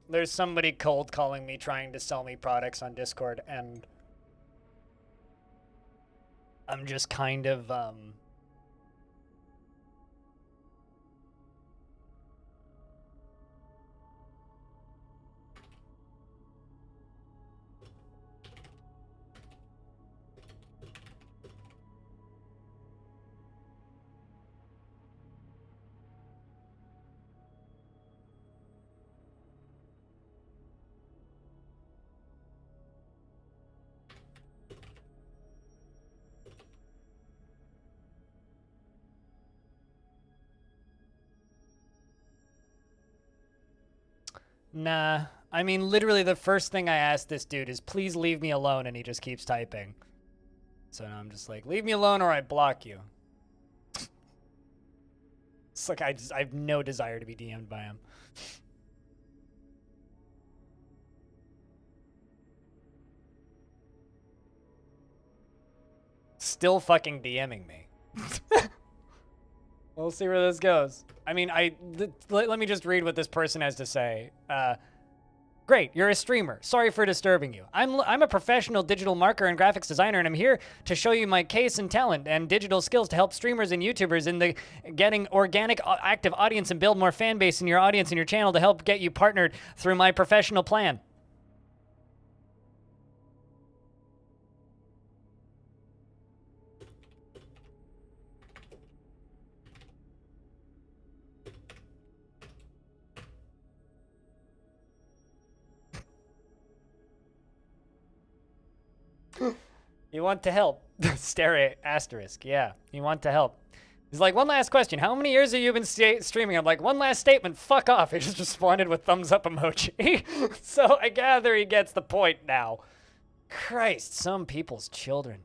Speaker 1: There's somebody cold calling me trying to sell me products on Discord, and I'm just kind of nah. I mean, literally the first thing I asked this dude is, please leave me alone, and he just keeps typing. So now I'm just like, leave me alone or I block you. It's like I have no desire to be DM'd by him. Still fucking DMing me. We'll see where this goes. I mean, let me just read what this person has to say. Great, you're a streamer. Sorry for disturbing you. I'm a professional digital marketer and graphics designer, and I'm here to show you my case and talent and digital skills to help streamers and YouTubers in the getting organic, active audience and build more fan base in your audience and your channel to help get you partnered through my professional plan. You want to help. Stare asterisk. Yeah, you want to help. He's like, one last question. How many years have you been streaming? I'm like, one last statement. Fuck off. He just responded with thumbs up emoji. So I gather he gets the point now. Christ, some people's children.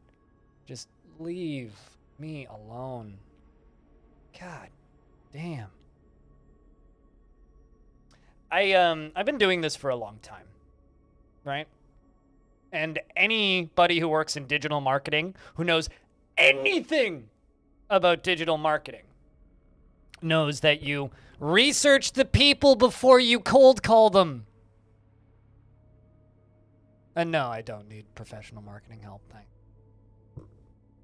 Speaker 1: Just leave me alone. God damn. I've been doing this for a long time, right? And anybody who works in digital marketing, who knows anything about digital marketing, knows that you research the people before you cold call them. And no, I don't need professional marketing help.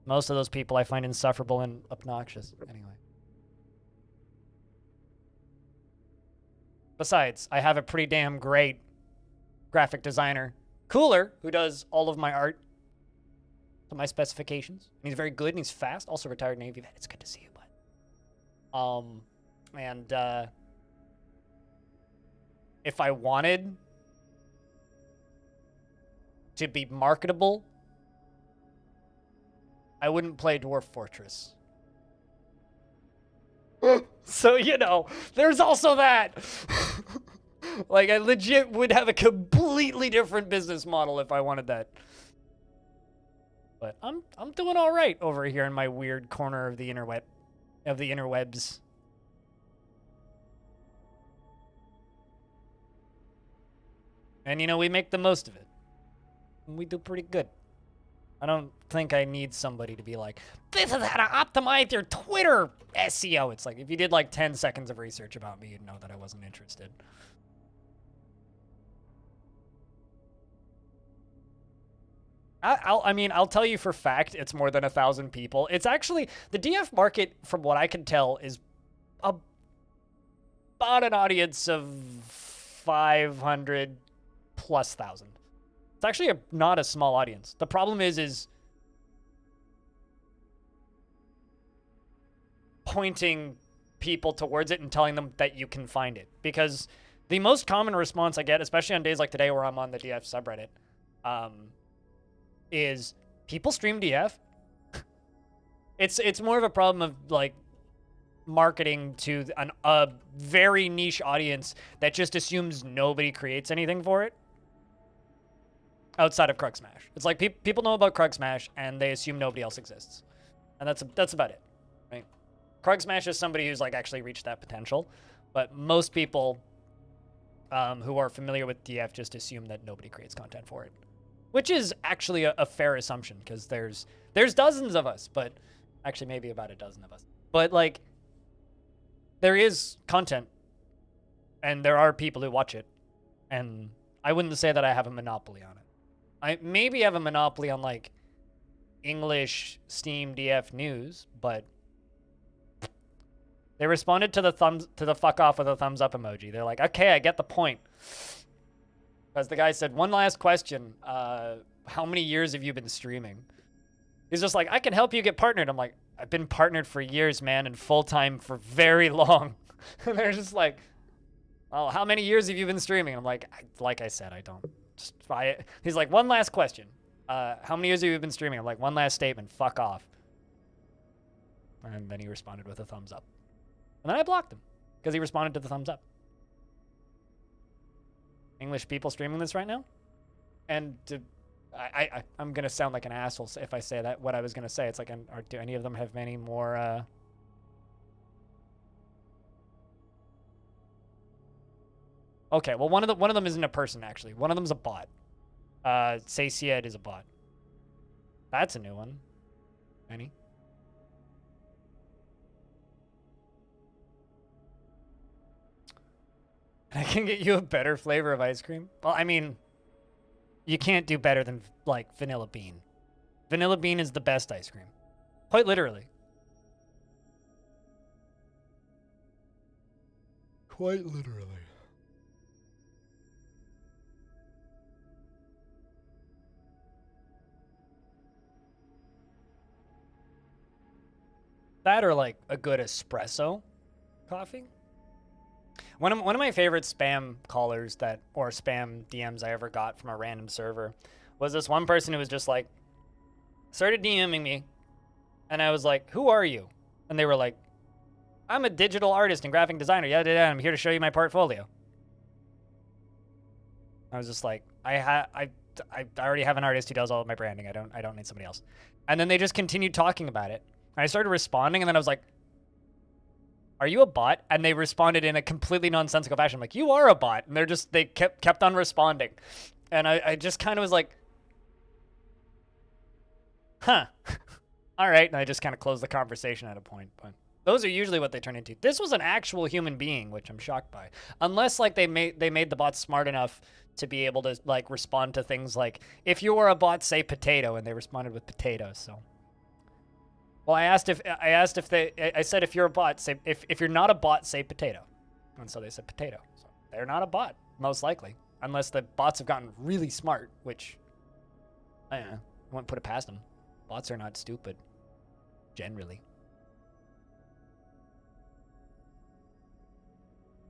Speaker 1: Most of those people I find insufferable and obnoxious. Anyway. Besides, I have a pretty damn great graphic designer, Cooler, who does all of my art to my specifications. And he's very good and he's fast. Also retired Navy vet. It's good to see you, bud. And if I wanted to be marketable, I wouldn't play Dwarf Fortress. So, you know, there's also that. Like, I legit would have a completely different business model if I wanted that. But I'm doing all right over here in my weird corner of the interwebs. And, you know, we make the most of it. And we do pretty good. I don't think I need somebody to be like, this is how to optimize your Twitter SEO. It's like, if you did like 10 seconds of research about me, you'd know that I wasn't interested. I'll tell you for fact, it's more than 1,000 people. It's actually, the DF market, from what I can tell, is about an audience of 500 plus thousand. It's actually not a small audience. The problem is pointing people towards it and telling them that you can find it. Because the most common response I get, especially on days like today where I'm on the DF subreddit, is people stream DF. It's more of a problem of like marketing to a very niche audience that just assumes nobody creates anything for it. Outside of Krug Smash. It's like people know about Krug Smash and they assume nobody else exists. And that's about it, right? Krug Smash is somebody who's like actually reached that potential, but most people who are familiar with DF just assume that nobody creates content for it. Which is actually a fair assumption because there's dozens of us, but actually maybe about a dozen of us. But like there is content and there are people who watch it, and I wouldn't say that I have a monopoly on it. I maybe have a monopoly on like English Steam DF news, but they responded to the fuck off with a thumbs up emoji. They're like, okay, I get the point. Because the guy said, one last question. How many years have you been streaming? He's just like, I can help you get partnered. I'm like, I've been partnered for years, man, and full-time for very long. And they're just like, oh, how many years have you been streaming? I'm like I said, I don't. Just try it. He's like, one last question. How many years have you been streaming? I'm like, one last statement. Fuck off. And then he responded with a thumbs up. And then I blocked him because he responded to the thumbs up. English people streaming this right now? And I'm going to sound like an asshole if I say that, what I was going to say. It's like, do any of them have many more... Okay, well, one of them isn't a person, actually. One of them's a bot. Satied is a bot. That's a new one. Any? I can get you a better flavor of ice cream? Well, I mean, you can't do better than, like, vanilla bean. Vanilla bean is the best ice cream. Quite literally. Quite literally. That or, like, a good espresso coffee? One of my favorite spam callers or spam DMs I ever got from a random server was this one person who was just like, started DMing me, and I was like, who are you? And they were like, I'm a digital artist and graphic designer. Yeah, I'm here to show you my portfolio. I was just like, I already have an artist who does all of my branding. I don't need somebody else. And then they just continued talking about it. I started responding, and then I was like, are you a bot? And they responded in a completely nonsensical fashion. I'm like, you are a bot. And they kept on responding. And I just kind of was like, huh. All right. And I just kind of closed the conversation at a point. But those are usually what they turn into. This was an actual human being, which I'm shocked by. Unless like they made the bot smart enough to be able to like respond to things like, if you were a bot, say potato, and they responded with potato. So. Well, I said, if you're a bot, if you're not a bot, say potato. And so they said potato. So they're not a bot, most likely. Unless the bots have gotten really smart, which, I don't know, I wouldn't put it past them. Bots are not stupid, generally.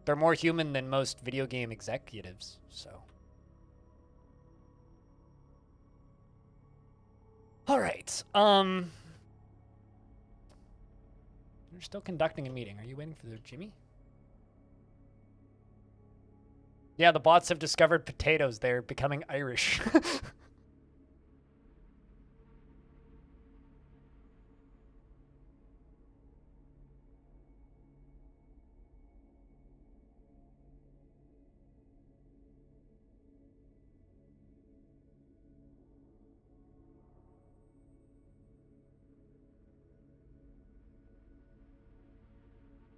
Speaker 1: They're more human than most video game executives, so. All right. They're still conducting a meeting. Are you waiting for the Jimmy? Yeah, the bots have discovered potatoes. They're becoming Irish.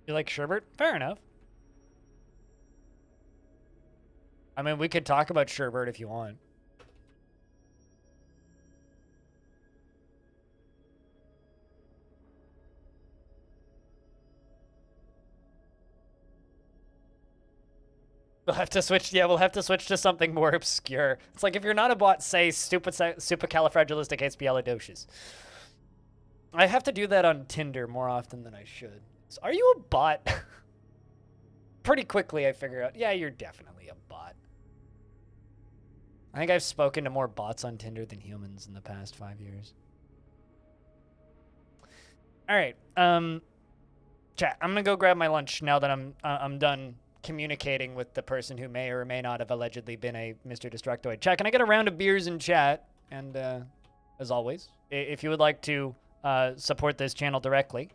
Speaker 1: You like sherbet? Fair enough. I mean, we could talk about sherbet if you want. We'll have to switch. Yeah, we'll have to switch to something more obscure. It's like if you're not a bot, say supercalifragilisticexpialidocious. I have to do that on Tinder more often than I should. So are you a bot? Pretty quickly, I figure out. Yeah, you're definitely a bot. I think I've spoken to more bots on Tinder than humans in the past 5 years. All right, chat. I'm gonna go grab my lunch now that I'm done communicating with the person who may or may not have allegedly been a Mr. Destructoid. Chat, can I get a round of beers in chat? And as always, if you would like to support this channel directly,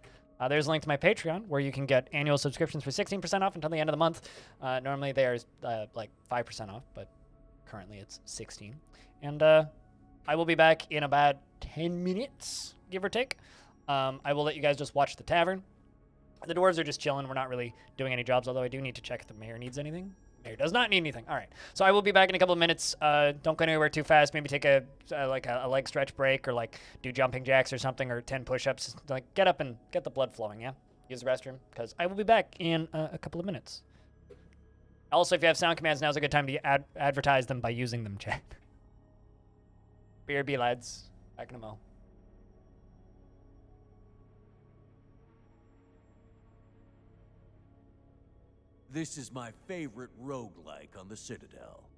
Speaker 1: there's a link to my Patreon where you can get annual subscriptions for 16% off until the end of the month. Normally they are like 5% off, but currently it's 16. And I will be back in about 10 minutes, give or take. I will let you guys just watch the tavern. The dwarves are just chilling. We're not really doing any jobs, although I do need to check if the mayor needs anything. Mayor does not need anything. All right. So I will be back in a couple of minutes. Don't go anywhere too fast. Maybe take a leg stretch break or like do jumping jacks or something or 10 push-ups. Like get up and get the blood flowing, yeah? Use the restroom because I will be back in a couple of minutes. Also, if you have sound commands, now's a good time to advertise them by using them, chat. BRB, lads. Back in a mo.
Speaker 2: This is my favorite roguelike on the Citadel.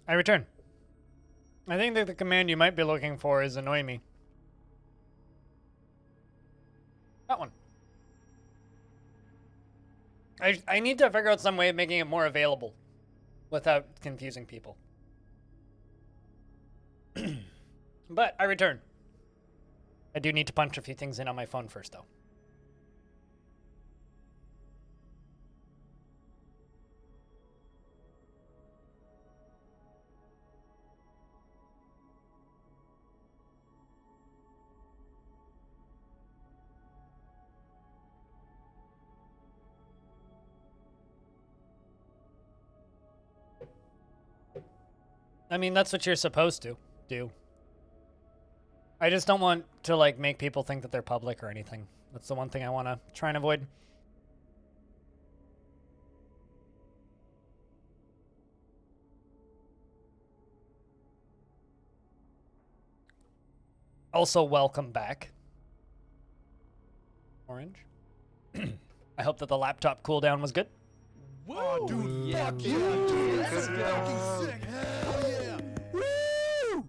Speaker 1: I return. I think that the command you might be looking for is annoy me. That one. I need to figure out some way of making it more available without confusing people. But I return. I do need to punch a few things in on my phone first, though. I mean, that's what you're supposed to do. I just don't want to, like, make people think that they're public or anything. That's the one thing I want to try and avoid. Also, welcome back, Orange. I hope that the laptop cooldown was good.
Speaker 2: Whoa, dude, fuck yeah, dude. That's fucking sick. Hell yeah. Woo!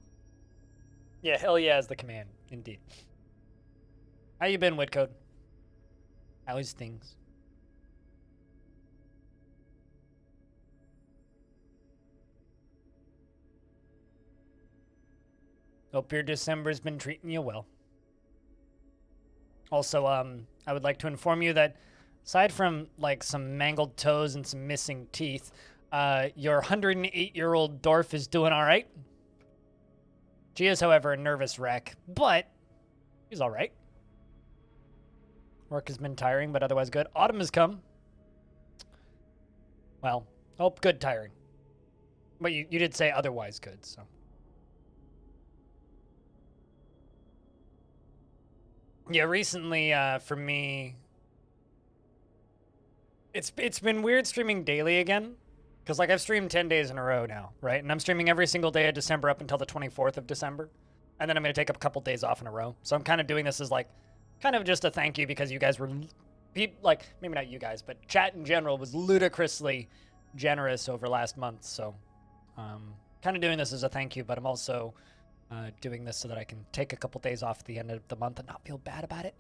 Speaker 1: Yeah, hell yeah is the command, indeed. How you been, Whitcode? How is things? Hope your December's been treating you well. Also, I would like to inform you that aside from, like, some mangled toes and some missing teeth, your 108-year-old Dwarf is doing all right. She is, however, a nervous wreck, but she's all right. Work has been tiring, but otherwise good. Autumn has come. Well, hope good tiring. But you did say otherwise good, so. Yeah, recently, for me, it's been weird streaming daily again. Because, like, I've streamed 10 days in a row now, right? And I'm streaming every single day of December up until the 24th of December. And then I'm going to take a couple days off in a row. So I'm kind of doing this as, like, kind of just a thank you because you guys were, like, maybe not you guys, but chat in general was ludicrously generous over last month. So kind of doing this as a thank you, but I'm also doing this so that I can take a couple days off at the end of the month and not feel bad about it.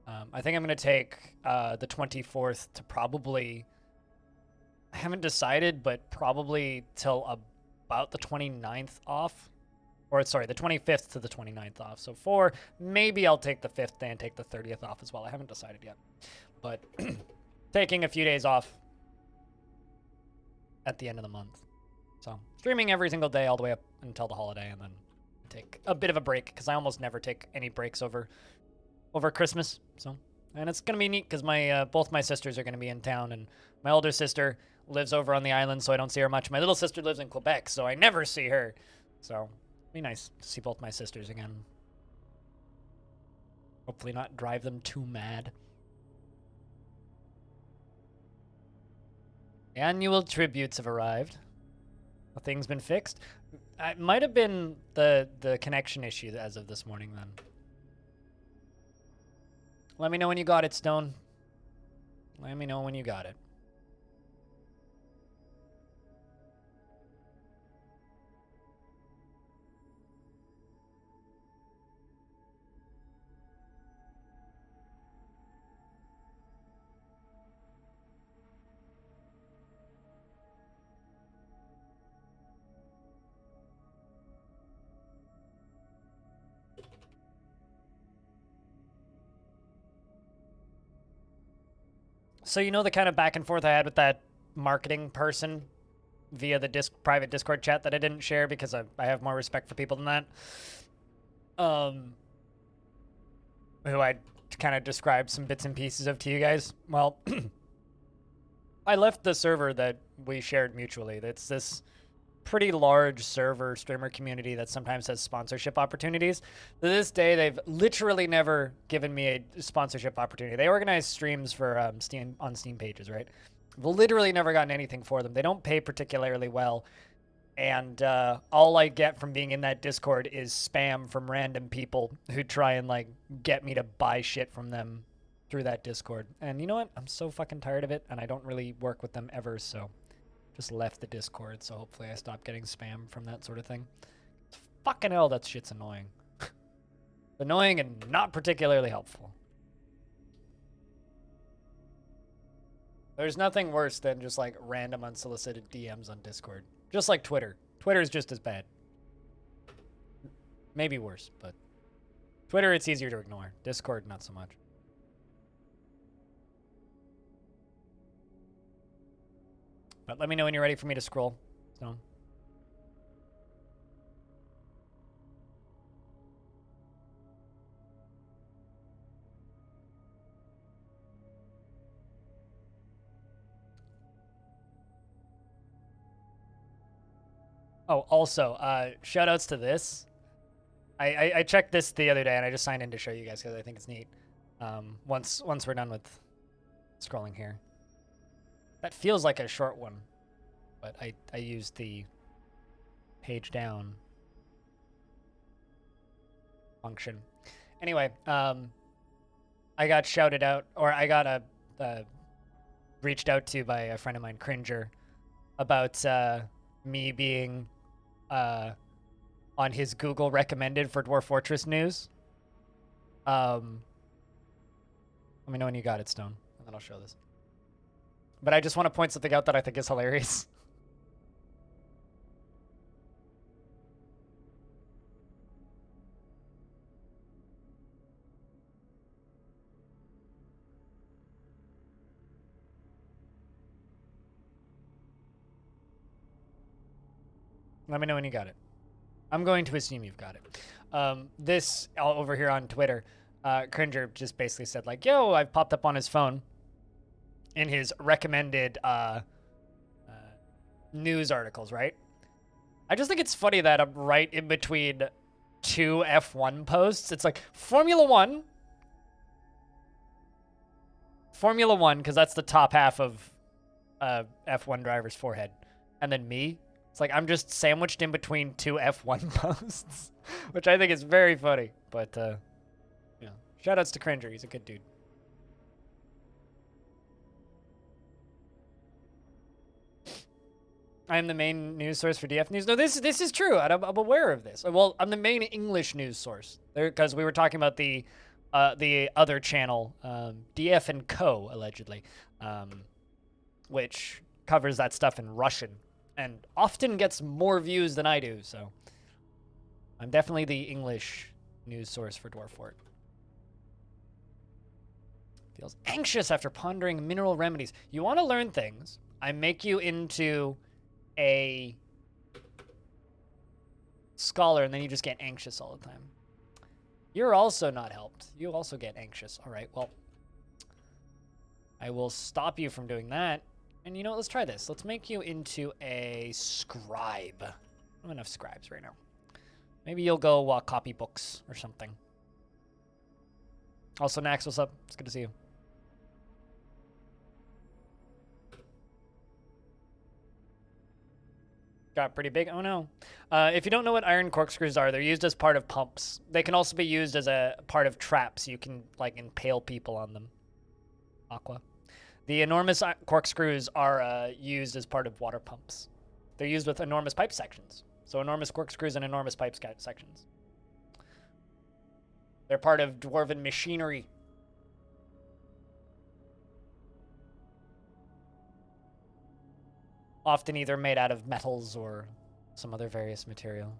Speaker 1: I think I'm going to take the 24th to probably... I haven't decided, but probably till about the 29th off. Or, sorry, the 25th to the 29th off. So maybe I'll take the 5th day and take the 30th off as well. I haven't decided yet. But taking a few days off at the end of the month. So streaming every single day all the way up until the holiday, and then take a bit of a break because I almost never take any breaks over Christmas. So, and it's going to be neat because both my sisters are going to be in town, and my older sister lives over on the island, so I don't see her much. My little sister lives in Quebec, so I never see her. So it'll be nice to see both my sisters again. Hopefully not drive them too mad. Annual tributes have arrived. Nothing's been fixed. It might have been the connection issue as of this morning then. Let me know when you got it, Stone. Let me know when you got it. So you know the kind of back and forth I had with that marketing person via the private Discord chat that I didn't share because I have more respect for people than that? Who I kind of described some bits and pieces of to you guys. Well, I left the server that we shared mutually. It's this pretty large server streamer community that sometimes has sponsorship opportunities. To this day, they've literally never given me a sponsorship opportunity. They organize streams for Steam on Steam pages, right? I've literally never gotten anything for them. They don't pay particularly well. And all I get from being in that Discord is spam from random people who try and, like, get me to buy shit from them through that Discord. And you know what? I'm so fucking tired of it, and I don't really work with them ever, so just left the Discord, so hopefully I stop getting spam from that sort of thing. Fucking hell, that shit's annoying. Annoying and not particularly helpful. There's nothing worse than just like random unsolicited DMs on Discord. Just like Twitter. Twitter is just as bad. Maybe worse, but Twitter, it's easier to ignore. Discord, not so much. But let me know when you're ready for me to scroll. So. Oh, also, shout outs to this. I checked this the other day and I just signed in to show you guys because I think it's neat. Once we're done with scrolling here. That feels like a short one, but I used the page down function. Anyway, I got shouted out, or I got reached out to by a friend of mine, Cringer, about me being on his Google recommended for Dwarf Fortress news. Let me know when you got it, Stone, and then I'll show this. But I just want to point something out that I think is hilarious. Let me know when you got it. I'm going to assume you've got it. This over here on Twitter, Cringer just basically said like, yo, I've popped up on his phone in his recommended news articles, right? I just think it's funny that I'm right in between two F1 posts. It's like Formula One, because that's the top half of F1 driver's forehead. And then me. It's like I'm just sandwiched in between two F1 posts, which I think is very funny. But, yeah. Shoutouts to Cringer. He's a good dude. I'm the main news source for DF News. No, this is true. I'm aware of this. Well, I'm the main English news source because we were talking about the other channel, DF and Co. allegedly, which covers that stuff in Russian and often gets more views than I do. So I'm definitely the English news source for Dwarf Fort. Feels anxious after pondering mineral remedies. You want to learn things. I make you into a scholar and then you just get anxious all the time. You're also not helped. You also get anxious. All right, well, I will stop you from doing that. And you know what? Let's try this. Let's make you into a scribe. I don't have enough scribes right now. Maybe you'll go copy books or something. Also, Nax, what's up? It's good to see you. Got pretty big. Oh, no. If you don't know what iron corkscrews are, they're used as part of pumps. They can also be used as a part of traps. You can, like, impale people on them. Aqua. The enormous corkscrews are used as part of water pumps. They're used with enormous pipe sections. So enormous corkscrews and enormous pipe sections. They're part of dwarven machinery. Often either made out of metals or some other various material.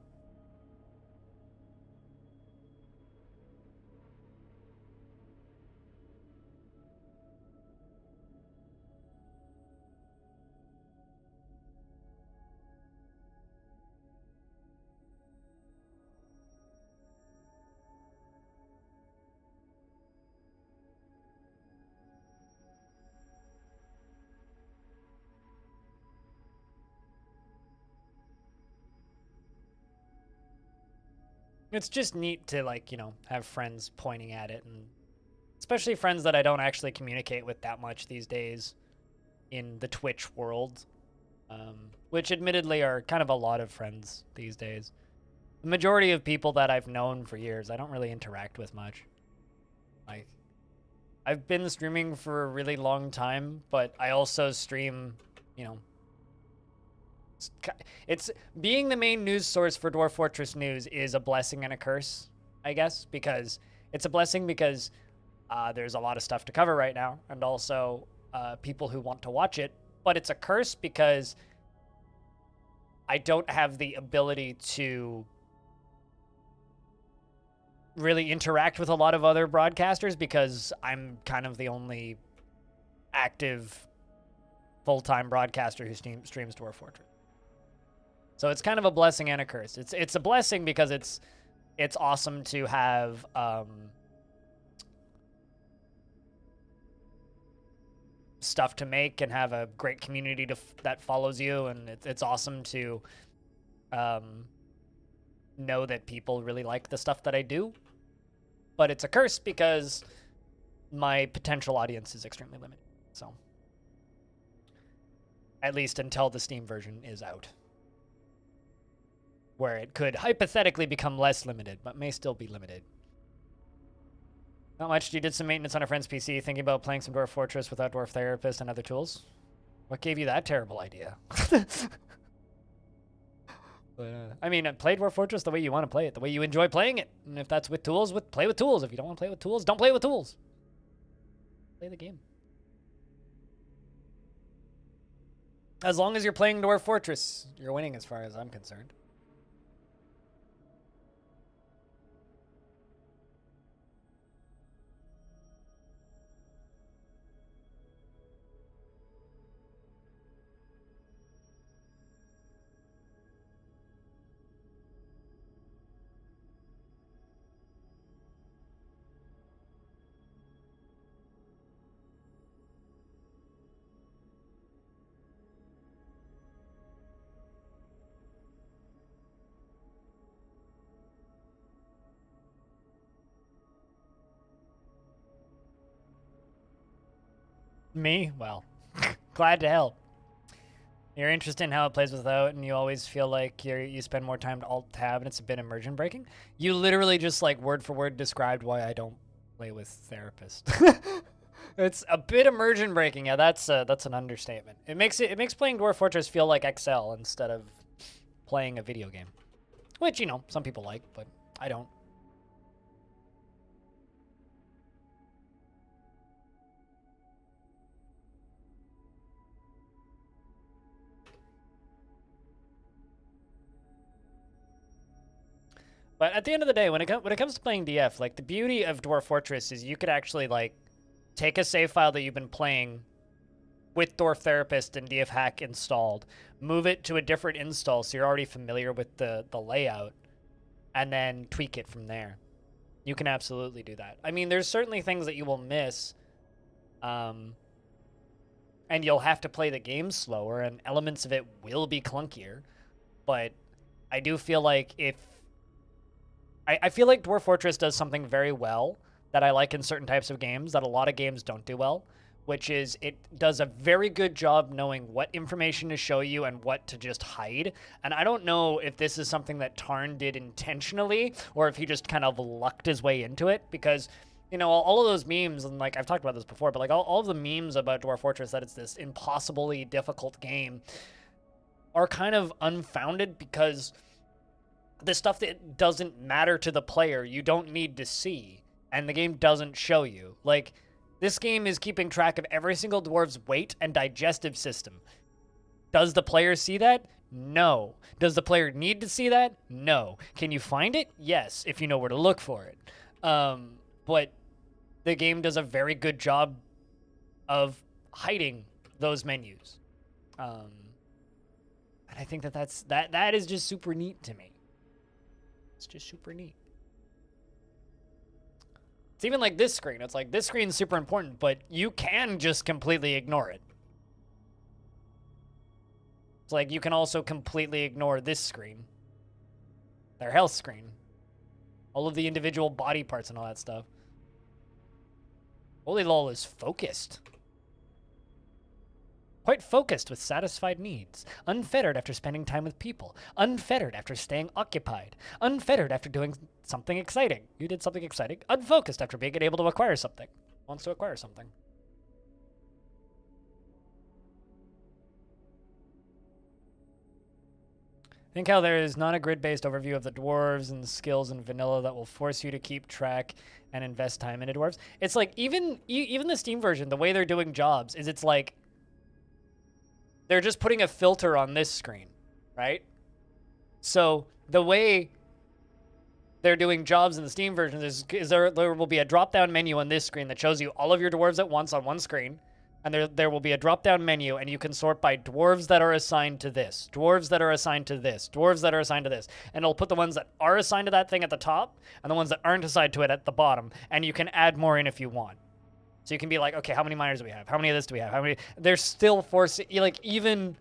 Speaker 1: It's just neat to, like, you know, have friends pointing at it, and especially friends that I don't actually communicate with that much these days in the Twitch world, which admittedly are kind of a lot of friends these days. The majority of people that I've known for years, I don't really interact with much. Like, I've been streaming for a really long time, but I also stream, you know, It's being the main news source for Dwarf Fortress news is a blessing and a curse, I guess, because it's a blessing because there's a lot of stuff to cover right now, and also people who want to watch it. But it's a curse because I don't have the ability to really interact with a lot of other broadcasters because I'm kind of the only active full-time broadcaster who streams Dwarf Fortress. So it's kind of a blessing and a curse. It's a blessing because it's awesome to have stuff to make and have a great community that follows you, and it's awesome to know that people really like the stuff that I do. But it's a curse because my potential audience is extremely limited. So at least until the Steam version is out, where it could hypothetically become less limited, but may still be limited. Not much. You did some maintenance on a friend's PC, thinking about playing some Dwarf Fortress without Dwarf Therapist and other tools. What gave you that terrible idea? I mean, play Dwarf Fortress the way you want to play it, the way you enjoy playing it. And if that's with tools, play with tools. If you don't want to play with tools, don't play with tools. Play the game. As long as you're playing Dwarf Fortress, you're winning as far as I'm concerned. Me? Well, glad to help. You're interested in how it plays without, and you always feel like you spend more time to alt-tab, and it's a bit immersion breaking. You literally just, like, word for word described why I don't play with Therapist. It's a bit immersion breaking. Yeah, that's an understatement. It makes playing Dwarf Fortress feel like Excel instead of playing a video game, which, you know, some people like, but I don't. But at the end of the day, when it comes to playing DF, like, the beauty of Dwarf Fortress is you could actually, like, take a save file that you've been playing with Dwarf Therapist and DF Hack installed, move it to a different install so you're already familiar with the layout, and then tweak it from there. You can absolutely do that. I mean, there's certainly things that you will miss, and you'll have to play the game slower, and elements of it will be clunkier, but I do feel like I feel like Dwarf Fortress does something very well that I like in certain types of games that a lot of games don't do well, which is it does a very good job knowing what information to show you and what to just hide. And I don't know if this is something that Tarn did intentionally or if he just kind of lucked his way into it, because, you know, all of those memes, and, like, I've talked about this before, but, like, all of the memes about Dwarf Fortress, that it's this impossibly difficult game, are kind of unfounded, because the stuff that doesn't matter to the player, you don't need to see, and the game doesn't show you. Like, this game is keeping track of every single dwarf's weight and digestive system. Does the player see that? No. Does the player need to see that? No. Can you find it? Yes, if you know where to look for it. But the game does a very good job of hiding those menus. And I think that is just super neat to me. It's just super neat. It's even like this screen. It's like, this screen's super important, but you can just completely ignore it. It's like, you can also completely ignore this screen. Their health screen. All of the individual body parts and all that stuff. Holy lol is focused. Quite focused with satisfied needs. Unfettered after spending time with people. Unfettered after staying occupied. Unfettered after doing something exciting. You did something exciting. Unfocused after being able to acquire something. Wants to acquire something. Think how there is not a grid-based overview of the dwarves and skills in vanilla that will force you to keep track and invest time into dwarves. It's like even the Steam version, the way they're doing jobs is it's like they're just putting a filter on this screen, right? So the way they're doing jobs in the Steam version is there will be a drop-down menu on this screen that shows you all of your dwarves at once on one screen. And there will be a drop-down menu, and you can sort by dwarves that are assigned to this, dwarves that are assigned to this, dwarves that are assigned to this. And it'll put the ones that are assigned to that thing at the top, and the ones that aren't assigned to it at the bottom. And you can add more in if you want. So you can be like, okay, how many miners do we have? How many of this do we have? How many? They're still forcing, like, even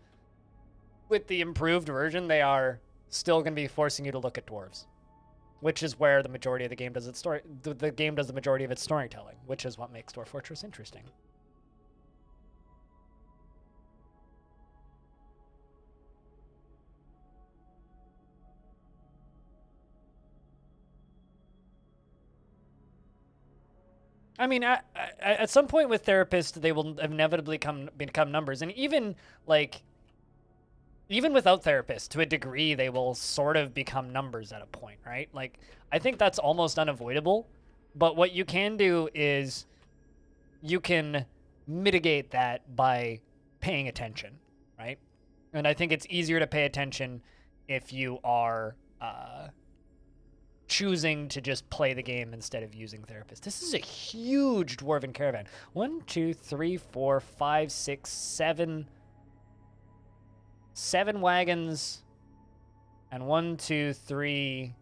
Speaker 1: with the improved version, they are still going to be forcing you to look at dwarves. Which is where the majority of the game does its story. The game does the majority of its storytelling, which is what makes Dwarf Fortress interesting. I mean, at some point with therapists, they will inevitably become numbers. And even, like, even without therapists, to a degree, they will sort of become numbers at a point, right? Like, I think that's almost unavoidable. But what you can do is you can mitigate that by paying attention, right? And I think it's easier to pay attention if you are choosing to just play the game instead of using therapists. This is a huge dwarven caravan. 1, 2, 3, 4, 5, 6, 7. 7 wagons. And 1, 2, 3,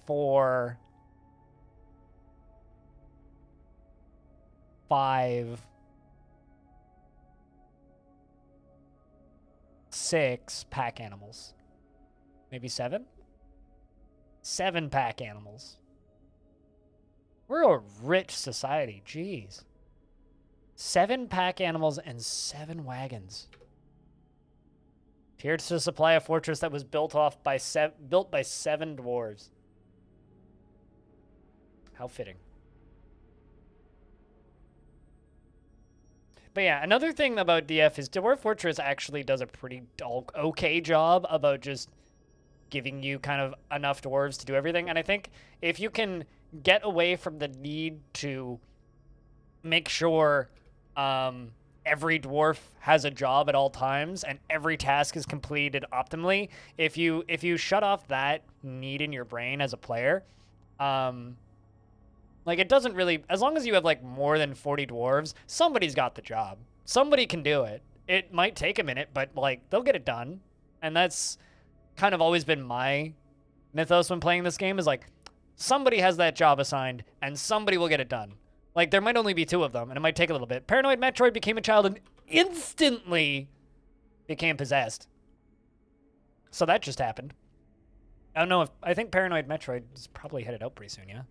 Speaker 1: 4, 5, 6 pack animals. Maybe 7? 7 pack animals. We're a rich society, jeez. 7 pack animals and 7 wagons. Here to supply a fortress that was built by 7 dwarves. How fitting. But yeah, another thing about DF is Dwarf Fortress actually does a pretty okay job about just giving you kind of enough dwarves to do everything. And I think if you can get away from the need to make sure every dwarf has a job at all times and every task is completed optimally, if you shut off that need in your brain as a player, like, it doesn't really, as long as you have like more than 40 dwarves, somebody's got the job. Somebody can do it. It might take a minute, but like, they'll get it done. And that's kind of always been my mythos when playing this game, is like, somebody has that job assigned and somebody will get it done. Like, there might only be 2 of them and it might take a little bit. Paranoid Metroid became a child and instantly became possessed. So that just happened. I don't know if, I think Paranoid Metroid is probably headed out pretty soon, yeah?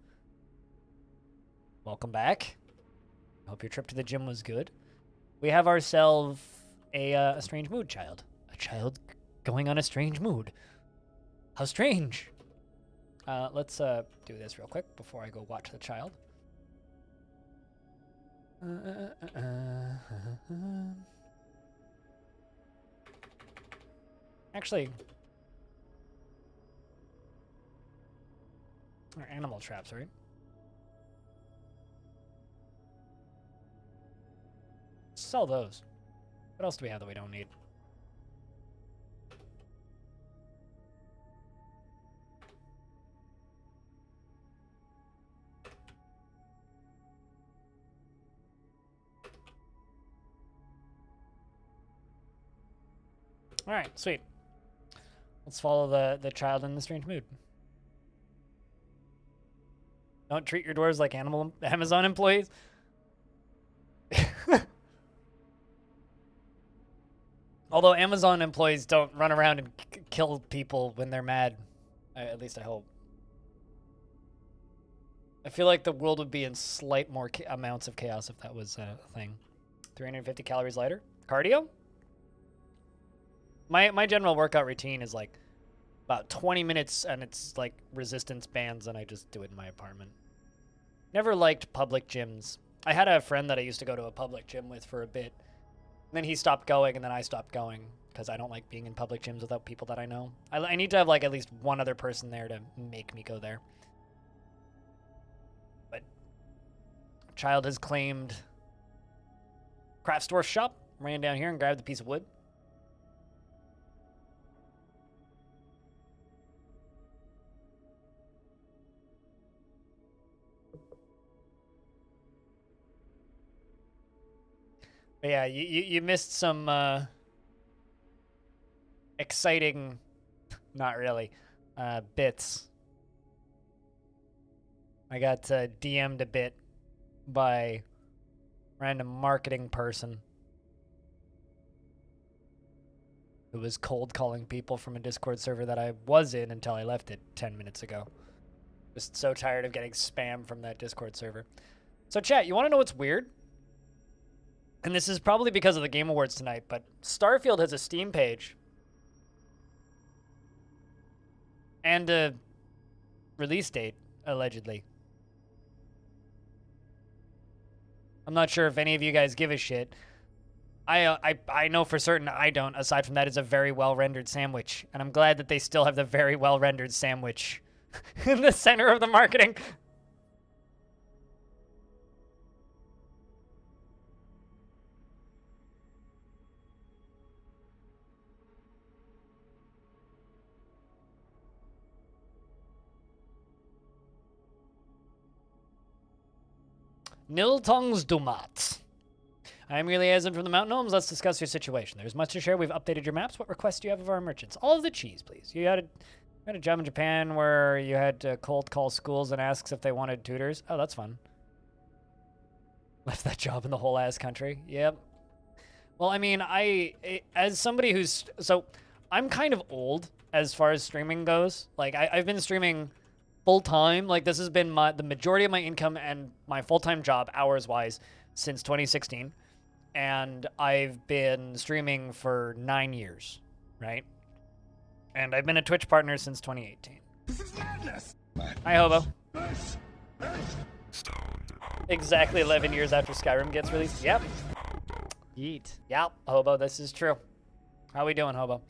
Speaker 1: Welcome back. Hope your trip to the gym was good. We have ourselves a strange mood child. A child going on a strange mood. How strange. Let's do this real quick before I go watch the child. Actually, they're animal traps, right? Sell those. What else do we have that we don't need? All right, sweet. Let's follow the child in the strange mood. Don't treat your dwarves like Amazon employees. Although Amazon employees don't run around and kill people when they're mad. At least I hope. I feel like the world would be in slight more amounts of chaos if that was a thing. 350 calories lighter. Cardio? My general workout routine is like about 20 minutes, and it's like resistance bands, and I just do it in my apartment. Never liked public gyms. I had a friend that I used to go to a public gym with for a bit. And then he stopped going, and then I stopped going. because I don't like being in public gyms without people that I know. I need to have like at least one other person there to make me go there. But child has claimed Craft Dwarf shop, ran down here and grabbed the piece of wood. But yeah, you missed some exciting, not really, bits. I got DM'd a bit by random marketing person who was cold calling people from a Discord server that I was in until I left it 10 minutes ago. Just so tired of getting spam from that Discord server. So chat, you want to know what's weird? And this is probably because of the Game Awards tonight, but Starfield has a Steam page and a release date, allegedly. I'm not sure if any of you guys give a shit. I know for certain I don't. Aside from that, it's a very well-rendered sandwich. And I'm glad that they still have the very well-rendered sandwich in the center of the marketing. Niltongsdumat. I am Realiasm from the Mountain Gnomes. Let's discuss your situation. There's much to share. We've updated your maps. What requests do you have of our merchants? All of the cheese, please. You had a job in Japan where you had to cold call schools and ask if they wanted tutors. Oh, that's fun. Left that job in the whole ass country. Yep. Well, I mean, as somebody who's... So, I'm kind of old as far as streaming goes. Like, I've been streaming full-time. Like, this has been the majority of my income and my full-time job, hours-wise, since 2016. And I've been streaming for 9 years, right? And I've been a Twitch partner since 2018.
Speaker 2: This is madness.
Speaker 1: Hi, Hobo. Exactly 11 years after Skyrim gets released. Yep.
Speaker 3: Yeet.
Speaker 1: Yep, Hobo, this is true. How we doing, Hobo?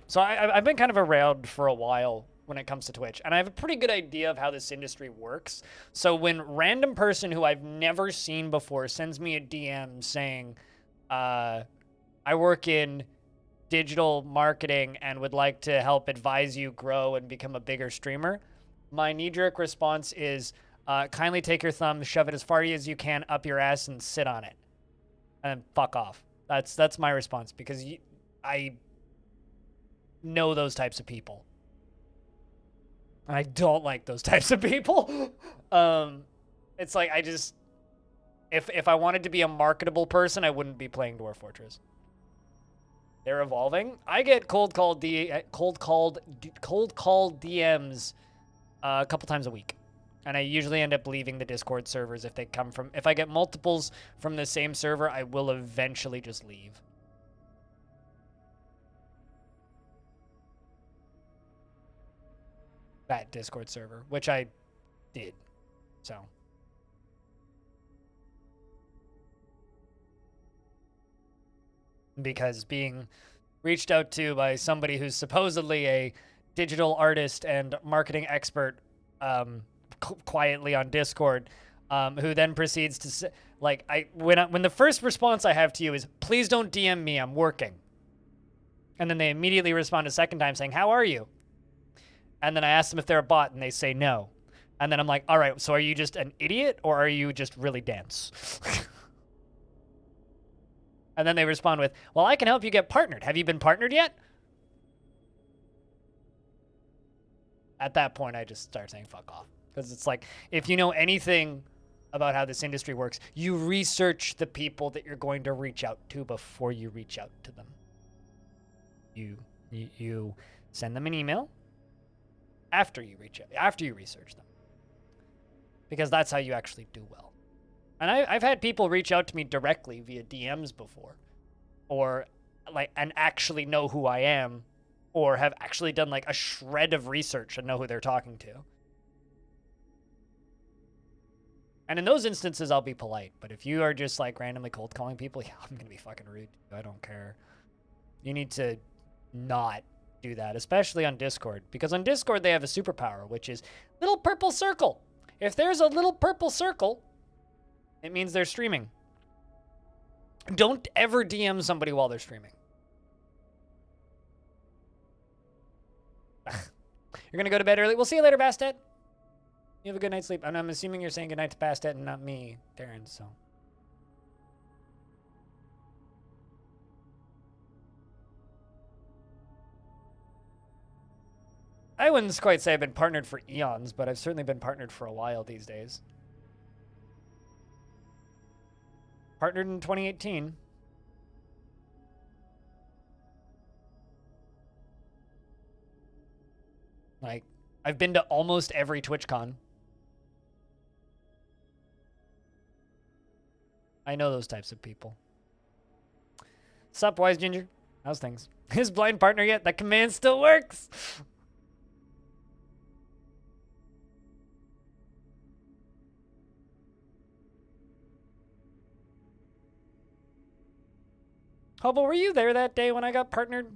Speaker 1: So I've been kind of around for a while when it comes to Twitch, and I have a pretty good idea of how this industry works. So when random person who I've never seen before sends me a DM saying, I work in digital marketing and would like to help advise you grow and become a bigger streamer, my knee-jerk response is, kindly take your thumb, shove it as far as you can up your ass and sit on it. And then fuck off. That's my response, because I know those types of people. I don't like those types of people. It's like, if I wanted to be a marketable person, I wouldn't be playing Dwarf Fortress. They're evolving. I get cold called DMs a couple times a week. And I usually end up leaving the Discord servers if I get multiples from the same server, I will eventually just leave. That Discord server, which I did. So. Because being reached out to by somebody who's supposedly a digital artist and marketing expert quietly on Discord, who then proceeds to say, like, when the first response I have to you is, please don't DM me, I'm working. And then they immediately respond a second time saying, how are you? And then I ask them if they're a bot, and they say no. And then I'm like, all right, so are you just an idiot, or are you just really dense? And then they respond with, well, I can help you get partnered. Have you been partnered yet? At that point, I just start saying fuck off. Because it's like, if you know anything about how this industry works, you research the people that you're going to reach out to before you reach out to them. You send them an email after you research them. Because that's how you actually do well. And I've had people reach out to me directly via DMs before, or and actually know who I am, or have actually done like a shred of research and know who they're talking to. And in those instances, I'll be polite. But if you are just like randomly cold calling people, yeah, I'm gonna be fucking rude. I don't care. You need to not do that, especially on Discord, because on Discord they have a superpower, which is little purple circle. If there's a little purple circle, it means they're streaming. Don't ever DM somebody while they're streaming. You're gonna go to bed early. We'll see you later, Bastet. You have a good night's sleep. And I'm assuming you're saying goodnight to Bastet and not me, Darren, so. I wouldn't quite say I've been partnered for eons, but I've certainly been partnered for a while these days. Partnered in 2018. Like, I've been to almost every TwitchCon. I know those types of people. Sup, Wise Ginger? How's things? His blind partner yet? That command still works! Hobo, were you there that day when I got partnered?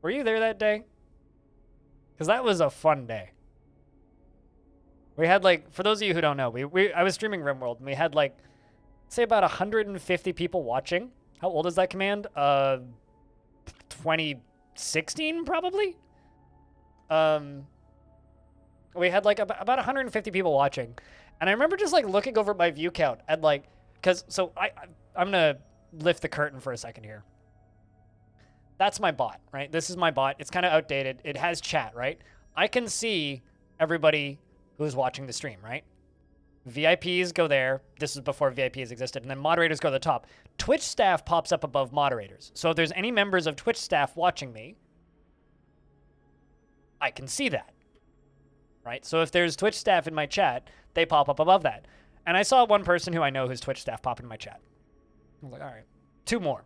Speaker 1: Were you there that day? Because that was a fun day. We had like, for those of you who don't know, I was streaming RimWorld, and we had like, say about 150 people watching. How old is that command? 2016 probably? We had like about 150 people watching. And I remember just like looking over my view count and like, so I'm gonna lift the curtain for a second here. That's my bot, right? This is my bot. It's kind of outdated. It has chat, right? I can see everybody who's watching the stream, right? VIPs go there. This is before VIPs existed. And then moderators go to the top. Twitch staff pops up above moderators. So if there's any members of Twitch staff watching me, I can see that, right? So if there's Twitch staff in my chat, they pop up above that. And I saw one person who I know who's Twitch staff pop in my chat. I was like, all right. 2 more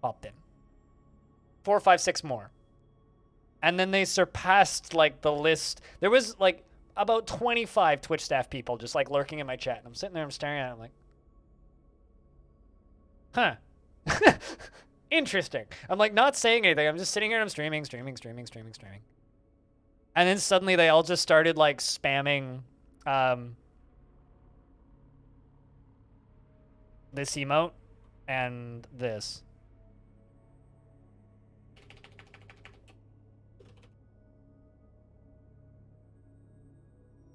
Speaker 1: popped in. 4, 5, 6 more. And then they surpassed like the list. There was like about 25 Twitch staff people just like lurking in my chat. And I'm sitting there, I'm staring at it, I'm like, huh. Interesting. I'm like not saying anything. I'm just sitting here and I'm streaming. And then suddenly they all just started like spamming this emote and this.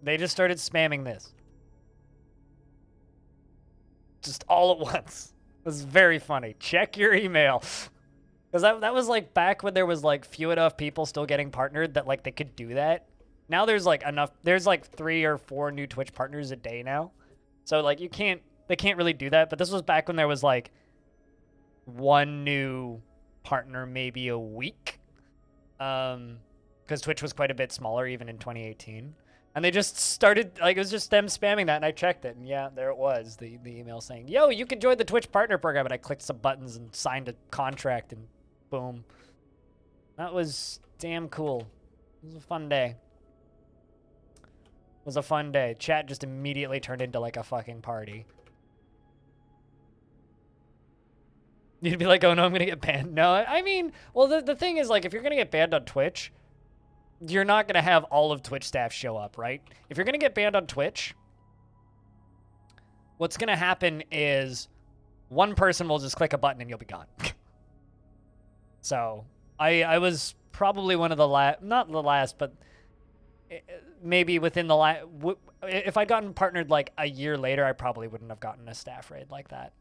Speaker 1: They just started spamming this. Just all at once. It was very funny. Check your email. Because that was like back when there was like few enough people still getting partnered that like they could do that. Now there's like enough, there's like 3 or 4 new Twitch partners a day now. So like they can't really do that. But this was back when there was like 1 new partner maybe a week. Because Twitch was quite a bit smaller even in 2018. And they just started, like, it was just them spamming that, and I checked it, and yeah, there it was, the email saying, yo, you can join the Twitch Partner Program, and I clicked some buttons and signed a contract, and boom. That was damn cool. It was a fun day. It was a fun day. Chat just immediately turned into, like, a fucking party. You'd be like, oh, no, I'm gonna get banned. No, I mean, well, the thing is, like, if you're gonna get banned on Twitch, you're not going to have all of Twitch staff show up, right? If you're going to get banned on Twitch, what's going to happen is one person will just click a button and you'll be gone. So I was probably one of the last, not the last, but maybe within the last, if I'd gotten partnered like a year later, I probably wouldn't have gotten a staff raid like that.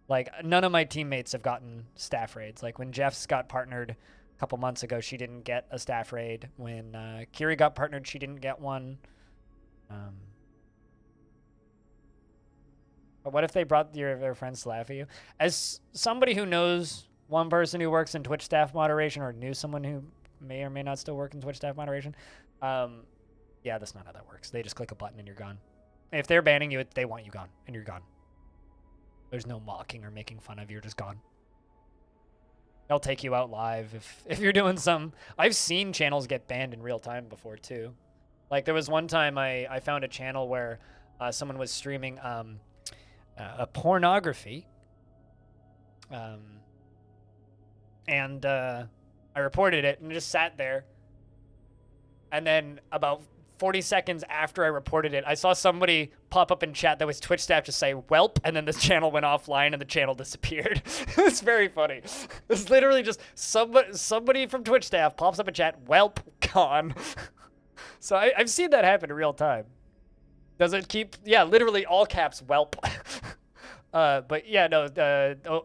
Speaker 1: Like none of my teammates have gotten staff raids. Like when Jeff's got partnered couple months ago, she didn't get a staff raid. When Kiri got partnered, she didn't get one. But what if they brought their friends to laugh at you? As somebody who knows one person who works in Twitch staff moderation, or knew someone who may or may not still work in Twitch staff moderation, yeah, that's not how that works. They just click a button and you're gone. If they're banning you, they want you gone, and you're gone. There's no mocking or making fun of you. You're just gone. They'll take you out live if you're doing some. I've seen channels get banned in real time before too. Like there was one time I found a channel where someone was streaming a pornography and I reported it and just sat there. And then about 40 seconds after I reported it, I saw somebody pop up in chat that was Twitch staff just say, "Welp," and then this channel went offline and the channel disappeared. It's very funny. It's literally just somebody from Twitch staff pops up in chat, "Welp, gone." So I've seen that happen in real time. Does it keep, yeah, literally all caps, "Welp." But yeah, no,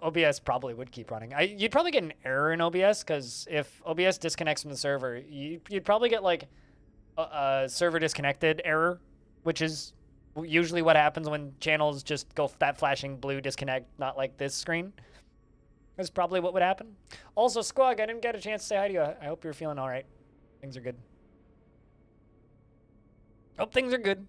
Speaker 1: OBS probably would keep running. You'd probably get an error in OBS, because if OBS disconnects from the server, you'd probably get like a server disconnected error, which is usually what happens when channels just go that flashing blue disconnect, not like this screen. That's probably what would happen. Also, Squawk, I didn't get a chance to say hi to you. I hope you're feeling all right. Things are good. Hope things are good.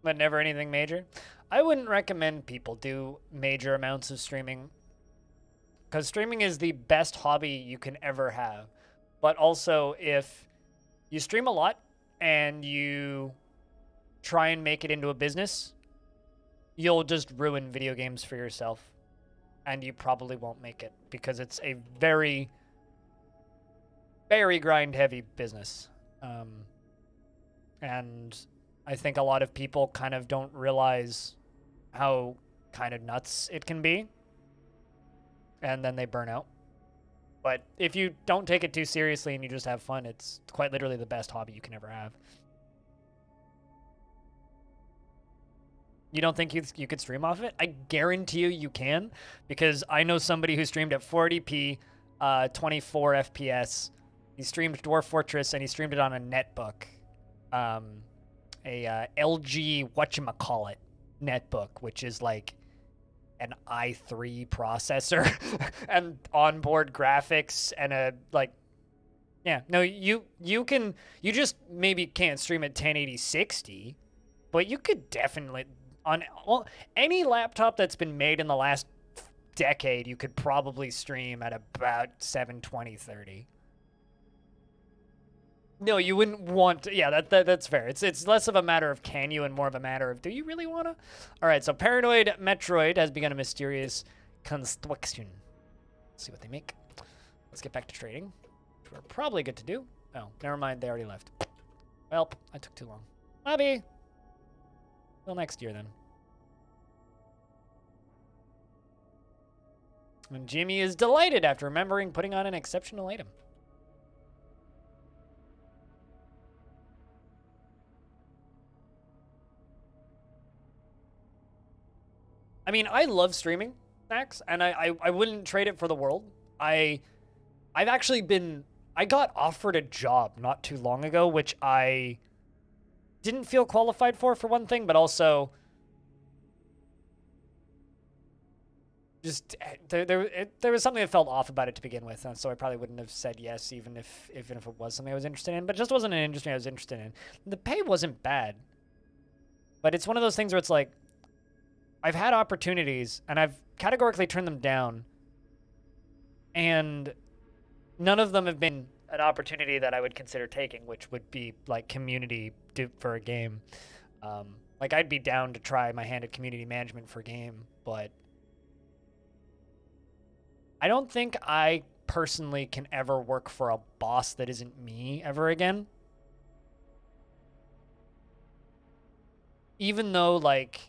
Speaker 1: But never anything major. I wouldn't recommend people do major amounts of streaming, because streaming is the best hobby you can ever have. But also, if you stream a lot and you try and make it into a business, you'll just ruin video games for yourself, and you probably won't make it, because it's a very, very grind-heavy business. And I think a lot of people kind of don't realize how kind of nuts it can be, and then they burn out. But if you don't take it too seriously and you just have fun, it's quite literally the best hobby you can ever have. You don't think you could stream off of it? I guarantee you can, because I know somebody who streamed at 480p, 24 FPS. He streamed Dwarf Fortress, and he streamed it on a netbook. A LG whatchamacallit netbook, which is like an i3 processor and onboard graphics and a like, yeah, no, you just maybe can't stream at 1080 60, but you could definitely on any laptop that's been made in the last decade, you could probably stream at about 720 30. No, you wouldn't want to. Yeah, that's fair. It's less of a matter of can you and more of a matter of do you really want to? All right, so Paranoid Metroid has begun a mysterious construction. Let's see what they make. Let's get back to trading, which we're probably good to do. Oh, never mind. They already left. Well, I took too long. Lobby. Till next year, then. And Jimmy is delighted after remembering putting on an exceptional item. I mean, I love streaming, Max, and I wouldn't trade it for the world. I've actually been... I got offered a job not too long ago, which I didn't feel qualified for one thing, but also... just there was something that felt off about it to begin with, and so I probably wouldn't have said yes, even if it was something I was interested in, but it just wasn't an industry I was interested in. The pay wasn't bad, but it's one of those things where it's like, I've had opportunities, and I've categorically turned them down, and none of them have been an opportunity that I would consider taking, which would be, like, community for a game. Like, I'd be down to try my hand at community management for a game, but I don't think I personally can ever work for a boss that isn't me ever again. Even though, like,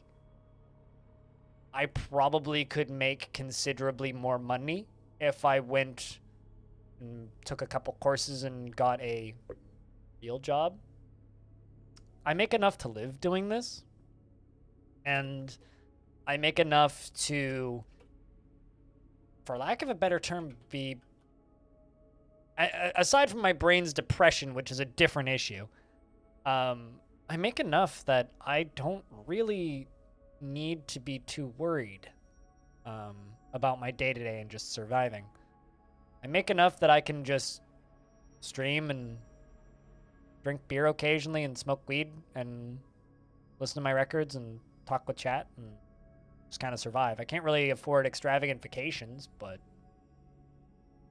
Speaker 1: I probably could make considerably more money if I went and took a couple courses and got a real job. I make enough to live doing this, and I make enough to, for lack of a better term, be... aside from my brain's depression, which is a different issue, I make enough that I don't really need to be too worried about my day-to-day and just surviving. I make enough that I can just stream and drink beer occasionally and smoke weed and listen to my records and talk with chat and just kind of survive. I can't really afford extravagant vacations, but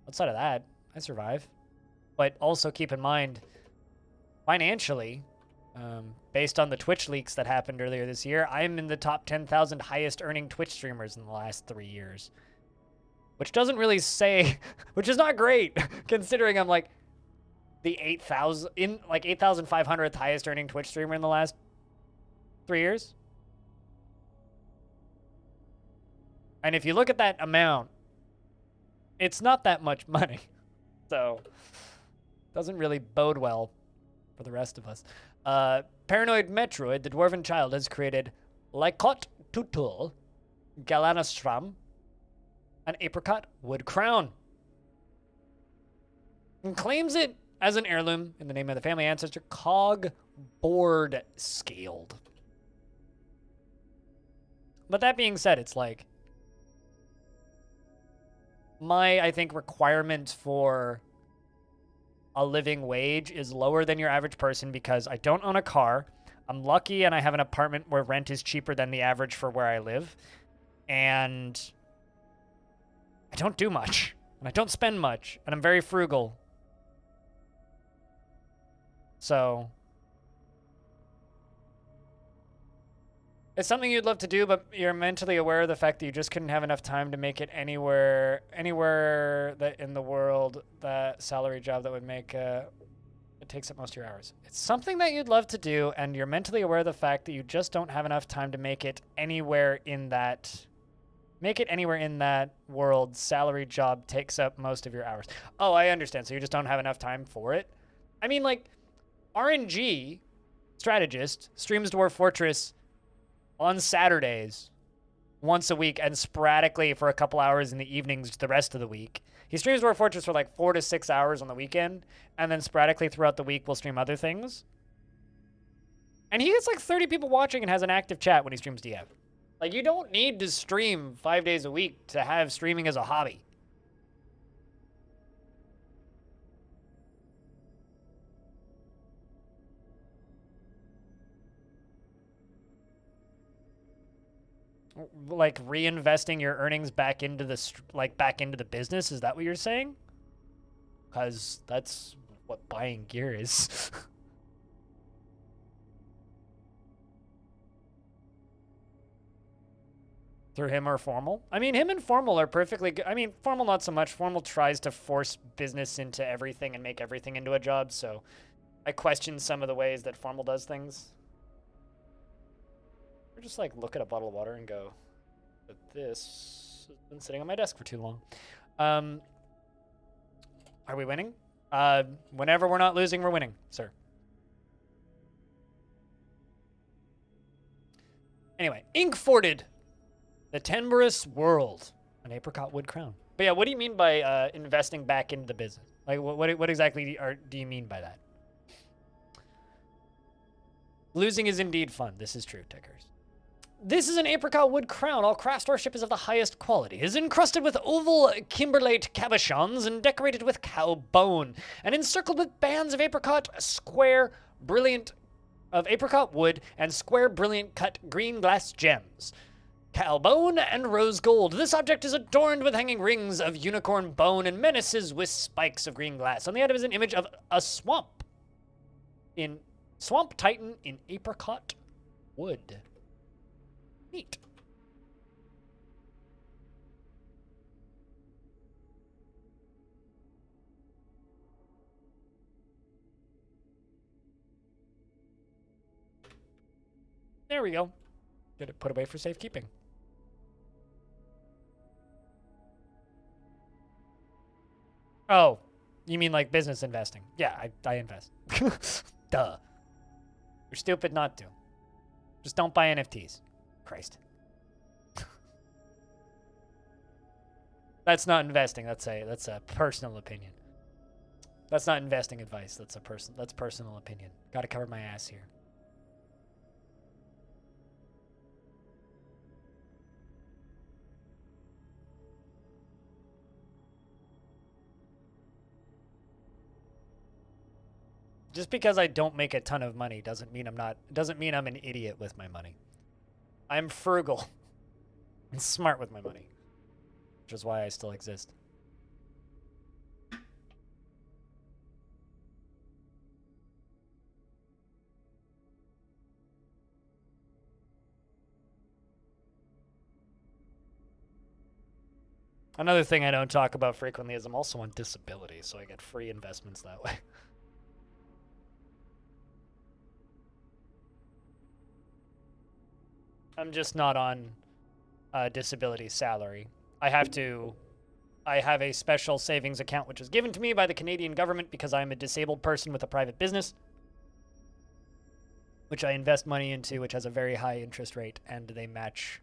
Speaker 1: outside of that, I survive. But also keep in mind, financially, based on the Twitch leaks that happened earlier this year, I'm in the top 10,000 highest earning Twitch streamers in the last 3 years. Which doesn't really say, which is not great, considering I'm like the 8,500th highest earning Twitch streamer in the last 3 years. And if you look at that amount, it's not that much money. So, doesn't really bode well for the rest of us. Paranoid Metroid, the Dwarven Child, has created Lycot Tutul, Galanastrum, an apricot wood crown, and claims it as an heirloom in the name of the family ancestor Cog Board Scaled. But that being said, it's like I think, requirement for a living wage is lower than your average person because I don't own a car. I'm lucky and I have an apartment where rent is cheaper than the average for where I live. And I don't do much. And I don't spend much. And I'm very frugal. So it's something you'd love to do, but you're mentally aware of the fact that you just couldn't have enough time to make it anywhere that in the world, that salary job that would make it takes up most of your hours. It's something that you'd love to do, and you're mentally aware of the fact that you just don't have enough time to make it anywhere in that world. Salary job takes up most of your hours. Oh, I understand. So you just don't have enough time for it. I mean, like, RNG strategist streams Dwarf Fortress on Saturdays once a week and sporadically for a couple hours in the evenings the rest of the week. He streams Dwarf Fortress for like 4 to 6 hours on the weekend, and then sporadically throughout the week we'll stream other things. And he gets like 30 people watching and has an active chat when he streams DF. Like, you don't need to stream 5 days a week to have streaming as a hobby. Like reinvesting your earnings back into the business, is that what you're saying? Because that's what buying gear is. Through him or Formal? I mean, him and Formal are perfectly good. I mean, Formal not so much. Formal tries to force business into everything and make everything into a job, so I question some of the ways that Formal does things. Or just like look at a bottle of water and go, but this has been sitting on my desk for too long. Are we winning? Whenever we're not losing, we're winning, sir. Anyway, Inkforted, the Tenberous World, an apricot wood crown. But yeah, what do you mean by investing back into the business? Like, what exactly do you mean by that? Losing is indeed fun. This is true, Tickers. This is an apricot wood crown. All craftsmanship is of the highest quality. It is encrusted with oval kimberlate cabochons and decorated with cow bone, and encircled with bands of apricot wood and square brilliant cut green glass gems, cow bone and rose gold. This object is adorned with hanging rings of unicorn bone and menaces with spikes of green glass. On the item is an image of a swamp titan in apricot wood. Neat. There we go. Get it put away for safekeeping. Oh, you mean like business investing? Yeah, I invest. Duh. You're stupid not to. Just don't buy NFTs. Christ. That's not investing. That's a personal opinion. That's not investing advice. That's personal opinion. Got to cover my ass here. Just because I don't make a ton of money doesn't mean I'm an idiot with my money. I'm frugal and smart with my money, which is why I still exist. Another thing I don't talk about frequently is I'm also on disability, so I get free investments that way. I'm just not on disability salary. I have a special savings account which is given to me by the Canadian government because I'm a disabled person with a private business, which I invest money into, which has a very high interest rate, and they match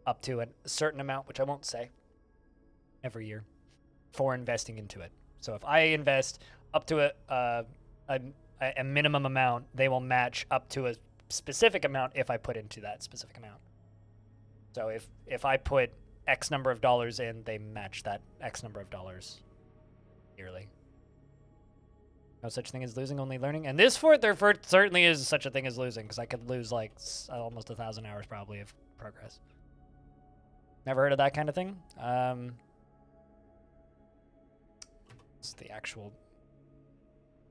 Speaker 1: up to a certain amount, which I won't say, every year for investing into it. So if I invest up to a minimum amount, they will match up to a specific amount if I put into that specific amount. So if I put X number of dollars in, they match that X number of dollars yearly. No such thing as losing, only learning. And this fort, there certainly is such a thing as losing, because I could lose like almost 1,000 hours probably of progress. Never heard of that kind of thing? It's the actual...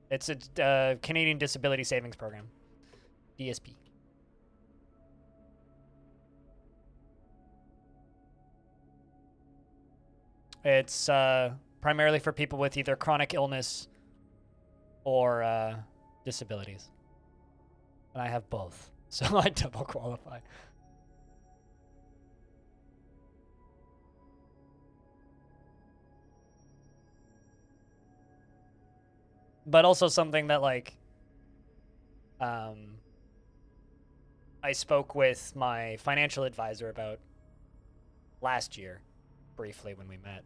Speaker 1: It's a Canadian Disability Savings Program. DSP. It's primarily for people with either chronic illness or disabilities. And I have both, so I double qualify. But also something that, like, I spoke with my financial advisor about last year, briefly when we met,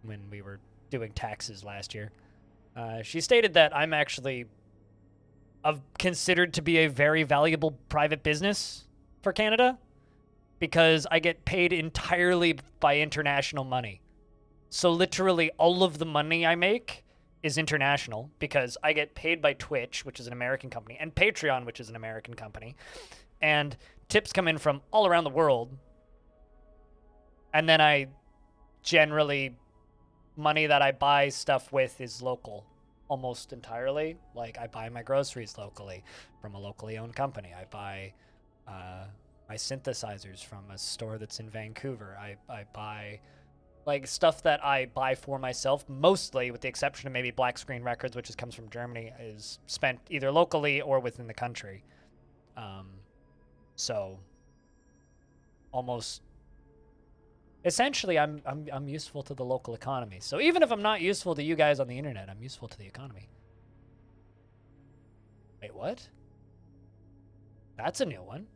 Speaker 1: when we were doing taxes last year. She stated that I'm actually considered to be a very valuable private business for Canada because I get paid entirely by international money. So literally all of the money I make is international because I get paid by Twitch, which is an American company, and Patreon, which is an American company. And tips come in from all around the world. And then I generally, money that I buy stuff with is local almost entirely. Like I buy my groceries locally from a locally owned company. I buy my synthesizers from a store that's in Vancouver. I buy like stuff that I buy for myself, mostly with the exception of maybe Black Screen Records, which comes from Germany, is spent either locally or within the country. So almost essentially I'm useful to the local economy. So even if I'm not useful to you guys on the internet, I'm useful to the economy. Wait, what? That's a new one.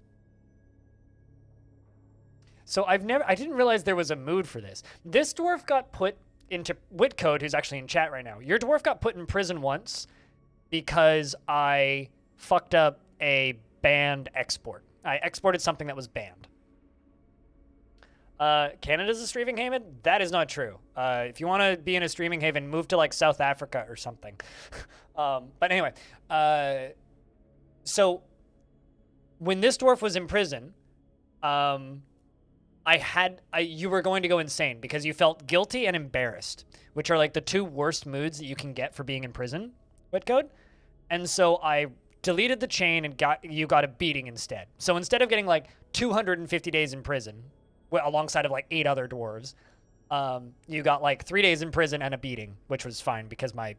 Speaker 1: So I didn't realize there was a mood for this. This dwarf got put into Whitcode, who's actually in chat right now. Your dwarf got put in prison once because I fucked up a banned export. I exported something that was banned. Canada's a streaming haven? That is not true. If you want to be in a streaming haven, move to like South Africa or something. But anyway, so when this dwarf was in prison, you were going to go insane because you felt guilty and embarrassed, which are like the two worst moods that you can get for being in prison, Whitcode. And so I deleted the chain and you got a beating instead. So instead of getting like 250 days in prison, alongside of like 8 other dwarves, you got like 3 days in prison and a beating, which was fine because my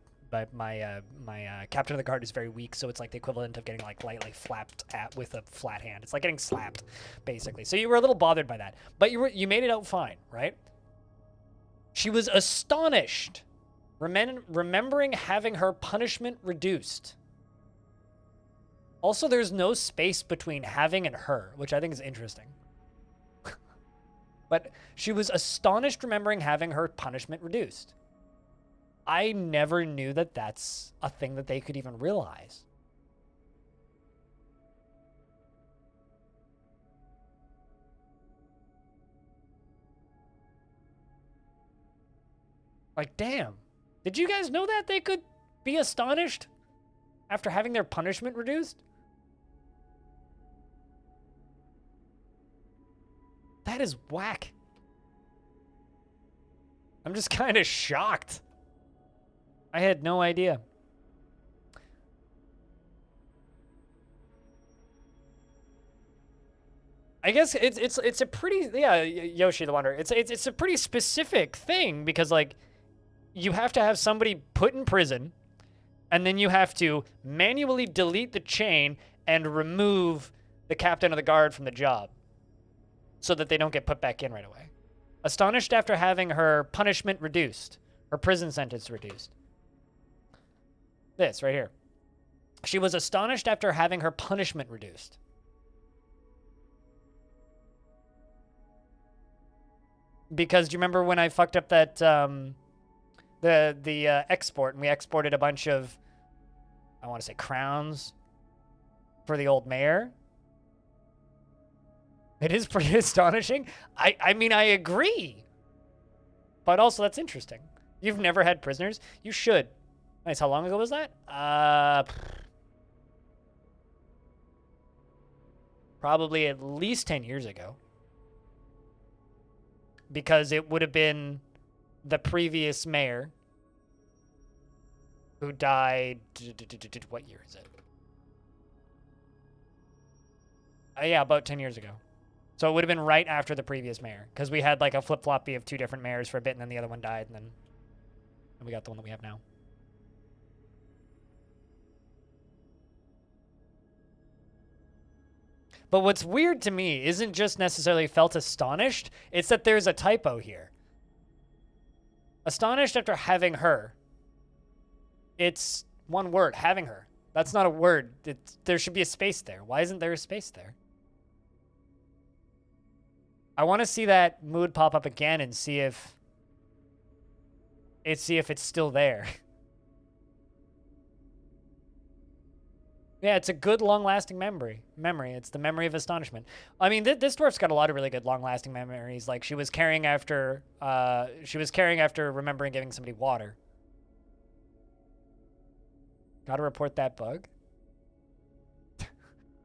Speaker 1: captain of the guard is very weak, so it's like the equivalent of getting like lightly flapped at with a flat hand. It's like getting slapped, basically. So you were a little bothered by that, but you made it out fine, right? She was astonished, remembering having her punishment reduced. Also, there's no space between having and her, which I think is interesting. But she was astonished, remembering having her punishment reduced. I never knew that that's a thing that they could even realize. Like, damn. Did you guys know that they could be astonished after having their punishment reduced? That is whack. I'm just kind of shocked. I had no idea. I guess it's a pretty, yeah, Yoshi the Wanderer. It's a pretty specific thing because like you have to have somebody put in prison and then you have to manually delete the chain and remove the captain of the guard from the job so that they don't get put back in right away. Astonished after having her punishment reduced, her prison sentence reduced. This right here. She was astonished after having her punishment reduced. Because do you remember when I fucked up that the export and we exported a bunch of, I want to say crowns for the old mayor? It is pretty astonishing. I mean, I agree. But also, that's interesting. You've never had prisoners? You should. Nice. How long ago was that? Probably at least 10 years ago. Because it would have been the previous mayor who died. What year is it? Yeah, about 10 years ago. So it would have been right after the previous mayor. Because we had like a flip-floppy of 2 different mayors for a bit, and then the other one died, and then we got the one that we have now. But what's weird to me isn't just necessarily felt astonished, it's that there's a typo here. Astonished after having her. It's one word, having her. That's not a word. There should be a space there. Why isn't there a space there? I want to see that mood pop up again and see if it's still there. Yeah, it's a good, long-lasting memory. It's the memory of astonishment. I mean, this dwarf's got a lot of really good, long-lasting memories. Like she was carrying after remembering giving somebody water. Gotta report that bug.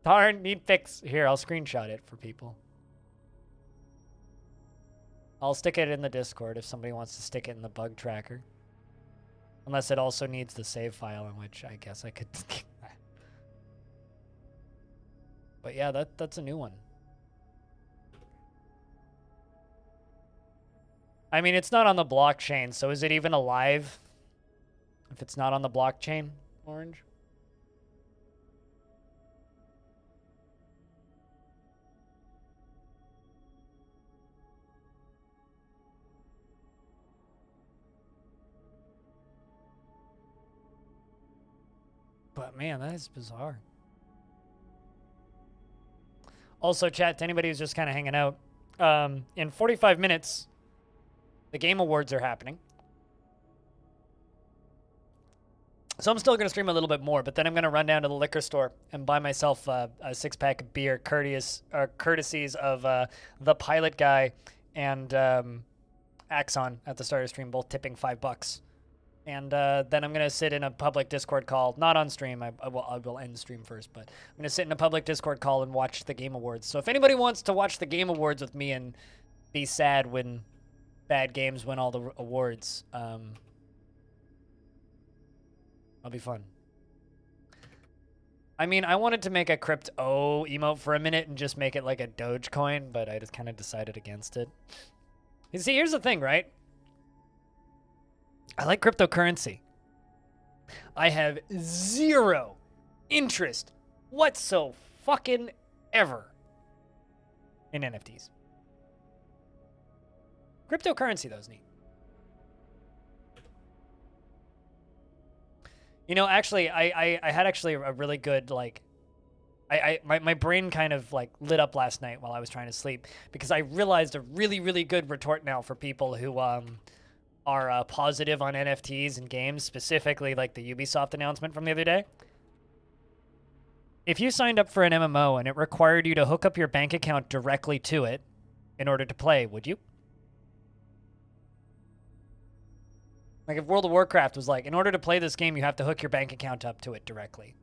Speaker 1: Darn, need fix. Here, I'll screenshot it for people. I'll stick it in the Discord if somebody wants to stick it in the bug tracker. Unless it also needs the save file, in which I guess I could... But yeah, that's a new one. I mean, it's not on the blockchain, so is it even alive? If it's not on the blockchain, Orange? But man, that is bizarre. Also, chat, to anybody who's just kind of hanging out, in 45 minutes, the Game Awards are happening. So I'm still going to stream a little bit more, but then I'm going to run down to the liquor store and buy myself a 6-pack of beer, courtesies of the Pilot Guy and Axon at the start of stream, both tipping $5. And then I'm going to sit in a public Discord call, not on stream, I will end stream first, but I'm going to sit in a public Discord call and watch the Game Awards. So if anybody wants to watch the Game Awards with me and be sad when bad games win all the awards, that'll be fun. I mean, I wanted to make a crypto emote for a minute and just make it like a Dogecoin, but I just kind of decided against it. You see, here's the thing, right? I like cryptocurrency. I have zero interest whatsoever in NFTs. Cryptocurrency, though, is neat. You know, actually, I had actually a really good, like, my brain kind of, like, lit up last night while I was trying to sleep because I realized a really, really good retort now for people who, are positive on NFTs and games, specifically like the Ubisoft announcement from the other day. If you signed up for an MMO and it required you to hook up your bank account directly to it in order to play, would you? Like if World of Warcraft was like, in order to play this game, you have to hook your bank account up to it directly.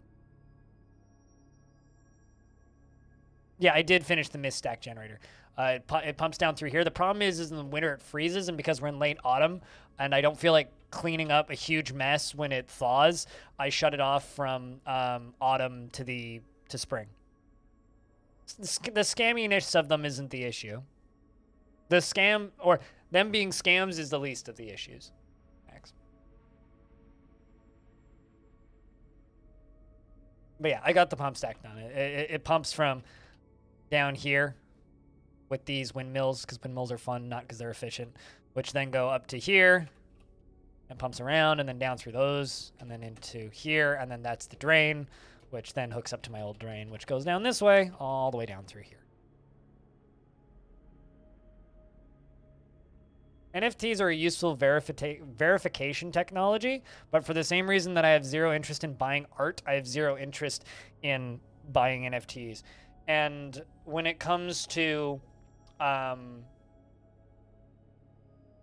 Speaker 1: Yeah, I did finish the mist stack generator. It pumps down through here. The problem is in the winter it freezes, and because we're in late autumn, and I don't feel like cleaning up a huge mess when it thaws, I shut it off from autumn to spring. The scamminess of them isn't the issue. The scam, or them being scams, is the least of the issues. Max. But yeah, I got the pump stack done. It pumps from down here with these windmills, because windmills are fun, not because they're efficient, which then go up to here and pumps around and then down through those and then into here, and then that's the drain, which then hooks up to my old drain, which goes down this way all the way down through here. NFTs are a useful verification technology, but for the same reason that I have zero interest in buying art, I have zero interest in buying NFTs. And when it comes to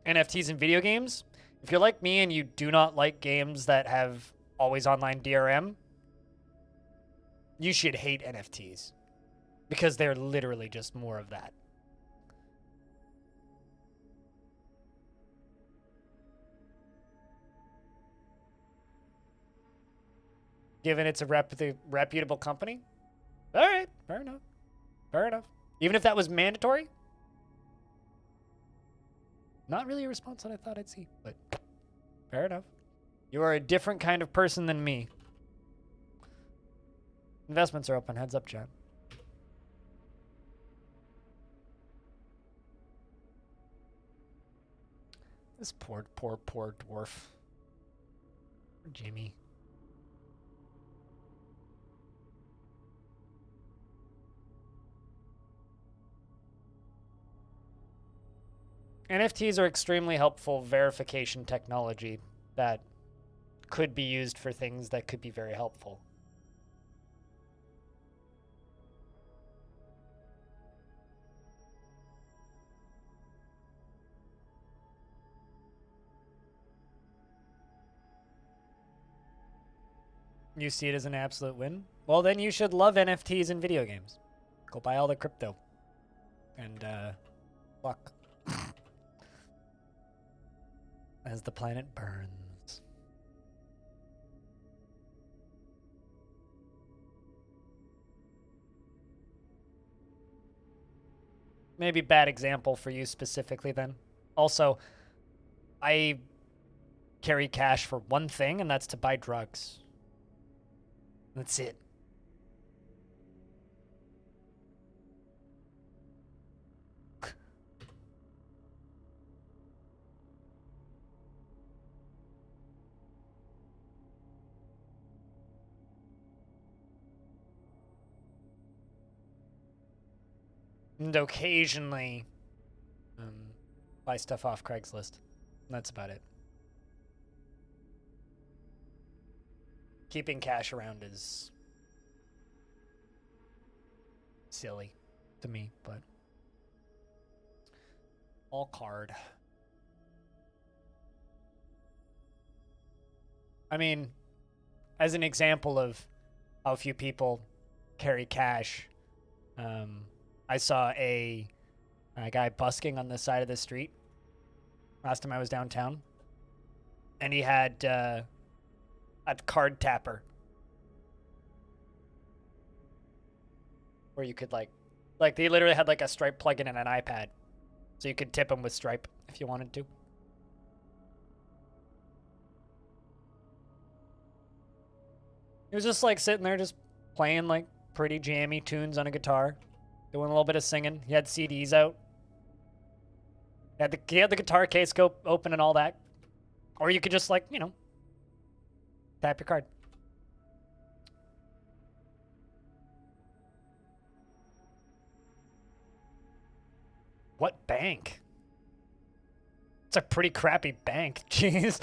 Speaker 1: NFTs in video games, if you're like me and you do not like games that have always online DRM, you should hate NFTs because they're literally just more of that. Given it's a reputable company? All right, fair enough. Fair enough. Even if that was mandatory? Not really a response that I thought I'd see, but fair enough. You are a different kind of person than me. Investments are open. Heads up, chat. This poor dwarf. Poor Jimmy. NFTs are extremely helpful verification technology that could be used for things that could be very helpful. You see it as an absolute win? Well, then you should love NFTs in video games. Go buy all the crypto. And, fuck. As the planet burns. Maybe bad example for you specifically then. Also, I carry cash for one thing, and that's to buy drugs. That's it. And occasionally buy stuff off Craigslist. That's about it. Keeping cash around is silly to me, but all card. I mean, as an example of how few people carry cash, I saw a guy busking on the side of the street last time I was downtown, and he had a card tapper where you could like they literally had like a Stripe plugin and an iPad, so you could tip him with Stripe if you wanted to. He was just like sitting there just playing like pretty jammy tunes on a guitar, doing a little bit of singing. He had CDs out. He had the guitar case open and all that. Or you could just like, you know, tap your card. What bank? It's a pretty crappy bank. Jeez.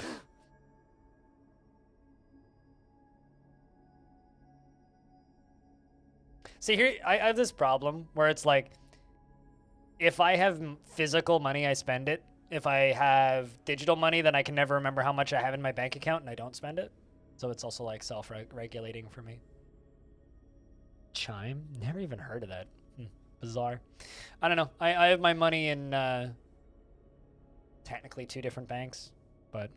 Speaker 1: See, here, I have this problem where it's like, if I have physical money, I spend it. if I have digital money, then I can never remember how much I have in my bank account and I don't spend it. So it's also like self-regulating for me. Chime? Never even heard of that. Bizarre. I don't know. I have my money in technically 2 different banks, but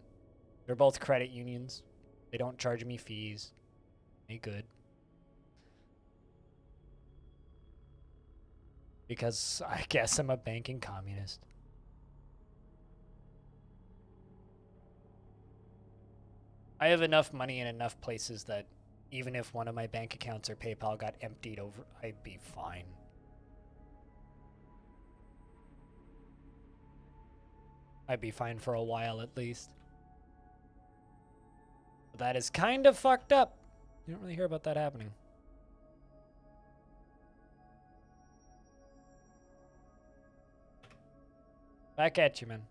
Speaker 1: they're both credit unions. They don't charge me fees. They good. Because I guess I'm a banking communist. I have enough money in enough places that even if one of my bank accounts or PayPal got emptied over, I'd be fine. I'd be fine for a while at least. But that is kind of fucked up. You don't really hear about that happening. Back at you, man.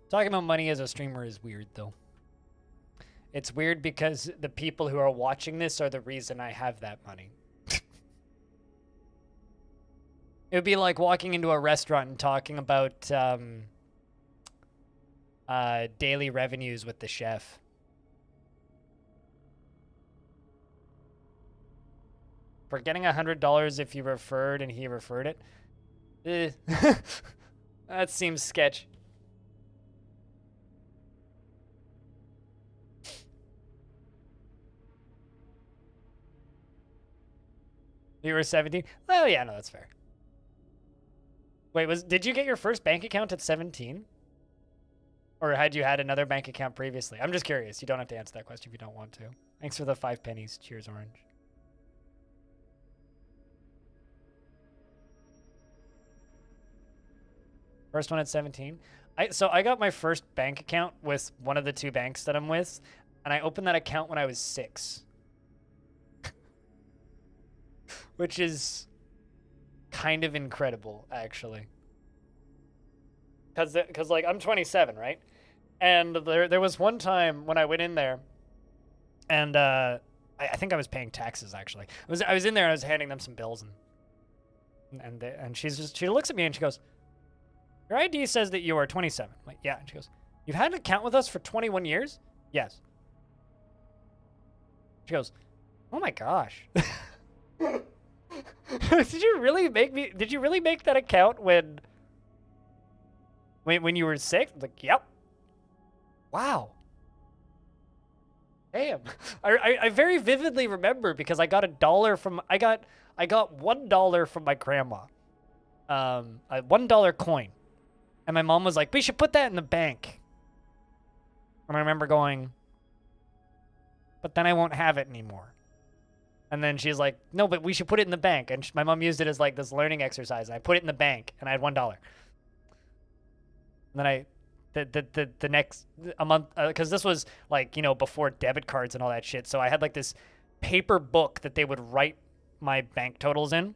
Speaker 1: Talking about money as a streamer is weird, though. It's weird because the people who are watching this are the reason I have that money. It would be like walking into a restaurant and talking about daily revenues with the chef. For getting $100 if you referred and he referred it. That seems sketch. You were 17? Oh yeah, no, that's fair. Wait, did you get your first bank account at 17? Or had you had another bank account previously? I'm just curious. You don't have to answer that question if you don't want to. Thanks for the 5 pennies. Cheers, Orange. First one at 17. So I got my first bank account with one of the 2 banks that I'm with, and I opened that account when I was 6. Which is kind of incredible, actually. Cause like I'm 27, right? And there was one time when I went in there, and I think I was paying taxes actually. I was in there and I was handing them some bills, and she looks at me and she goes, "Your ID says that you are 27." I'm like, "Yeah." And she goes, "You've had an account with us for 21 years?" "Yes." She goes, "Oh my gosh." Did you really make that account when you were 6? Like, yep. Wow. Damn. I very vividly remember because I got $1 from I got $1 from my grandma. A $1 coin. And my mom was like, "We should put that in the bank." And I remember going, "But then I won't have it anymore." And then she's like, "No, but we should put it in the bank." And my mom used it as like this learning exercise. And I put it in the bank, and I had $1. And then the next a month, because this was like, you know, before debit cards and all that shit. So I had like this paper book that they would write my bank totals in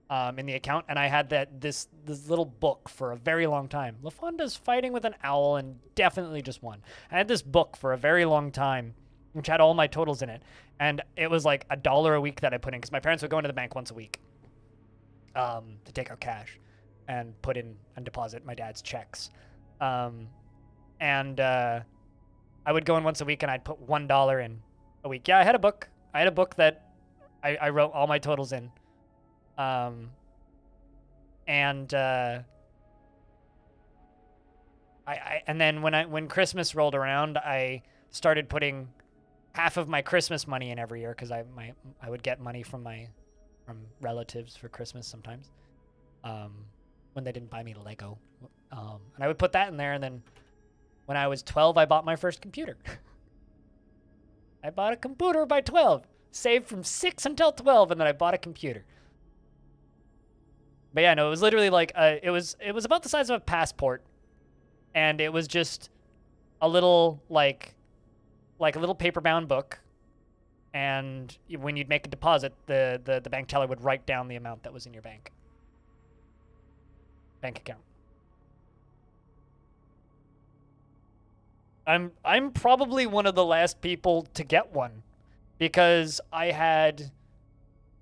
Speaker 1: the account, and I had this little book for a very long time. LaFonda's fighting with an owl and definitely just won. I had this book for a very long time, which had all my totals in it. And it was like $1 a week that I put in because my parents would go into the bank once a week to take out cash and put in and deposit my dad's checks. And I would go in once a week and I'd put $1 in a week. Yeah, I had a book. I had a book that I wrote all my totals in. And then when Christmas rolled around, I started putting half of my Christmas money in every year because I would get money from relatives for Christmas sometimes, when they didn't buy me Lego, and I would put that in there. And then when I was 12, I bought my first computer. I bought a computer by 12, saved from 6 until 12, and then I bought a computer. But yeah, no, it was literally like it was about the size of a passport, and it was just a little like a little paper-bound book, and when you'd make a deposit, the bank teller would write down the amount that was in your bank account. I'm probably one of the last people to get one because I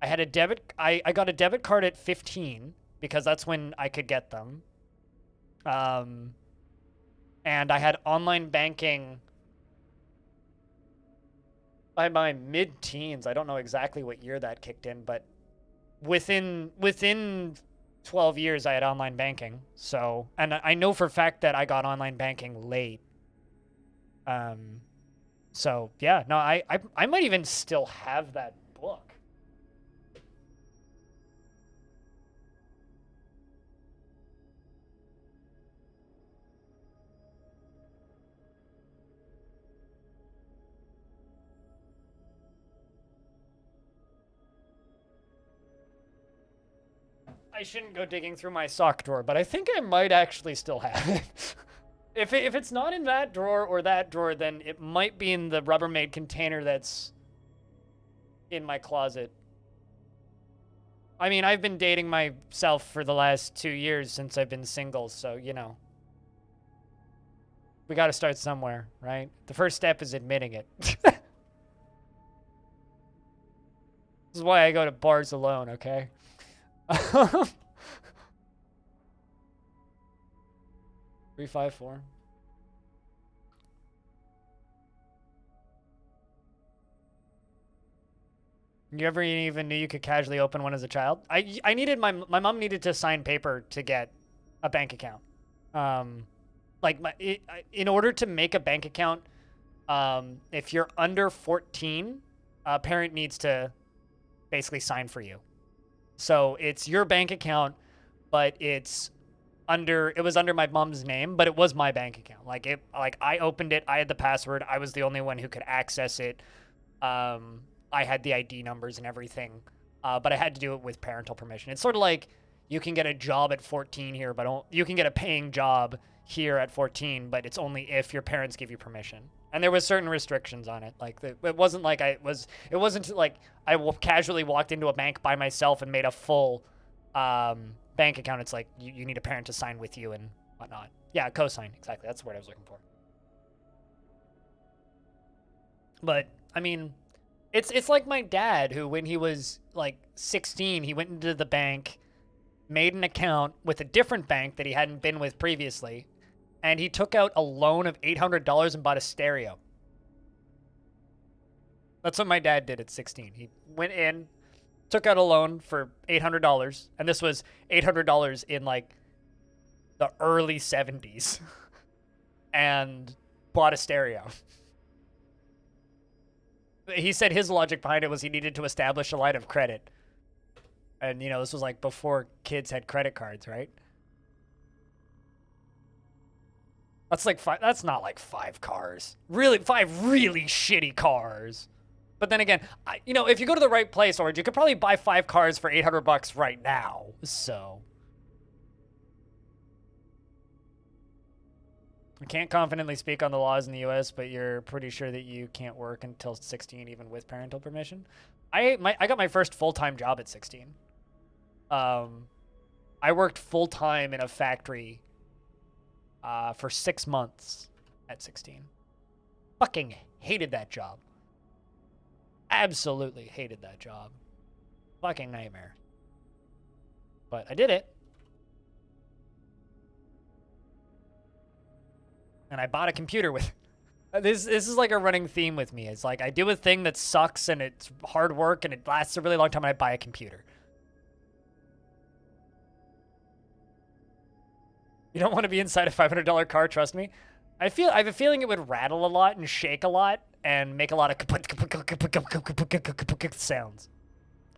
Speaker 1: got a debit card at 15 because that's when I could get them. And I had online banking by my mid-teens. I don't know exactly what year that kicked in, but within 12 years I had online banking. So, and I know for a fact that I got online banking late. So yeah, no, I might even still have that book. I shouldn't go digging through my sock drawer, but I think I might actually still have it. If it's not in that drawer or that drawer, then it might be in the Rubbermaid container that's in my closet. I mean, I've been dating myself for the last 2 years since I've been single, so, you know. We gotta start somewhere, right? The first step is admitting it. This is why I go to bars alone, okay? 354. You ever even knew you could casually open one as a child? I needed my mom needed to sign paper to get a bank account. Like in order to make a bank account, if you're under 14, a parent needs to basically sign for you. So it's your bank account, but it was under my mom's name, but it was my bank account. Like I opened it, I had the password, I was the only one who could access it. I had the ID numbers and everything, but I had to do it with parental permission. It's sort of like you can get a job at 14 here, but you can get a paying job here at 14, but it's only if your parents give you permission. And there was certain restrictions on it. Like it wasn't like it wasn't like I casually walked into a bank by myself and made a full bank account. It's like you need a parent to sign with you and whatnot. Yeah, co-sign, exactly. That's the word I was looking for. But I mean, it's like my dad, who when he was like 16, he went into the bank, made an account with a different bank that he hadn't been with previously, and he took out a loan of $800 and bought a stereo. That's what my dad did at 16. He went in, took out a loan for $800, and this was $800 in like the early 70s, and bought a stereo. He said his logic behind it was he needed to establish a line of credit. And, you know, this was like before kids had credit cards, right? That's like that's not like 5 cars. Really, 5 really shitty cars. But then again, you know, if you go to the right place, Orange, you could probably buy 5 cars for $800 right now. So I can't confidently speak on the laws in the U.S., but you're pretty sure that you can't work until 16, even with parental permission. I got my first full-time job at 16. I worked full-time in a factory for 6 months at 16. Fucking hated that job. Absolutely hated that job. Fucking nightmare. But I did it. And I bought a computer with this is like a running theme with me. It's like I do a thing that sucks and it's hard work and it lasts a really long time and I buy a computer. You don't want to be inside a $500 car, trust me. I have a feeling it would rattle a lot and shake a lot and make a lot of sounds.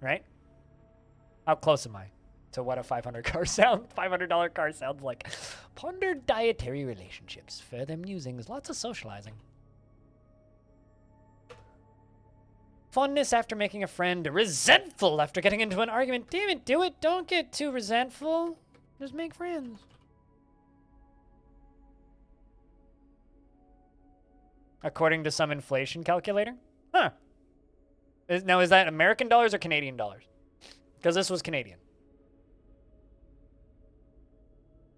Speaker 1: Right? How close am I to what a $500 car sounds like? Ponder dietary relationships. Further musings. Lots of socializing. Fondness after making a friend. Resentful after getting into an argument. Damn it, do it. Don't get too resentful. Just make friends. According to some inflation calculator? Huh. Now, is that American dollars or Canadian dollars? Because this was Canadian.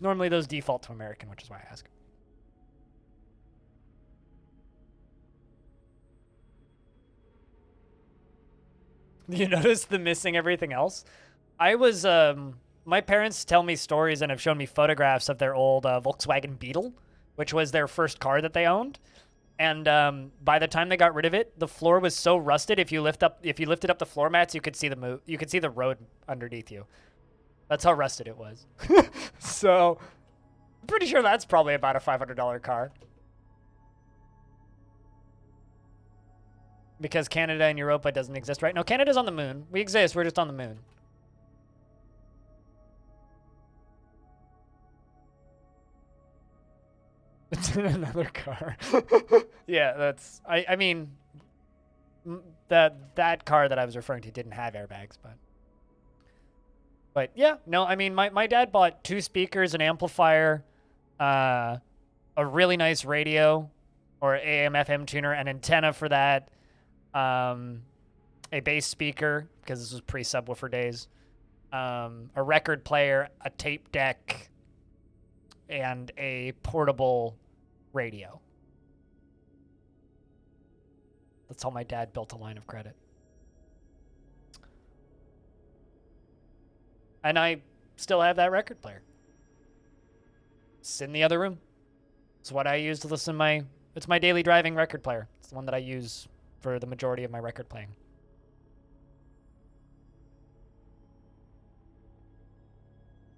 Speaker 1: Normally those default to American, which is why I ask. You notice the missing everything else? I was, my parents tell me stories and have shown me photographs of their old Volkswagen Beetle, which was their first car that they owned. And by the time they got rid of it, the floor was so rusted. If you lifted up the floor mats, you could see the road underneath you. That's how rusted it was. So, I'm pretty sure that's probably about a $500 car. Because Canada and Europa doesn't exist, right? No, Canada's on the moon. We exist. We're just on the moon. It's in another car. Yeah, that's... I mean... That car that I was referring to didn't have airbags, but... But yeah, no, I mean, my dad bought 2 speakers, an amplifier, a really nice radio, or AM/FM tuner, an antenna for that, a bass speaker, because this was pre-subwoofer days, a record player, a tape deck, and a portable radio. That's how my dad built a line of credit. And I still have that record player. It's in the other room. It's what I use to listen to my... It's my daily driving record player. It's the one that I use for the majority of my record playing.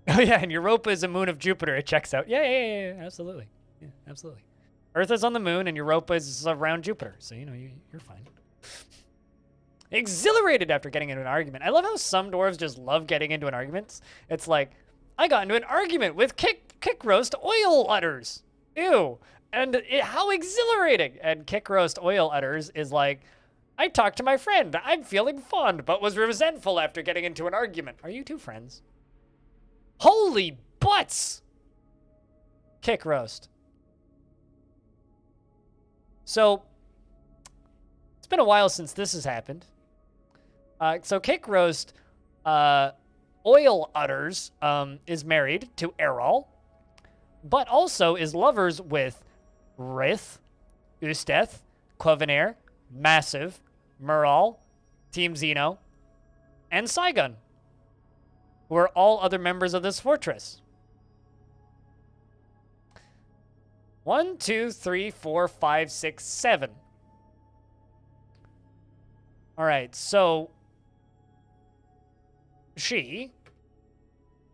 Speaker 1: Oh yeah, and Europa is a moon of Jupiter. It checks out. Yeah, absolutely. Yeah, absolutely. Earth is on the moon, and Europa is around Jupiter. So, you know, you're fine. Exhilarated after getting into an argument. I love how some dwarves just love getting into an argument. It's like, I got into an argument with kick roast oil udders. Ew. And how exhilarating. And kick roast oil udders is like, I talked to my friend. I'm feeling fond, but was resentful after getting into an argument. Are you two friends? Holy butts! Kick roast. So, it's been a while since this has happened. So Kick Roast Oil Udders is married to Errol, but also is lovers with Rith, Usteth, Clovenair, Massive, Mural, Team Xeno, and Saigon, who are all other members of this fortress. 1, 2, 3, 4, 5, 6, 7. All right, so she,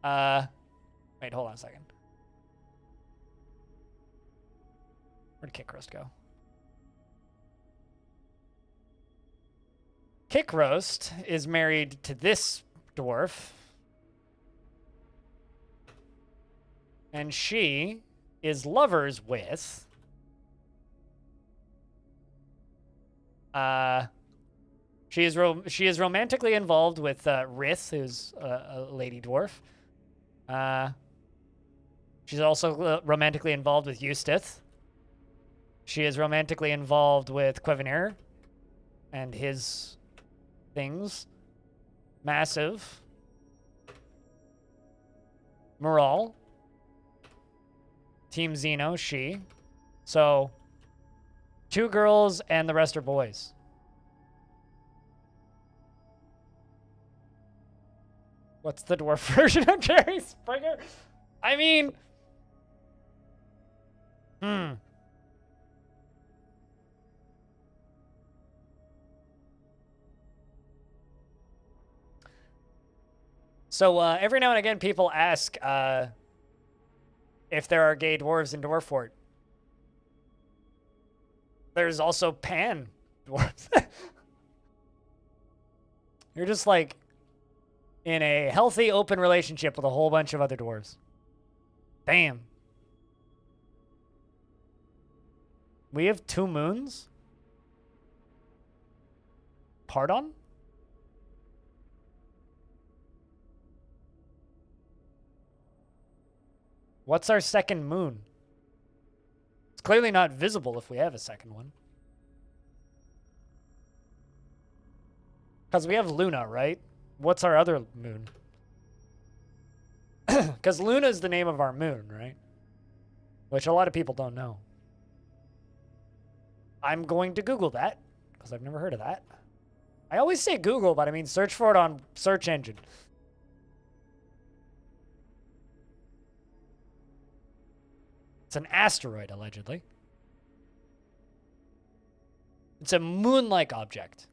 Speaker 1: wait, hold on a second. Where'd Kick Roast go? Kick Roast is married to this dwarf, and she is lovers with she is romantically involved with Rith, who's a lady dwarf. She's also romantically involved with Eustith. She is romantically involved with Quevenair and his things. Massive. Mural. Team Xeno, she. So, 2 girls and the rest are boys. What's the dwarf version of Jerry Springer? I mean... So, every now and again, people ask if there are gay dwarves in Dwarfort. There's also pan dwarves. You're just like in a healthy, open relationship with a whole bunch of other dwarves. Damn. We have 2 moons? Pardon? What's our second moon? It's clearly not visible if we have a second one. Because we have Luna, right? What's our other moon? Because Luna is the name of our moon, right? Which a lot of people don't know. I'm going to Google that, because I've never heard of that. I always say Google, but I mean search for it on search engine. It's an asteroid, allegedly. It's a moon-like object.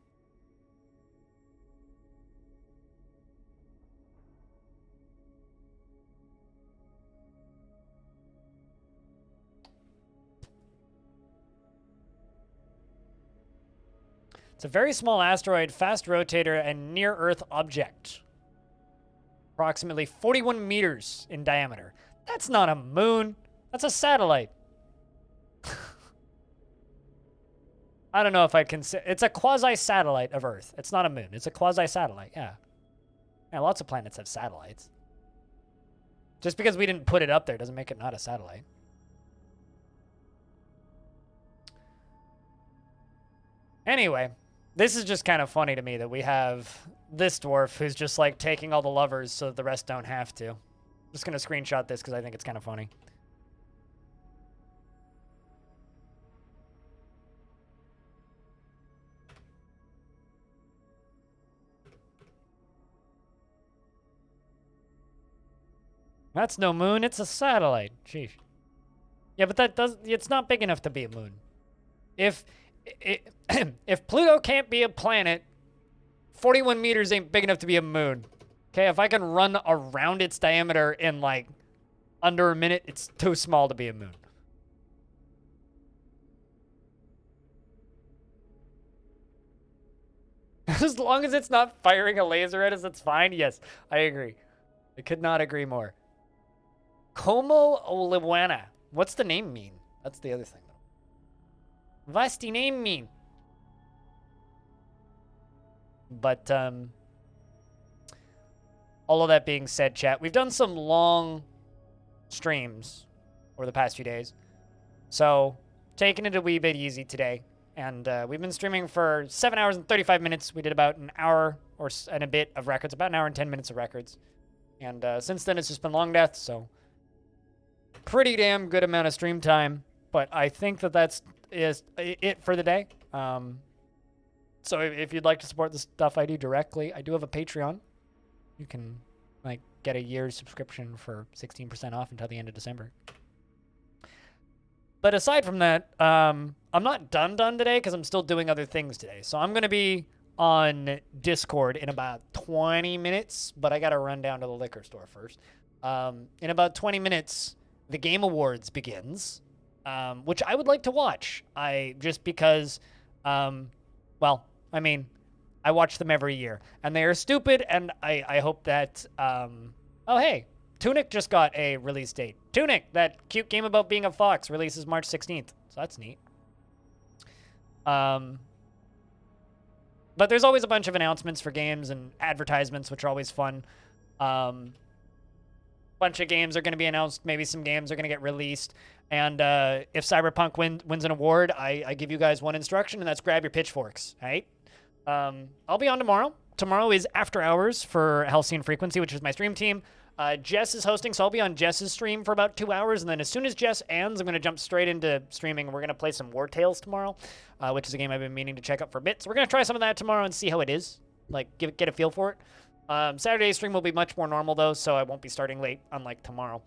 Speaker 1: It's a very small asteroid, fast rotator, and near-Earth object. Approximately 41 meters in diameter. That's not a moon. That's a satellite. I don't know if I'd consider... It's a quasi-satellite of Earth. It's not a moon. It's a quasi-satellite, yeah. Yeah, lots of planets have satellites. Just because we didn't put it up there doesn't make it not a satellite. Anyway, this is just kind of funny to me that we have this dwarf who's just like taking all the lovers so that the rest don't have to. I'm just going to screenshot this because I think it's kind of funny. That's no moon, it's a satellite. Sheesh. Yeah, but it's not big enough to be a moon. If Pluto can't be a planet, 41 meters ain't big enough to be a moon. Okay, if I can run around its diameter in like under a minute, it's too small to be a moon. As long as it's not firing a laser at us, it's fine. Yes, I agree. I could not agree more. Como Oliwana. What's the name mean? That's the other thing. What's the name mean? But, all of that being said, chat, we've done some long streams over the past few days. So, taking it a wee bit easy today. And we've been streaming for 7 hours and 35 minutes. We did about an hour and a bit of records, about an hour and 10 minutes of records. And since then, it's just been Longdeath, so pretty damn good amount of stream time. But I think that's it for the day. So if you'd like to support the stuff I do directly, I do have a Patreon. You can like get a year's subscription for 16% off until the end of December. But aside from that, I'm not done today because I'm still doing other things today. So I'm going to be on Discord in about 20 minutes, but I got to run down to the liquor store first. In about 20 minutes, the Game Awards begins, which I would like to watch. Just because, well, I mean, I watch them every year, and they are stupid, and I hope that, oh, hey, Tunic just got a release date. Tunic, that cute game about being a fox, releases March 16th, so that's neat. But there's always a bunch of announcements for games and advertisements, which are always fun. Bunch of games are going to be announced. Maybe some games are going to get released. And if Cyberpunk wins an award, I give you guys one instruction, and that's grab your pitchforks, right? I'll be on tomorrow. Tomorrow is After Hours for Halcyon Frequency, which is my stream team. Jess is hosting, so I'll be on Jess's stream for about 2 hours, and then as soon as Jess ends, I'm going to jump straight into streaming, and we're going to play some War Tales tomorrow, which is a game I've been meaning to check out for a bit. So we're going to try some of that tomorrow and see how it is, like get a feel for it. Saturday's stream will be much more normal, though, so I won't be starting late, unlike tomorrow.